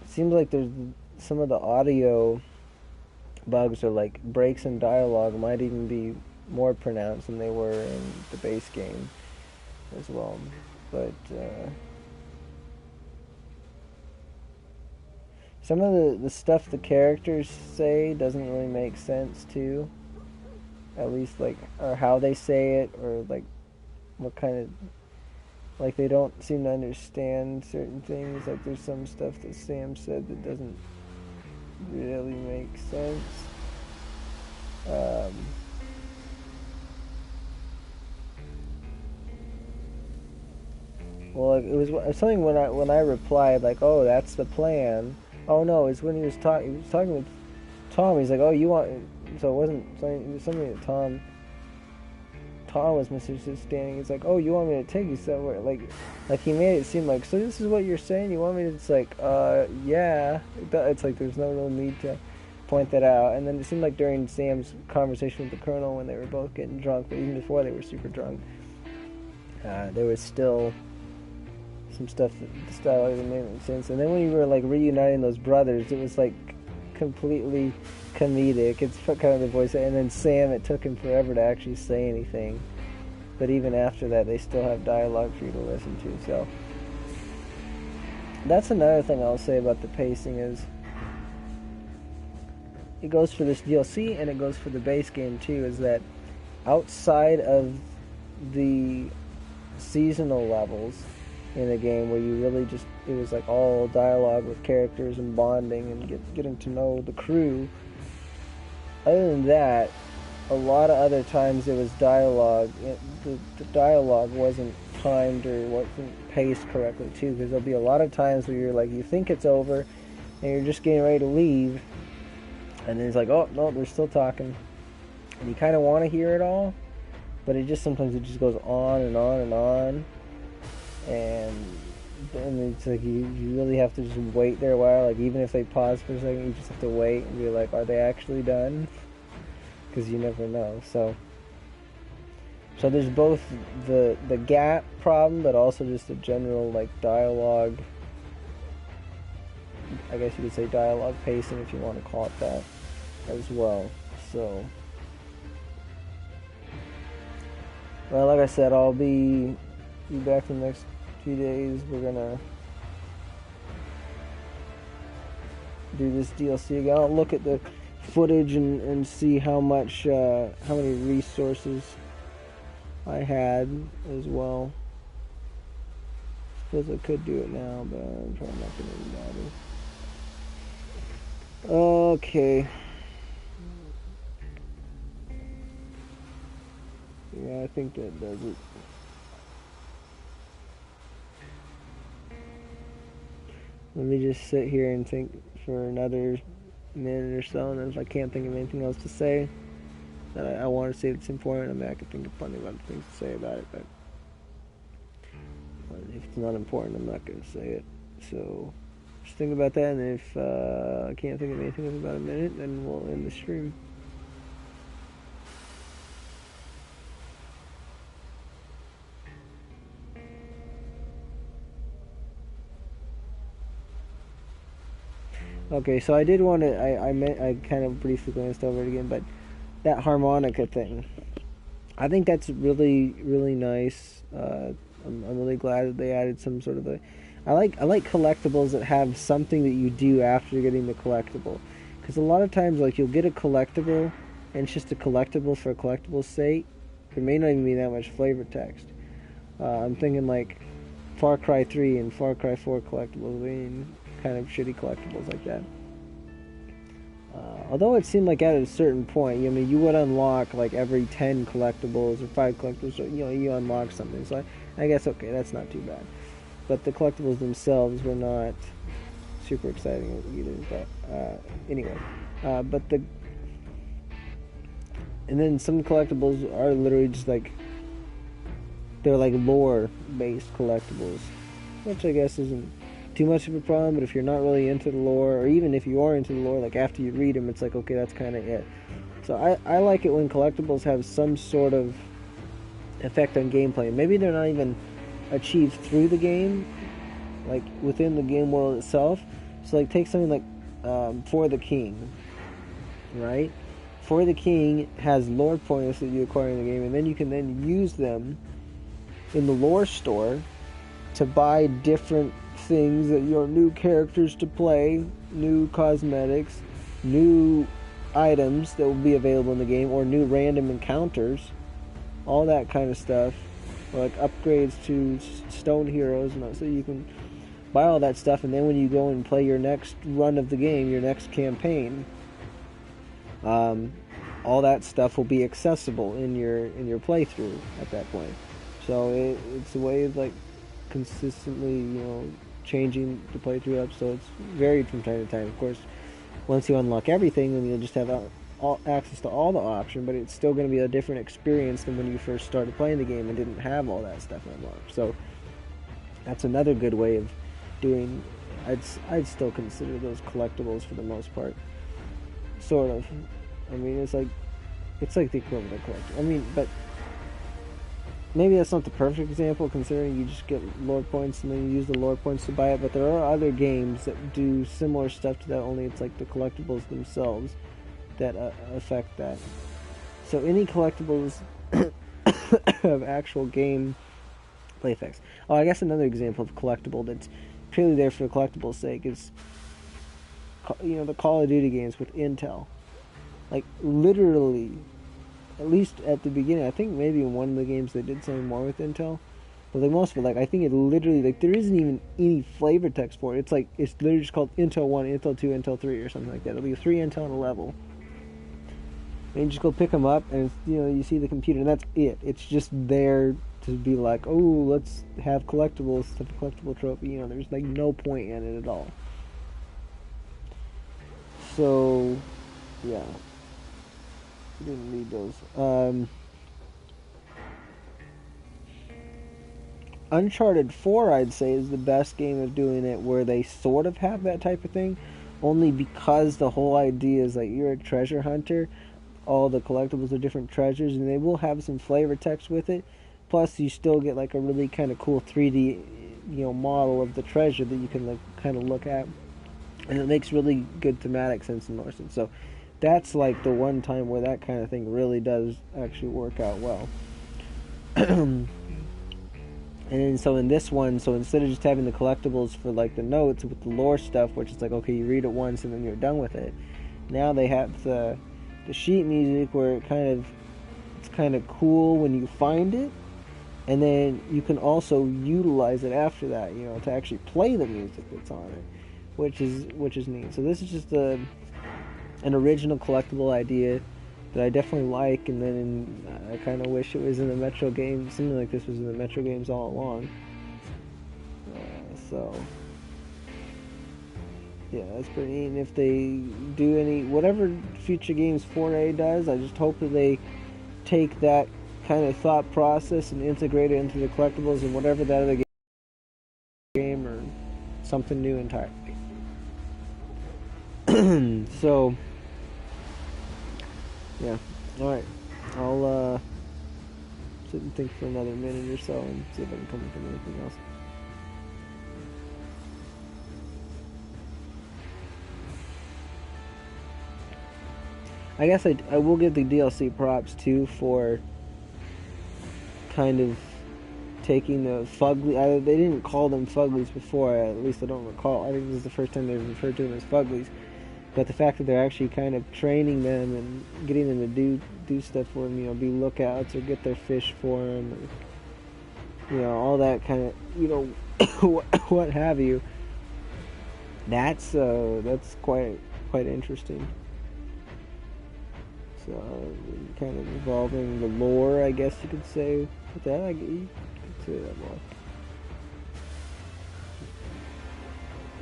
[SPEAKER 15] Seems like there's some of the audio bugs, or breaks in dialogue, might even be more pronounced than they were in the base game as well, but some of the stuff the characters say doesn't really make sense too. At least like, or how they say it, or like what kind of, like they don't seem to understand certain things. Like there's some stuff that Sam said that doesn't really make sense. Well, it was something when I replied like, "Oh, that's the plan." Oh no, it's when he was talking with Tom. He's like, "Oh, you want?" So it wasn't something. It was something that Tom was misunderstanding. He's like, "Oh, you want me to take you somewhere?" Like he made it seem like, "So this is what you're saying? You want me to?" It's like, yeah. It's like there's no real need to point that out. And then it seemed like during Sam's conversation with the Colonel when they were both getting drunk, but even before they were super drunk, there was still some stuff that didn't make sense. And then when you were like reuniting those brothers, it was like completely comedic. It's kind of the voice. And then Sam, it took him forever to actually say anything. But even after that, they still have dialogue for you to listen to. So that's another thing I'll say about the pacing is it goes for this DLC and it goes for the base game too, is that outside of the seasonal levels in the game where you really just, it was like all dialogue with characters and bonding and getting to know the crew. Other than that, a lot of other times it was dialogue. The dialogue wasn't timed or wasn't paced correctly too, because there'll be a lot of times where you're like, you think it's over and you're just getting ready to leave, and then it's like, oh no, they're still talking, and you kind of want to hear it all, but it just sometimes it just goes on and on and on. And it's like you really have to just wait there a while. Like even if they pause for a second, you just have to wait and be like, are they actually done? Because you never know. So there's both the gap problem, but also just a general like dialogue. I guess you could say dialogue pacing if you want to call it that as well. So, well, like I said, I'll be back in the next few days. We're gonna do this DLC again. I'll look at the footage and see how many resources I had as well. Suppose I could do it now, but I'm probably not gonna do that. Okay. Yeah, I think that does it. Let me just sit here and think for another minute or so, and then if I can't think of anything else to say that I want to say that's important, I mean, I could think of plenty of other things to say about it, but if it's not important, I'm not going to say it. So just think about that, and if I can't think of anything in about a minute, then we'll end the stream. Okay, so I did want to, I kind of briefly glanced over it again, but that harmonica thing, I think that's really, really nice. I'm really glad that they added some sort of a, I like collectibles that have something that you do after getting the collectible, because a lot of times, like, you'll get a collectible, and it's just a collectible for a collectible's sake. There may not even be that much flavor text. I'm thinking, like, Far Cry 3 and Far Cry 4 collectibles, I mean, kind of shitty collectibles like that. Although it seemed like at a certain point, I mean, you would unlock like every 10 collectibles or 5 collectibles, or, you unlock something. So I guess, okay, that's not too bad. But the collectibles themselves were not super exciting either. But anyway, and then some collectibles are literally just like, they're like lore-based collectibles, which I guess isn't too much of a problem, but if you're not really into the lore, or even if you are into the lore, like after you read them, it's like, okay, that's kind of it. So I like it when collectibles have some sort of effect on gameplay. Maybe they're not even achieved through the game, like within the game world itself. So like take something like For the King, right? For the King has lore points that you acquire in the game, and then you can then use them in the lore store to buy different things that new characters to play, new cosmetics, new items that will be available in the game, or new random encounters, all that kind of stuff, or like upgrades to stone heroes, and so you can buy all that stuff, and then when you go and play your next run of the game, your next campaign, all that stuff will be accessible in your playthrough at that point. So it's a way of like consistently, changing the playthrough up, so it's varied from time to time. Of course, once you unlock everything, then you'll just have all access to all the options, but it's still going to be a different experience than when you first started playing the game and didn't have all that stuff unlocked. So that's another good way of doing. I'd still consider those collectibles for the most part, sort of. I mean, it's like the equivalent of collectible. I mean, but maybe that's not the perfect example, considering you just get lore points and then you use the lore points to buy it, but there are other games that do similar stuff to that, only it's like the collectibles themselves that affect that. So any collectibles of actual game play effects. Oh, I guess another example of collectible that's purely there for the collectible's sake is, the Call of Duty games with Intel. Like, literally, at least at the beginning, I think maybe in one of the games they did something more with Intel, but like most of it, like, I think it literally, like, there isn't even any flavor text for it. It's like, it's literally just called Intel 1, Intel 2, Intel 3, or something like that. It'll be 3 Intel on a level. And you just go pick them up, and it's, you see the computer, and that's it. It's just there to be like, oh, let's have collectibles, have a collectible trophy. There's like no point in it at all. So, yeah. Didn't need those. Uncharted 4, I'd say, is the best game of doing it, where they sort of have that type of thing, only because the whole idea is like you're a treasure hunter. All the collectibles are different treasures, and they will have some flavor text with it. Plus, you still get like a really kind of cool 3D, model of the treasure that you can like kind of look at, and it makes really good thematic sense in Norsen. So that's like the one time where that kind of thing really does actually work out well. And so in this one, so instead of just having the collectibles for like the notes with the lore stuff, which is like, okay, you read it once and then you're done with it, now they have the sheet music where it's kind of cool when you find it, and then you can also utilize it after that, to actually play the music that's on it, which is neat. So this is just an original collectible idea that I definitely like, and then I kind of wish it was in the Metro games. Something like this was in the Metro games all along. So yeah, that's pretty neat. And if they do whatever future games 4A does, I just hope that they take that kind of thought process and integrate it into the collectibles and whatever that other game, or something new entirely. So yeah, alright. I'll sit and think for another minute or so and see if I can come up with anything else. I guess I will give the DLC props too for kind of taking the fugly. They didn't call them fuglies before, at least I don't recall. I think this is the first time they've referred to them as fuglies. But the fact that they're actually kind of training them and getting them to do stuff for them, be lookouts or get their fish for them, or, all that kind of, what have you. That's quite interesting. So kind of involving the lore, I guess you could say. With that, you could say that more.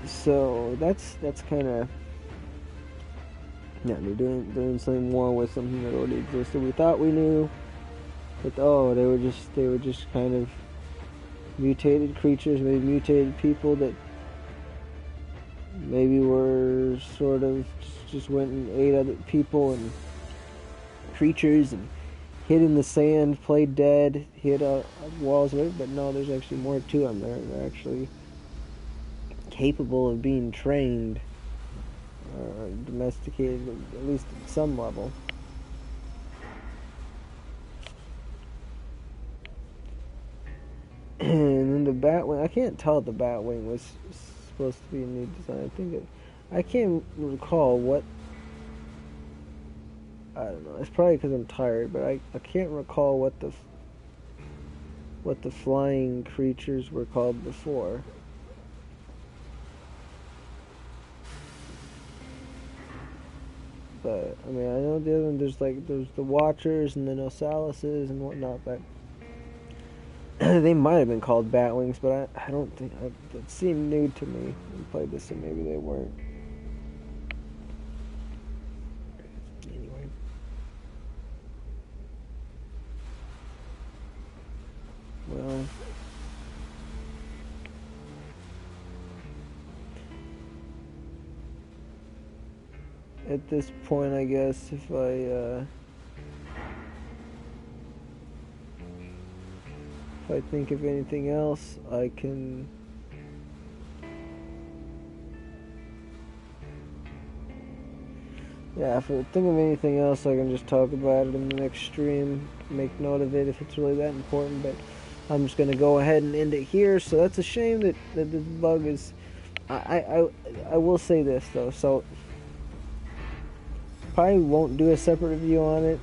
[SPEAKER 15] So that's kind of. Yeah, they're doing something more with something that already existed. We thought we knew, but they were just kind of mutated creatures, maybe mutated people that maybe were sort of just went and ate other people and creatures and hid in the sand, played dead, hid walls, but no, there's actually more to them. They're actually capable of being trained. Domesticated, at least at some level. And then Batwing. I can't tell if the Batwing was supposed to be a new design. I can't recall what. I don't know. It's probably because I'm tired, but I can't recall what the flying creatures were called before. But I mean, I know the other one. There's the Watchers and the Nosalises and whatnot, but they might have been called Batwings. But I don't think it seemed new to me. I played this, and maybe they weren't. Anyway, well. At this point, I guess if I think of anything else, I can if I think of anything else, I can just talk about it in the next stream, make note of it if it's really that important, but I'm just going to go ahead and end it here. So that's a shame that this bug is... I will say this, though, so... probably won't do a separate review on it.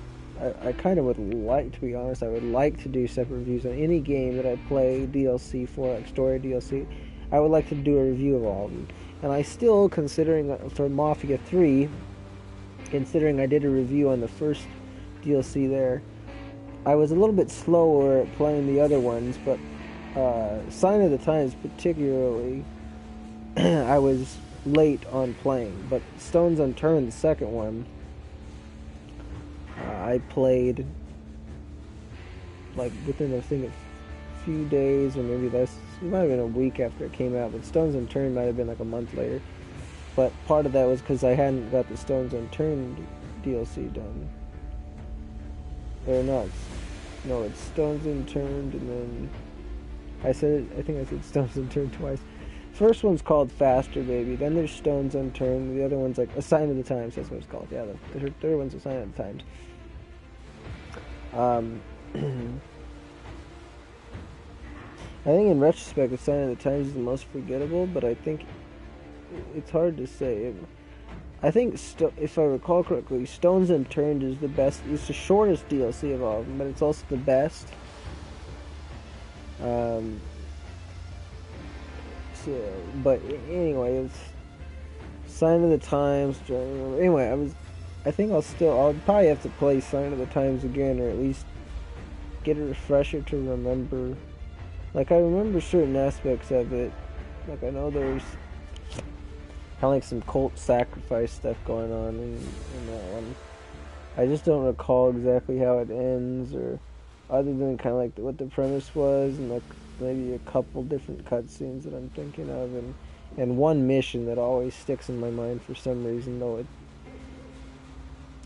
[SPEAKER 15] I kind of would like, to be honest, I would like to do separate reviews on any game that I play DLC for, like story DLC. I would like to do a review of all of them. And I still, considering, for Mafia 3, considering I did a review on the first DLC there, I was a little bit slower at playing the other ones, but Sign of the Times particularly, I was late on playing. But Stones Unturned, the second one, I played like within, I think, a few days or maybe less. It might have been a week after it came out, but Stones Unturned might have been like a month later. But part of that was because I hadn't got the Stones Unturned DLC done. Or not. No, it's Stones Unturned, and then I think I said Stones Unturned twice. First one's called Faster Baby, then there's Stones Unturned, the other one's like A Sign of the Times, that's what it's called. Yeah, the third one's A Sign of the Times. I think in retrospect, A Sign of the Times is the most forgettable, but I think it's hard to say. I think, if I recall correctly, Stones Unturned is the best. It's the shortest DLC of all of them, but it's also the best. But anyway, it's Sign of the Times. Anyway, I think I'll probably have to play Sign of the Times again, or at least get a refresher to remember. Like, I remember certain aspects of it. Like, I know there's kind of like some cult sacrifice stuff going on in that one. I just don't recall exactly how it ends, or other than kind of like what the premise was, and like maybe a couple different cutscenes that I'm thinking of, and one mission that always sticks in my mind for some reason, though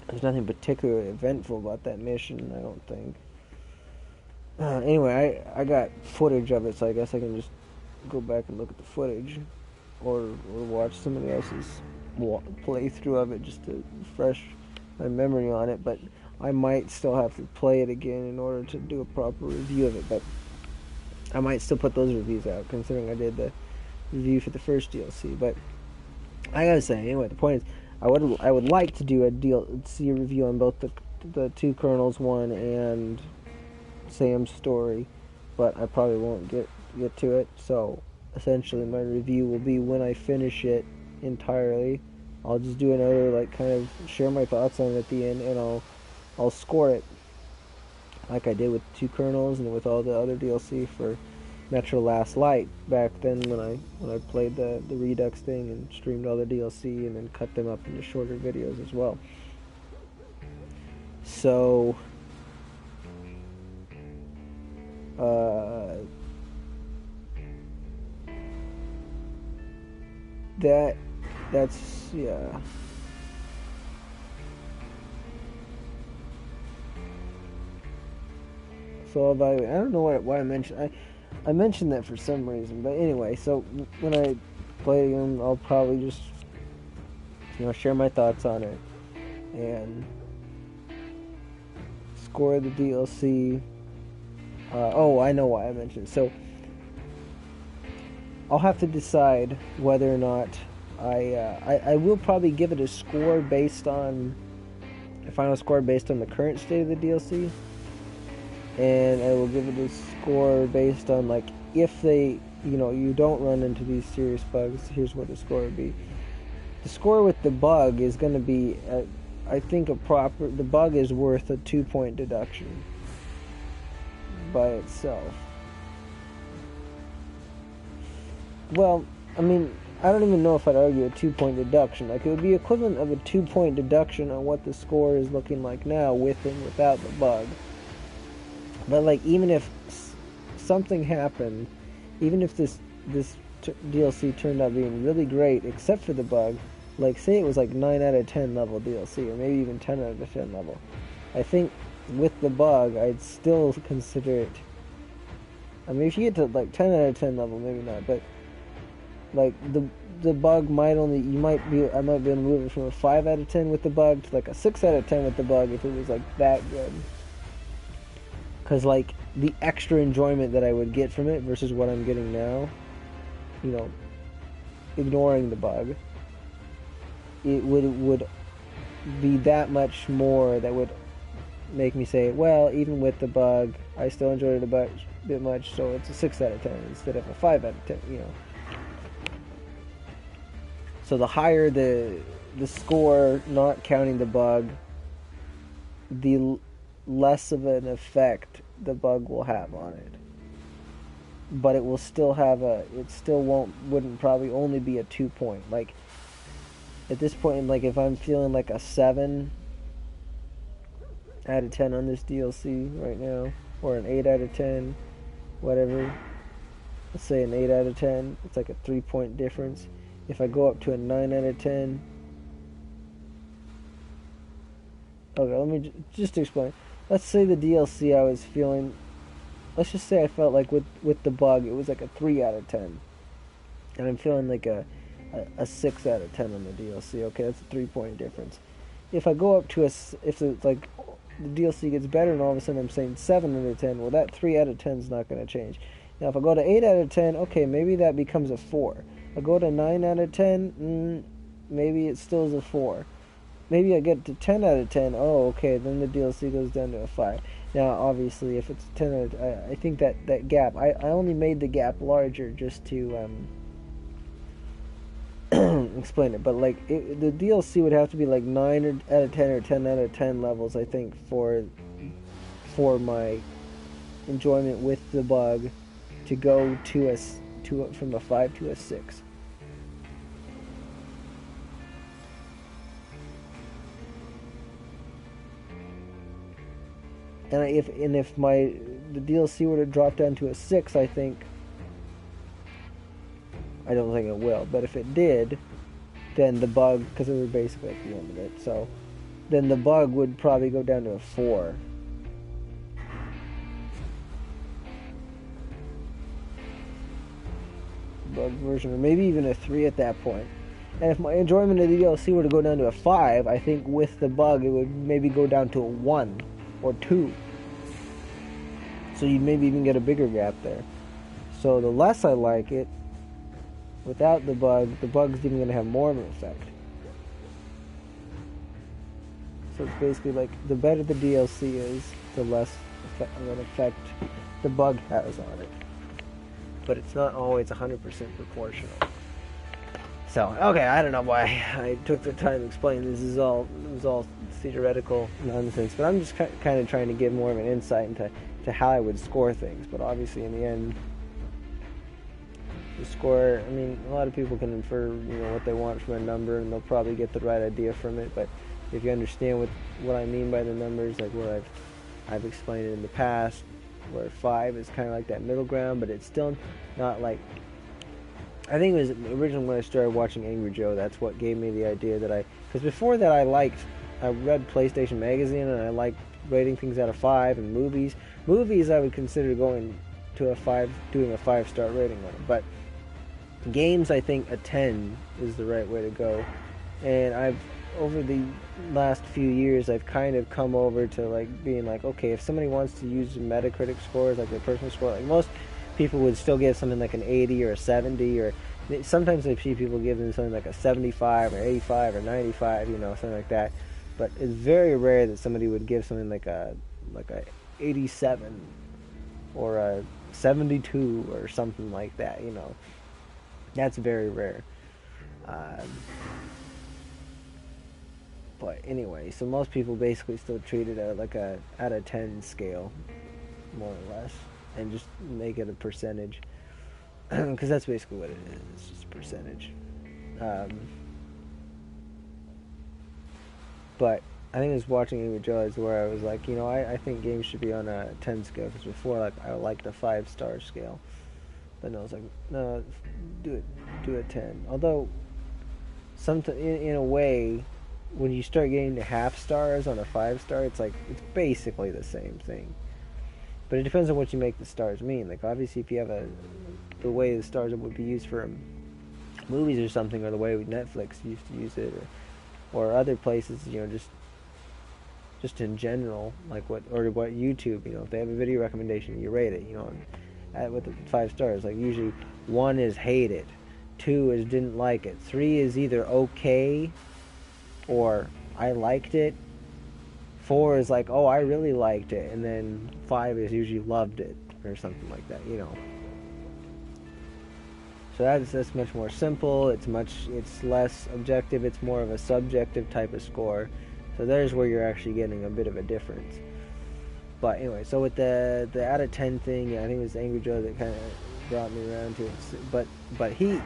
[SPEAKER 15] there's nothing particularly eventful about that mission, I don't think. Anyway, I got footage of it, so I guess I can just go back and look at the footage, or watch somebody else's playthrough of it just to refresh my memory on it. But I might still have to play it again in order to do a proper review of it. But I might still put those reviews out, considering I did the review for the first DLC. But I gotta say, anyway, the point is, I would like to do a DLC review on both the two Colonels one and Sam's story, but I probably won't get to it. So essentially, my review will be when I finish it entirely. I'll just do another, like, kind of share my thoughts on it at the end, and I'll score it like I did with Two Colonels and with all the other DLC for Metro Last Light back then when I played the Redux thing and streamed all the DLC and then cut them up into shorter videos as well. So that's yeah. So I don't know why I mentioned I mentioned that for some reason, but anyway. So when I play them, I'll probably just share my thoughts on it and score the DLC. I know why I mentioned it. So I'll have to decide whether or not I will probably give it a score based on a final score based on the current state of the DLC, and I will give it a score based on like if they, you don't run into these serious bugs. Here's what the score would be. The score with the bug is going to be, I think the bug is worth a 2-point deduction by itself. Well, I mean, I don't even know if I'd argue a 2-point deduction. Like, it would be equivalent of a 2-point deduction on what the score is looking like now with and without the bug. But, like, even if something happened, even if this DLC turned out being really great, except for the bug, like, say it was like 9 out of 10 level DLC, or maybe even 10 out of 10 level, I think with the bug, I'd still consider it. I mean, if you get to, like, 10 out of 10 level, maybe not, but like the bug might I might be able to move it from a 5 out of 10 with the bug to like a 6 out of 10 with the bug if it was like that good. Because like the extra enjoyment that I would get from it versus what I'm getting now, ignoring the bug, it would be that much more that would make me say, well, even with the bug, I still enjoyed it a bit much, so it's a 6 out of 10 instead of a 5 out of 10, So the higher the score, not counting the bug, the less of an effect the bug will have on it. But it will still have wouldn't probably only be a 2-point. Like, at this point, like, if I'm feeling like a 7 out of 10 on this DLC right now, or an 8 out of 10, whatever, let's say an 8 out of 10, it's like a 3-point difference. If I go up to a 9 out of 10... Okay, let me just explain. Let's say the DLC I was feeling... Let's just say I felt like with the bug, it was like a 3 out of 10. And I'm feeling like a 6 out of 10 on the DLC. Okay, that's a 3-point difference. If I go up to if it's like the DLC gets better and all of a sudden I'm saying 7 out of 10, well, that 3 out of 10 is not going to change. Now, if I go to 8 out of 10, okay, maybe that becomes a 4. I go to 9 out of 10, maybe it still is a 4. Maybe I get to 10 out of 10, oh, okay, then the DLC goes down to a 5. Now, obviously, if it's 10 out of 10, I think that gap, I only made the gap larger just to explain it, but like, the DLC would have to be like 9 out of 10 or 10 out of 10 levels, I think, for my enjoyment with the bug to go from a 5 to a 6. And if the DLC were to drop down to a 6, I don't think it will, but if it did, then the bug, because we were basically at the end of it, so then the bug would probably go down to a 4. Bug version, or maybe even a 3 at that point. And if my enjoyment of the DLC were to go down to a 5, I think with the bug it would maybe go down to a 1 or 2. So you'd maybe even get a bigger gap there. So the less I like it, without the bug's even going to have more of an effect. So it's basically like, the better the DLC is, the less of an effect the bug has on it. But it's not always 100% proportional. So, okay, I don't know why I took the time to explain this. It was all theoretical nonsense, but I'm just kind of trying to give more of an insight into how I would score things. But obviously, in the end, the score, I mean, a lot of people can infer, what they want from a number, and they'll probably get the right idea from it. But if you understand what I mean by the numbers, like what I've explained it in the past, where 5 is kind of like that middle ground, but it's still not like... I think it was originally when I started watching Angry Joe, that's what gave me the idea that because before that I read PlayStation Magazine, and I liked rating things out of 5, and movies. Movies I would consider going to a 5, doing a 5-star rating on it, but games, I think a 10 is the right way to go. And over the last few years, I've kind of come over to like being like, okay, if somebody wants to use Metacritic scores, like their personal score, like most people would still give something like an 80 or a 70, or sometimes I see people giving something like a 75 or 85 or 95, you know, something like that. But it's very rare that somebody would give something like a 87 or a 72 or something like that, you know. That's very rare. But anyway, so most people basically still treat it at like a out of 10 scale, more or less, and just make it a percentage, because that's basically what it is. It's just a percentage. But I think it was watching Angry Joe is where I was like, you know, I think games should be on a 10 scale, because before, like, I liked the 5-star scale, but no, I was like, no, do a 10. Although, in a way, when you start getting to half stars on a 5-star, it's basically the same thing. But it depends on what you make the stars mean. Like, obviously, if you have the way the stars would be used for movies or something, or the way Netflix used to use it, or other places, you know, just in general, like what YouTube, you know, if they have a video recommendation, you rate it, you know, with the 5 stars. Like, usually 1 is hate it, 2 is didn't like it, 3 is either okay or I liked it, 4 is like, oh, I really liked it, and then 5 is usually loved it, or something like that, you know. So that's much more simple, it's less objective, it's more of a subjective type of score. So there's where you're actually getting a bit of a difference. But anyway, so with the out of 10 thing, yeah, I think it was Angry Joe that kind of brought me around to it. But he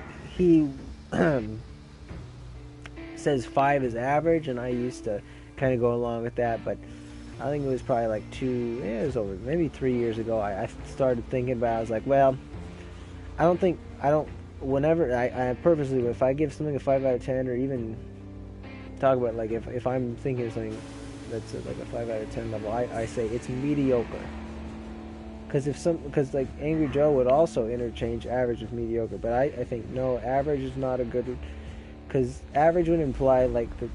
[SPEAKER 15] says 5 is average, and I used to kind of go along with that, but I think it was probably like maybe 3 years ago, I started thinking about it. I was like, well, whenever I purposely, if I give something a 5 out of 10, or even talk about, like, if I'm thinking of something that's like a 5 out of 10 level, I say it's mediocre. Because like Angry Joe would also interchange average with mediocre, but I think no, average is not a good, because average would imply like that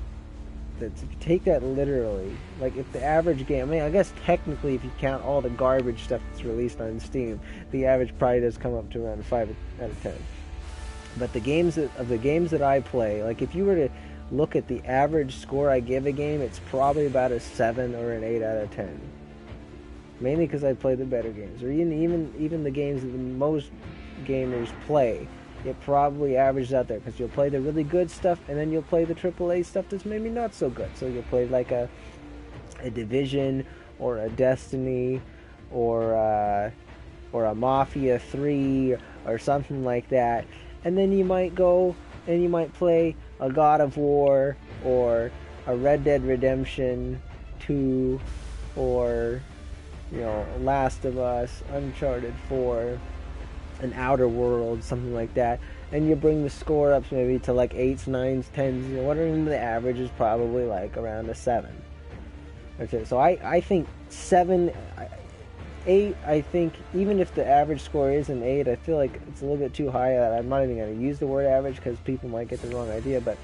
[SPEAKER 15] if you take that literally, like if the average game, I mean, I guess technically if you count all the garbage stuff that's released on Steam, the average probably does come up to around 5 out of 10. But the games that I play, like if you were to look at the average score I give a game, it's probably about a 7 or an 8 out of 10. Mainly because I play the better games, or even the games that the most gamers play. It probably averages out there, because you'll play the really good stuff, and then you'll play the AAA stuff that's maybe not so good. So you'll play like a Division, or a Destiny, or a Mafia 3, or something like that. And then you might go and you might play a God of War, or a Red Dead Redemption 2, or, you know, Last of Us, Uncharted 4, an Outer Worlds, something like that, and you bring the score up maybe to like 8s, 9s, 10s, you know, whatever. The average is probably like around a 7. Okay, so I think 7, 8, I think, even if the average score is an 8, I feel like it's a little bit too high. I'm not even going to use the word average, because people might get the wrong idea, but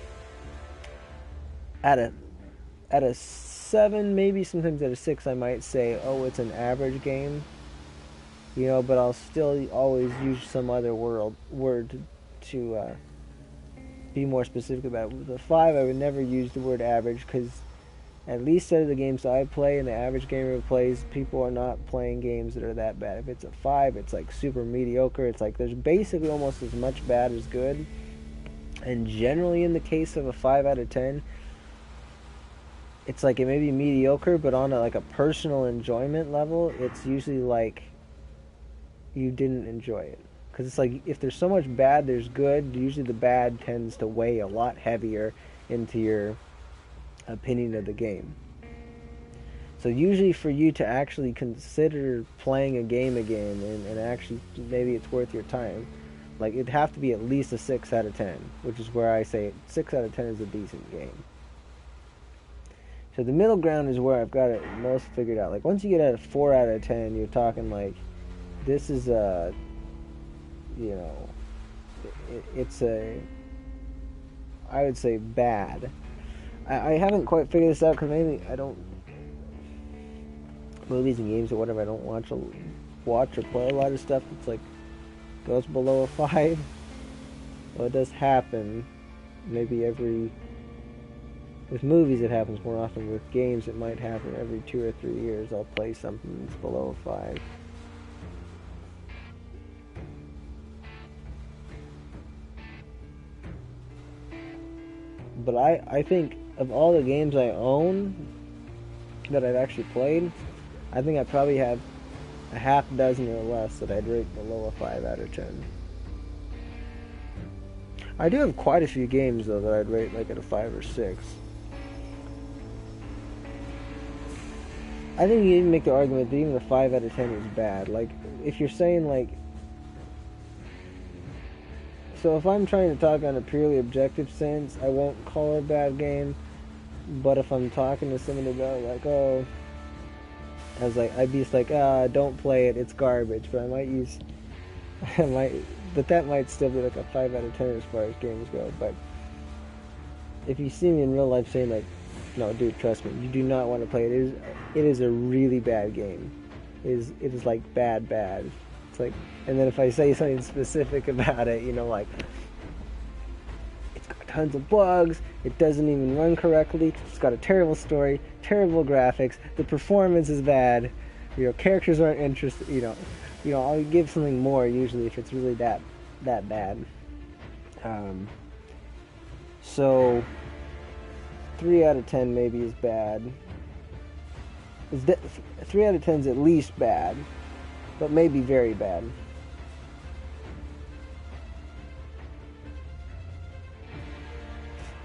[SPEAKER 15] at a 7, maybe sometimes at a 6, I might say, oh, it's an average game, you know, but I'll still always use some other word to be more specific about it. With a 5, I would never use the word average, because at least out of the games I play and the average gamer plays, people are not playing games that are that bad. If it's a 5, it's like super mediocre. It's like there's basically almost as much bad as good. And generally in the case of a 5 out of 10, it's like it may be mediocre, but on a personal enjoyment level, it's usually like you didn't enjoy it. Because it's like, if there's so much bad, there's good. Usually the bad tends to weigh a lot heavier into your opinion of the game. So usually for you to actually consider playing a game again, and actually maybe it's worth your time, like, it'd have to be at least a 6 out of 10, which is where I say 6 out of 10 is a decent game. So the middle ground is where I've got it most figured out. Like, once you get at a 4 out of 10, you're talking like, this is a, you know, it's a, I would say bad. I haven't quite figured this out, because maybe I don't, movies and games or whatever, I don't watch or play a lot of stuff. It's like goes below a 5. Well, it does happen. Maybe with movies it happens more often. With games it might happen every 2 or 3 years. I'll play something that's below a 5. But I think of all the games I own that I've actually played, I think I probably have a half dozen or less that I'd rate below a 5 out of 10. I do have quite a few games though that I'd rate like at a 5 or 6. I think you even make the argument that even a 5 out of 10 is bad. Like, if you're saying like, so if I'm trying to talk on a purely objective sense, I won't call it a bad game. But if I'm talking to someone about like, oh, I'd be just like, don't play it, it's garbage. But but that might still be like a 5 out of 10 as far as games go. But if you see me in real life saying like, no, dude, trust me, you do not want to play it. It is a really bad game. It is like bad. It's like, and then if I say something specific about it, like, it's got tons of bugs, it doesn't even run correctly, it's got a terrible story, terrible graphics, the performance is bad, characters aren't interesting, I'll give something more usually if it's really that bad. So 3 out of 10 maybe is bad. 3 out of 10 is at least bad, but maybe very bad.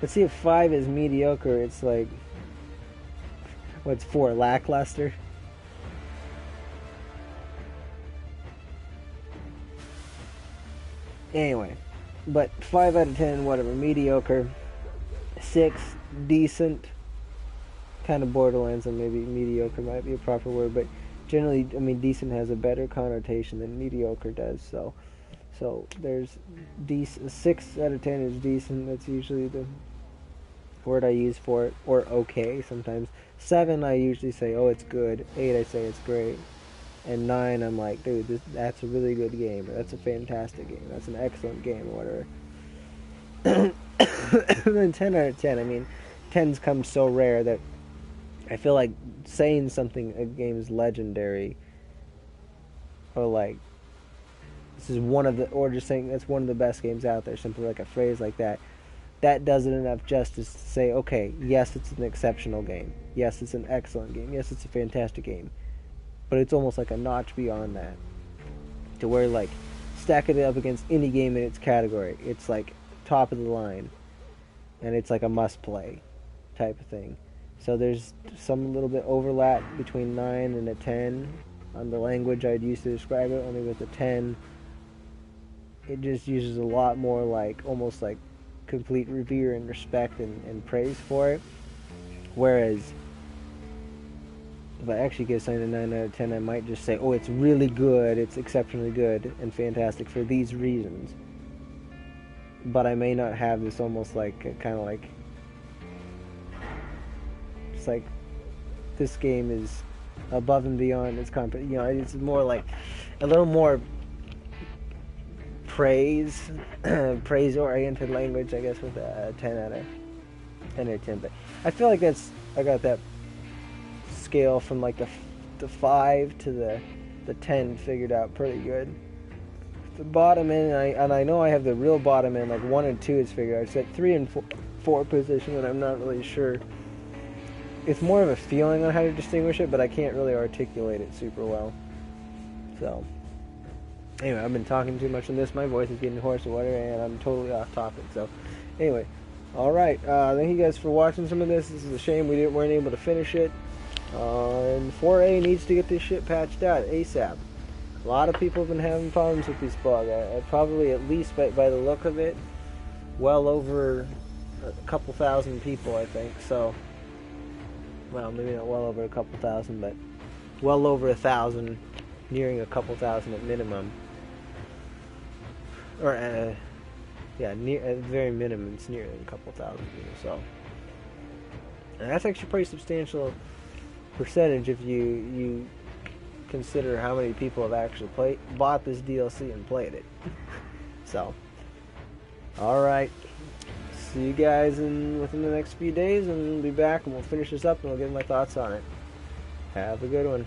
[SPEAKER 15] But see, if 5 is mediocre, it's like, what's 4, lackluster? Anyway, but 5 out of 10, whatever, mediocre. 6, decent. Kind of Borderlands, and maybe mediocre might be a proper word, but generally, decent has a better connotation than mediocre does. So there's 6 out of 10 is decent. That's usually the word I use for it, or okay sometimes. 7, I usually say, oh, it's good. 8, I say it's great. And 9, I'm like, dude, that's a really good game, or that's a fantastic game, that's an excellent game, or whatever. And then 10 out of 10, 10's come so rare that I feel like saying something a game is legendary, or like, this is one of the, or just saying that's one of the best games out there, something like a phrase like that, that doesn't enough justice to say, okay, yes, it's an exceptional game, yes, it's an excellent game, yes, it's a fantastic game, but it's almost like a notch beyond that, to where, like, stack it up against any game in its category, it's like top of the line, and it's like a must-play type of thing. So there's some little bit overlap between 9 and a 10 on the language I'd use to describe it, only with a 10, it just uses a lot more, like, almost like complete revere and respect and praise for it. Whereas, if I actually give something a 9 out of 10, I might just say, oh, it's really good, it's exceptionally good and fantastic for these reasons. But I may not have this almost like, kind of like, it's like, this game is above and beyond its it's more like a little more praise-oriented language, I guess, with a 10 out of 10. But I feel like I got that scale from like the 5 to the 10 figured out pretty good. The bottom end, and I know I have the real bottom end, like 1 and 2 is figured out. It's at 3 and 4 position, and I'm not really sure. It's more of a feeling on how to distinguish it, but I can't really articulate it super well. So, anyway, I've been talking too much on this. My voice is getting hoarse or whatever, and I'm totally off topic. So, anyway, alright. Thank you guys for watching some of this. This is a shame we weren't able to finish it. And 4A needs to get this shit patched out ASAP. A lot of people have been having problems with this bug. Probably, at least by the look of it, well over a couple thousand people, I think. So, well, maybe not well over a couple thousand, but well over 1,000, nearing a couple thousand at minimum. Or, yeah, at very minimum, it's nearing a couple thousand people. So, and that's actually a pretty substantial percentage if you consider how many people have actually bought this DLC and played it. So, all right. See you guys within the next few days, and we'll be back and we'll finish this up and we'll give my thoughts on it. Have a good one.